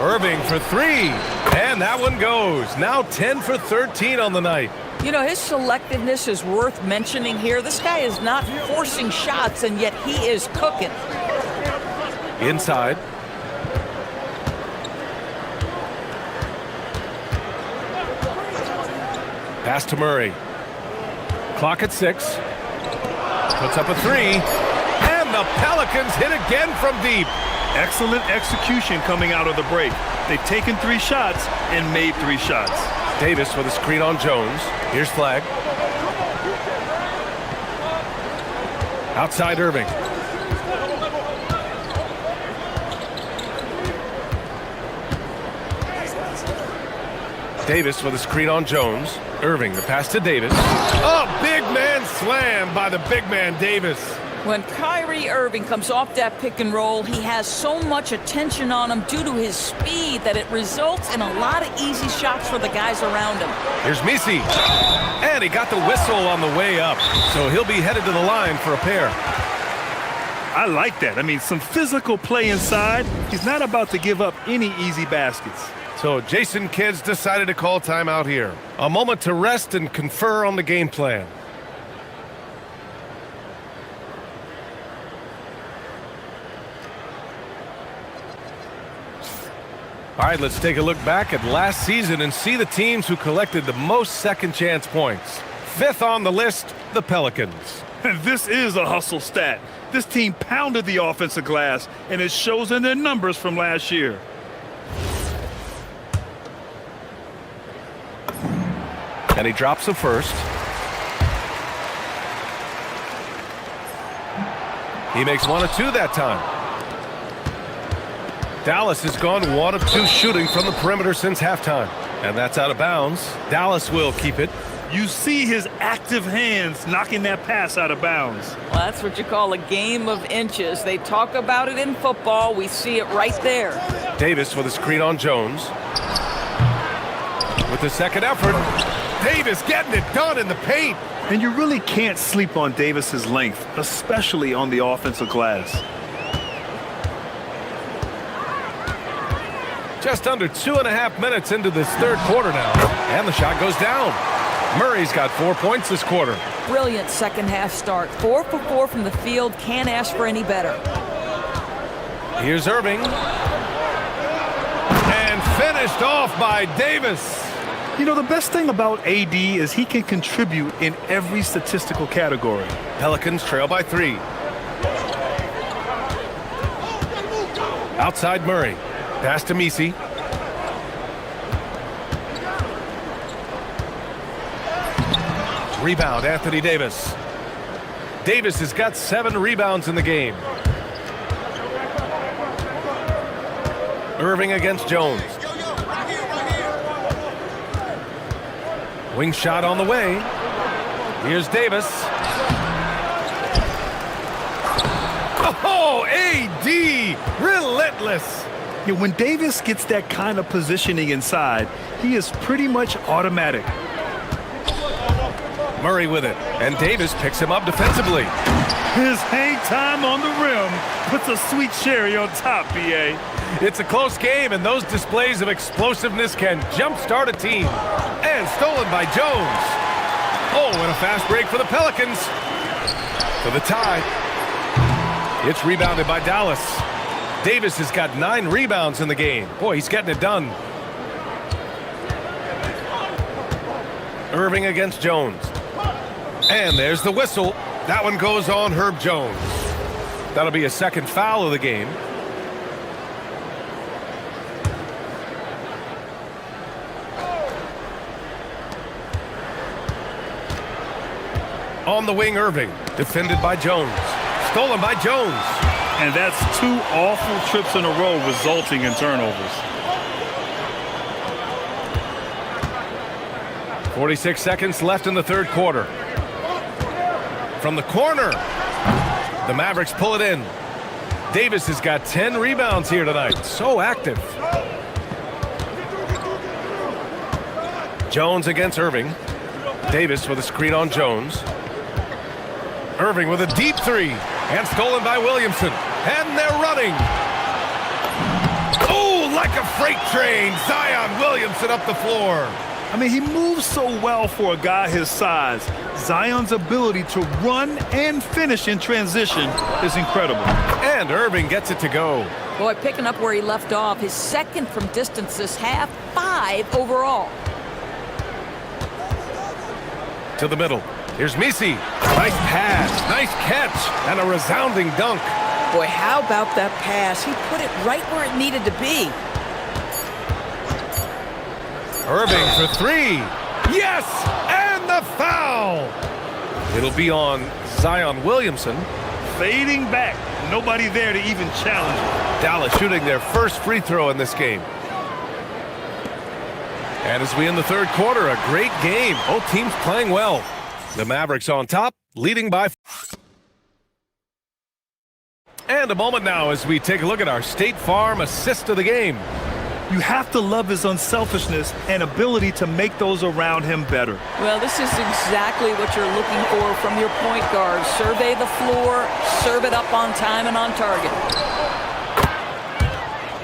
Irving for three. And that one goes. Now 10 for 13 on the night. You know, his selectiveness is worth mentioning here. This guy is not forcing shots, and yet he is cooking. Inside. Pass to Murray. Clock at 6. Puts up a 3. And the Pelicans hit again from deep. Excellent execution coming out of the break. They've taken 3 shots and made 3 shots. Davis with a screen on Jones. Here's Flag. Outside Irving. Davis with a screen on Jones. Irving, the pass to Davis. Oh, big man slam by the big man Davis. When Kyrie Irving comes off that pick and roll, he has so much attention on him due to his speed that it results in a lot of easy shots for the guys around him. Here's Misi. And he got the whistle on the way up. So he'll be headed to the line for a pair. I like that. I mean, some physical play inside. He's not about to give up any easy baskets. So Jason Kidd's decided to call timeout here. A moment to rest and confer on the game plan. All right, let's take a look back at last season and see the teams who collected the most second chance points. 5th on the list, the Pelicans. And this is a hustle stat. This team pounded the offensive glass, and it shows in their numbers from last year. And he drops the first. He makes 1 of 2 that time. Dallas has gone 1 of 2 shooting from the perimeter since halftime. And that's out of bounds. Dallas will keep it. You see his active hands knocking that pass out of bounds. Well, that's what you call a game of inches. They talk about it in football. We see it right there. Davis with a screen on Jones. With the second effort, Davis getting it done in the paint. And you really can't sleep on Davis's length, especially on the offensive glass. Just under 2.5 minutes into this third quarter now. And the shot goes down. Murray's got 4 points this quarter. Brilliant second half start. 4 for 4 from the field. Can't ask for any better. Here's Irving. And finished off by Davis. You know, the best thing about AD is he can contribute in every statistical category. Pelicans trail by 3. Outside Murray. Pass to Misi. Rebound, Anthony Davis. Davis has got 7 rebounds in the game. Irving against Jones. Wing shot on the way. Here's Davis. Oh, AD! Relentless! Yeah, when Davis gets that kind of positioning inside, he is pretty much automatic. Murray with it, and Davis picks him up defensively. His hang time on the rim puts a sweet cherry on top, B.A. It's a close game, and those displays of explosiveness can jumpstart a team. And stolen by Jones. Oh, and a fast break for the Pelicans. For the tie. It's rebounded by Dallas. Davis has got 9 rebounds in the game. Boy, he's getting it done. Irving against Jones. And there's the whistle. That one goes on Herb Jones. That'll be a second foul of the game. On the wing, Irving. Defended by Jones. Stolen by Jones. And that's 2 awful trips in a row resulting in turnovers. 46 seconds left in the third quarter. From the corner, the Mavericks pull it in. Davis has got 10 rebounds here tonight. So active. Jones against Irving. Davis with a screen on Jones. Irving with a deep 3. And stolen by Williamson. And they're running. Oh, like a freight train. Zion Williamson up the floor. I mean, he moves so well for a guy his size. Zion's ability to run and finish in transition is incredible. And Irving gets it to go. Boy, picking up where he left off. His second from distance this half, 5 overall. To the middle. Here's Misi. Nice pass, nice catch, and a resounding dunk. Boy, how about that pass? He put it right where it needed to be. Irving for 3. Yes! And the foul! It'll be on Zion Williamson. Fading back. Nobody there to even challenge him. Dallas shooting their first free throw in this game. And as we end the third quarter, a great game. Both teams playing well. The Mavericks on top, leading by... And a moment now as we take a look at our State Farm assist of the game. You have to love his unselfishness and ability to make those around him better. Well, this is exactly what you're looking for from your point guard. Survey the floor, serve it up on time and on target.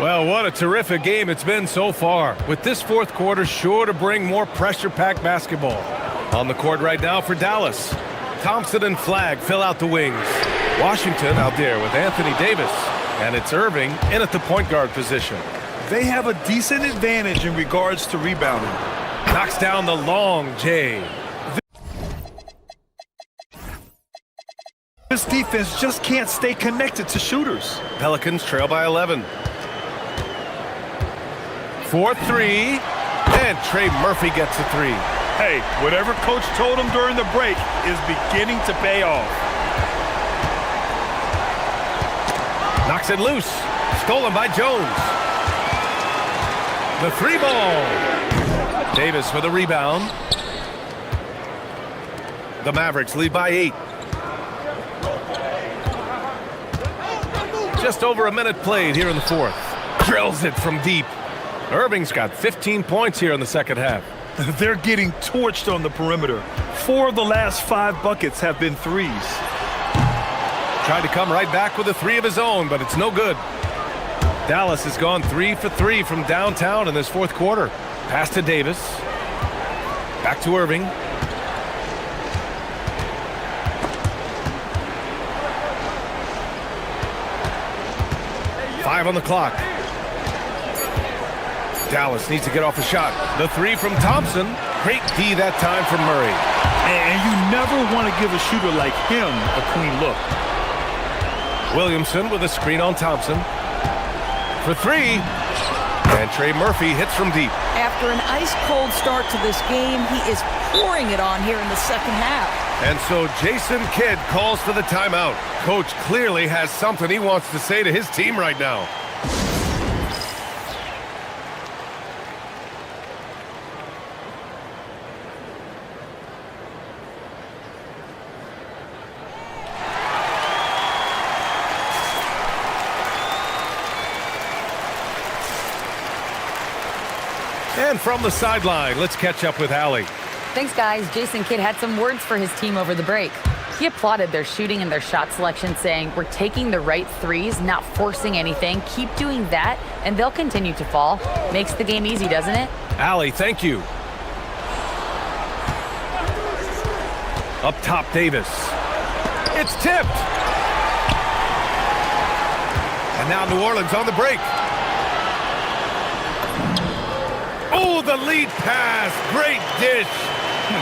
Well, what a terrific game it's been so far, with this fourth quarter sure to bring more pressure-packed basketball. On the court right now for Dallas. Thompson and Flagg fill out the wings. Washington out there with Anthony Davis. And it's Irving in at the point guard position. They have a decent advantage in regards to rebounding. Knocks down the long J. This defense just can't stay connected to shooters. Pelicans trail by 11. 4-3. And Trey Murphy gets a 3. Hey, whatever coach told him during the break is beginning to pay off. Knocks it loose. Stolen by Jones. The 3 ball. Davis for the rebound. The Mavericks lead by 8. Just over a minute played here in the fourth. Drills it from deep. Irving's got 15 points here in the second half. They're getting torched on the perimeter. 4 of the last 5 buckets have been threes. Tried to come right back with a 3 of his own, but it's no good. Dallas has gone 3 for 3 from downtown in this fourth quarter. Pass to Davis. Back to Irving. Five on the clock. Dallas needs to get off a shot. The 3 from Thompson. Great D that time from Murray. And you never want to give a shooter like him a clean look. Williamson with a screen on Thompson. For 3. And Trey Murphy hits from deep. After an ice-cold start to this game, he is pouring it on here in the second half. And so Jason Kidd calls for the timeout. Coach clearly has something he wants to say to his team right now. And from the sideline, let's catch up with Allie. Thanks, guys. Jason Kidd had some words for his team over the break. He applauded their shooting and their shot selection, saying, "We're taking the right threes, not forcing anything. Keep doing that, and they'll continue to fall." Makes the game easy, doesn't it? Allie, thank you. Up top, Davis. It's tipped. And now New Orleans on the break. Oh, the lead pass. Great dish.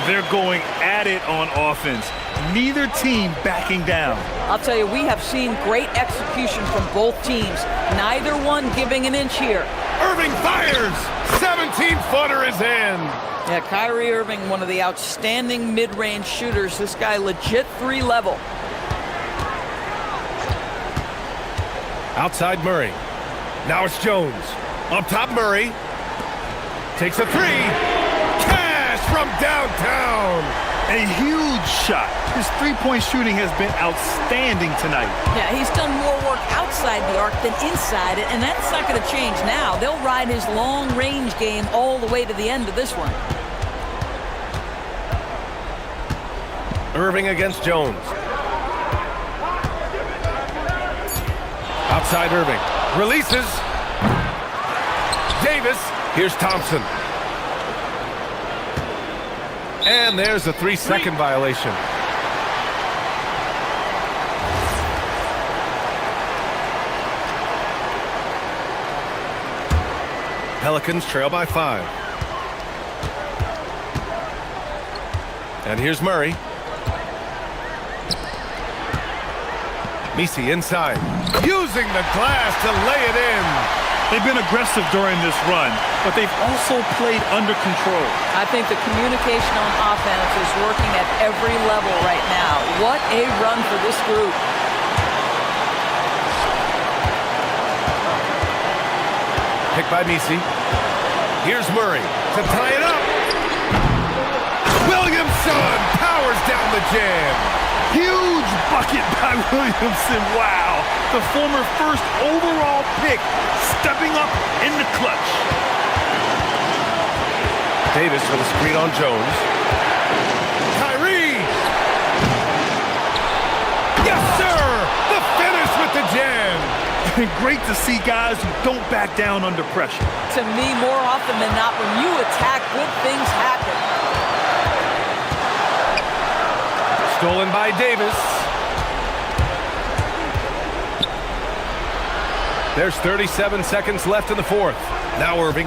They're going at it on offense. Neither team backing down. I'll tell you, we have seen great execution from both teams. Neither one giving an inch here. Irving fires. 17-footer is in. Yeah, Kyrie Irving, one of the outstanding mid-range shooters. This guy legit 3 level. Outside Murray. Now it's Jones. Up top Murray. Takes a 3. Cash from downtown. A huge shot. His three-point shooting has been outstanding tonight. Yeah, he's done more work outside the arc than inside it, and that's not going to change now. They'll ride his long-range game all the way to the end of this one. Irving against Jones. Outside Irving. Releases. Davis. Here's Thompson. And there's a 3-second violation. Pelicans trail by 5. And here's Murray. Misi inside, using the glass to lay it in. They've been aggressive during this run, but they've also played under control. I think the communication on offense is working at every level right now. What a run for this group. Picked by Misi. Here's Murray to tie it up. Williamson powers down the jam. Huge bucket by Williamson. Wow. The former first overall pick stepping up in the clutch. Davis with a screen on Jones. Kyrie. Yes, sir. The finish with the jam. Great to see guys who don't back down under pressure. To me, more often than not, when you attack, good things happen. Stolen by Davis. There's 37 seconds left in the fourth. Now Irving.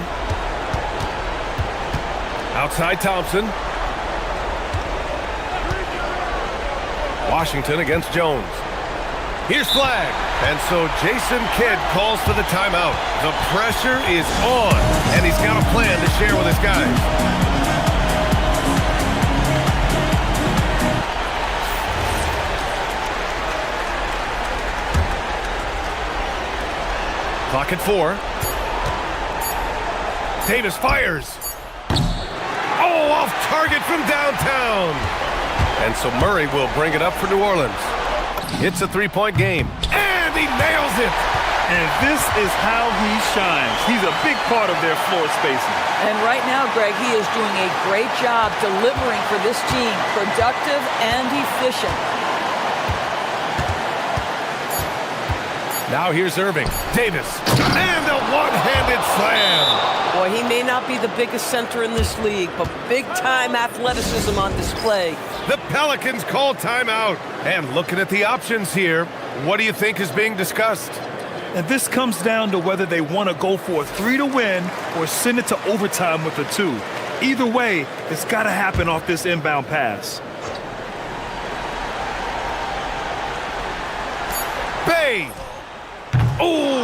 Outside Thompson. Washington against Jones. Here's Flag. And so Jason Kidd calls for the timeout. The pressure is on, and he's got a plan to share with his guys. Clock at 4. Davis fires. Oh, off target from downtown. And so Murray will bring it up for New Orleans. It's a 3-point game. And he nails it. And this is how he shines. He's a big part of their floor spacing. And right now, Greg, he is doing a great job delivering for this team. Productive and efficient. Now here's Irving. Davis. And a one-handed slam. Boy, he may not be the biggest center in this league, but big-time athleticism on display. The Pelicans call timeout. And looking at the options here, what do you think is being discussed? And this comes down to whether they want to go for a 3 to win or send it to overtime with a 2. Either way, it's got to happen off this inbound pass. Bay. Oh!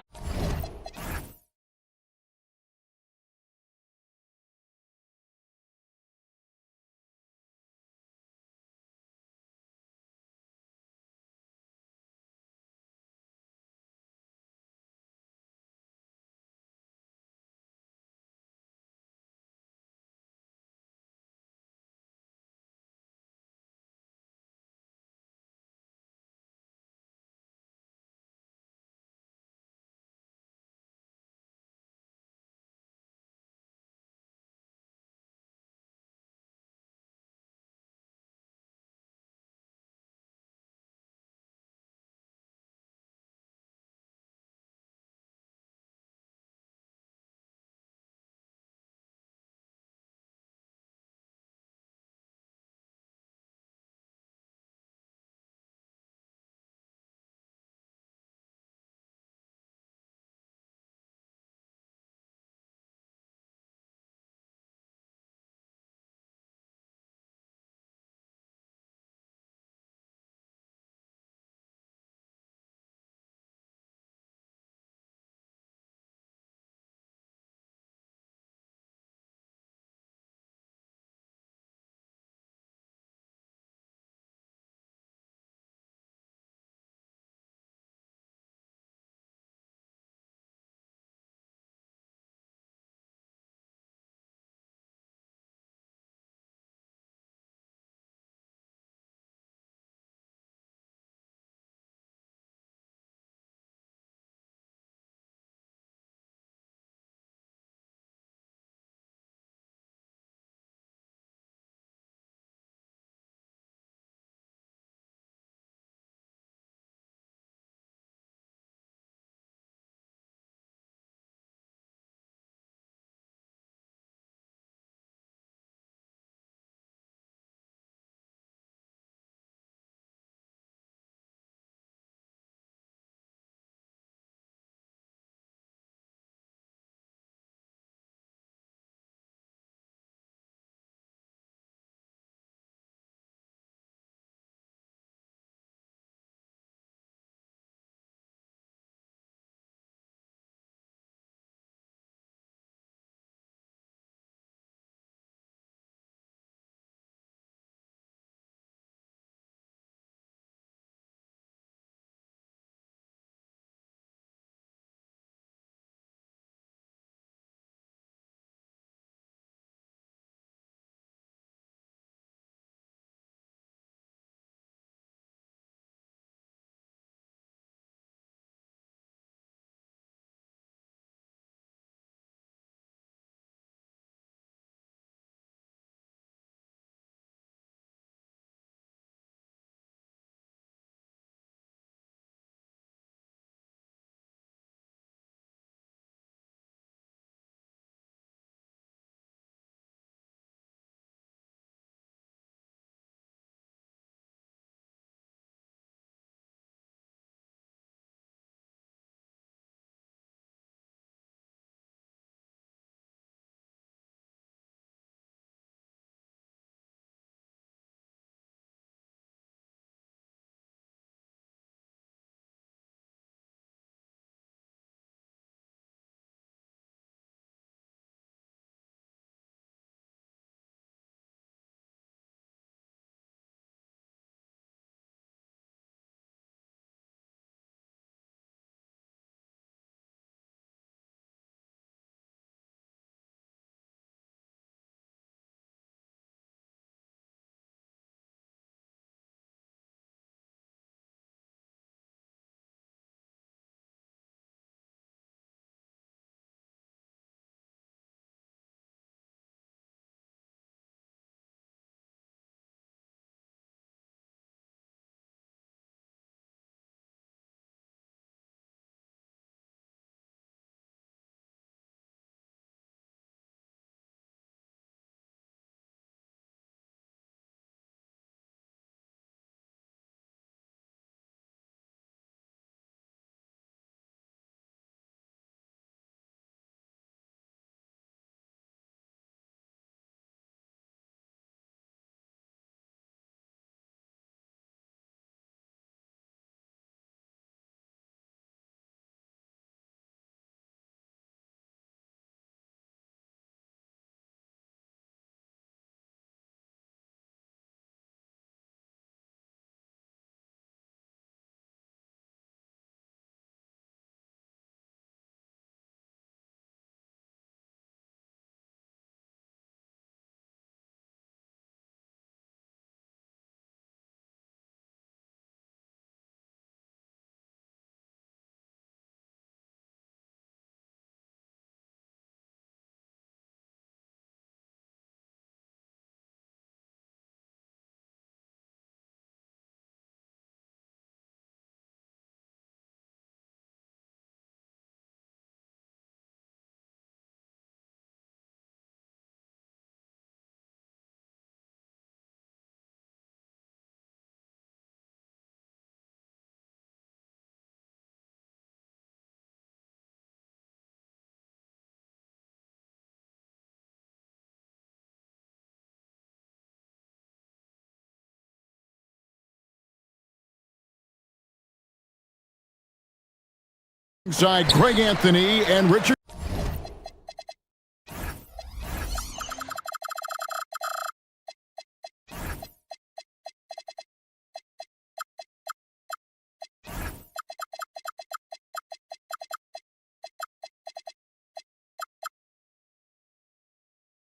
Inside Greg Anthony and Richard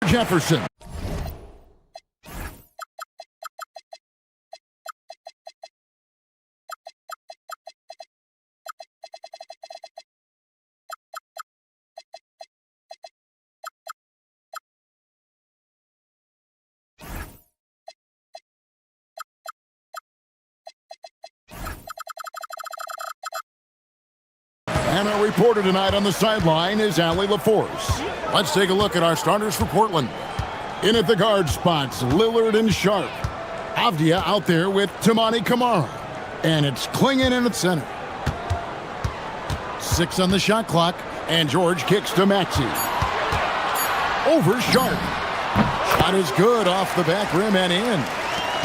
Jefferson. And our reporter tonight on the sideline is Allie LaForce. Let's take a look at our starters for Portland. In at the guard spots, Lillard and Sharp. Avdia out there with Tamani Kamara. And it's Klingon in at center. 6 on the shot clock, and George kicks to Maxey. Over Sharp. Shot is good off the back rim and in.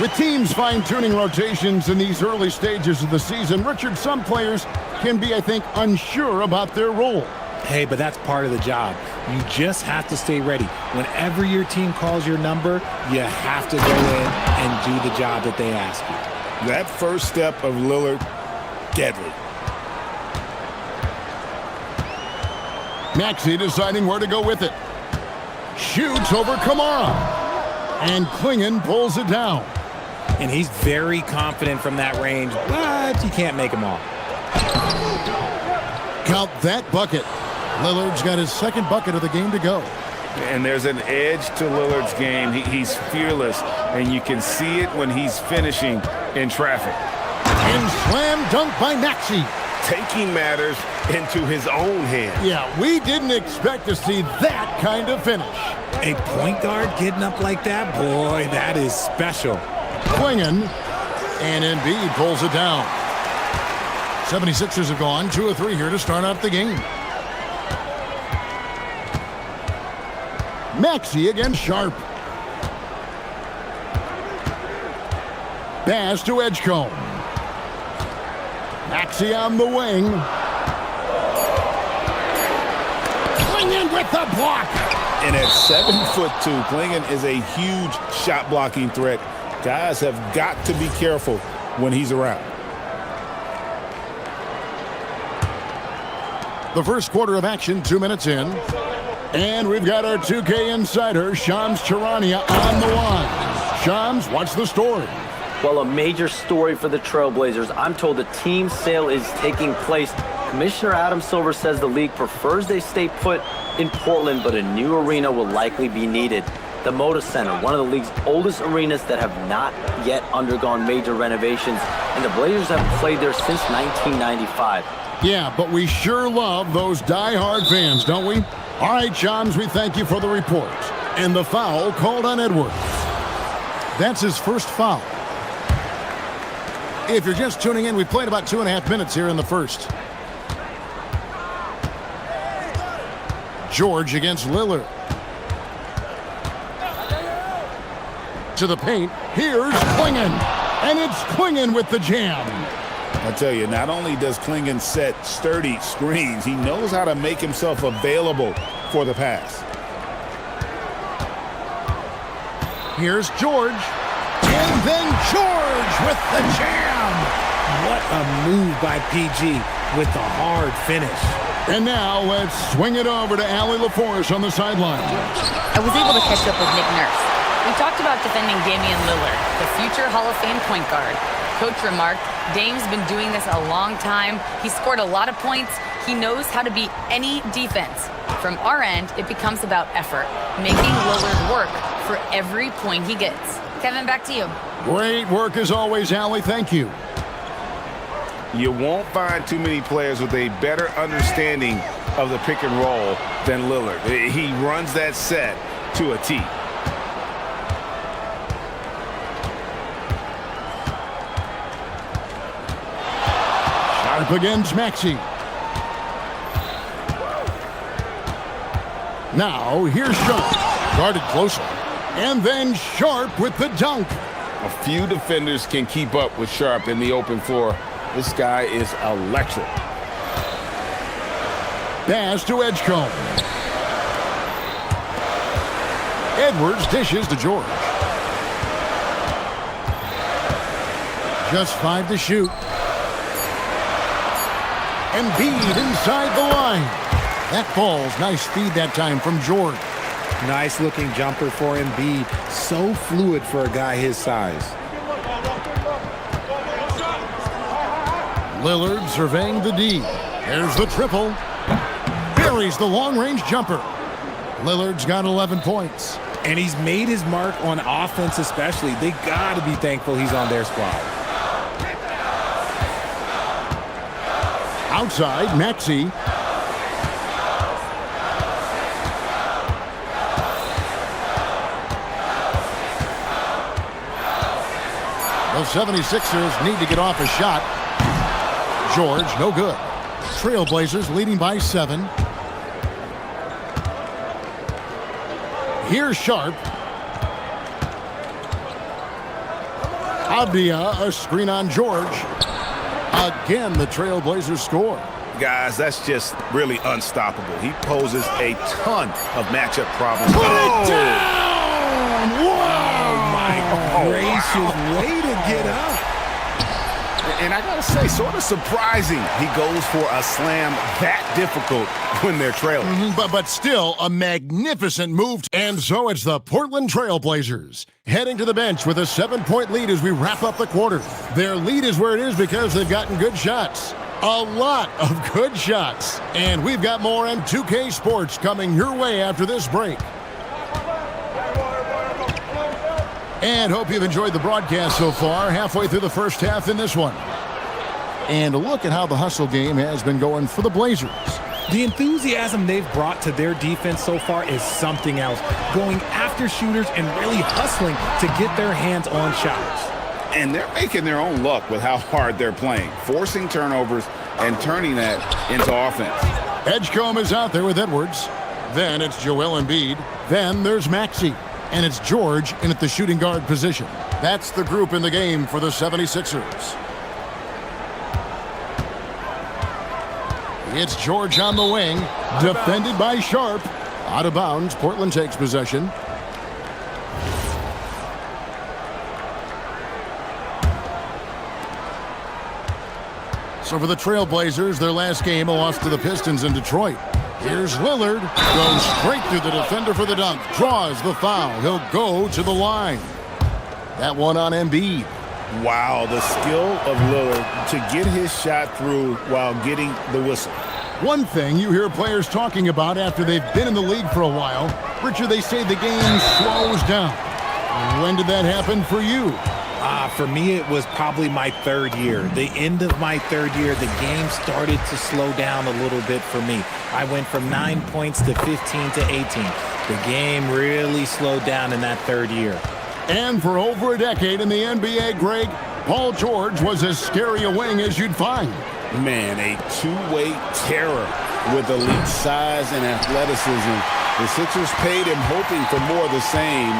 With teams fine-tuning rotations in these early stages of the season, Richard, some players can be, I think, unsure about their role. Hey, but that's part of the job. You just have to stay ready. Whenever your team calls your number, you have to go in and do the job that they ask you. That first step of Lillard, deadly. Maxey deciding where to go with it. Shoots over Kamara. And Klingon pulls it down. And he's very confident from that range, but you can't make him all. Count that bucket. Lillard's got his second bucket of the game to go. And there's an edge to Lillard's game. He's fearless, and you can see it when he's finishing in traffic. And slam dunk by Maxey. Taking matters into his own hands. Yeah, we didn't expect to see that kind of finish. A point guard getting up like that, boy, that is special. Klingon, and Embiid pulls it down. 76ers have gone 2 of 3 here to start out the game. Maxey against Sharp. Pass to Edgecombe. Maxey on the wing. Klingon with the block. And at 7'2", Klingon is a huge shot blocking threat. Guys have got to be careful when he's around. The first quarter of action, 2 minutes in. And we've got our 2K insider, Shams Charania, on the line. Shams, what's the story? Well, a major story for the Trailblazers. I'm told the team sale is taking place. Commissioner Adam Silver says the league prefers they stay put in Portland, but a new arena will likely be needed. The Moda Center, one of the league's oldest arenas that have not yet undergone major renovations, and the Blazers have played there since 1995. Yeah, but we sure love those die-hard fans, don't we? All right, Shams, we thank you for the report. And the foul called on Edwards. That's his first foul. If you're just tuning in, we played about 2.5 minutes here in the first. George against Lillard. To the paint. Here's Klingon. And it's Klingon with the jam. I tell you, not only does Klingon set sturdy screens, he knows how to make himself available for the pass. Here's George. And then George with the jam. What a move by PG with the hard finish. And now let's swing it over to Allie LaForce on the sideline. I was able to catch up with Nick Nurse. We talked about defending Damian Lillard, the future Hall of Fame point guard. Coach remarked, Dame's been doing this a long time. He scored a lot of points. He knows how to beat any defense. From our end, it becomes about effort, making Lillard work for every point he gets. Kevin, back to you. Great work as always, Allie. Thank you. You won't find too many players with a better understanding of the pick and roll than Lillard. He runs that set to a T. Sharp against Maxey. Now, here's Sharp. Guarded closely. And then Sharp with the dunk. A few defenders can keep up with Sharp in the open floor. This guy is electric. Pass to Edgecombe. Edwards dishes to George. Just 5 to shoot. Embiid inside the line. That falls. Nice feed that time from George. Nice looking jumper for Embiid. So fluid for a guy his size. Lillard surveying the D. There's the triple. Buries the long-range jumper. Lillard's got 11 points. And he's made his mark on offense especially. They got to be thankful he's on their squad. Outside, Maxey. The 76ers need to get off a shot. George, no good. Trailblazers leading by 7. Here's Sharp. Abdia, a screen on George. Again, the Trailblazers score. Guys, that's just really unstoppable. He poses a ton of matchup problems. Put it down! Wow! Oh, my gracious. Way to get up. And I gotta say, sort of surprising he goes for a slam that difficult when they're trailing. But still, a magnificent move. And so it's the Portland Trailblazers heading to the bench with a 7-point lead as we wrap up the quarter. Their lead is where it is because they've gotten good shots. A lot of good shots. And we've got more on 2K Sports coming your way after this break. And hope you've enjoyed the broadcast so far, halfway through the first half in this one. And a look at how the hustle game has been going for the Blazers. The enthusiasm they've brought to their defense so far is something else. Going after shooters and really hustling to get their hands on shots. And they're making their own luck with how hard they're playing, forcing turnovers and turning that into offense. Edgecombe is out there with Edwards. Then it's Joel Embiid. Then there's Maxey. And it's George in at the shooting guard position. That's the group in the game for the 76ers. It's George on the wing, defended by Sharp. Out of bounds, Portland takes possession. So for the Trailblazers, their last game, a loss to the Pistons in Detroit. Here's Lillard, goes straight through the defender for the dunk, draws the foul. He'll go to the line. That one on Embiid. Wow, the skill of Lillard to get his shot through while getting the whistle. One thing you hear players talking about after they've been in the league for a while, Richard, they say the game slows down. When did that happen for you? For me, it was probably my 3rd year. The end of my 3rd year, the game started to slow down a little bit for me. I went from 9 points to 15 to 18. The game really slowed down in that 3rd year. And for over a decade in the NBA, Greg, Paul George was as scary a wing as you'd find. Man, a two-way terror with elite size and athleticism. The Sixers paid him hoping for more of the same,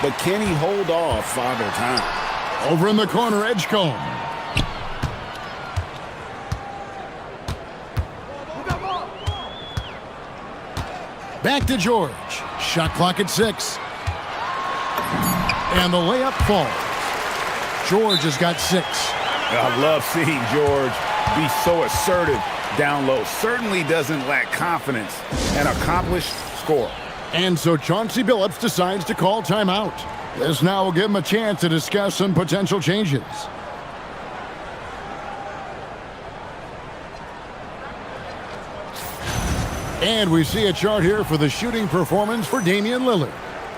but can he hold off Father Time? Over in the corner, Edgecombe. Back to George. Shot clock at 6. And the layup falls. George has got 6. I love seeing George be so assertive down low. Certainly doesn't lack confidence. An accomplished scorer. And so Chauncey Billups decides to call timeout. This now will give him a chance to discuss some potential changes. And we see a chart here for the shooting performance for Damian Lillard.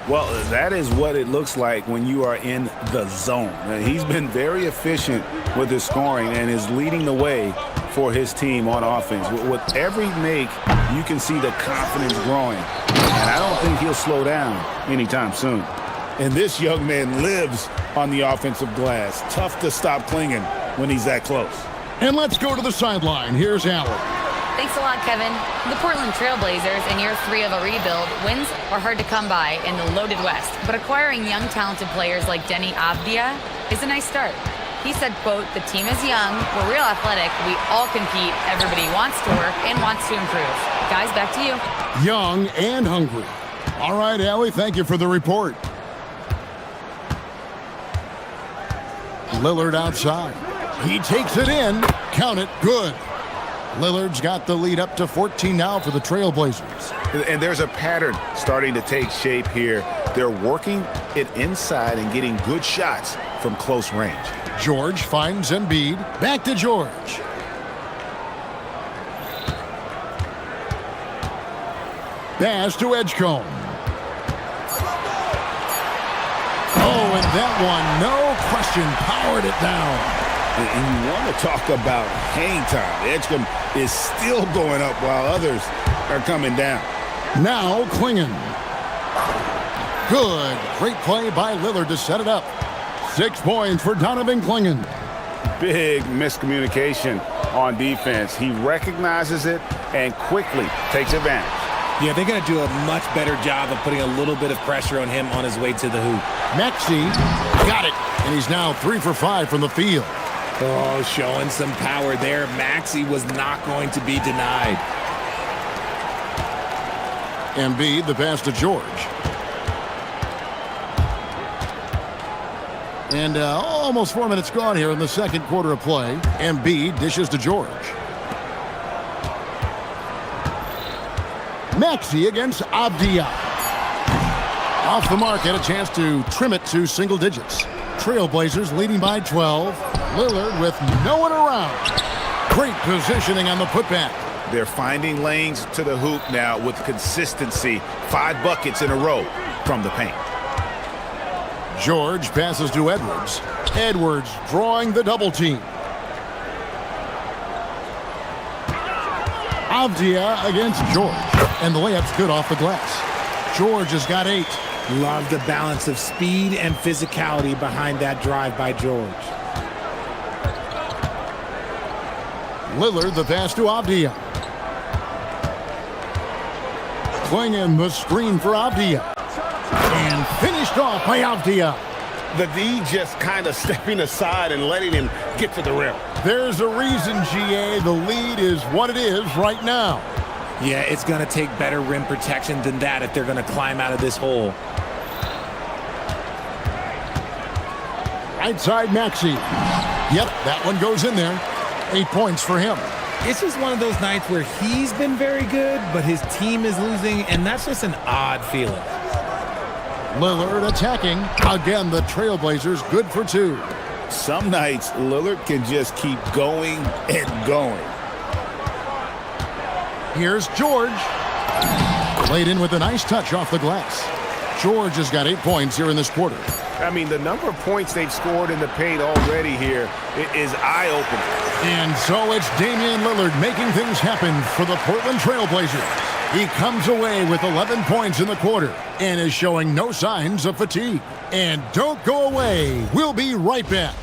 Well, that is what it looks like when you are in the zone. He's been very efficient with his scoring and is leading the way for his team on offense. With every make, you can see the confidence growing. And I don't think he'll slow down anytime soon. And this young man lives on the offensive glass. Tough to stop clinging when he's that close. And let's go to the sideline. Here's Allen. Thanks a lot, Kevin. The Portland Trailblazers, in year 3 of a rebuild, wins are hard to come by in the loaded West. But acquiring young, talented players like Denny Abdia is a nice start. He said, quote, "The team is young, we're real athletic, we all compete, everybody wants to work and wants to improve." Guys, back to you. Young and hungry. All right, Allie, thank you for the report. Lillard outside. He takes it in. Count it. Good. Lillard's got the lead up to 14 now for the Trailblazers. And there's a pattern starting to take shape here. They're working it inside and getting good shots from close range. George finds Embiid. Back to George. Pass to Edgecombe. Oh, and that one, no question, powered it down. And you want to talk about hang time. Edgecombe is still going up while others are coming down. Now Klingon. Good. Great play by Lillard to set it up. 6 points for Donovan Klingon. Big miscommunication on defense. He recognizes it and quickly takes advantage. Yeah, they're going to do a much better job of putting a little bit of pressure on him on his way to the hoop. Maxey got it. And he's now 3 for 5 from the field. Oh, showing some power there. Maxey was not going to be denied. Embiid, the pass to George. And almost 4 minutes gone here in the second quarter of play. Embiid dishes to George. Maxey against Avdia. Off the mark, had a chance to trim it to single digits. Trailblazers leading by 12. Lillard with no one around. Great positioning on the putback. They're finding lanes to the hoop now with consistency. 5 buckets in a row from the paint. George passes to Edwards. Edwards drawing the double team. Avdia against George. And the layup's good off the glass. George has got 8. Love the balance of speed and physicality behind that drive by George. Lillard the pass to Avdia. Klingon the screen for Avdia. And finished off by Avdia. The D just kind of stepping aside and letting him get to the rim. There's a reason, GA. The lead is what it is right now. Yeah, it's going to take better rim protection than that if they're going to climb out of this hole. Right side Maxey. Yep, that one goes in there. 8 points for him. It's just one of those nights where he's been very good, but his team is losing, and that's just an odd feeling. Lillard attacking. Again, the Trailblazers good for 2. Some nights, Lillard can just keep going and going. Here's George. Laid in with a nice touch off the glass. George has got 8 points here in this quarter. I mean, the number of points they've scored in the paint already here is eye-opening. And so it's Damian Lillard making things happen for the Portland Trailblazers. He comes away with 11 points in the quarter and is showing no signs of fatigue. And don't go away. We'll be right back.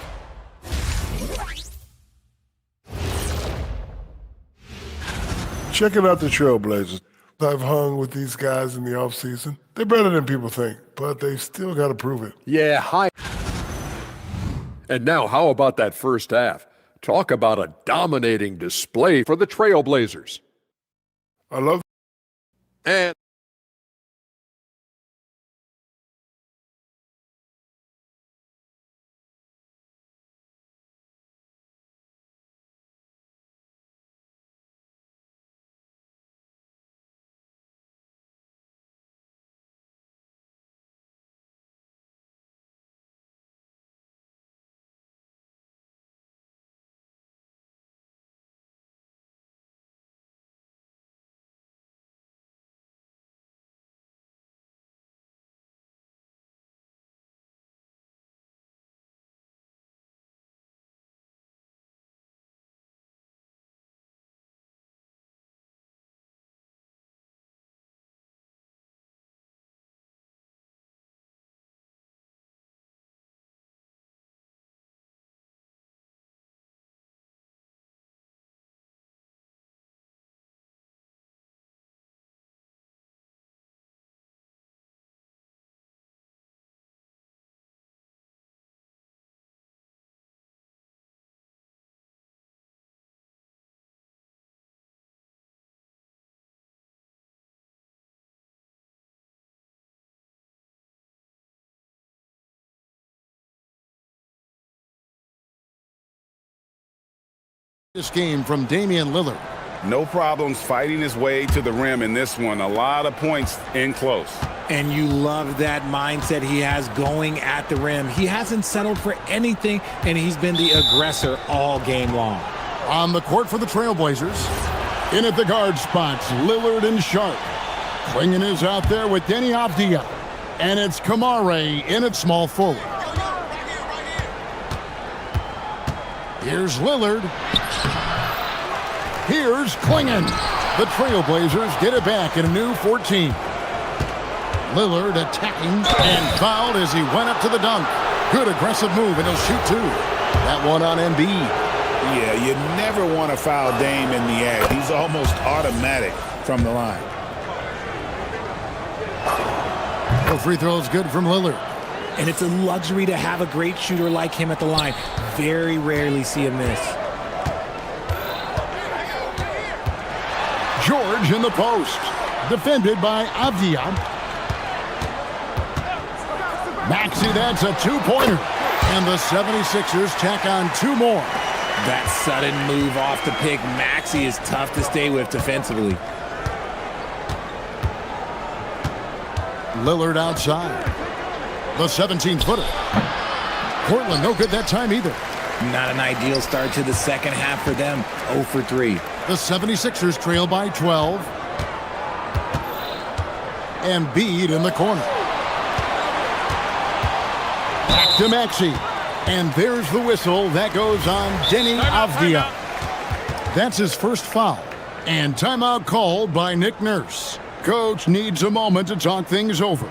Checking out the Trailblazers. I've hung with these guys in the offseason. They're better than people think, but they still got to prove it. Yeah, hi. And now, how about that first half? Talk about a dominating display for the Trailblazers. I love And This game from Damian Lillard. No problems fighting his way to the rim in this one. A lot of points in close. And you love that mindset he has going at the rim. He hasn't settled for anything, and he's been the aggressor all game long. On the court for the Trailblazers. In at the guard spots, Lillard and Sharp. Klingon is out there with Denny Avdia. And it's Kamare in at small forward. Here's Lillard. Here's Klingon. The Trailblazers get it back in a new 14. Lillard attacking and fouled as he went up to the dunk. Good aggressive move, and he'll shoot two. That one on Embiid. Yeah, you never want to foul Dame in the act. He's almost automatic from the line. No free throws good from Lillard. And it's a luxury to have a great shooter like him at the line. Very rarely see him miss. George in the post. Defended by Avdia. Maxey, that's a two-pointer. And the 76ers tack on two more. That sudden move off the pick, Maxey, is tough to stay with defensively. Lillard outside. The 17-footer. Portland no good that time either. Not an ideal start to the second half for them. 0 for 3. The 76ers trail by 12. Embiid in the corner. Back to Maxey. And there's the whistle. That goes on Denny Avdia. That's his first foul. And timeout called by Nick Nurse. Coach needs a moment to talk things over.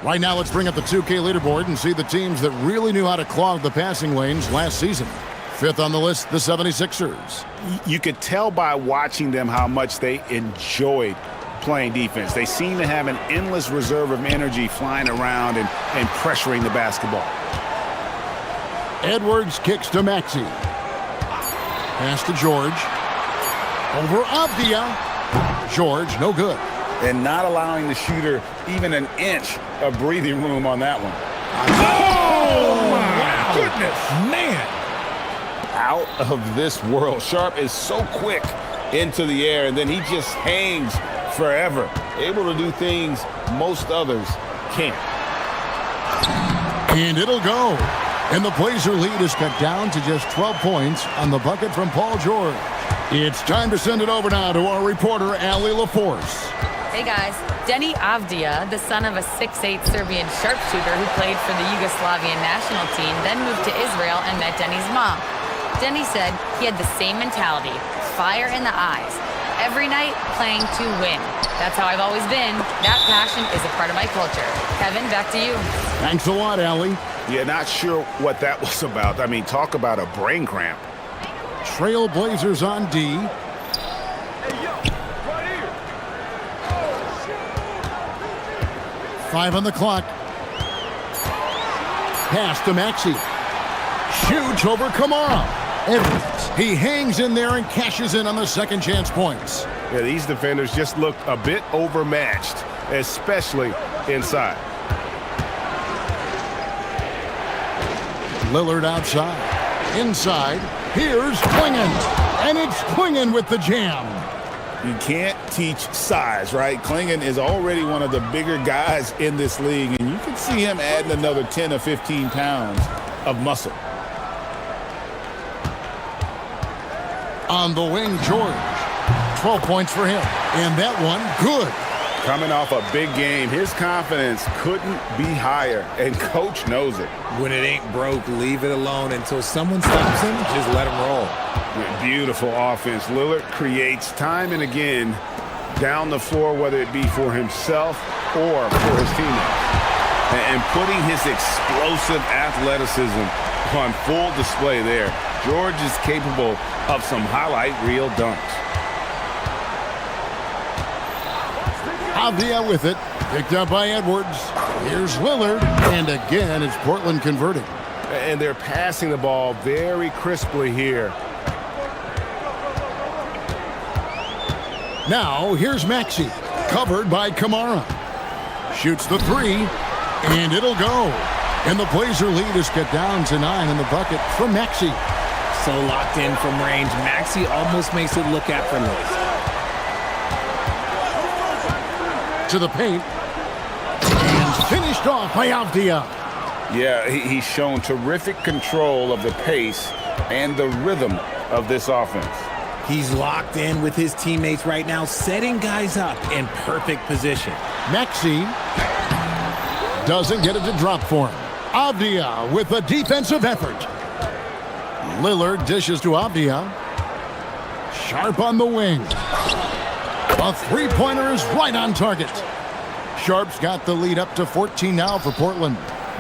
Right now, let's bring up the 2K leaderboard and see the teams that really knew how to clog the passing lanes last season. Fifth on the list, the 76ers. You could tell by watching them how much they enjoyed playing defense. They seem to have an endless reserve of energy flying around and pressuring the basketball. Edwards kicks to Maxey. Pass to George. Over Avdia. George, no good. And not allowing the shooter even an inch of breathing room on that one. Oh, my goodness, man. Out of this world. Sharp is so quick into the air, and then he just hangs forever. Able to do things most others can't. And it'll go. And the Blazer lead is cut down to just 12 points on the bucket from Paul George. It's time to send it over now to our reporter, Allie LaForce. Hey guys, Denny Avdia, the son of a 6'8" Serbian sharpshooter who played for the Yugoslavian national team, then moved to Israel and met Denny's mom. Denny said he had the same mentality, fire in the eyes. Every night, playing to win. That's how I've always been. That passion is a part of my culture. Kevin, back to you. Thanks a lot, Allie. Yeah, not sure what that was about. I mean, talk about a brain cramp. Trailblazers on D. 5 on the clock. Pass to Maxey. Shoots over Kamara. Edwards. He hangs in there and cashes in on the second chance points. Yeah, these defenders just look a bit overmatched, especially inside. Lillard outside. Inside. Here's Klingon. And it's Klingon with the jam. You can't teach size, right? Klingon is already one of the bigger guys in this league, and you can see him adding another 10 or 15 pounds of muscle. On the wing, George. 12 points for him. And that one, good. Coming off a big game, his confidence couldn't be higher, and coach knows it. When it ain't broke, leave it alone until someone stops him. Just let him roll. Beautiful offense. Lillard creates time and again down the floor, whether it be for himself or for his teammates. And putting his explosive athleticism on full display there. George is capable of some highlight reel dunks. Avdia with it. Picked up by Edwards. Here's Lillard. And again, it's Portland converting. And they're passing the ball very crisply here. Now, here's Maxey. Covered by Kamara. Shoots the three. And it'll go. And the Blazer lead is cut down to 9 in the bucket from Maxey. So locked in from range, Maxey almost makes it look effortless. To the paint. And finished off by Avdia. Yeah, he's shown terrific control of the pace and the rhythm of this offense. He's locked in with his teammates right now, setting guys up in perfect position. Maxey doesn't get it to drop for him. Avdia with a defensive effort. Lillard dishes to Avdia. Sharp on the wing. A three-pointer is right on target. Sharp's got the lead up to 14 now for Portland.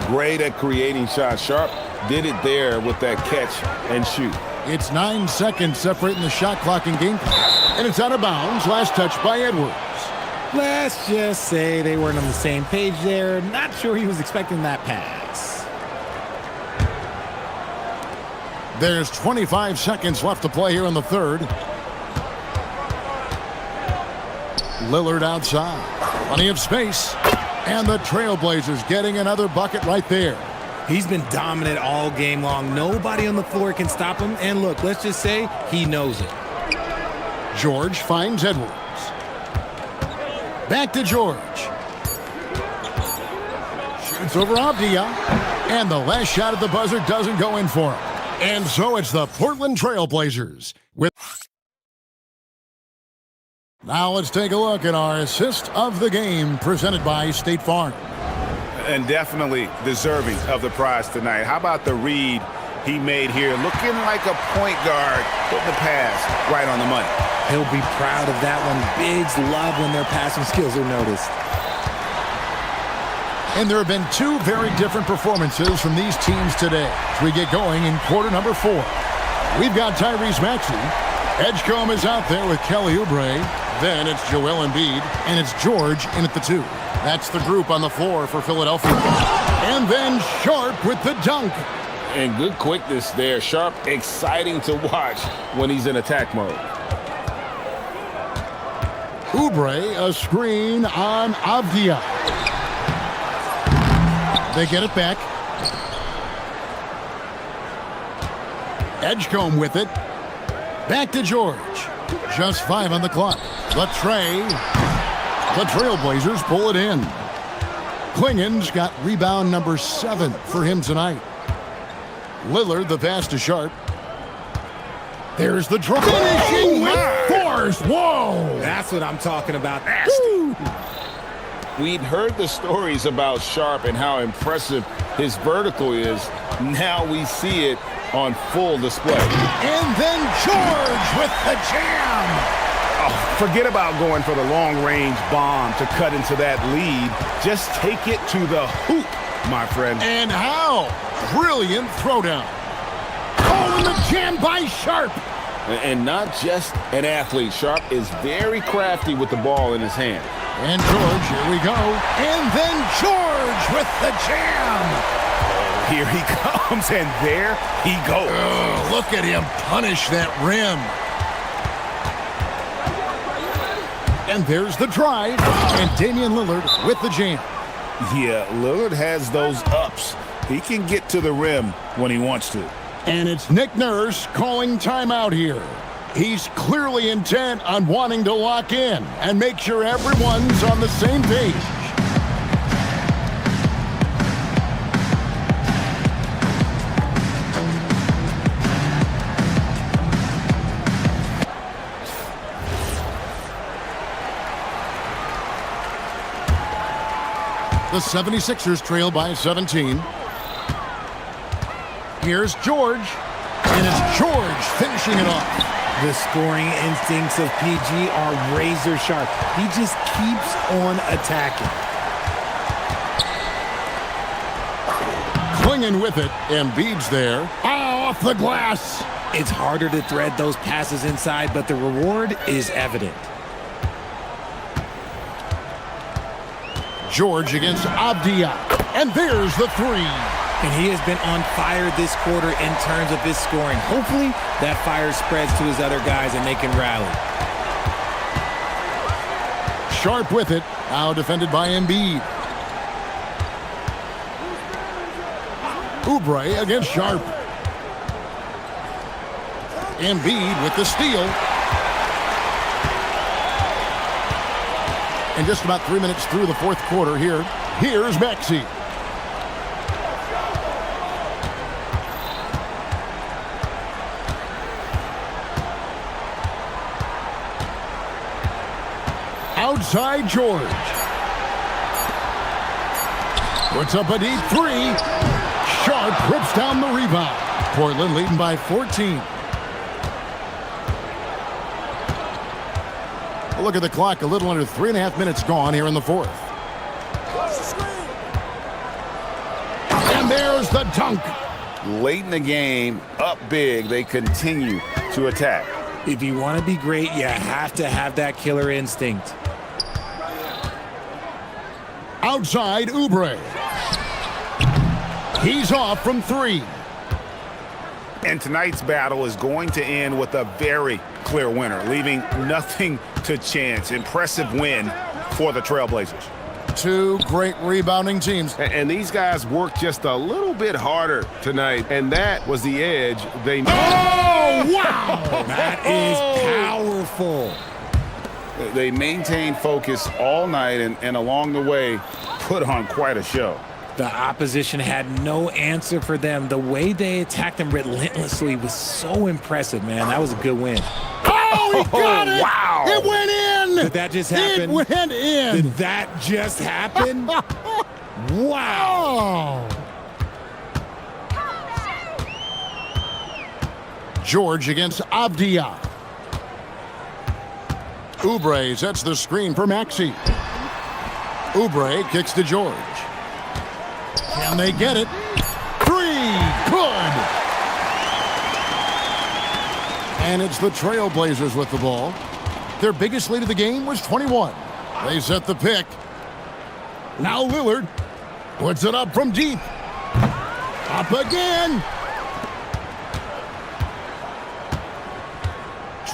Great at creating shots. Sharp did it there with that catch and shoot. It's 9 seconds separating the shot clock and game clock. And it's out of bounds. Last touch by Edwards. Let's just say they weren't on the same page there. Not sure he was expecting that pass. There's 25 seconds left to play here in the third. Lillard outside. Plenty of space. And the Trailblazers getting another bucket right there. He's been dominant all game long. Nobody on the floor can stop him. And look, let's just say he knows it. George finds Edwards. Back to George. Shoots over Avdia. And the last shot at the buzzer doesn't go in for him. And so it's the Portland Trailblazers with... Now let's take a look at our assist of the game presented by State Farm. And definitely deserving of the prize tonight. How about the read he made here? Looking like a point guard, putting the pass right on the money. He'll be proud of that one. Bigs love when their passing skills are noticed. And there have been two very different performances from these teams today as we get going in quarter number 4. We've got Tyrese Maxey. Edgecombe is out there with Kelly Oubre. Then it's Joel Embiid, and it's George in at the 2. That's the group on the floor for Philadelphia. And then Sharp with the dunk. And good quickness there. Sharp, exciting to watch when he's in attack mode. Oubre, a screen on Avdia. They get it back. Edgecombe with it. Back to George. Just 5 on the clock. The Trailblazers pull it in. Klingen's got rebound number 7 for him tonight. Lillard, the pass to Sharp. There's the drop. Finishing with force. Whoa! That's what I'm talking about. We'd heard the stories about Sharp and how impressive his vertical is. Now we see it on full display. And then George with the jam. Oh, forget about going for the long-range bomb to cut into that lead. Just take it to the hoop, my friend. And how? Brilliant throwdown. Oh, and the jam by Sharp. And not just an athlete. Sharp is very crafty with the ball in his hand. And George, here we go. And then George with the jam. Here he comes, and there he goes. Oh, look at him punish that rim. And there's the drive. And Damian Lillard with the jam. Yeah, Lillard has those ups. He can get to the rim when he wants to. And it's Nick Nurse calling timeout here. He's clearly intent on wanting to lock in and make sure everyone's on the same page. The 76ers trail by 17. Here's George, and it's George finishing it off. The scoring instincts of PG are razor sharp. He just keeps on attacking. Klingen with it, Embiid's there. Oh, off the glass. It's harder to thread those passes inside, but the reward is evident. George against Avdia. And there's the three. And he has been on fire this quarter in terms of his scoring. Hopefully, that fire spreads to his other guys and they can rally. Sharp with it. Now defended by Embiid. Oubre against Sharp. Embiid with the steal. And just about 3 minutes through the fourth quarter here. Here's Maxey. Outside George. Puts up a deep three. Sharp rips down the rebound. Portland leading by 14. A look at the clock. A little under 3.5 minutes gone here in the fourth. And there's the dunk. Late in the game, up big, they continue to attack. If you want to be great, you have to have that killer instinct. Outside Oubre. He's off from three. And tonight's battle is going to end with a very clear winner, leaving nothing to chance. Impressive win for the Trailblazers. Two great rebounding teams. And these guys worked just a little bit harder tonight, and that was the edge they needed. Oh, wow! That is powerful. They maintained focus all night and along the way put on quite a show. The opposition had no answer for them. The way they attacked them relentlessly was so impressive, man. That was a good win. Oh, he got it! Wow! It went in! Did that just happen? It went in! Did that just happen? Wow! George against Avdia. Oubre sets the screen for Maxey. Oubre kicks to George. Can they get it? Three! Good! And it's the Trailblazers with the ball. Their biggest lead of the game was 21. They set the pick. Now Lillard puts it up from deep. Up again!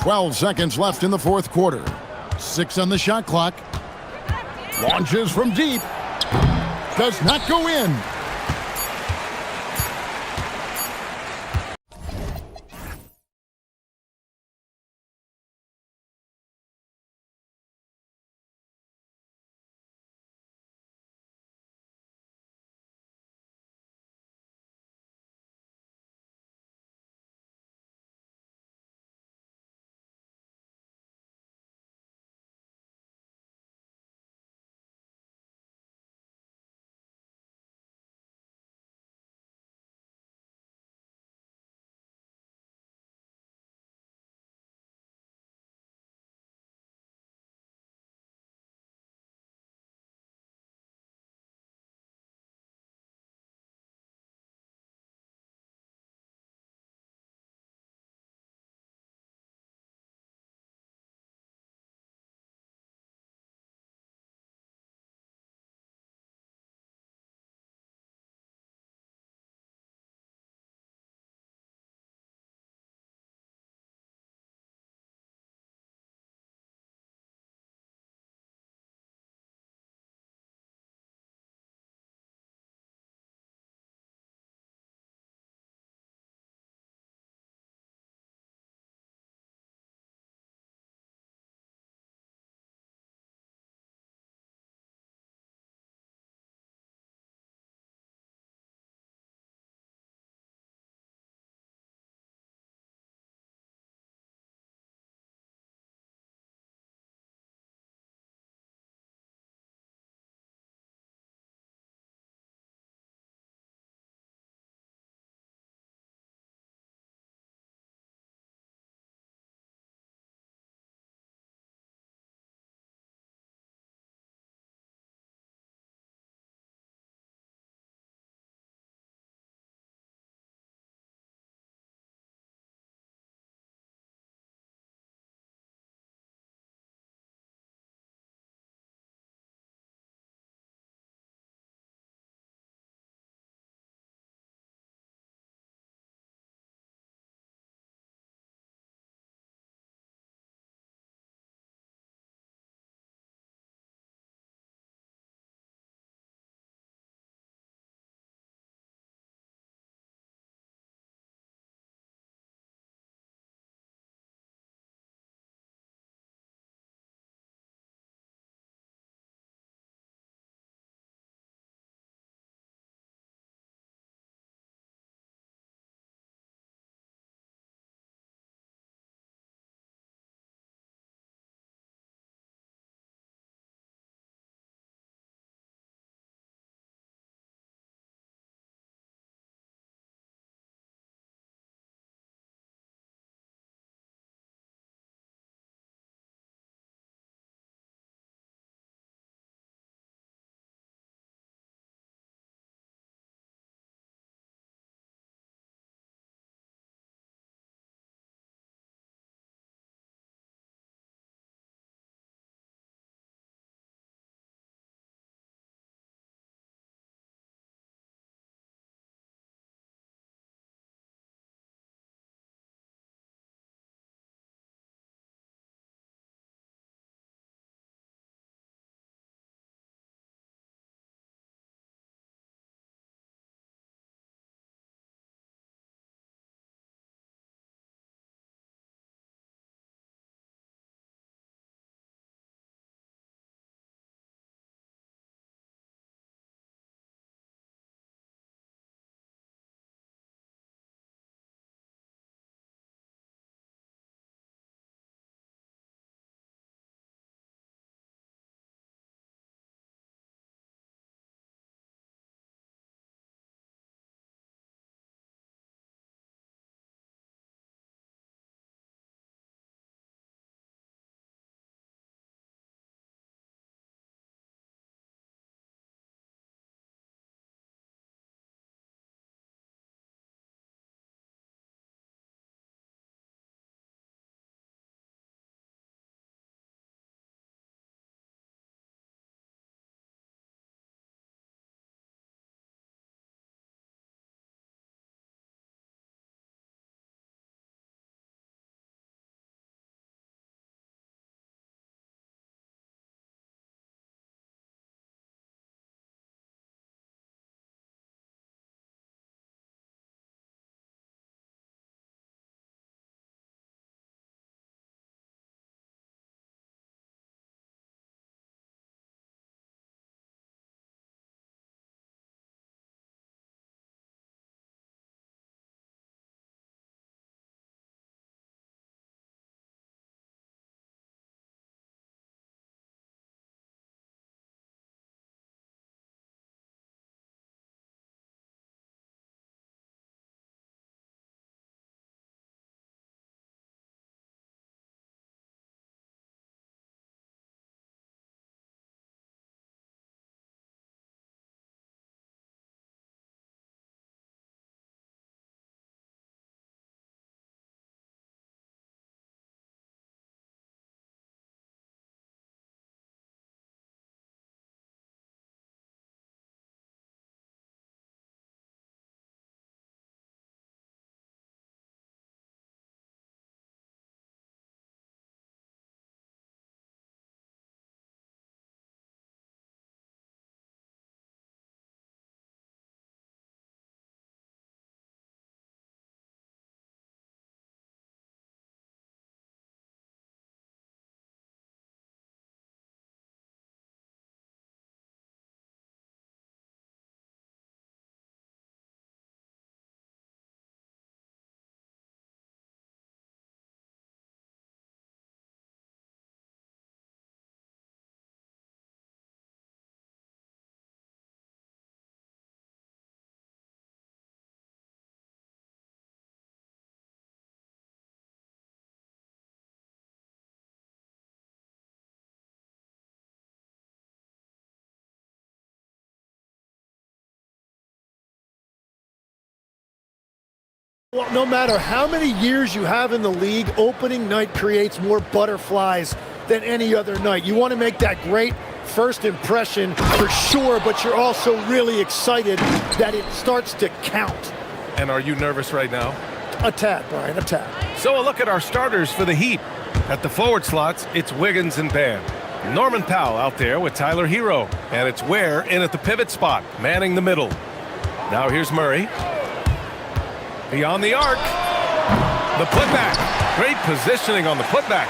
12 seconds left in the fourth quarter. 6 on the shot clock. Launches from deep. Does not go in. Well, no matter how many years you have in the league, opening night creates more butterflies than any other night. You want to make that great first impression for sure, but you're also really excited that it starts to count. And are you nervous right now? A tad, Brian, a tad. So a look at our starters for the Heat. At the forward slots, it's Wiggins and Bam. Norman Powell out there with Tyler Hero. And it's Ware in at the pivot spot, manning the middle. Now here's Murray. Beyond the arc. The putback. Great positioning on the putback.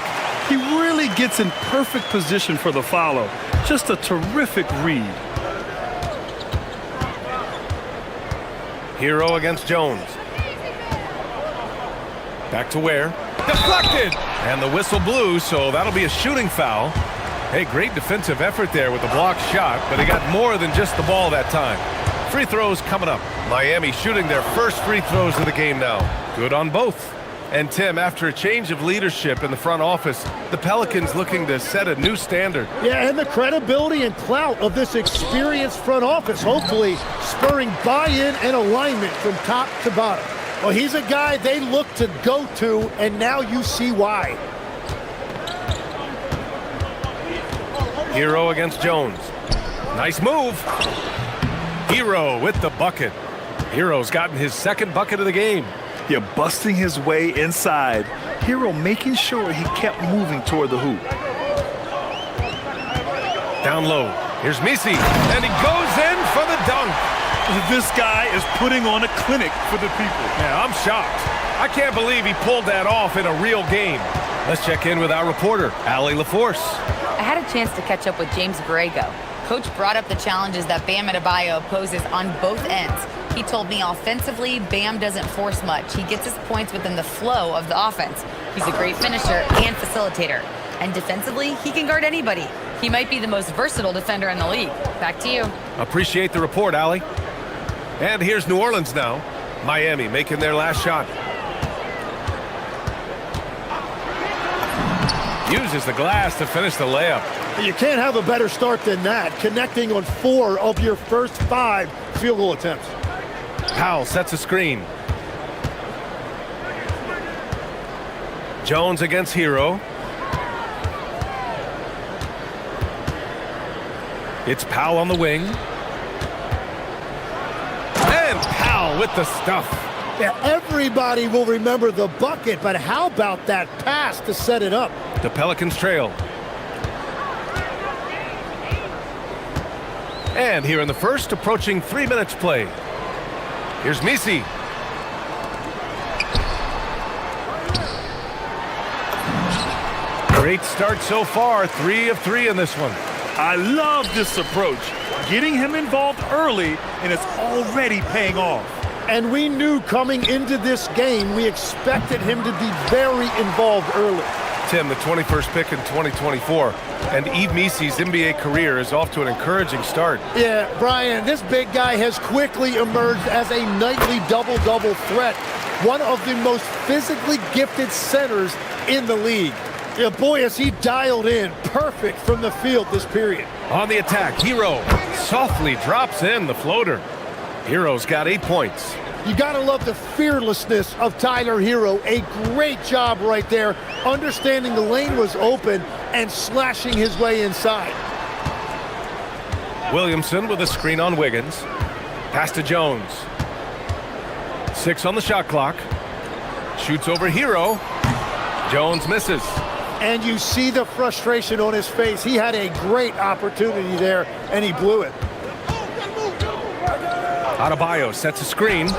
He really gets in perfect position for the follow. Just a terrific read. Hero against Jones. Back to Ware. Deflected! And the whistle blew, so that'll be a shooting foul. Hey, great defensive effort there with the blocked shot, but he got more than just the ball that time. Free throws coming up. Miami shooting their first free throws of the game now. Good on both. And Tim, after a change of leadership in the front office, the Pelicans looking to set a new standard. Yeah, and the credibility and clout of this experienced front office, hopefully spurring buy-in and alignment from top to bottom. Well, he's a guy they look to go to, and now you see why. Hero against Jones. Nice move. Hero with the bucket. Hero's gotten his second bucket of the game. Yeah, busting his way inside. Hero making sure he kept moving toward the hoop. Down low. Here's Misi, and he goes in for the dunk. This guy is putting on a clinic for the people. Yeah, I'm shocked. I can't believe he pulled that off in a real game. Let's check in with our reporter, Allie LaForce. I had a chance to catch up with James Borrego. Coach brought up the challenges that Bam Adebayo poses on both ends. He told me offensively, Bam doesn't force much. He gets his points within the flow of the offense. He's a great finisher and facilitator. And defensively, he can guard anybody. He might be the most versatile defender in the league. Back to you. Appreciate the report, Allie. And here's New Orleans now. Miami making their last shot. Uses the glass to finish the layup. You can't have a better start than that, connecting on 4 of your first 5 field goal attempts. Powell sets a screen. Jones against Hero. It's Powell on the wing. And Powell with the stuff. Yeah, everybody will remember the bucket, but how about that pass to set it up? The Pelicans trail. And here in the first, approaching 3 minutes play. Here's Misi. Great start so far, 3 of 3 in this one. I love this approach. Getting him involved early, and it's already paying off. And we knew coming into this game, we expected him to be very involved early. Tim, the 21st pick in 2024, and Yves Misi's NBA career is off to an encouraging start. Yeah, Brian, this big guy has quickly emerged as a nightly double-double threat. One of the most physically gifted centers in the league. Yeah, boy, has he dialed in perfect from the field this period. On the attack, Hero softly drops in the floater. Hero's got 8 points. You gotta love the fearlessness of Tyler Hero. A great job right there, understanding the lane was open and slashing his way inside. Williamson with a screen on Wiggins. Pass to Jones. 6 on the shot clock. Shoots over Hero. Jones misses. And you see the frustration on his face. He had a great opportunity there, and he blew it. Adebayo sets a screen.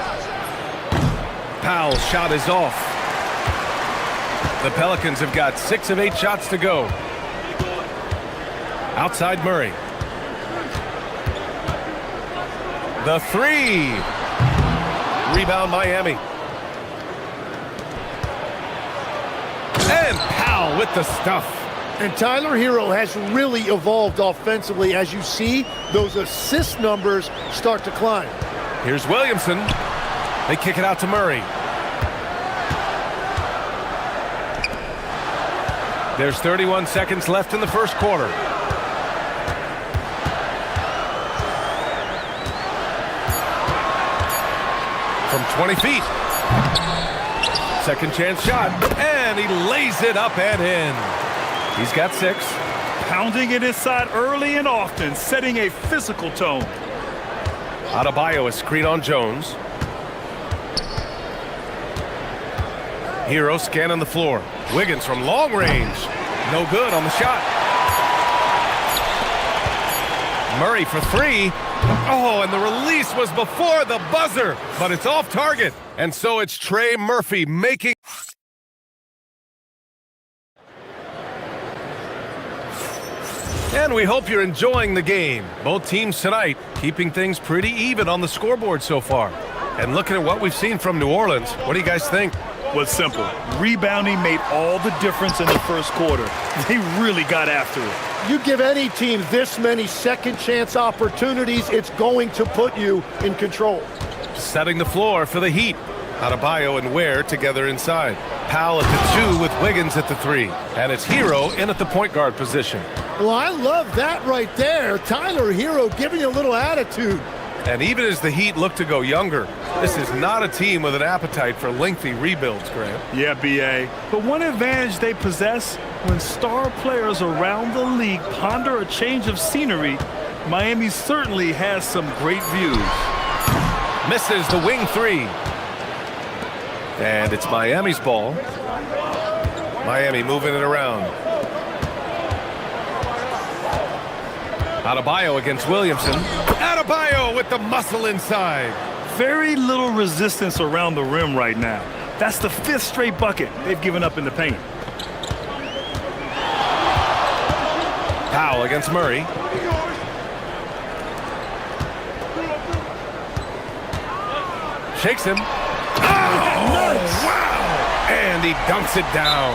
Powell's shot is off. The Pelicans have got 6 of 8 shots to go. Outside Murray. The 3. Rebound Miami. And Powell with the stuff. And Tyler Hero has really evolved offensively. As you see, those assist numbers start to climb. Here's Williamson. They kick it out to Murray. There's 31 seconds left in the first quarter. From 20 feet. Second chance shot, and he lays it up and in. He's got 6. Pounding it inside early and often, setting a physical tone. Adebayo, a screen on Jones. Hero scanning the floor. Wiggins from long range. No good on the shot. Murray for 3. Oh, and the release was before the buzzer, but it's off target. And so it's Trey Murphy making... And we hope you're enjoying the game. Both teams tonight keeping things pretty even on the scoreboard so far. And looking at what we've seen from New Orleans, what do you guys think? Was simple. Rebounding made all the difference in the first quarter. They really got after it. You give any team this many second chance opportunities, it's going to put you in control. Setting the floor for the Heat. Adebayo and Ware together inside. Powell at the 2 with Wiggins at the 3. And it's Hero in at the point guard position. Well, I love that right there. Tyler Hero giving you a little attitude. And even as the Heat look to go younger, this is not a team with an appetite for lengthy rebuilds, Grant. Yeah, B.A. But one advantage they possess, when star players around the league ponder a change of scenery, Miami certainly has some great views. Misses the wing 3. And it's Miami's ball. Miami moving it around. Adebayo against Williamson. Adebayo with the muscle inside. Very little resistance around the rim right now. That's the 5th straight bucket they've given up in the paint. Powell against Murray. Shakes him. Oh, wow! And he dunks it down.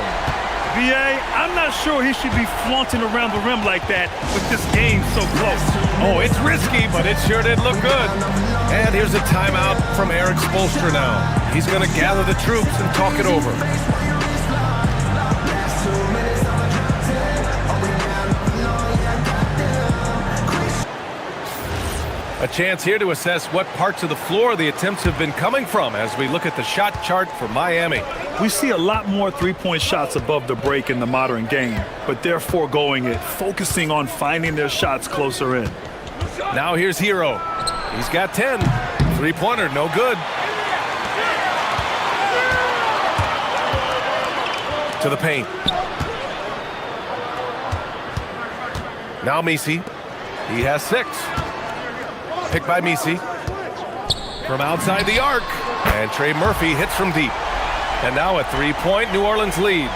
B.A., I'm not sure he should be flaunting around the rim like that with this game so close. Oh, it's risky, but it sure did look good. And here's a timeout from Eric Spoelstra now. He's going to gather the troops and talk it over. A chance here to assess what parts of the floor the attempts have been coming from as we look at the shot chart for Miami. We see a lot more three-point shots above the break in the modern game, but they're foregoing it, focusing on finding their shots closer in. Now here's Hero. He's got 10. Three-pointer, no good. To the paint. Now Messi. He has 6. Picked by Messi. From outside the arc. And Trey Murphy hits from deep. And now a 3-point New Orleans lead.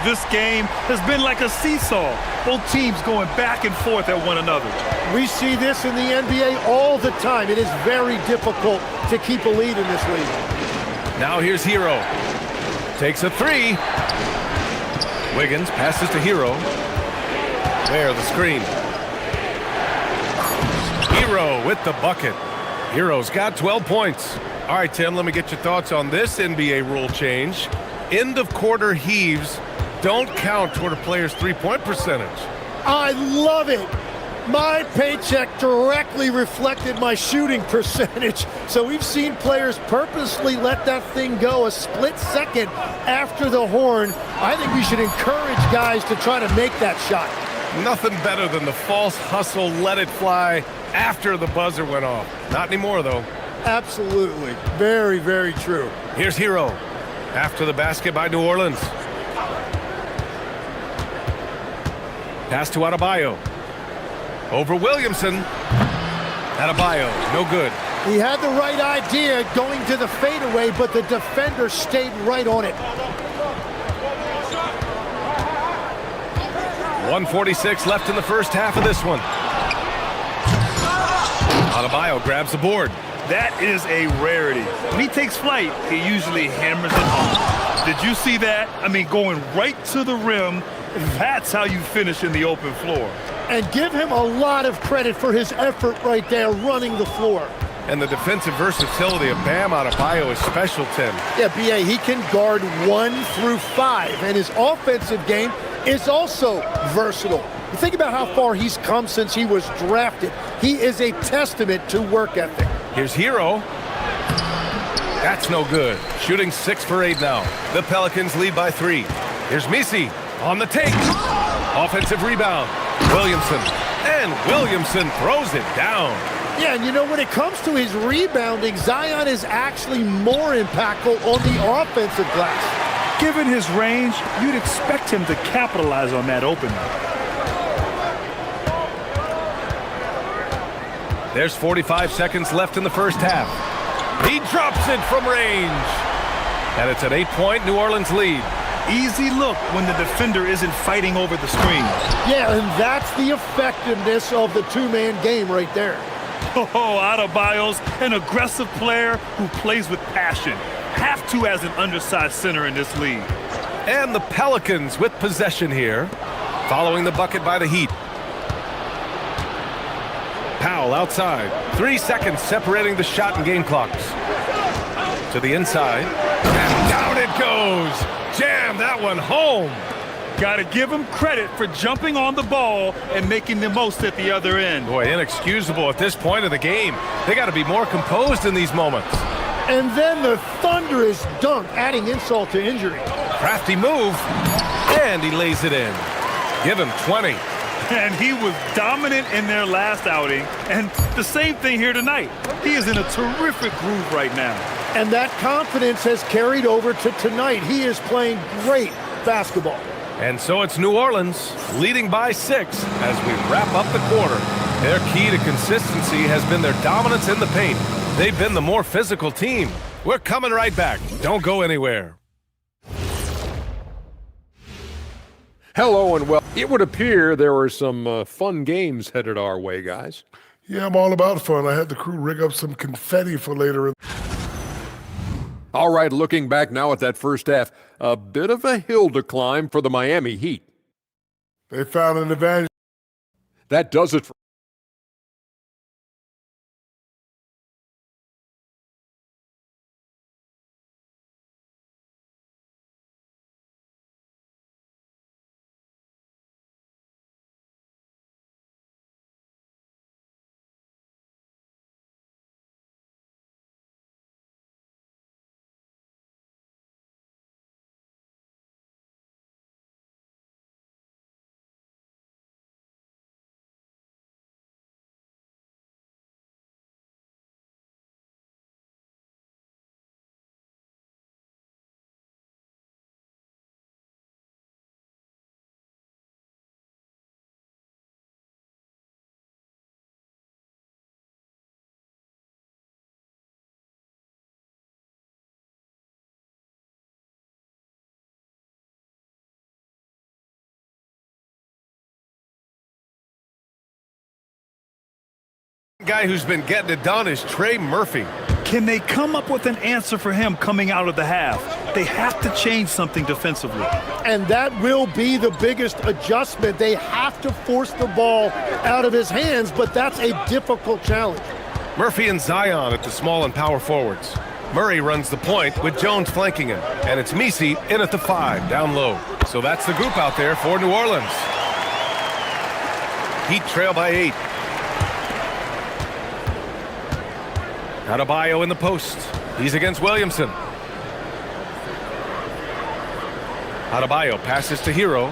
This game has been like a seesaw. Both teams going back and forth at one another. We see this in the NBA all the time. It is very difficult to keep a lead in this league. Now here's Hero. Takes a 3. Wiggins passes to Hero. There, the screen. Hero with the bucket. Hero's got 12 points. All right, Tim, let me get your thoughts on this NBA rule change. End of quarter heaves don't count toward a player's three-point percentage. I love it. My paycheck directly reflected my shooting percentage. So we've seen players purposely let that thing go a split second after the horn. I think we should encourage guys to try to make that shot. Nothing better than the false hustle, let it fly after the buzzer went off. Not anymore, though. Absolutely. Very, very true. Here's Hero. After the basket by New Orleans. Pass to Adebayo. Over Williamson. Adebayo, no good. He had the right idea going to the fadeaway, but the defender stayed right on it. 1:46 left in the first half of this one. Adebayo grabs the board. That is a rarity. When he takes flight, he usually hammers it home. Did you see that? I mean, going right to the rim, that's how you finish in the open floor. And give him a lot of credit for his effort right there running the floor. And the defensive versatility of Bam Adebayo is special, Tim. Yeah, B.A., he can guard 1 through 5, and his offensive game is also versatile. You think about how far he's come since he was drafted. He is a testament to work ethic. Here's Hero. That's no good. Shooting 6 for 8 now. The Pelicans lead by 3. Here's Misi on the take. Offensive rebound. Williamson. And Williamson throws it down. Yeah, and you know, when it comes to his rebounding, Zion is actually more impactful on the offensive glass. Given his range, you'd expect him to capitalize on that opening. There's 45 seconds left in the first half. He drops it from range. And it's an 8-point New Orleans lead. Easy look when the defender isn't fighting over the screen. Yeah, and that's the effectiveness of the two-man game right there. Oh, Adebayo's an aggressive player who plays with passion. Have to as an undersized center in this league. And the Pelicans with possession here, following the bucket by the Heat. Powell outside. 3 seconds separating the shot and game clocks. To the inside. And down it goes. Jam that one home. Got to give him credit for jumping on the ball and making the most at the other end. Boy, inexcusable at this point of the game. They got to be more composed in these moments. And then the thunderous dunk, adding insult to injury. Crafty move. And he lays it in. Give him 20. And he was dominant in their last outing. And the same thing here tonight. He is in a terrific groove right now. And that confidence has carried over to tonight. He is playing great basketball. And so it's New Orleans leading by 6 as we wrap up the quarter. Their key to consistency has been their dominance in the paint. They've been the more physical team. We're coming right back. Don't go anywhere. Hello and well. It would appear there were some fun games headed our way, guys. Yeah, I'm all about fun. I had the crew rig up some confetti for later. All right, looking back now at that first half, a bit of a hill to climb for the Miami Heat. They found an advantage. That does it for guy who's been getting it done is Trey Murphy. Can they come up with an answer for him coming out of the half? They have to change something defensively. And that will be the biggest adjustment. They have to force the ball out of his hands, but that's a difficult challenge. Murphy and Zion at the small and power forwards. Murray runs the point with Jones flanking him. And it's Misi in at the 5, down low. So that's the group out there for New Orleans. Heat trail by 8. Adebayo in the post. He's against Williamson. Adebayo passes to Hero.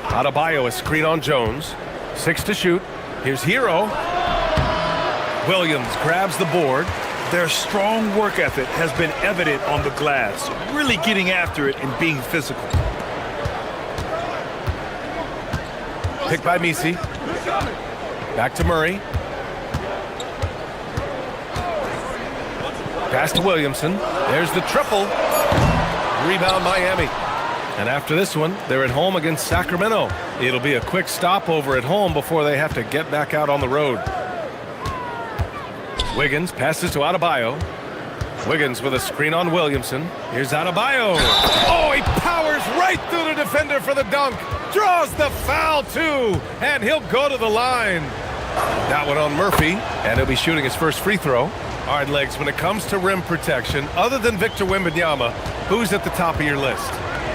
Adebayo a screen on Jones. 6 to shoot. Here's Hero. Williams grabs the board. Their strong work ethic has been evident on the glass, really getting after it and being physical. Picked by Misi. Back to Murray. Pass to Williamson. There's the triple. Rebound Miami. And after this one, they're at home against Sacramento. It'll be a quick stopover at home before they have to get back out on the road. Wiggins passes to Adebayo. Wiggins with a screen on Williamson. Here's Adebayo. Oh, he powers right through the defender for the dunk. Draws the foul, too. And he'll go to the line. That one on Murphy. And he'll be shooting his first free throw. All right, Legs, when it comes to rim protection, other than Victor Wembanyama, who's at the top of your list?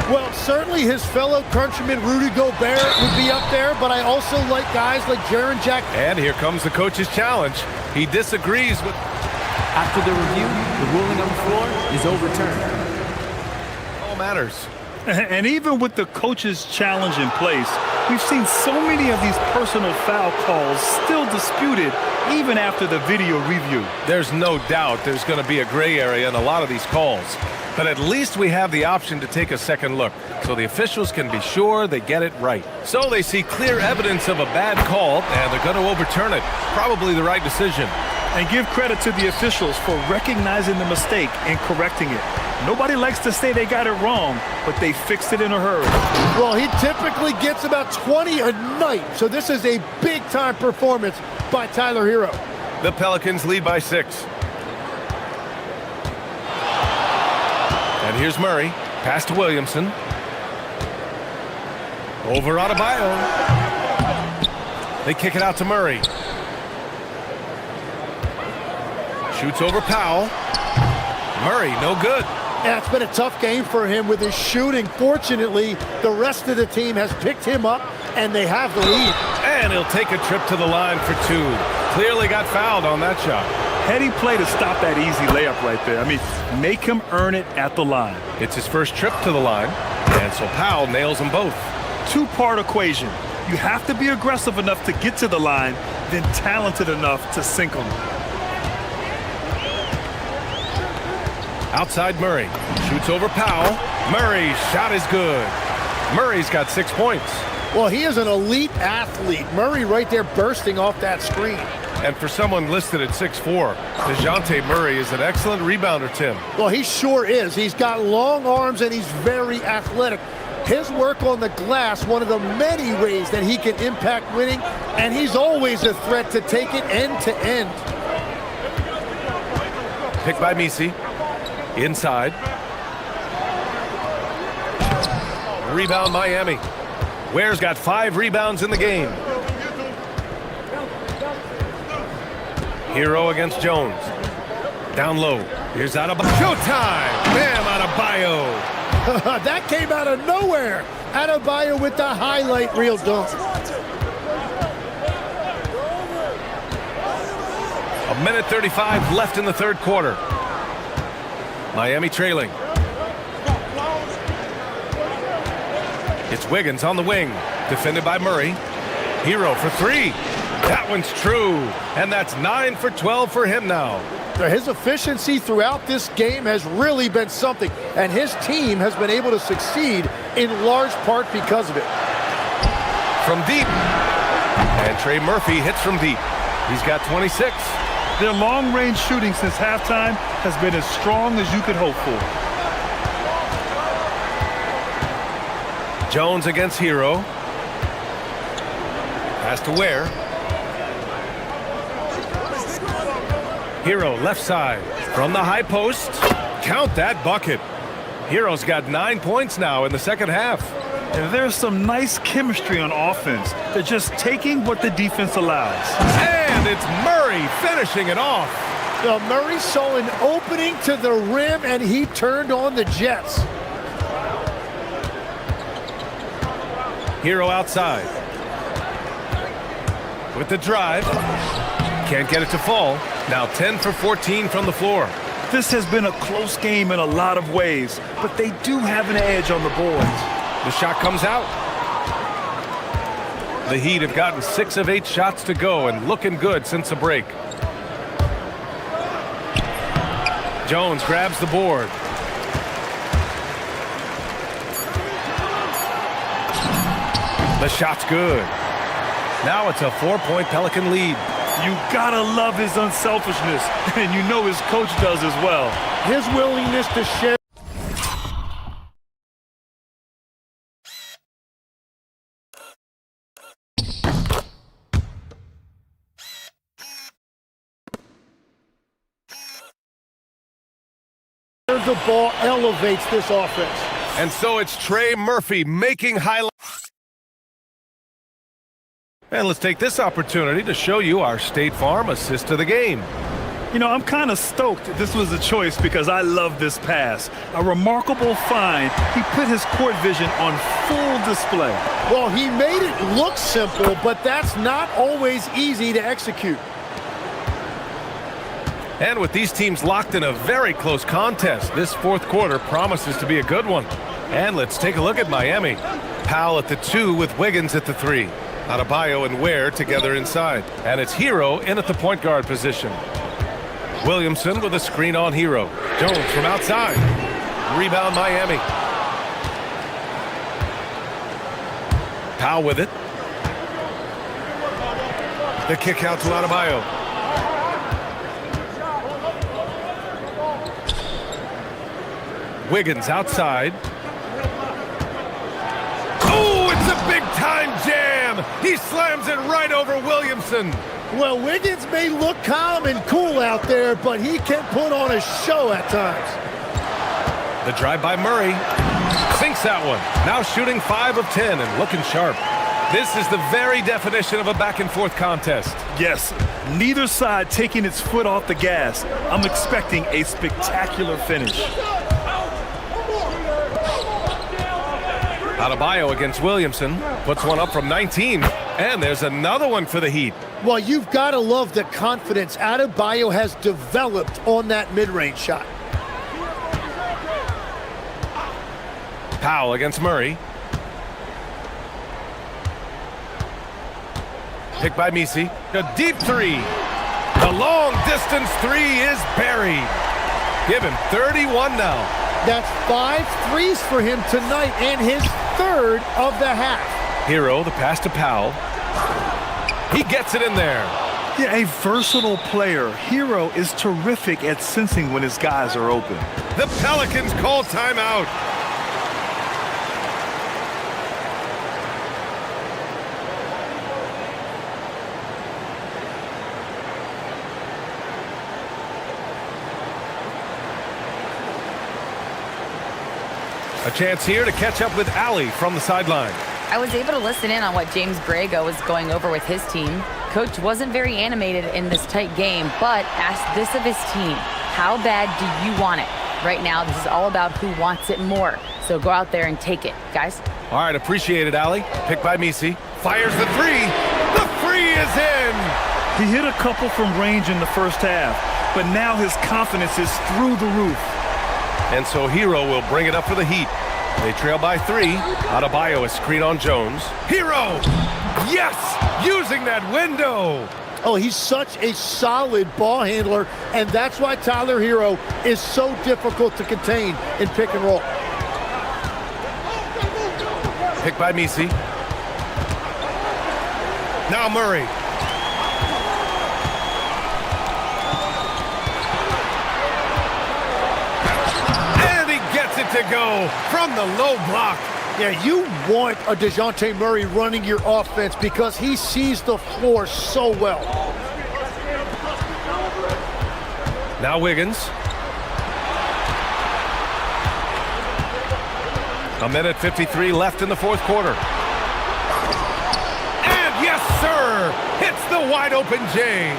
Well, certainly his fellow countryman Rudy Gobert would be up there, but I also like guys like Jaren Jackson. And here comes the coach's challenge. He disagrees with After the review, the ruling on the floor is overturned. All matters. And even with the coach's challenge in place, we've seen so many of these personal foul calls still disputed even after the video review. There's no doubt there's going to be a gray area in a lot of these calls. But at least we have the option to take a second look, so the officials can be sure they get it right. So they see clear evidence of a bad call, and they're going to overturn it. Probably the right decision. And give credit to the officials for recognizing the mistake and correcting it. Nobody likes to say they got it wrong, but they fixed it in a hurry. Well, he typically gets about 20 a night, so this is a big-time performance by Tyler Hero. The Pelicans lead by 6. And here's Murray. Pass to Williamson. Over Adebayo. They kick it out to Murray. Shoots over Powell. Murray, no good. Yeah, it's been a tough game for him with his shooting. Fortunately, the rest of the team has picked him up, and they have the lead. And he'll take a trip to the line for 2. Clearly got fouled on that shot. Heady play to stop that easy layup right there. I mean, make him earn it at the line. It's his first trip to the line, and so Powell nails them both. Two-part equation. You have to be aggressive enough to get to the line, then talented enough to sink them. Outside Murray. Shoots over Powell. Murray's shot is good. Murray's got 6 points. Well, he is an elite athlete. Murray right there bursting off that screen. And for someone listed at 6'4", DeJounte Murray is an excellent rebounder, Tim. Well, he sure is. He's got long arms and he's very athletic. His work on the glass, one of the many ways that he can impact winning, and he's always a threat to take it end to end. Picked by Misi. Inside. Rebound Miami. Ware's got 5 rebounds in the game. Hero against Jones. Down low. Here's Adebayo. Showtime! Bam, Adebayo. That came out of nowhere. Adebayo with the highlight reel dunk. A minute 35 left in the third quarter. Miami trailing. It's Wiggins on the wing. Defended by Murray. Hero for 3. That one's true. And that's 9 for 12 for him now. His efficiency throughout this game has really been something, and his team has been able to succeed in large part because of it. From deep. And Trey Murphy hits from deep. He's got 26. Their long-range shooting since halftime has been as strong as you could hope for. Jones against Hero. Pass to Ware. Hero left side from the high post. Count that bucket. Hero's got 9 points now in the second half. And there's some nice chemistry on offense. They're just taking what the defense allows. And it's Murray finishing it off. Now Murray saw an opening to the rim and he turned on the Jets. Hero outside. With the drive. Can't get it to fall. Now 10 for 14 from the floor. This has been a close game in a lot of ways, but they do have an edge on the boards. The shot comes out. The Heat have gotten 6 of 8 shots to go and looking good since the break. Jones grabs the board. The shot's good. Now it's a 4-point Pelican lead. You gotta love his unselfishness, and you know his coach does as well. His willingness to share. The ball elevates this offense. And so it's Trey Murphy making highlights. And let's take this opportunity to show you our State Farm assist to the game. You know, I'm kind of stoked this was a choice because I love this pass. A remarkable find. He put his court vision on full display. Well, he made it look simple, but that's not always easy to execute. And with these teams locked in a very close contest, this fourth quarter promises to be a good one. And let's take a look at Miami. Powell at the 2 with Wiggins at the 3. Adebayo and Ware together inside. And it's Hero in at the point guard position. Williamson with a screen on Hero. Jones from outside. Rebound Miami. Powell with it. The kick out to Adebayo. Wiggins outside. Oh, it's a big-time jam! He slams it right over Williamson. Well, Wiggins may look calm and cool out there, but he can put on a show at times. The drive by Murray. Sinks that one. Now shooting 5 of 10 and looking sharp. This is the very definition of a back-and-forth contest. Yes, neither side taking its foot off the gas. I'm expecting a spectacular finish. Adebayo against Williamson. Puts one up from 19. And there's another one for the Heat. Well, you've got to love the confidence Adebayo has developed on that mid-range shot. Powell against Murray. Pick by Misi. A deep 3. The long-distance 3 is buried. Give him 31 now. That's 5 threes for him tonight and his 3rd of the half. Hero, the pass to Powell. He gets it in there. Yeah, a versatile player. Hero is terrific at sensing when his guys are open. The Pelicans call timeout. A chance here to catch up with Allie from the sideline. I was able to listen in on what James Grego was going over with his team. Coach wasn't very animated in this tight game, but asked this of his team. How bad do you want it? Right now, this is all about who wants it more. So go out there and take it, guys. All right, appreciate it, Allie. Pick by Misi. Fires the 3. The 3 is in. He hit a couple from range in the first half, but now his confidence is through the roof. And so Hero will bring it up for the Heat. They trail by 3. Adebayo is screen on Jones. Hero! Yes! Using that window! Oh, he's such a solid ball handler, and that's why Tyler Hero is so difficult to contain in pick and roll. Pick by Misi. Now Murray. To go from the low block. Yeah, you want a DeJounte Murray running your offense because he sees the floor so well. Now Wiggins. A minute 53 left in the fourth quarter. And yes, sir, hits the wide open J.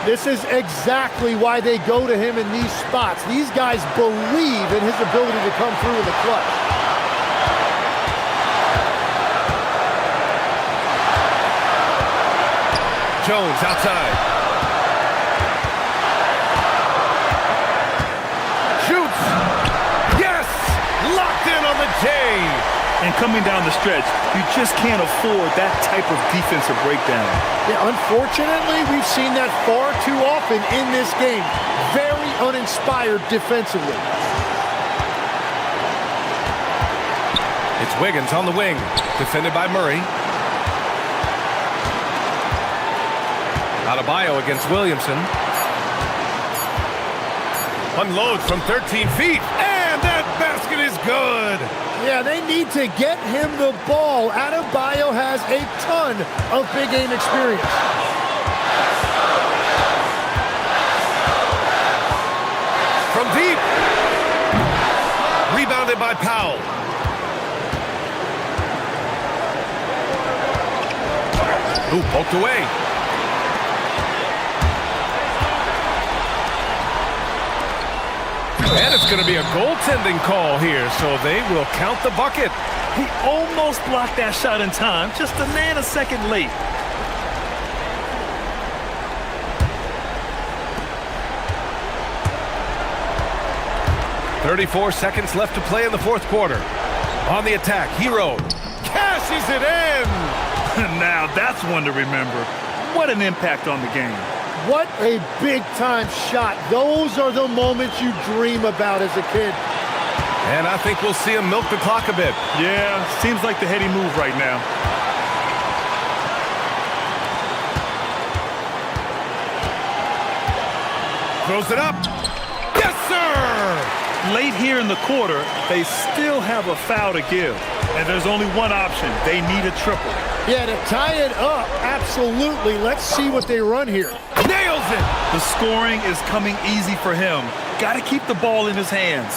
This is exactly why they go to him in these spots. These guys believe in his ability to come through in the clutch. Jones outside. Shoots. Yes! Locked in on the J. And coming down the stretch, you just can't afford that type of defensive breakdown. Yeah, unfortunately, we've seen that far too often in this game. Very uninspired defensively. It's Wiggins on the wing, defended by Murray. Adebayo against Williamson. Unloads from 13 feet, and that basket is good. Yeah, they need to get him the ball. Adebayo has a ton of big game experience. From deep. Rebounded by Powell. Ooh, poked away. And it's going to be a goaltending call here, so they will count the bucket. He almost blocked that shot in time, just a nanosecond late. 34 seconds left to play in the fourth quarter. On the attack, Hero cashes it in. Now that's one to remember. What an impact on the game. What a big-time shot. Those are the moments you dream about as a kid. And I think we'll see him milk the clock a bit. Yeah, seems like the heady move right now. Throws it up. Yes, sir! Late here in the quarter, they still have a foul to give. And there's only one option. They need a triple. Yeah, to tie it up, absolutely. Let's see what they run here. Nails it! The scoring is coming easy for him. Got to keep the ball in his hands.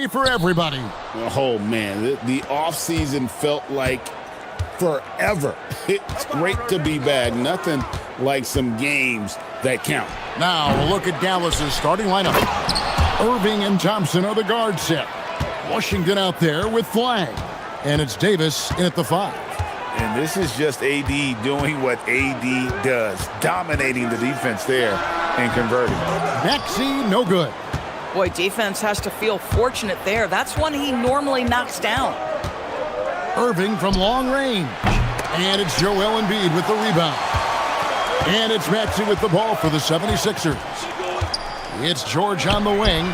For everybody. Oh, man, the offseason felt like forever. It's great to be back. Nothing like some games that count. Now, a look at Dallas's starting lineup. Irving and Thompson are the guard set. Washington out there with Flag. And it's Davis in at the 5. And this is just AD doing what AD does, dominating the defense there and converting. Maxey, no good. Boy, defense has to feel fortunate there. That's one he normally knocks down. Irving from long range. And it's Joel Embiid with the rebound. And it's Maxey with the ball for the 76ers. It's George on the wing.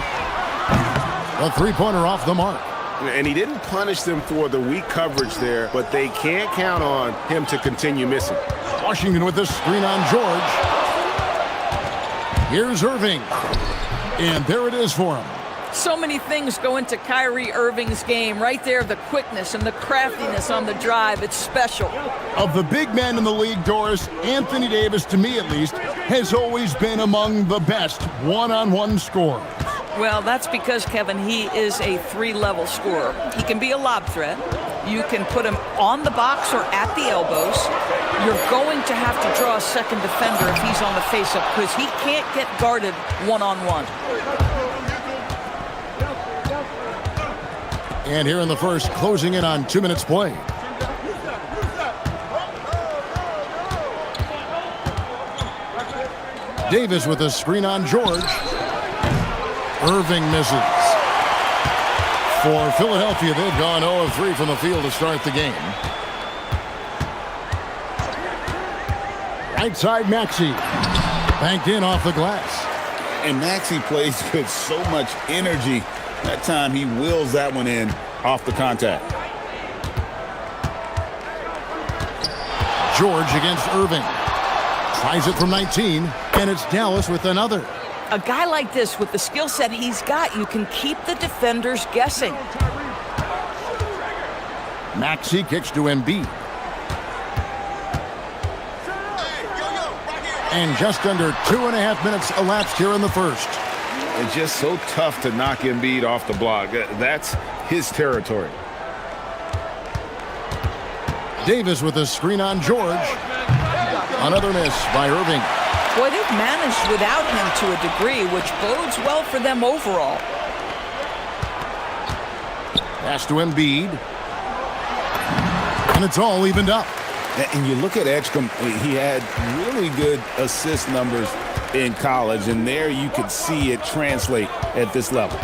A three-pointer off the mark. And he didn't punish them for the weak coverage there, but they can't count on him to continue missing. Washington with the screen on George. Here's Irving. And there it is for him. So many things go into Kyrie Irving's game. Right there, the quickness and the craftiness on the drive. It's special. Of the big men in the league, Doris, Anthony Davis, to me at least, has always been among the best one-on-one scorers. Well, that's because, Kevin, he is a three-level scorer. He can be a lob threat. You can put him on the box or at the elbows. You're going to have to draw a second defender if he's on the face-up because he can't get guarded one-on-one. And here in the first, closing in on 2 minutes played. Davis with a screen on George. Irving misses. For Philadelphia, they've gone 0 of 3 from the field to start the game. Right side, Maxey. Banked in off the glass. And Maxey plays with so much energy. That time he wheels that one in off the contact. George against Irving. Tries it from 19, and it's Dallas with another. A guy like this, with the skill set he's got, you can keep the defenders guessing. Maxey kicks to Embiid. And just under 2.5 minutes elapsed here in the first. It's just so tough to knock Embiid off the block. That's his territory. Davis with a screen on George. Another miss by Irving. Boy, they've managed without him to a degree, which bodes well for them overall. Pass to Embiid. And it's all evened up. And you look at Edgecombe, he had really good assist numbers in college, and there you could see it translate at this level.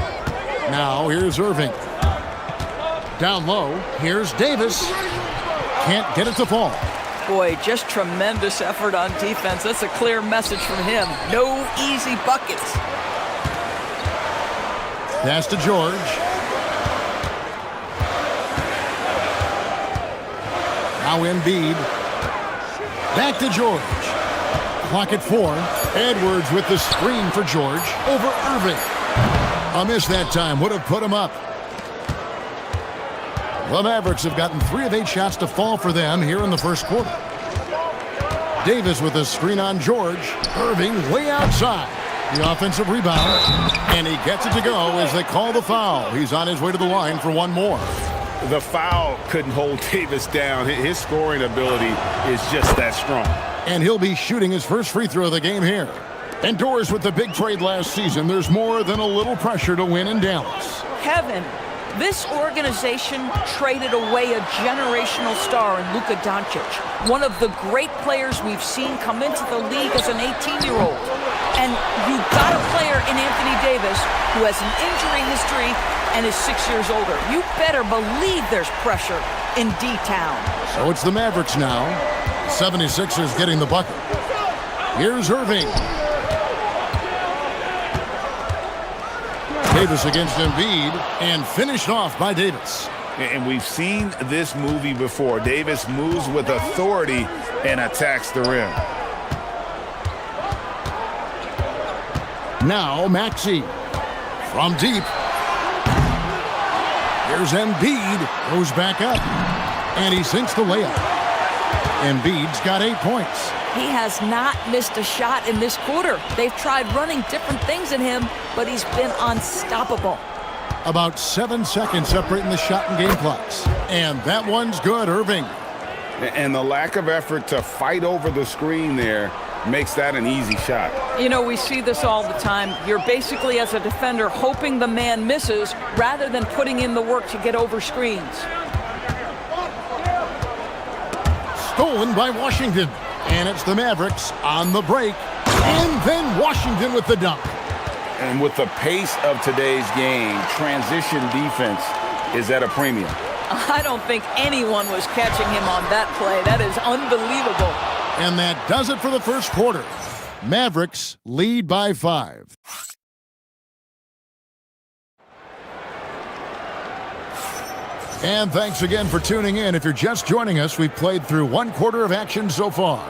Now here's Irving. Down low, here's Davis. Can't get it to fall. Boy, just tremendous effort on defense. That's a clear message from him. No easy buckets. Pass to George. Now Embiid. Back to George. Clock at 4. Edwards with the screen for George over Irving. A miss that time. Would have put him up. The Mavericks have gotten 3 of 8 shots to fall for them here in the first quarter. Davis with a screen on George. Irving way outside. The offensive rebound. And he gets it to go as they call the foul. He's on his way to the line for one more. The foul couldn't hold Davis down. His scoring ability is just that strong. And he'll be shooting his first free throw of the game here. And Doris, with the big trade last season, there's more than a little pressure to win in Dallas. Kevin, this organization traded away a generational star in Luka Doncic, one of the great players we've seen come into the league as an 18-year-old. And you got a player in Anthony Davis who has an injury history and is 6 years older. You better believe there's pressure in D-Town. So it's the Mavericks now. 76ers getting the bucket. Here's Irving. Davis against Embiid, and finished off by Davis. And we've seen this movie before. Davis moves with authority and attacks the rim. Now Maxey from deep. Here's Embiid, goes back up, and he sinks the layup. Embiid's got 8 points. He has not missed a shot in this quarter. They've tried running different things at him, but he's been unstoppable. About 7 seconds separating the shot and game clocks. And that one's good, Irving. And the lack of effort to fight over the screen there makes that an easy shot. You know, we see this all the time. You're basically, as a defender, hoping the man misses rather than putting in the work to get over screens. Stolen by Washington. And it's the Mavericks on the break. And then Washington with the dunk. And with the pace of today's game, transition defense is at a premium. I don't think anyone was catching him on that play. That is unbelievable. And that does it for the first quarter. Mavericks lead by 5. And thanks again for tuning in. If you're just joining us, we've played through 1 quarter of action so far.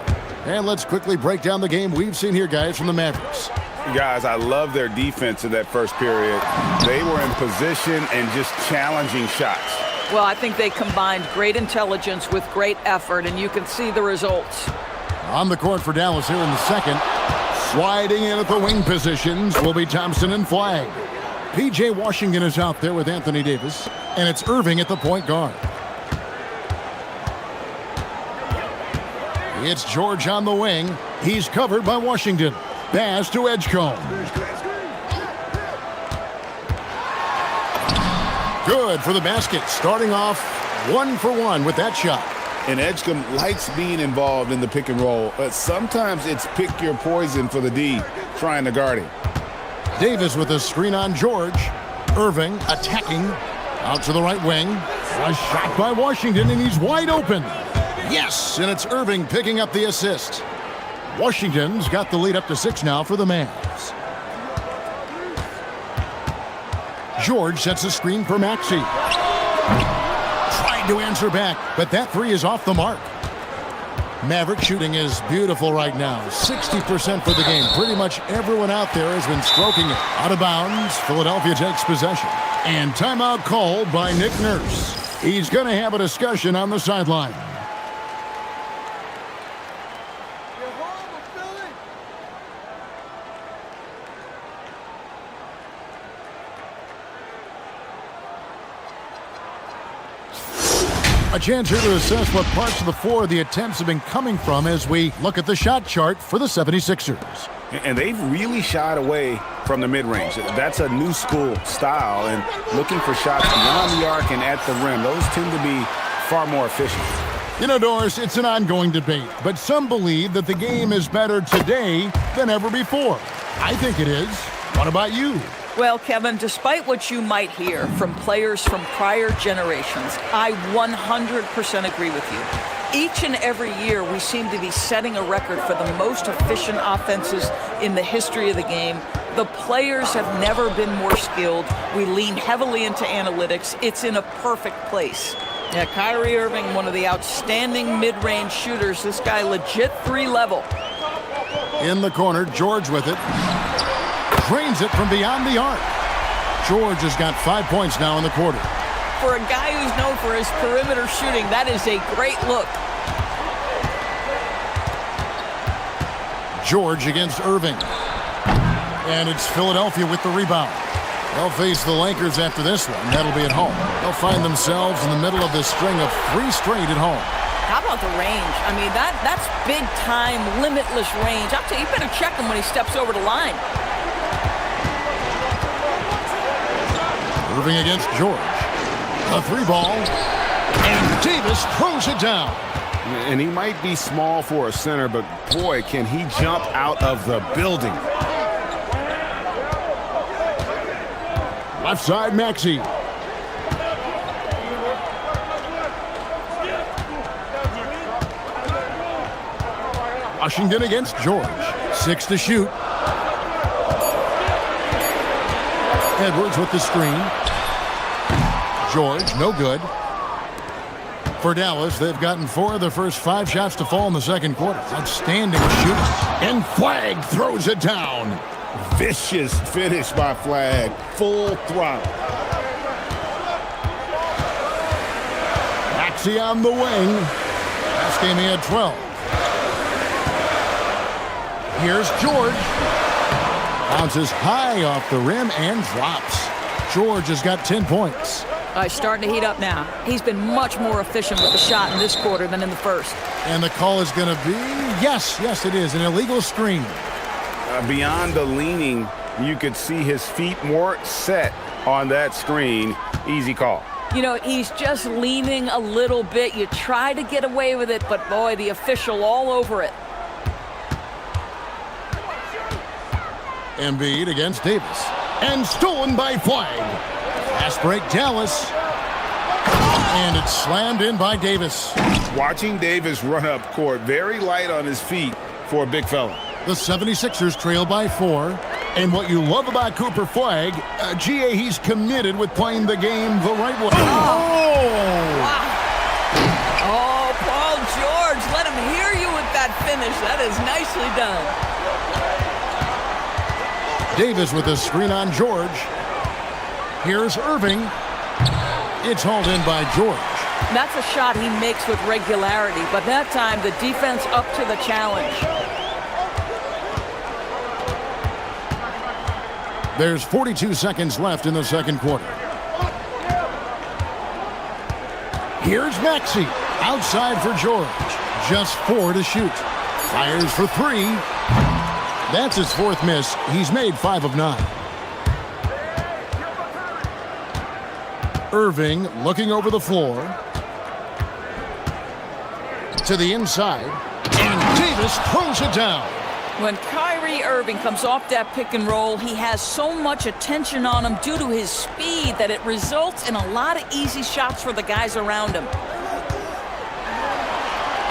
And let's quickly break down the game we've seen here, guys, from the Mavericks. Guys, I love their defense in that first period. They were in position and just challenging shots. Well, I think they combined great intelligence with great effort, and you can see the results. On the court for Dallas here in the second. Sliding in at the wing positions will be Thompson and Flagg. P.J. Washington is out there with Anthony Davis, and it's Irving at the point guard. It's George on the wing. He's covered by Washington. Pass to Edgecombe. Good for the basket. Starting off 1 for 1 with that shot. And Edgecombe likes being involved in the pick and roll, but sometimes it's pick your poison for the D trying to guard him. Davis with a screen on George. Irving attacking. Out to the right wing. A shot by Washington, and he's wide open. Yes, and it's Irving picking up the assist. Washington's got the lead up to 6 now for the Mavs. George sets a screen for Maxey. Trying to answer back, but that 3 is off the mark. Maverick shooting is beautiful right now. 60% for the game. Pretty much everyone out there has been stroking it. Out of bounds, Philadelphia takes possession. And timeout called by Nick Nurse. He's going to have a discussion on the sideline. A chance here to assess what parts of the floor the attempts have been coming from as we look at the shot chart for the 76ers. And they've really shied away from the mid-range. That's a new school style, and looking for shots beyond the arc and at the rim. Those tend to be far more efficient. You know, Doris, it's an ongoing debate, but some believe that the game is better today than ever before. I think it is. What about you? Well, Kevin, despite what you might hear from players from prior generations, I 100% agree with you. Each and every year, we seem to be setting a record for the most efficient offenses in the history of the game. The players have never been more skilled. We lean heavily into analytics. It's in a perfect place. Yeah, Kyrie Irving, one of the outstanding mid-range shooters. This guy legit 3-level. In the corner, George with it. Drains it from beyond the arc. George has got 5 points now in the quarter. For a guy who's known for his perimeter shooting, that is a great look. George against Irving. And it's Philadelphia with the rebound. They'll face the Lakers after this one. That'll be at home. They'll find themselves in the middle of this string of 3 straight at home. How about the range? I mean, that's big-time, limitless range. I'll tell you, you better check him when he steps over the line. Irving against George. A 3-ball. And Davis throws it down. And he might be small for a center, but boy, can he jump out of the building. Left side, Maxey. Washington against George. 6 to shoot. Edwards with the screen. George, no good. For Dallas, they've gotten 4 of their first 5 shots to fall in the second quarter. Outstanding shooting. And Flagg throws it down. Vicious finish by Flagg. Full throttle. Maxey on the wing. Last game he had 12. Here's George. Bounces high off the rim and drops. George has got 10 points. He's starting to heat up now. He's been much more efficient with the shot in this quarter than in the first. And the call is going to be, yes, it is, an illegal screen. Beyond the leaning, you could see his feet more set on that screen. Easy call. You know, he's just leaning a little bit. You try to get away with it, but boy, the official all over it. Embiid against Davis. And stolen by Flag. Fast break, Dallas. And it's slammed in by Davis. Watching Davis run up court, very light on his feet for a big fella. The 76ers trail by 4. And what you love about Cooper Flag, GA, he's committed with playing the game the right way. Oh! Wow. Oh, Paul George, let him hear you with that finish. That is nicely done. Davis with a screen on George. Here's Irving. It's hauled in by George. That's a shot he makes with regularity, but that time the defense up to the challenge. There's 42 seconds left in the second quarter. Here's Maxey. Outside for George. Just 4 to shoot. Fires for 3. That's his 4th miss. He's made 5 of 9. Irving looking over the floor. To the inside. And Davis throws it down. When Kyrie Irving comes off that pick and roll, he has so much attention on him due to his speed that it results in a lot of easy shots for the guys around him.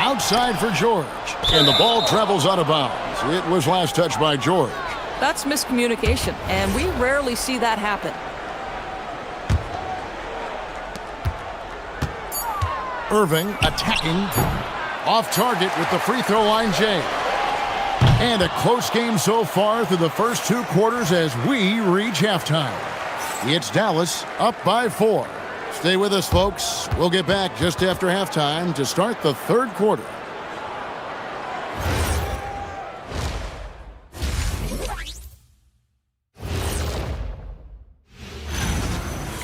Outside for George. And the ball travels out of bounds. It was last touched by George. That's miscommunication, and we rarely see that happen. Irving attacking. Off target with the free throw line, Jay. And a close game so far through the first 2 quarters as we reach halftime. It's Dallas up by 4. Stay with us, folks. We'll get back just after halftime to start the third quarter.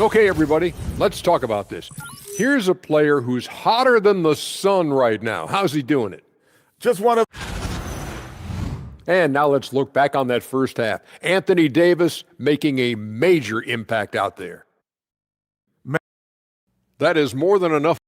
Okay, everybody, let's talk about this. Here's a player who's hotter than the sun right now. How's he doing it? Just one of... And now let's look back on that first half. Anthony Davis making a major impact out there. That is more than enough.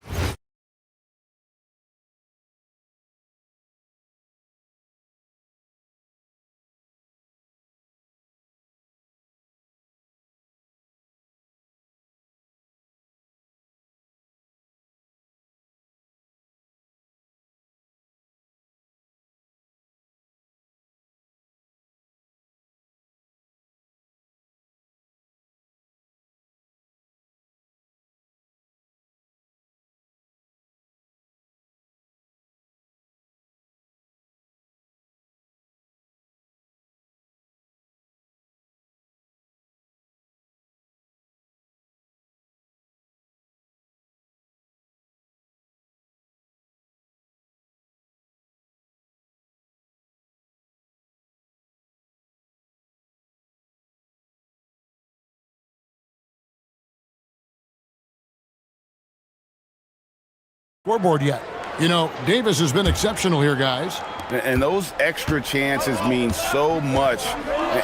Scoreboard yet. You know, Davis has been exceptional here, guys. And those extra chances mean so much.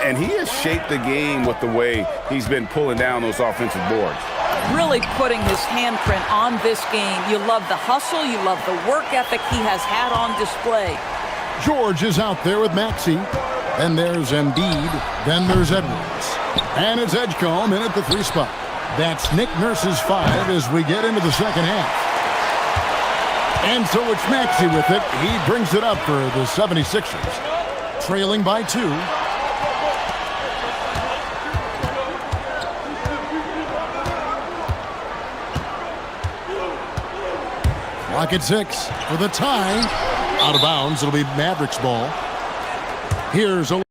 And he has shaped the game with the way he's been pulling down those offensive boards. Really putting his handprint on this game. You love the hustle. You love the work ethic he has had on display. George is out there with Maxey. Then there's Embiid. Then there's Edwards. And it's Edgecombe in at the 3 spot. That's Nick Nurse's 5 as we get into the second half. And so it's Maxey with it. He brings it up for the 76ers. Trailing by 2. Clock at 6 for the tie. Out of bounds. It'll be Mavericks ball. Here's a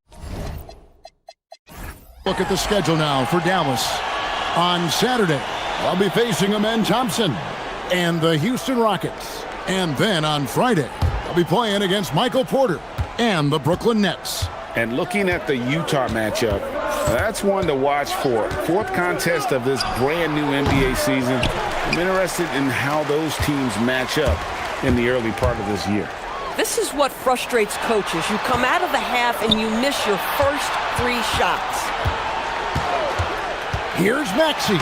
look at the schedule now for Dallas. On Saturday, they'll be facing Amen Thompson and the Houston Rockets. And then on Friday, they'll be playing against Michael Porter and the Brooklyn Nets. And looking at the Utah matchup, That's one to watch for. Fourth contest of this brand new NBA season. I'm interested in how those teams match up in the early part of this year. This is what frustrates coaches. You come out of the half and you miss your first 3 shots. Here's Maxey.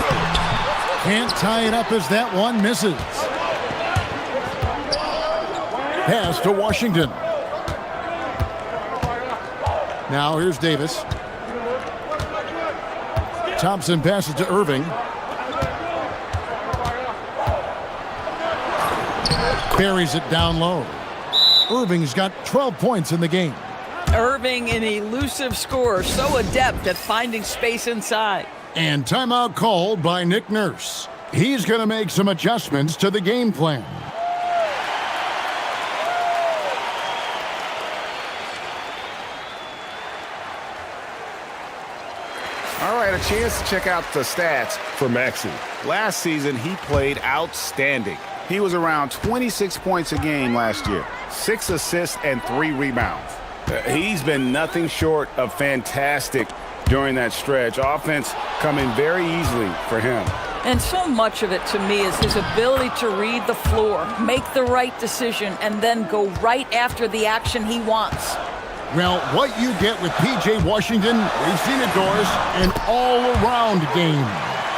Can't tie it up as that one misses. Pass to Washington. Now here's Davis. Thompson passes to Irving. Buries it down low. Irving's got 12 points in the game. Irving, an elusive scorer, so adept at finding space inside. And timeout called by Nick Nurse. He's going to make some adjustments to the game plan. All right, a chance to check out the stats for Maxey. Last season, he played outstanding. He was around 26 points a game last year, 6 assists and 3 rebounds. He's been nothing short of fantastic during that stretch. Offense coming very easily for him. And so much of it to me is his ability to read the floor, make the right decision, and then go right after the action he wants. Well, what you get with P.J. Washington, we've seen it, Doris, an all-around game.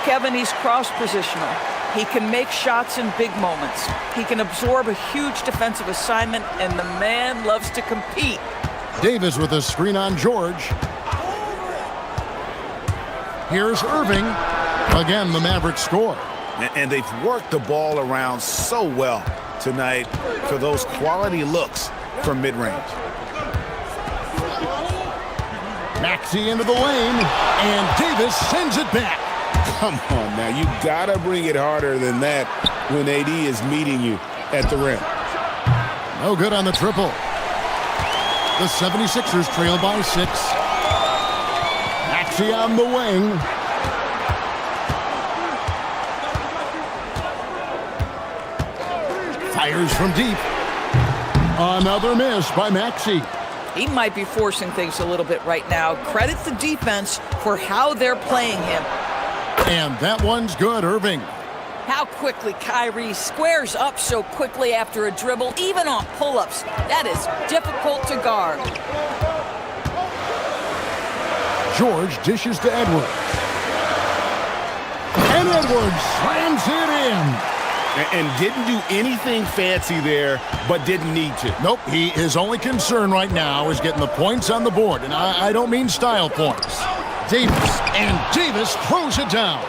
Kevin, he's cross-positional. He can make shots in big moments. He can absorb a huge defensive assignment, and the man loves to compete. Davis with a screen on George. Here's Irving. Again, the Mavericks score. And they've worked the ball around so well tonight for those quality looks from mid-range. Maxey into the lane, and Davis sends it back. Come on now, you gotta bring it harder than that when AD is meeting you at the rim. No good on the triple. The 76ers trail by 6. Maxey on the wing. Fires from deep. Another miss by Maxey. He might be forcing things a little bit right now. Credit the defense for how they're playing him. And that one's good, Irving. How quickly Kyrie squares up so quickly after a dribble, even on pull-ups. That is difficult to guard. George dishes to Edwards. And Edwards slams it in. And didn't do anything fancy there, but didn't need to. Nope, his only concern right now is getting the points on the board. And I don't mean style points. Davis throws it down.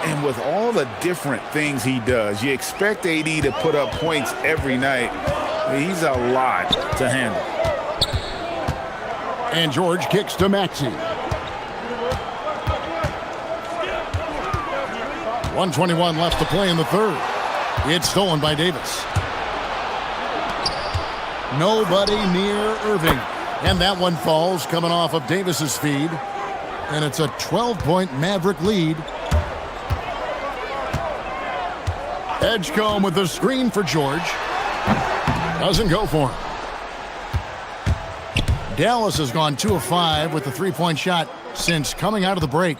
And with all the different things he does, you expect AD to put up points every night. He's a lot to handle. And George kicks to Maxey. 1:21 left to play in the third. It's stolen by Davis. Nobody near Irving. And that one falls coming off of Davis's feed. And it's a 12-point Maverick lead. Edgecombe with the screen for George. Doesn't go for him. Dallas has gone 2 of 5 with the 3-point shot since coming out of the break.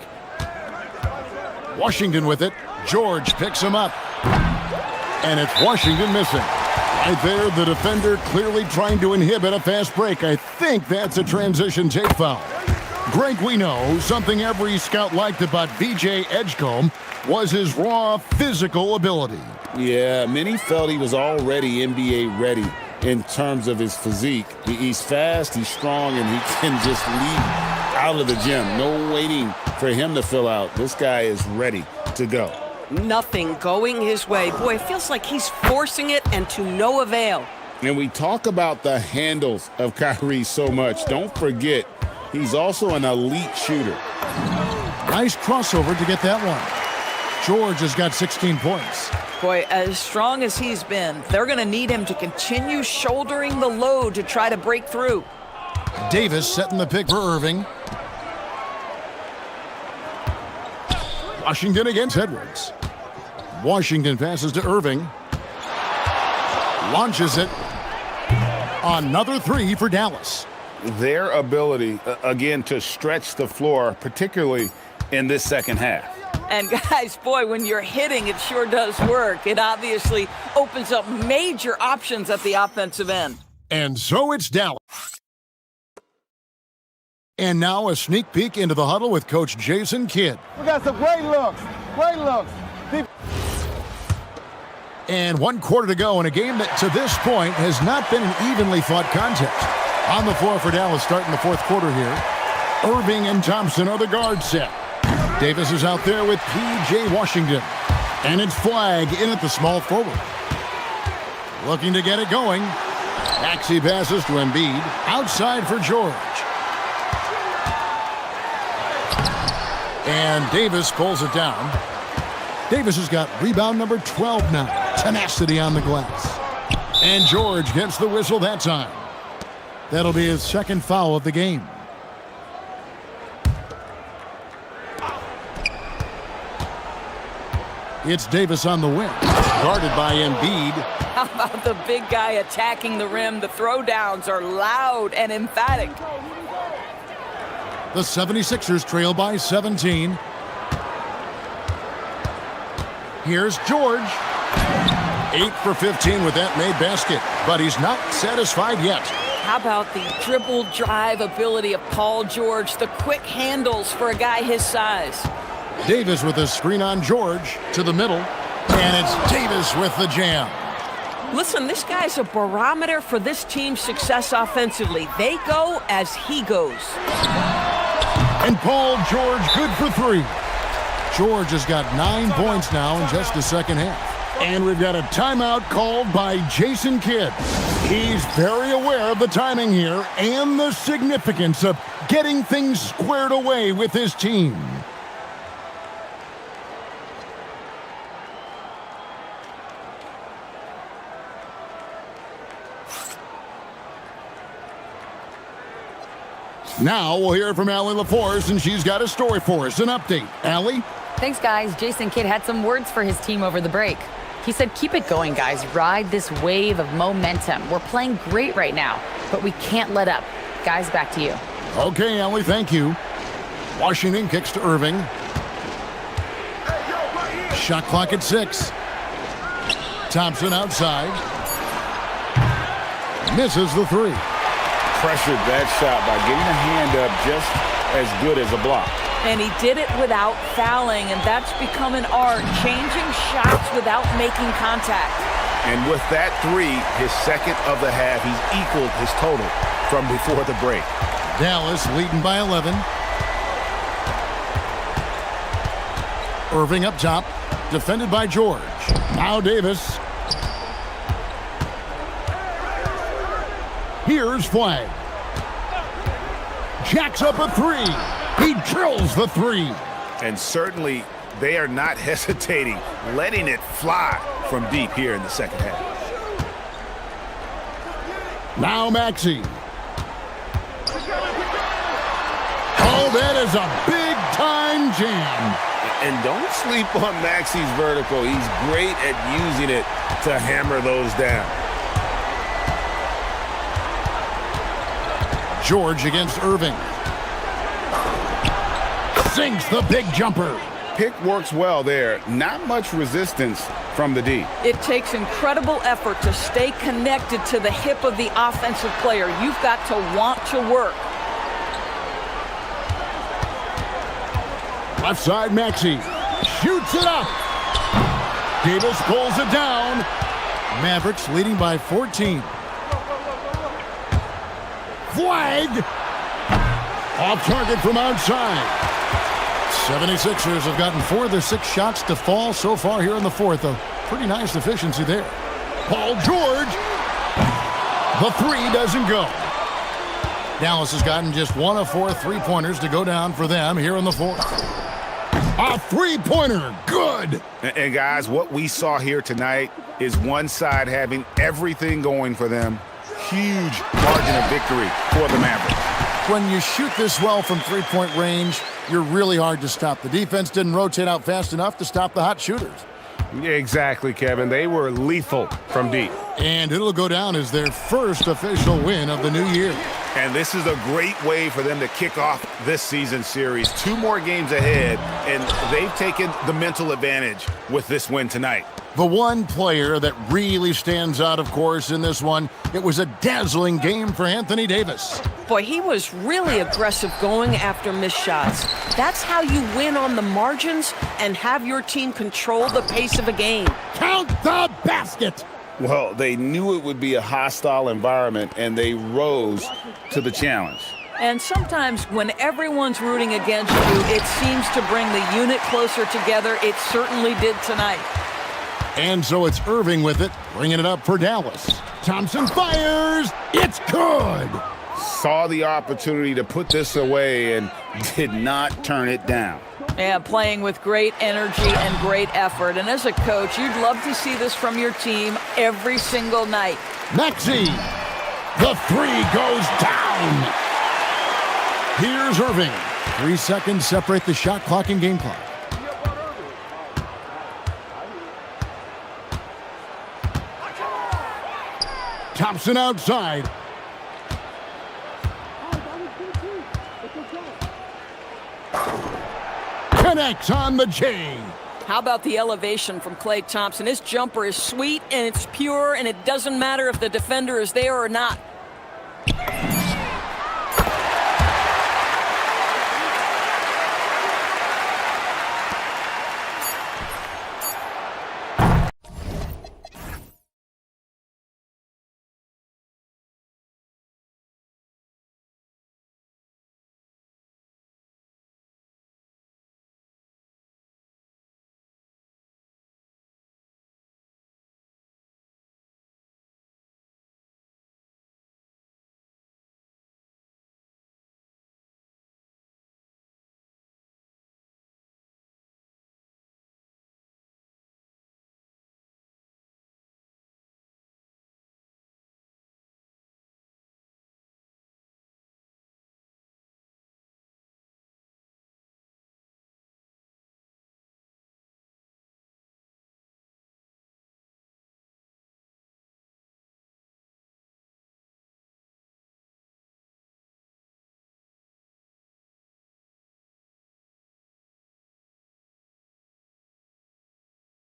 Washington with it. George picks him up. And it's Washington missing. Right there, the defender clearly trying to inhibit a fast break. I think that's a transition take foul. Greg, we know something every scout liked about B.J. Edgecombe was his raw physical ability. Yeah, many felt he was already NBA ready in terms of his physique. He's fast, he's strong, and he can just leap out of the gym. No waiting for him to fill out. This guy is ready to go. Nothing going his way. Boy, it feels like he's forcing it and to no avail. And we talk about the handles of Kyrie so much. Don't forget, he's also an elite shooter. Nice crossover to get that one. George has got 16 points. Boy, as strong as he's been, they're going to need him to continue shouldering the load to try to break through. Davis setting the pick for Irving. Washington against Edwards. Washington passes to Irving. Launches it. Another 3 for Dallas. their ability, again, to stretch the floor, particularly in this second half. And guys, boy, when you're hitting, it sure does work. It obviously opens up major options at the offensive end. And so it's Dallas. And now a sneak peek into the huddle with Coach Jason Kidd. We got some great looks. Great looks. And 1 quarter to go in a game that to this point has not been an evenly fought contest. On the floor for Dallas starting the fourth quarter here. Irving and Thompson are the guard set. Davis is out there with P.J. Washington. And it's Flagg in at the small forward. Looking to get it going. Maxey passes to Embiid. Outside for George. And Davis pulls it down. Davis has got rebound number 12 now. Tenacity on the glass. And George gets the whistle that time. That'll be his second foul of the game. It's Davis on the wing. Guarded by Embiid. How about the big guy attacking the rim? The throwdowns are loud and emphatic. The 76ers trail by 17. Here's George. 8 for 15 with that made basket, but he's not satisfied yet. How about the dribble drive ability of Paul George, the quick handles for a guy his size. Davis with a screen on George to the middle, and it's Davis with the jam. Listen, this guy's a barometer for this team's success offensively. They go as he goes. And Paul George good for 3. George has got 9 points now in just the second half. And we've got a timeout called by Jason Kidd. He's very aware of the timing here and the significance of getting things squared away with his team. Now we'll hear from Allie LaForce, and she's got a story for us, an update. Allie? Thanks, guys. Jason Kidd had some words for his team over the break. He said, keep it going, guys. Ride this wave of momentum. We're playing great right now, but we can't let up. Guys, back to you. Okay, Allie, thank you. Washington kicks to Irving. Shot clock at 6. Thompson outside. Misses the 3. Pressured that shot by getting a hand up just as good as a block. And he did it without fouling, and that's become an art, changing shots without making contact. And with that 3, his second of the half, he's equaled his total from before the break. Dallas leading by 11. Irving up top, defended by George. Now Davis. Here's Flagg. Jacks up a 3. He drills the 3. And certainly they are not hesitating, letting it fly from deep here in the second half. Now Maxey. Oh, that is a big-time jam. And don't sleep on Maxey's vertical. He's great at using it to hammer those down. George against Irving. Sinks the big jumper. Pick works well there. Not much resistance from the D. It takes incredible effort to stay connected to the hip of the offensive player. You've got to want to work. Left side, Maxey. Shoots it up. Davis pulls it down. Mavericks leading by 14. Flagg. Off target from outside. 76ers have gotten 4 of their 6 shots to fall so far here in the fourth. A pretty nice efficiency there. Paul George. The 3 doesn't go. Dallas has gotten just 1 of 4 3-pointers to go down for them here in the fourth. A 3-pointer. Good. And guys, what we saw here tonight is one side having everything going for them. Huge margin of victory for the Mavericks. When you shoot this well from 3-point range, you're really hard to stop. The defense didn't rotate out fast enough to stop the hot shooters. Yeah, exactly, Kevin. They were lethal from deep. And it'll go down as their first official win of the new year. And this is a great way for them to kick off this season series. 2 more games ahead, and they've taken the mental advantage with this win tonight. The one player that really stands out, of course, in this one, it was a dazzling game for Anthony Davis. Boy, he was really aggressive going after missed shots. That's how you win on the margins and have your team control the pace of a game. Count the basket! Well, they knew it would be a hostile environment, and they rose to the challenge. And sometimes when everyone's rooting against you, it seems to bring the unit closer together. It certainly did tonight. And so it's Irving with it, bringing it up for Dallas. Thompson fires. It's good. Saw the opportunity to put this away and did not turn it down. Yeah, playing with great energy and great effort. And as a coach, you'd love to see this from your team every single night. Maxey. The 3 goes down. Here's Irving. 3 seconds separate the shot clock and game clock. Thompson outside. Connects on the J. How about the elevation from Klay Thompson? His jumper is sweet and it's pure, and it doesn't matter if the defender is there or not.